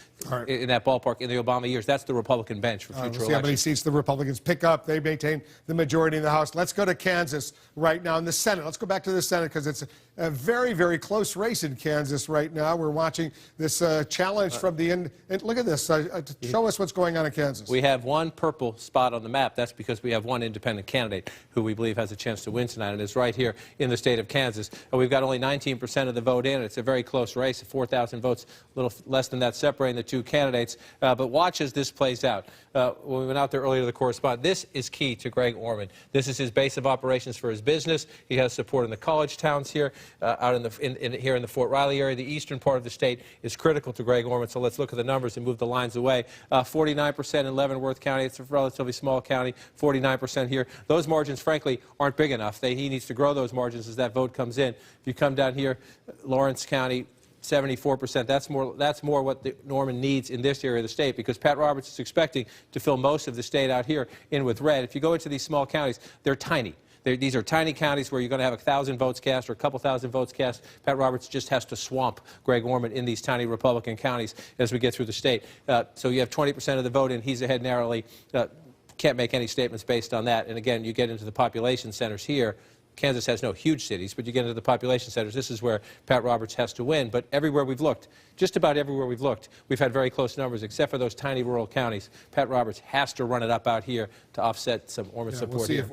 in that ballpark in the Obama years. That's the Republican bench for future we'll see elections. how many seats the Republicans pick up. They maintain the majority in the House. Let's go to Kansas right now in the Senate. Let's go back to the Senate because it's a very, very close race in Kansas right now. We're watching this challenge from the end. And look at this. Show us what's going on in Kansas. We have one purple spot on the map. That's because we have one independent candidate who we believe has a chance to win tonight, and it's right here in the state of Kansas. We've got only 19% of the vote in. It's a very close race, 4,000 votes, a little less than that separating the two candidates. But watch as this plays out. When we went out there earlier to the correspondent, this is key to Greg Orman. This is his base of operations for his business. He has support in the college towns here, out here in the Fort Riley area. The eastern part of the state is critical to Greg Orman, so let's look at the numbers and move the lines away. 49% in Leavenworth County. It's a relatively small county. 49% here. Those margins, frankly, aren't big enough. He needs to grow those margins as that vote comes in. If you come down here, Lawrence County, 74%. That's more what Norman needs in this area of the state, because Pat Roberts is expecting to fill most of the state out here in with red. If you go into these small counties, they're tiny. These are tiny counties where you're going to have 1,000 votes cast or a couple thousand votes cast. Pat Roberts just has to swamp Greg Orman in these tiny Republican counties as we get through the state. So you have 20% of the vote in. He's ahead narrowly. Can't make any statements based on that. And again, you get into the population centers here. Kansas has no huge cities, but you get into the population centers. This is where Pat Roberts has to win. But everywhere we've looked, just about everywhere we've looked, we've had very close numbers, except for those tiny rural counties. Pat Roberts has to run it up out here to offset some Orman support. We'll see if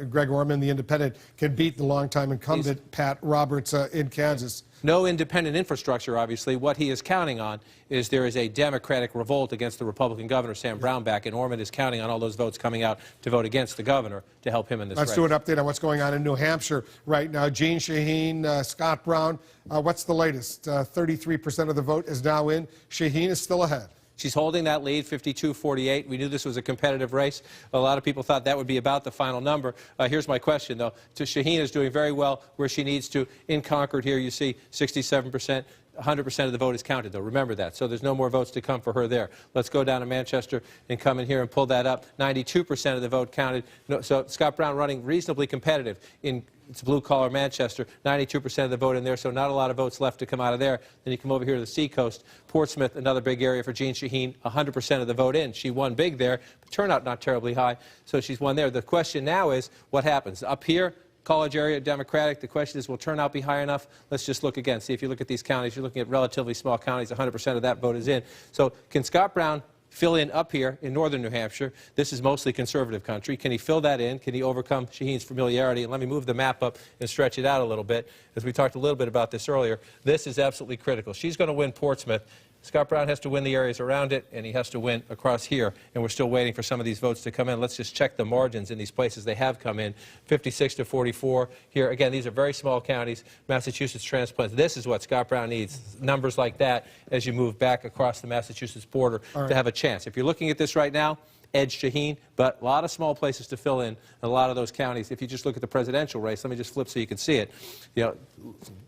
Greg Orman, the independent, can beat the longtime incumbent Pat Roberts in Kansas. No independent infrastructure, obviously. What he is counting on is there is a Democratic revolt against the Republican governor, Sam Brownback, and Orman is counting on all those votes coming out to vote against the governor to help him in this race. Let's do an update on what's going on in New Hampshire right now. Jeanne Shaheen, Scott Brown, what's the latest? 33% of the vote is now in. Shaheen is still ahead. She's holding that lead, 52-48. We knew this was a competitive race. A lot of people thought that would be about the final number. Here's my question, though. Shaheen is doing very well where she needs to. In Concord here, you see 67%. 100% of the vote is counted, though. Remember that. So there's no more votes to come for her there. Let's go down to Manchester and come in here and pull that up. 92% of the vote counted. So Scott Brown running reasonably competitive in it's blue-collar Manchester, 92% of the vote in there, so not a lot of votes left to come out of there. Then you come over here to the Seacoast. Portsmouth, another big area for Jeanne Shaheen, 100% of the vote in. She won big there, but turnout not terribly high, so she's won there. The question now is, what happens? Up here, college area, Democratic, the question is, will turnout be high enough? Let's just look again. See, if you look at these counties, you're looking at relatively small counties, 100% of that vote is in. So can Scott Brown fill in up here in northern New Hampshire? This is mostly conservative country. Can he fill that in? Can he overcome Shaheen's familiarity? And let me move the map up and stretch it out a little bit. As we talked a little bit about this earlier, this is absolutely critical. She's going to win Portsmouth. Scott Brown has to win the areas around it, and he has to win across here. And we're still waiting for some of these votes to come in. Let's just check the margins in these places they have come in. 56-44 here. Again, these are very small counties. Massachusetts transplants. This is what Scott Brown needs. Numbers like that as you move back across the Massachusetts border to have a chance. If you're looking at this right now, edge Shaheen, but a lot of small places to fill in a lot of those counties. If you just look at the presidential race, let me just flip so you can see it. You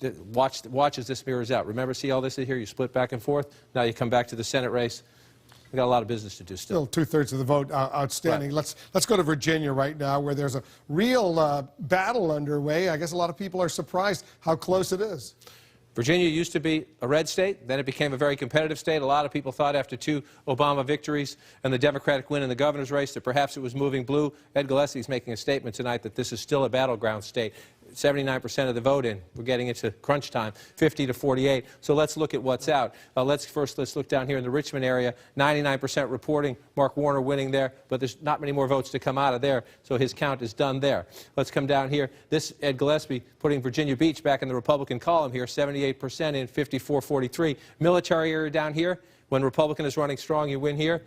know, watch as this mirrors out. Remember, see all this here? You split back and forth. Now you come back to the Senate race. We've got a lot of business to do still. Still two-thirds of the vote outstanding. Right. Let's go to Virginia right now, where there's a real battle underway. I guess a lot of people are surprised how close it is. Virginia used to be a red state, then it became a very competitive state. A lot of people thought after 2 Obama victories and the Democratic win in the governor's race that perhaps it was moving blue. Ed Gillespie is making a statement tonight that this is still a battleground state. 79% of the vote in. We're getting into crunch time, 50-48. So let's look at what's out. Let's look down here in the Richmond area. 99% reporting Mark Warner winning there, but there's not many more votes to come out of there, so his count is done there. Let's come down here. This Ed Gillespie putting Virginia Beach back in the Republican column here, 78% in, 54-43. Military area down here, when Republican is running strong, you win here.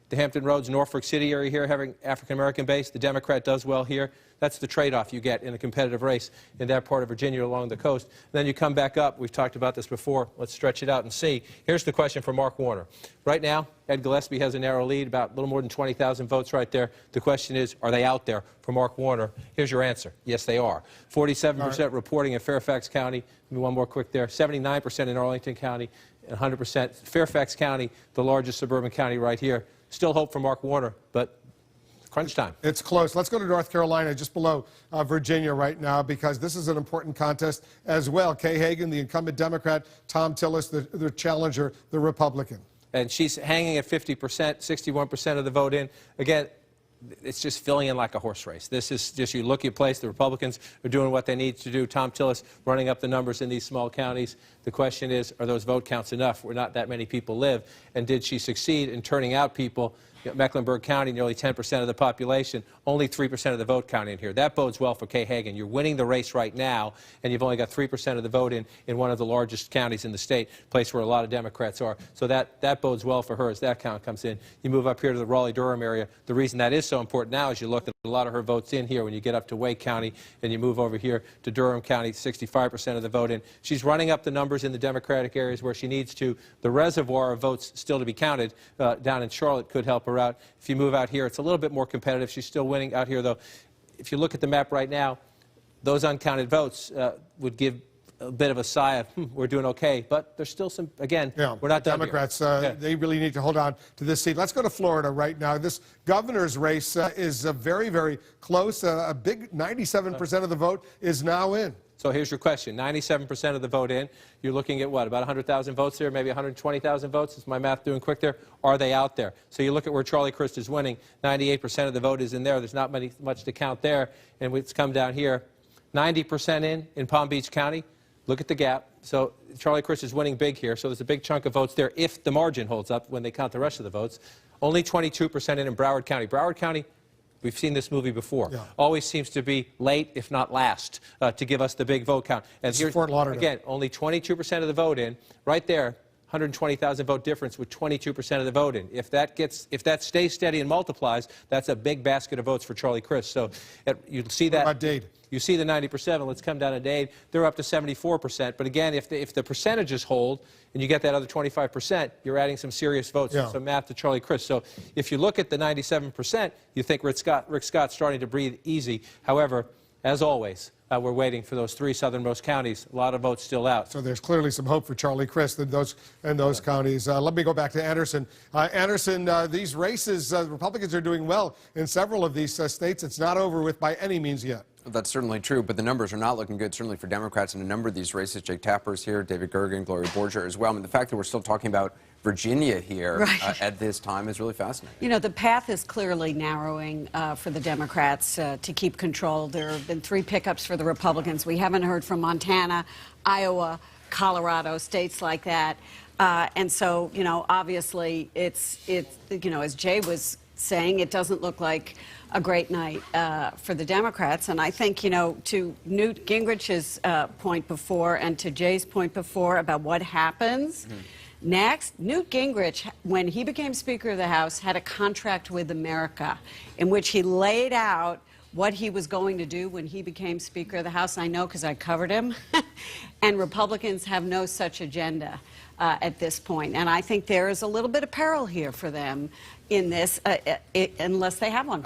The Hampton Roads, Norfolk City area here, having African-American base. The Democrat does well here. That's the trade-off you get in a competitive race in that part of Virginia along the coast. And then you come back up. We've talked about this before. Let's stretch it out and see. Here's the question for Mark Warner. Right now, Ed Gillespie has a narrow lead, about a little more than 20,000 votes right there. The question is, are they out there for Mark Warner? Here's your answer. Yes, they are. 47% reporting in Fairfax County. Give me one more quick there. 79% in Arlington County, and 100%. Fairfax County, the largest suburban county right here. Still hope for Mark Warner, but crunch time. It's close. Let's go to North Carolina, just below Virginia right now, because this is an important contest as well. Kay Hagan, the incumbent Democrat, Tom Tillis, the challenger, the Republican. and she's hanging at 50%, 61% of the vote in. Again, it's just filling in like a horse race. This is just, you look at place, the Republicans are doing what they need to do. Tom Tillis running up the numbers in these small counties. The question is, are those vote counts enough where not that many people live? And did she succeed in turning out people? Mecklenburg County, nearly 10% of the population, only 3% of the vote count in here. That bodes well for Kay Hagan. You're winning the race right now, and you've only got 3% of the vote in one of the largest counties in the state, place where a lot of Democrats are. So that bodes well for her as that count comes in. You move up here to the Raleigh-Durham area. The reason that is so important now is you look at a lot of her votes in here when you get up to Wake County, and you move over here to Durham County, 65% of the vote in. She's running up the numbers in the Democratic areas where she needs to. The reservoir of votes still to be counted down in Charlotte could help her out. If you move out here, it's a little bit more competitive. She's still winning out here, though. If you look at the map right now, those uncounted votes would give a bit of a sigh of, we're doing okay. But there's still some, again, we're not done Democrats, they really need to hold on to this seat. Let's go to Florida right now. This governor's race is very, very close. A big 97% of the vote is now in. So here's your question. 97% of the vote in. You're looking at what, about 100,000 votes there, maybe 120,000 votes? Is my math doing quick there? Are they out there? So you look at where Charlie Crist is winning. 98% of the vote is in there. There's not much to count there. And it's come down here. 90% in Palm Beach County. Look at the gap. So Charlie Crist is winning big here. So there's a big chunk of votes there if the margin holds up when they count the rest of the votes. Only 22% in Broward County. Broward County, we've seen this movie before. Yeah. Always seems to be late, if not last, to give us the big vote count. And here's, Fort Lauderdale. Again, only 22% of the vote in. Right there, 120,000 vote difference with 22% of the vote in. If that stays steady and multiplies, that's a big basket of votes for Charlie Crist. So you see that. What about Dade? You see the 90%. Let's come down to Dade. They're up to 74%. But again, if the percentages hold and you get that other 25%, you're adding some serious votes, some math to Charlie Crist. So if you look at the 97%, you think Rick Scott's starting to breathe easy. However, as always, we're waiting for those three southernmost counties. A lot of votes still out. So there's clearly some hope for Charlie Crist in those counties. Let me go back to Anderson. Anderson, these races, Republicans are doing well in several of these states. It's not over with by any means yet. That's certainly true, but the numbers are not looking good, certainly for Democrats in a number of these races. Jake Tapper's here, David Gergen, Gloria Borger as well. I mean, the fact that we're still talking about Virginia here at this time is really fascinating. You know, the path is clearly narrowing for the Democrats to keep control. There have been 3 pickups for the Republicans. We haven't heard from Montana, Iowa, Colorado, states like that. And so, you know, obviously it's you know, as Jay was saying, it doesn't look like a great night for the Democrats. And I think, you know, to Newt Gingrich's point before and to Jay's point before about what happens next, Newt Gingrich, when he became Speaker of the House, had a contract with America in which he laid out what he was going to do when he became Speaker of the House. I know because I covered him. And Republicans have no such agenda at this point. And I think there is a little bit of peril here for them in this, unless they have one.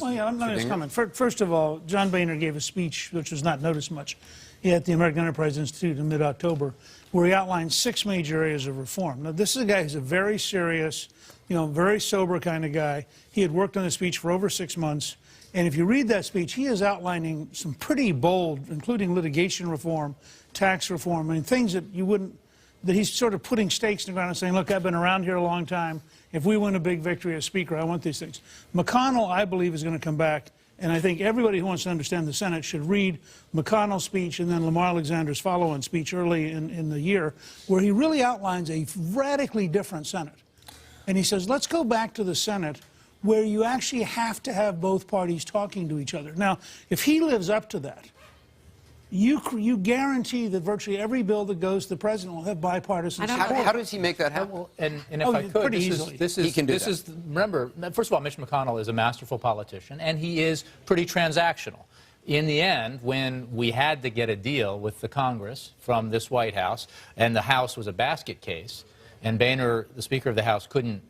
Well, yeah, I'm not going to comment. First of all, John Boehner gave a speech, which was not noticed much, at the American Enterprise Institute in mid-October, where he outlined 6 major areas of reform. Now, this is a guy who's a very serious, you know, very sober kind of guy. He had worked on the speech for over 6 months. And if you read that speech, he is outlining some pretty bold, including litigation reform, tax reform, I mean, things that you wouldn't, that he's sort of putting stakes in the ground and saying, look, I've been around here a long time. If we win a big victory as Speaker, I want these things. McConnell, I believe, is going to come back. And I think everybody who wants to understand the Senate should read McConnell's speech and then Lamar Alexander's follow-on speech early in the year, where he really outlines a radically different Senate. And he says, let's go back to the Senate where you actually have to have both parties talking to each other. Now, if he lives up to that, you guarantee that virtually every bill that goes to the president will have bipartisan support. How does he make that happen? Well, and if I could, this is, remember, first of all, Mitch McConnell is a masterful politician, and he is pretty transactional. In the end, when we had to get a deal with the Congress from this White House, and the House was a basket case, and Boehner, the Speaker of the House, couldn't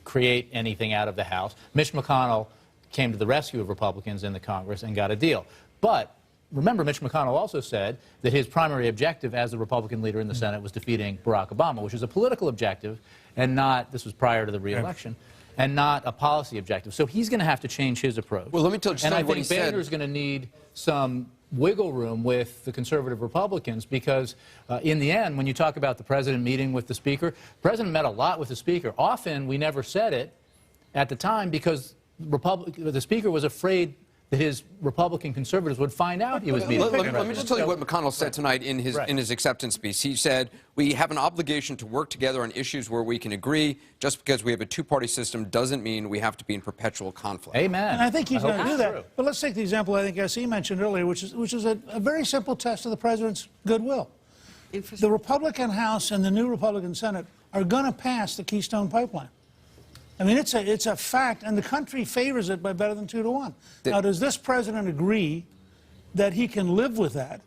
create anything out of the House, Mitch McConnell came to the rescue of Republicans in the Congress and got a deal. But remember, Mitch McConnell also said that his primary objective as the Republican leader in the Senate was defeating Barack Obama, which is a political objective and not, this was prior to the re-election, and not a policy objective. So he's going to have to change his approach. Well, let me tell you and I what he think said. Boehner's going to need some wiggle room with the conservative Republicans because in the end, when you talk about the president meeting with the speaker, the president met a lot with the speaker. Often we never said it at the time because the speaker was afraid that his Republican conservatives would find out he was meeting. Let me just tell you what McConnell said tonight in his acceptance speech. He said, "We have an obligation to work together on issues where we can agree. Just because we have a two-party system doesn't mean we have to be in perpetual conflict." Amen. And I think he's going to do that. True. But let's take the example I think S.E. mentioned earlier, which is a very simple test of the president's goodwill. The Republican House and the new Republican Senate are going to pass the Keystone Pipeline. I mean, it's a fact, and the country favors it by better than 2 to 1. Now, does this president agree that he can live with that,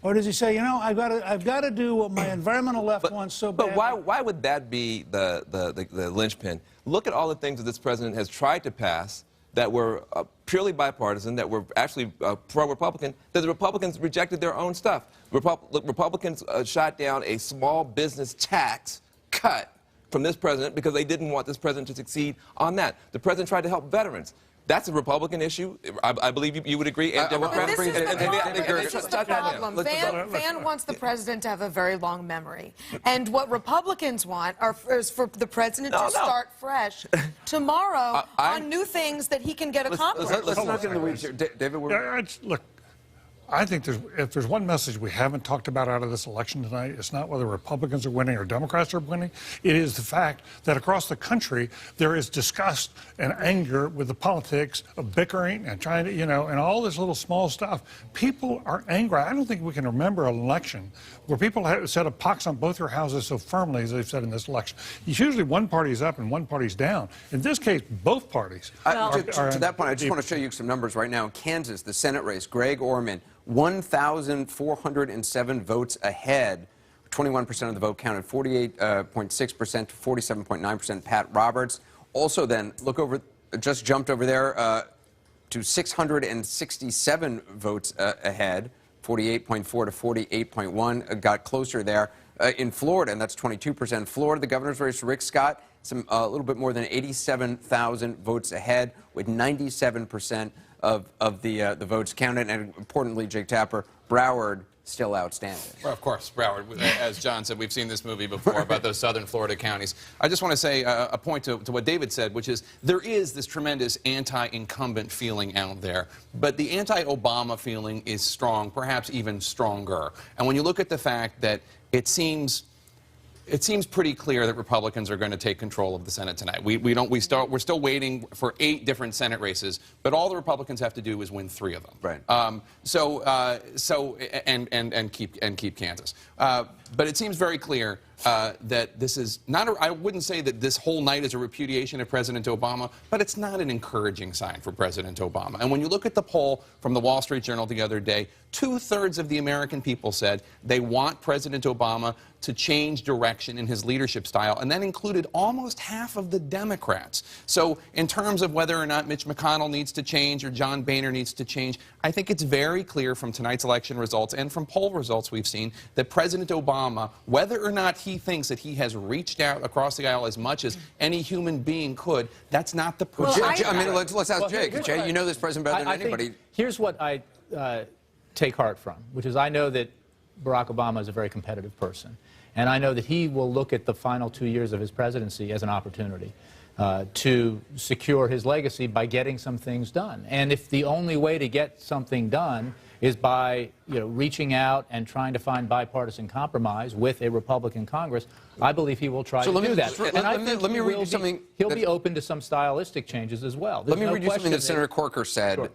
or does he say, you know, I've got to do what my environmental left wants so bad? But why would that be the linchpin? Look at all the things that this president has tried to pass that were purely bipartisan, that were actually pro-Republican, that the Republicans rejected their own stuff. Republicans shot down a small business tax cut from this president because they didn't want this president to succeed on that. The president tried to help veterans. That's a Republican issue. I believe you would agree. And Democrats. This is the problem. Van wants the president to have a very long memory. And what Republicans want is for the president to start fresh tomorrow on new things that he can get accomplished. Let's not get in the weeds here. David, look, I think if there's one message we haven't talked about out of this election tonight, it's not whether Republicans are winning or Democrats are winning. It is the fact that across the country there is disgust and anger with the politics of bickering and trying to, you know, and all this little small stuff. People are angry. I don't think we can remember an election where people have set a pox on both their houses so firmly as they've said in this election. It's usually one party's up and one party's down. In this case, both parties are to that point, I just want to show you some numbers right now. In Kansas, the Senate race, Greg Orman, 1,407 votes ahead. 21% of the vote counted, 48.6% to 47.9%. Pat Roberts. Also then, look over, just jumped over there to 667 votes ahead, 48.4 to 48.1. Got closer there. In Florida, and that's 22%. Florida, the governor's race, Rick Scott, a little bit more than 87,000 votes ahead, with 97% of the votes counted. And importantly, Jake Tapper, Broward still outstanding. Well, of course, Broward. As John said, we've seen this movie before about those southern Florida counties. I just want to say a point to what David said, which is there is this tremendous anti-incumbent feeling out there, but the anti-Obama feeling is strong, perhaps even stronger. And when you look at the fact that it seems pretty clear that Republicans are going to take control of the Senate tonight. We're still waiting for 8 different Senate races, but all the Republicans have to do is win 3 of them. Right. And keep Kansas. But it seems very clear that this is not. I wouldn't say that this whole night is a repudiation of President Obama, but it's not an encouraging sign for President Obama. And when you look at the poll from the Wall Street Journal the other day, 2/3 of the American people said they want President Obama to change direction in his leadership style, and that included almost half of the Democrats. So in terms of whether or not Mitch McConnell needs to change or John Boehner needs to change, I think it's very clear from tonight's election results and from poll results we've seen that President Obama, whether or not he thinks that he has reached out across the aisle as much as any human being could, that's not the person. Let's ask Jay. Jay, you know this president better than anybody. Here's what I take heart from, which is I know that Barack Obama is a very competitive person. And I know that he will look at the final 2 years of his presidency as an opportunity to secure his legacy by getting some things done. And if the only way to get something done is by reaching out and trying to find bipartisan compromise with a Republican Congress, I believe he will try to do that. And I think he'll be open to some stylistic changes as well. Let me read you something that Senator Corker said,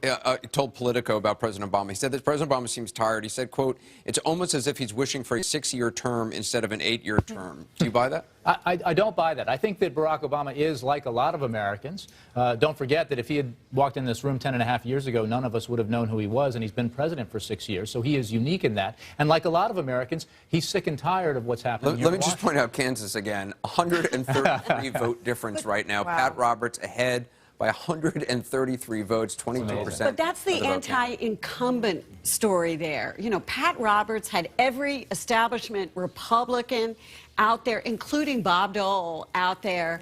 told Politico about President Obama. He said that President Obama seems tired. He said, quote, "It's almost as if he's wishing for a 6-year term instead of an 8-year term." Do you buy that? I don't buy that. I think that Barack Obama is like a lot of Americans. Don't forget that if he had walked in this room 10.5 years ago, none of us would have known who he was, and he's been president for 6 years. So he is unique in that. And like a lot of Americans, he's sick and tired of what's happening here. Let me just point out Kansas again. 133 vote difference right now. Wow. Pat Roberts ahead by 133 votes, 22%. But that's the anti-incumbent story there. You know, Pat Roberts had every establishment Republican out there, including Bob Dole out there,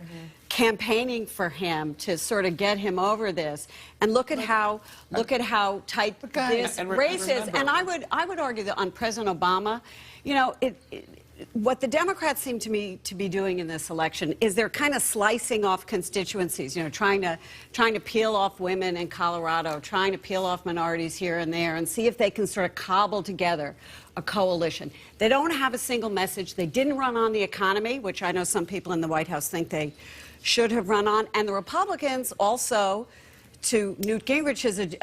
campaigning for him to sort of get him over this. And look at how tight this race is. And I would argue that on President Obama, you know, what the Democrats seem to me to be doing in this election is they're kind of slicing off constituencies, you know, trying to peel off women in Colorado, trying to peel off minorities here and there, and see if they can sort of cobble together a coalition. They don't have a single message. They didn't run on the economy, which I know some people in the White House think they should have run on. And the Republicans also, to Newt Gingrich's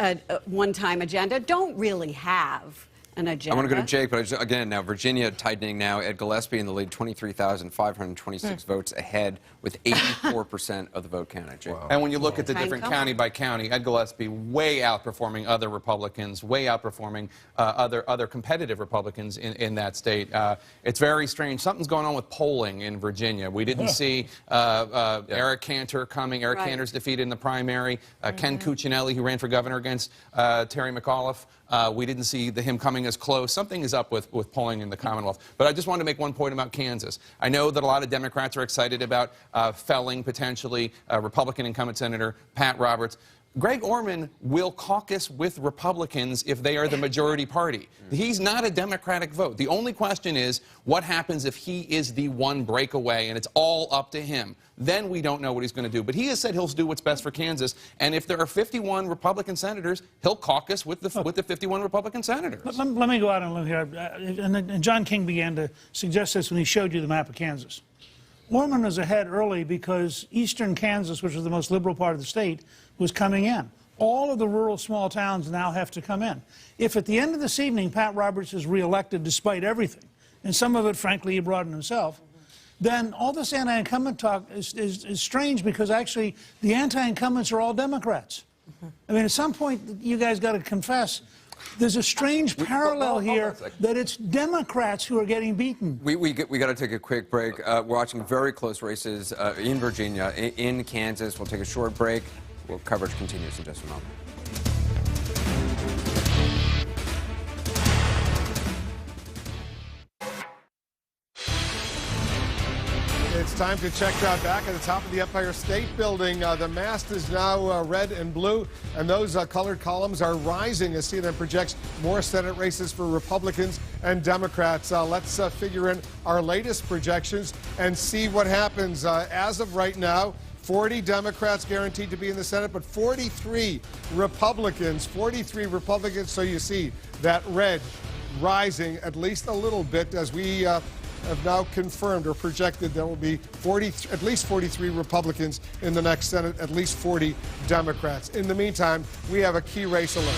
one-time agenda, don't really have an agenda. I want to go to Jake, but again, now Virginia tightening now. Ed Gillespie in the lead, 23,526 votes ahead with 84% of the vote counted. Jake. Wow. And when you look at the different county by county, Ed Gillespie way outperforming other Republicans, way outperforming other competitive Republicans in that state. It's very strange. Something's going on with polling in Virginia. We didn't see Eric Cantor coming. Eric Cantor's defeated in the primary. Ken Cuccinelli, who ran for governor against Terry McAuliffe. We didn't see him coming as close. Something is up with polling in the Commonwealth. But I just wanted to make one point about Kansas. I know that a lot of Democrats are excited about felling potentially Republican incumbent Senator Pat Roberts. Greg Orman will caucus with Republicans if they are the majority party. He's not a Democratic vote. The only question is what happens if he is the one breakaway and it's all up to him. Then we don't know what he's going to do. But he has said he'll do what's best for Kansas. And if there are 51 Republican senators, he'll caucus with the 51 Republican senators. Let me go out on a limb here. And John King began to suggest this when he showed you the map of Kansas. Orman was ahead early because eastern Kansas, which was the most liberal part of the state, was coming in. All of the rural small towns now have to come in. If at the end of this evening Pat Roberts is reelected despite everything, and some of it, frankly, he brought in himself, then all this anti-incumbent talk is strange because actually the anti-incumbents are all Democrats. I mean, at some point, you guys got to confess there's a strange parallel here that it's Democrats who are getting beaten. We got to take a quick break. We're watching very close races in Virginia, in Kansas. We'll take a short break. Coverage continues in just a moment. It's time to check back at the top of the Empire State Building. The mast is now red and blue, and those colored columns are rising as CNN projects more Senate races for Republicans and Democrats. Let's figure in our latest projections and see what happens. As of right now, 40 Democrats guaranteed to be in the Senate, but 43 Republicans. 43 Republicans, so you see that red rising at least a little bit as we have now confirmed or projected there will be at least 43 Republicans in the next Senate, at least 40 Democrats. In the meantime, we have a key race alert.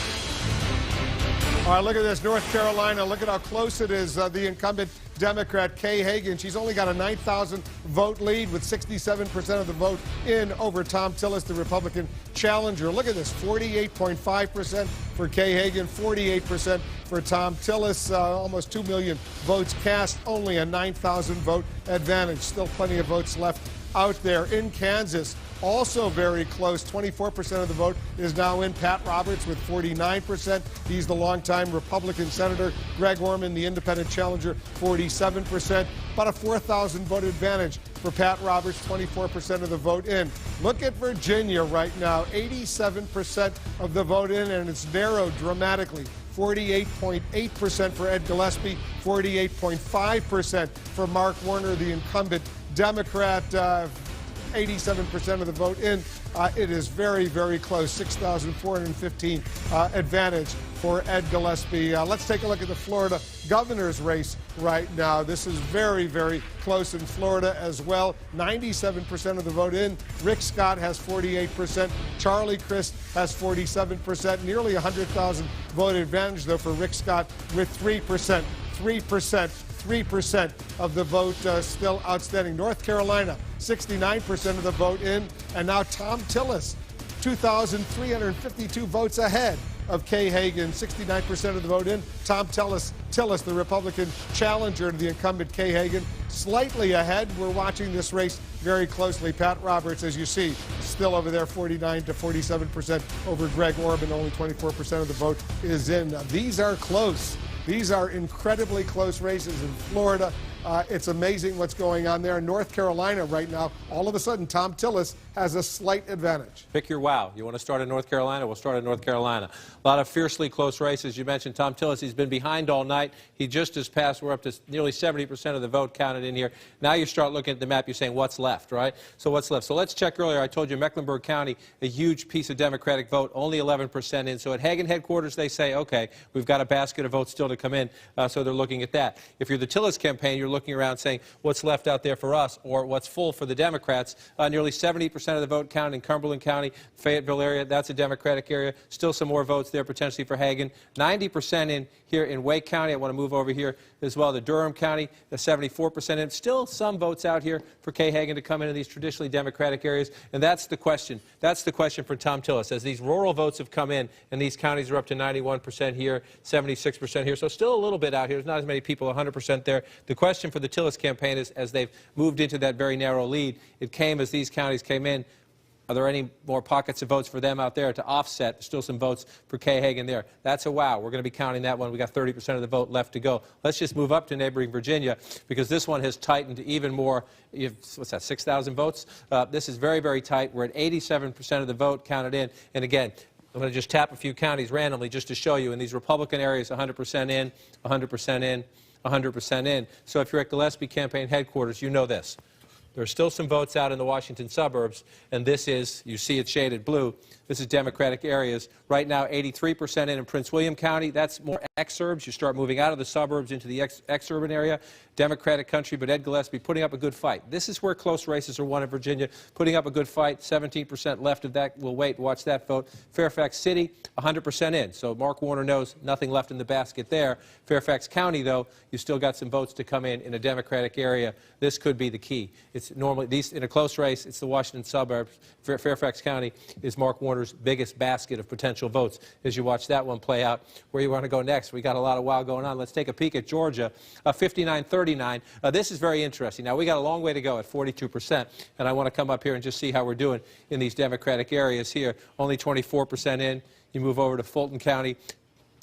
All right, look at this, North Carolina. Look at how close it is. The incumbent Democrat Kay Hagan, she's only got a 9,000 vote lead with 67% of the vote in over Tom Tillis, the Republican challenger. Look at this, 48.5% for Kay Hagan, 48% for Tom Tillis. Almost 2 million votes cast, only a 9,000 vote advantage. Still plenty of votes left out there. In Kansas, also very close. 24% of the vote is now in. Pat Roberts with 49%. He's the longtime Republican senator. Greg Orman, the independent challenger, 47%. About a 4,000 vote advantage for Pat Roberts, 24% of the vote in. Look at Virginia right now, 87% of the vote in, and it's narrowed dramatically. 48.8% for Ed Gillespie, 48.5% for Mark Warner, the incumbent Democrat. 87% of the vote in. It is very, very close. 6,415 advantage for Ed Gillespie. Let's take a look at the Florida governor's race right now. This is very, very close in Florida as well. 97% of the vote in. Rick Scott has 48%. Charlie Crist has 47%. Nearly 100,000 vote advantage, though, for Rick Scott with 3%. 3% of the vote still outstanding. North Carolina, 69% of the vote in. And now Tom Tillis, 2,352 votes ahead of Kay Hagan, 69% of the vote in. Tom Tillis, the Republican challenger to the incumbent Kay Hagan, slightly ahead. We're watching this race very closely. Pat Roberts, as you see, still over there, 49 to 47% over Greg Orman. Only 24% of the vote is in. Now, these are close. These are incredibly close races in Florida It's amazing what's going on there. In North Carolina right now, all of a sudden, Tom Tillis has a slight advantage. Pick your wow. You want to start in North Carolina? We'll start in North Carolina. A lot of fiercely close races. You mentioned Tom Tillis. He's been behind all night. He just has passed. We're up to nearly 70% of the vote counted in here. Now you start looking at the map. You're saying, what's left, right? So what's left? So let's check earlier. I told you Mecklenburg County, a huge piece of Democratic vote, only 11% in. So at Hagen headquarters, they say, okay, we've got a basket of votes still to come in. So they're looking at that. If you're the Tillis campaign, you're looking around saying, what's left out there for us, or what's full for the Democrats? Nearly 70% of the vote counted in Cumberland County, Fayetteville area. That's a Democratic area. Still some more votes there potentially for Hagen. 90% in here in Wake County. I want to move over here as well to Durham County, 74% in. Still some votes out here for Kay Hagen to come into these traditionally Democratic areas. And that's the question. That's the question for Tom Tillis. As these rural votes have come in, and these counties are up to 91% here, 76% here. So still a little bit out here. There's not as many people, 100% there. The question for the Tillis campaign is, as they've moved into that very narrow lead, it came as these counties came in. Are there any more pockets of votes for them out there to offset? There's still some votes for Kay Hagen there. That's a wow. We're going to be counting that one. We got 30% of the vote left to go. Let's just move up to neighboring Virginia, because this one has tightened even more. What's that, 6,000 votes? This is very, very tight. We're at 87% of the vote counted in. And again, I'm going to just tap a few counties randomly just to show you. In these Republican areas, 100% in, 100% in, 100% in. So if you're at Gillespie campaign headquarters, you know this. There are still some votes out in the Washington suburbs, and this is, you see it shaded blue, this is Democratic areas. Right now, 83% in Prince William County. That's more exurbs. You start moving out of the suburbs into the exurban area. Democratic country, but Ed Gillespie putting up a good fight. This is where close races are won in Virginia, putting up a good fight. 17% left of that. We'll wait, watch that vote. Fairfax City, 100% in. So Mark Warner knows nothing left in the basket there. Fairfax County, though, you still got some votes to come in a Democratic area. This could be the key. It's normally, these in a close race, it's the Washington suburbs. Fairfax County is Mark Warner's biggest basket of potential votes. As you watch that one play out, where you want to go next? We got a lot of wow going on. Let's take a peek at Georgia, 59-39. This is very interesting. Now, we got a long way to go at 42%, and I want to come up here and just see how we're doing in these Democratic areas here. Only 24% in. You move over to Fulton County.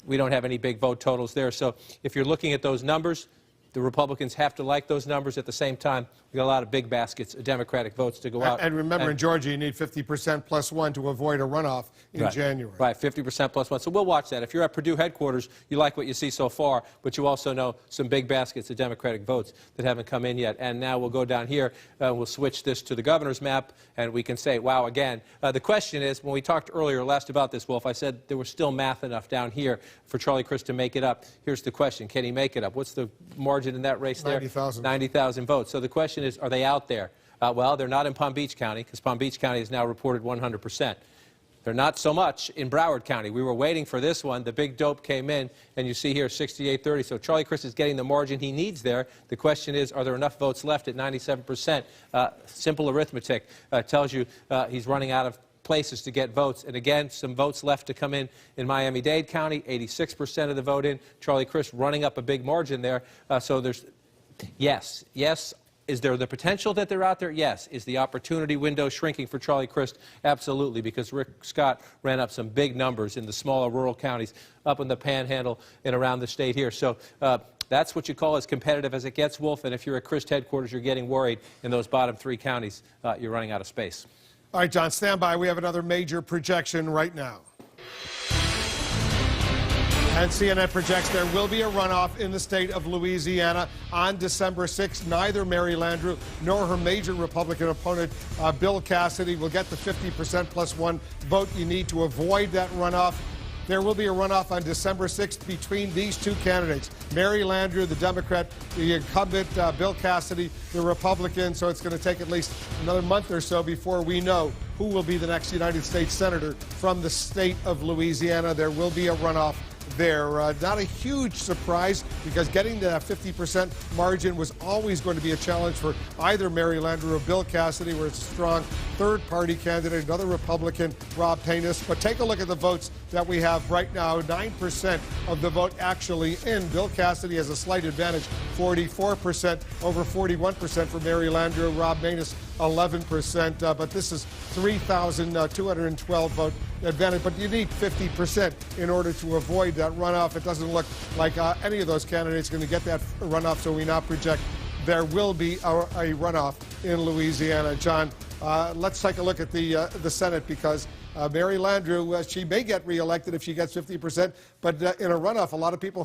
We don't have any big vote totals there. So if you're looking at those numbers, the Republicans have to like those numbers. At the same time, we got a lot of big baskets of Democratic votes to go out. And remember, in Georgia, you need 50% plus one to avoid a runoff in January. Right, 50% plus one. So we'll watch that. If you're at Purdue headquarters, you like what you see so far, but you also know some big baskets of Democratic votes that haven't come in yet. And now we'll go down here. We'll switch this to the governor's map, and we can say, wow, again. The question is, when we talked earlier last about this, Wolf, I said there was still math enough down here for Charlie Crist to make it up. Here's the question. Can he make it up? What's the margin in that race there? 90,000. 90,000 votes. So the question is, are they out there? Well, they're not in Palm Beach County, because Palm Beach County has now reported 100%. They're not so much in Broward County. We were waiting for this one. The big dope came in, and you see here 68-30. So Charlie Crist is getting the margin he needs there. The question is, are there enough votes left at 97%? Simple arithmetic tells you he's running out of places to get votes. And again, some votes left to come in Miami-Dade County, 86% of the vote in. Charlie Crist running up a big margin there. So there's, yes. Is there the potential that they're out there? Yes. Is the opportunity window shrinking for Charlie Crist? Absolutely, because Rick Scott ran up some big numbers in the smaller rural counties up in the Panhandle and around the state here. So that's what you call as competitive as it gets, Wolf. And if you're at Crist headquarters, you're getting worried in those bottom three counties. You're running out of space. All right, John, stand by. We have another major projection right now. And CNN projects there will be a runoff in the state of Louisiana on December 6th. Neither Mary Landrieu nor her major Republican opponent, Bill Cassidy, will get the 50% plus one vote you need to avoid that runoff. There will be a runoff on December 6th between these two candidates, Mary Landrieu, the Democrat, the incumbent Bill Cassidy, the Republican. So it's going to take at least another month or so before we know who will be the next United States Senator from the state of Louisiana. There will be a runoff there. Not a huge surprise, because getting to that 50% margin was always going to be a challenge for either Mary Landrieu or Bill Cassidy, where it's a strong third-party candidate, another Republican, Rob Painus. But take a look at the votes that we have right now. 9% of the vote actually in. Bill Cassidy has a slight advantage, 44% over 41% for Mary Landrieu. Rob Painus, 11%. But this is 3,212 vote advantage. But you need 50% in order to avoid that runoff. It doesn't look like any of those candidates are going to get that runoff, so we now project there will be a runoff in Louisiana. John, let's take a look at the Senate, because Mary Landrieu, she may get reelected if she gets 50%, but in a runoff, a lot of people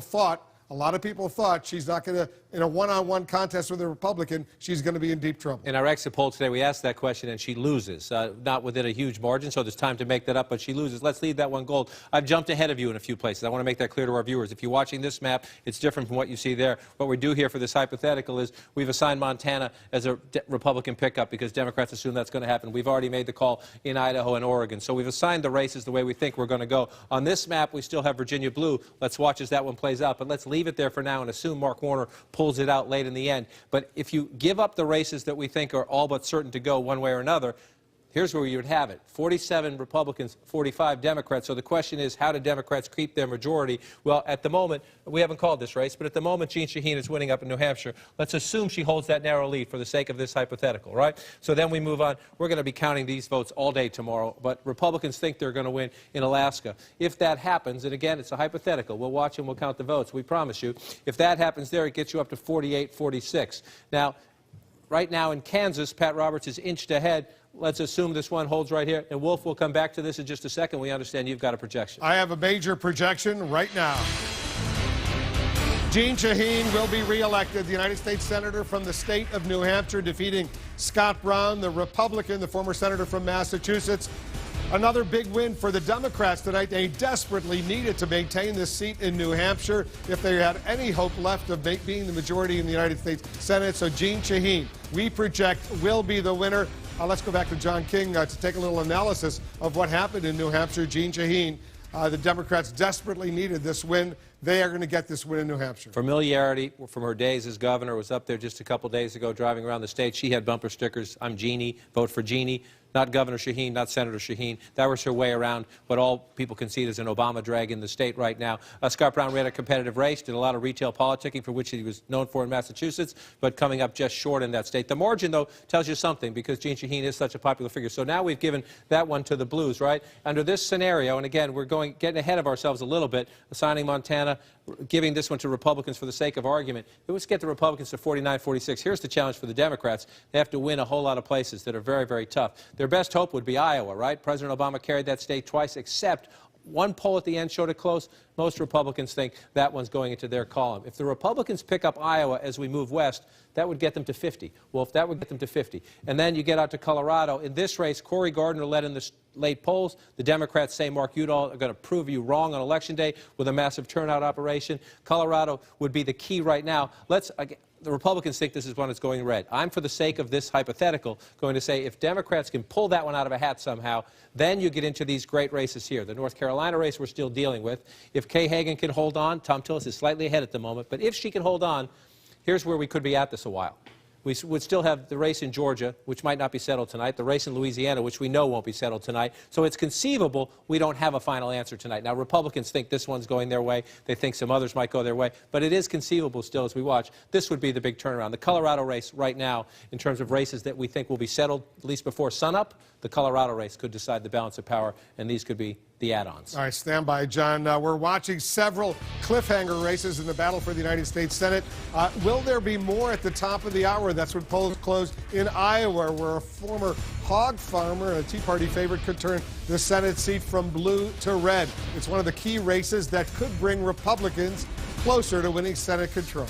thought she's not going to, in a one-on-one contest with a Republican, she's going to be in deep trouble. In our exit poll today, we asked that question, and she loses. Not within a huge margin, so there's time to make that up, but she loses. Let's leave that one gold. I've jumped ahead of you in a few places. I want to make that clear to our viewers. If you're watching this map, it's different from what you see there. What we do here for this hypothetical is we've assigned Montana as a Republican pickup because Democrats assume that's going to happen. We've already made the call in Idaho and Oregon. So we've assigned the races the way we think we're going to go. On this map, we still have Virginia blue. Let's watch as that one plays out, but let's leave it there for now and assume Mark Warner pulls it out late in the end. But if you give up the races that we think are all but certain to go one way or another, here's where you would have it. 47 Republicans, 45 Democrats. So the question is, how do Democrats keep their majority? Well, at the moment, we haven't called this race, but at the moment, Jeanne Shaheen is winning up in New Hampshire. Let's assume she holds that narrow lead for the sake of this hypothetical, right? So then we move on. We're going to be counting these votes all day tomorrow, but Republicans think they're going to win in Alaska. If that happens, and again, it's a hypothetical. We'll watch and we'll count the votes. We promise you. If that happens there, it gets you up to 48, 46. Now, right now in Kansas, Pat Roberts is inched ahead. Let's assume this one holds right here. And Wolf, will come back to this in just a second. We understand you've got a projection. I have a major projection right now. Jeanne Shaheen will be reelected, the United States Senator from the state of New Hampshire, defeating Scott Brown, the Republican, the former senator from Massachusetts. Another big win for the Democrats tonight. They desperately needed to maintain this seat in New Hampshire if they had any hope left of being the majority in the United States Senate. So Jeanne Shaheen, we project, will be the winner. Let's go back to John King to take a little analysis of what happened in New Hampshire. Jeanne Shaheen, the Democrats desperately needed this win. They are going to get this win in New Hampshire. Familiarity from her days as governor. Was up there just a couple days ago driving around the state. She had bumper stickers. I'm Jeannie. Vote for Jeannie. Not Governor Shaheen, not Senator Shaheen. That was her way around what all people concede is an Obama drag in the state right now. Scott Brown ran a competitive race, did a lot of retail politicking, for which he was known for in Massachusetts, but coming up just short in that state. The margin, though, tells you something, because Jeanne Shaheen is such a popular figure. So now we've given that one to the Blues, right? Under this scenario, and again, we're getting ahead of ourselves a little bit, assigning Montana, giving this one to Republicans for the sake of argument. Let's get the Republicans to 49, 46. Here's the challenge for the Democrats. They have to win a whole lot of places that are very, very tough. Their best hope would be Iowa, right? President Obama carried that state twice, except one poll at the end showed it close. Most Republicans think that one's going into their column. If the Republicans pick up Iowa as we move west, that would get them to 50. Well, if that would get them to 50. And then you get out to Colorado. In this race, Cory Gardner led in the late polls. The Democrats say Mark Udall are going to prove you wrong on Election Day with a massive turnout operation. Colorado would be the key right now. The Republicans think this is one that's going red. I'm, for the sake of this hypothetical, going to say if Democrats can pull that one out of a hat somehow, then you get into these great races here. The North Carolina race we're still dealing with. If Kay Hagan can hold on, Tom Tillis is slightly ahead at the moment, but if she can hold on, here's where we could be at this a while. We would still have the race in Georgia, which might not be settled tonight, the race in Louisiana, which we know won't be settled tonight. So it's conceivable we don't have a final answer tonight. Now, Republicans think this one's going their way. They think some others might go their way. But it is conceivable still as we watch. This would be the big turnaround. The Colorado race right now, in terms of races that we think will be settled at least before sunup, the Colorado race could decide the balance of power, and these could be the add-ons. All right, stand by, John. We're watching several cliffhanger races in the battle for the United States Senate. Will there be more at the top of the hour? That's when polls close in Iowa, where a former hog farmer, a Tea Party favorite, could turn the Senate seat from blue to red. It's one of the key races that could bring Republicans closer to winning Senate control.